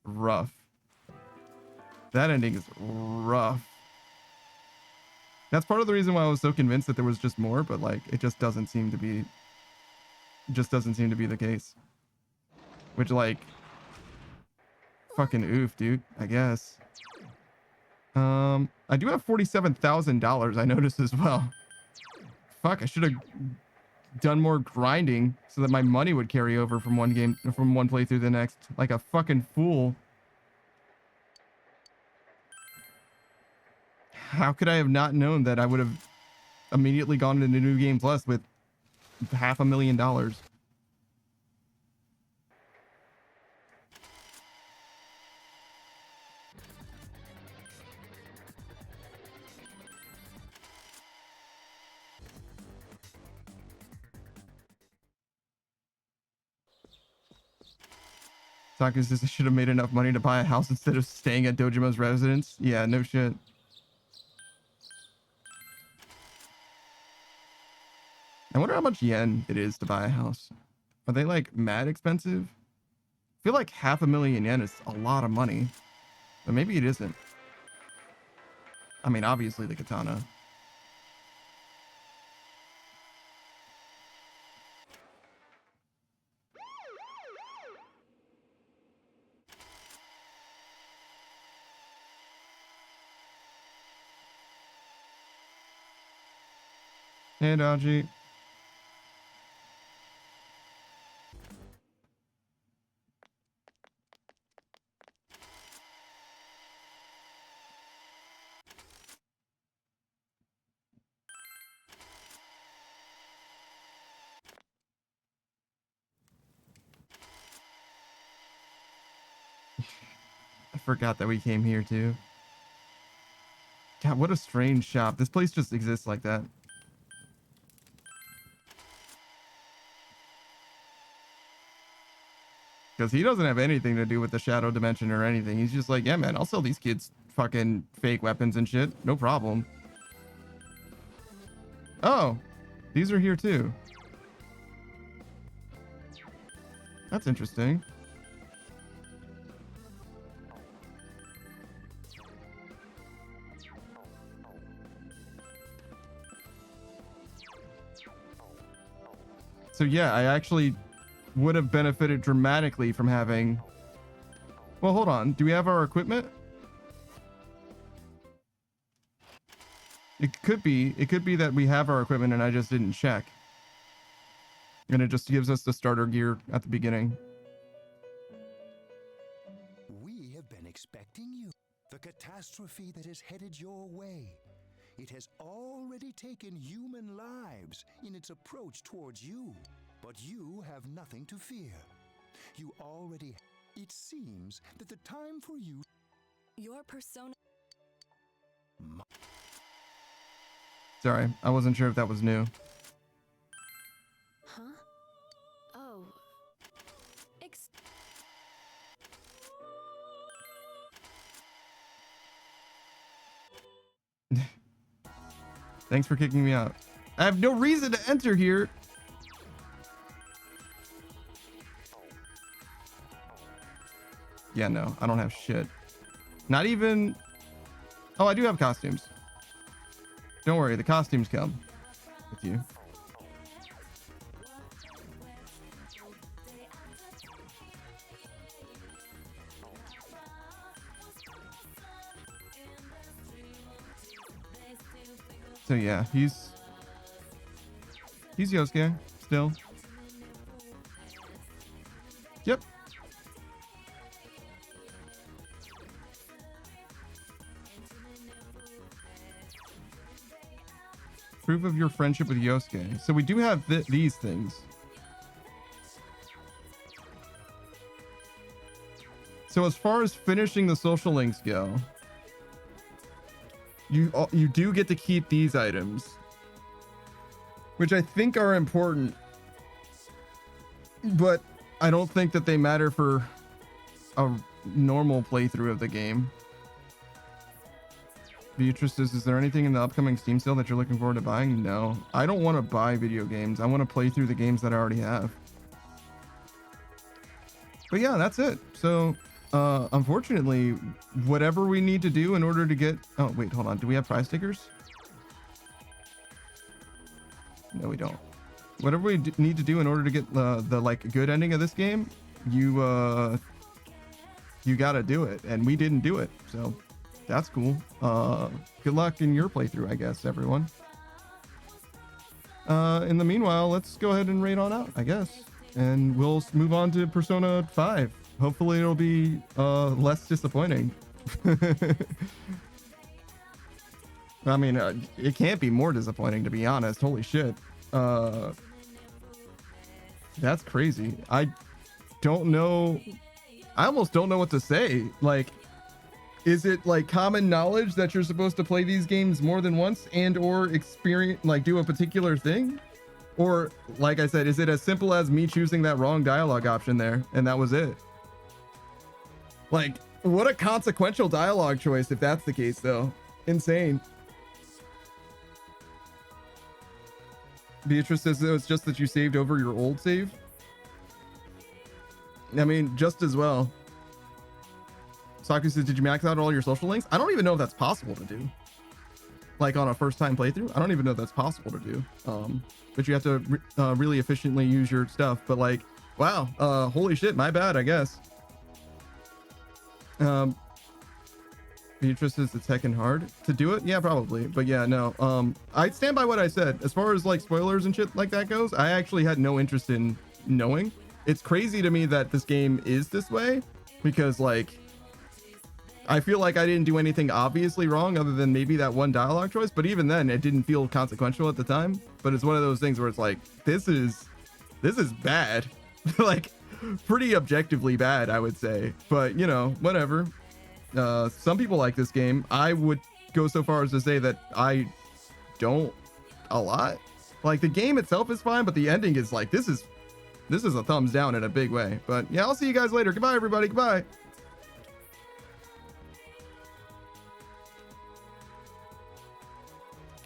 rough. That ending is rough. That's part of the reason why I was so convinced that there was just more, but like it just doesn't seem to be the case. Which like fucking oof, dude, I guess. I do have $47,000 I noticed as well. Fuck, I should have done more grinding so that my money would carry over from one playthrough to the next, like a fucking fool. How could I have not known that I would have immediately gone into New Game Plus with $500,000? Saki says I should have made enough money to buy a house instead of staying at Dojima's residence. Yeah, no shit. I wonder how much yen it is to buy a house. Are they like mad expensive? I feel like 500,000 yen is a lot of money, but maybe it isn't. I mean, obviously the katana. Hey, Dodgy. I forgot that we came here too. God, what a strange shop. This place just exists like that. Because he doesn't have anything to do with the shadow dimension or anything. He's just like, yeah, man, I'll sell these kids fucking fake weapons and shit. No problem. Oh, these are here too. That's interesting. So yeah, I actually would have benefited dramatically from having... Well, hold on. Do we have our equipment? It could be that we have our equipment and I just didn't check. And it just gives us the starter gear at the beginning. We have been expecting you. The catastrophe that is headed your way. It has already taken human lives in its approach towards you. But you have nothing to fear. You already... It seems that the time for you... Your persona... Sorry, I wasn't sure if that was new. Huh? Oh. Thanks for kicking me out. I have no reason to enter here. Yeah, no, I don't have shit. Not even... Oh, I do have costumes. Don't worry, the costumes come with you. So yeah, he's Yosuke still. Yep. Proof of your friendship with Yosuke. So we do have these things. So as far as finishing the social links go, you do get to keep these items, which I think are important, but I don't think that they matter for a normal playthrough of the game. Beatrice says, is there anything in the upcoming Steam sale that you're looking forward to buying? No, I don't want to buy video games. I want to play through the games that I already have. But yeah, that's it. So unfortunately, whatever we need to do in order to get... Oh, wait, hold on. Do we have prize stickers? No, we don't. Whatever we need to do in order to get the like good ending of this game, you gotta do it, and we didn't do it, so that's cool. Good luck in your playthrough, I guess, everyone. In the meanwhile, let's go ahead and raid on out, I guess, and we'll move on to Persona 5. Hopefully it'll be less disappointing. I mean, it can't be more disappointing, to be honest. Holy shit. That's crazy. I don't know. I almost don't know what to say. Like, is it like common knowledge that you're supposed to play these games more than once and or experience, like, do a particular thing? Or, like I said, is it as simple as me choosing that wrong dialogue option there and that was it? Like, what a consequential dialogue choice if that's the case, though. Insane. Beatrice says it's just that you saved over your old save. I mean, just as well. Saku says, did you max out all your social links? I don't even know if that's possible to do. like on a first time playthrough. I don't even know if that's possible to do. But you have to really efficiently use your stuff. But like, wow, holy shit, my bad, I guess. Beatrice is the Tekken hard to do it. Yeah, probably. But yeah, no. I stand by what I said. As far as like spoilers and shit like that goes, I actually had no interest in knowing. It's crazy to me that this game is this way because like I feel like I didn't do anything obviously wrong other than maybe that one dialogue choice, but even then it didn't feel consequential at the time. But it's one of those things where it's like this is bad. Like pretty objectively bad, I would say. But you know, whatever. Some people like this game. I would go so far as to say that I don't a lot. Like the game itself is fine, but the ending is like this is a thumbs down in a big way. But yeah, I'll see you guys later. Goodbye, everybody. Goodbye.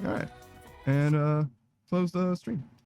All right, and close the stream.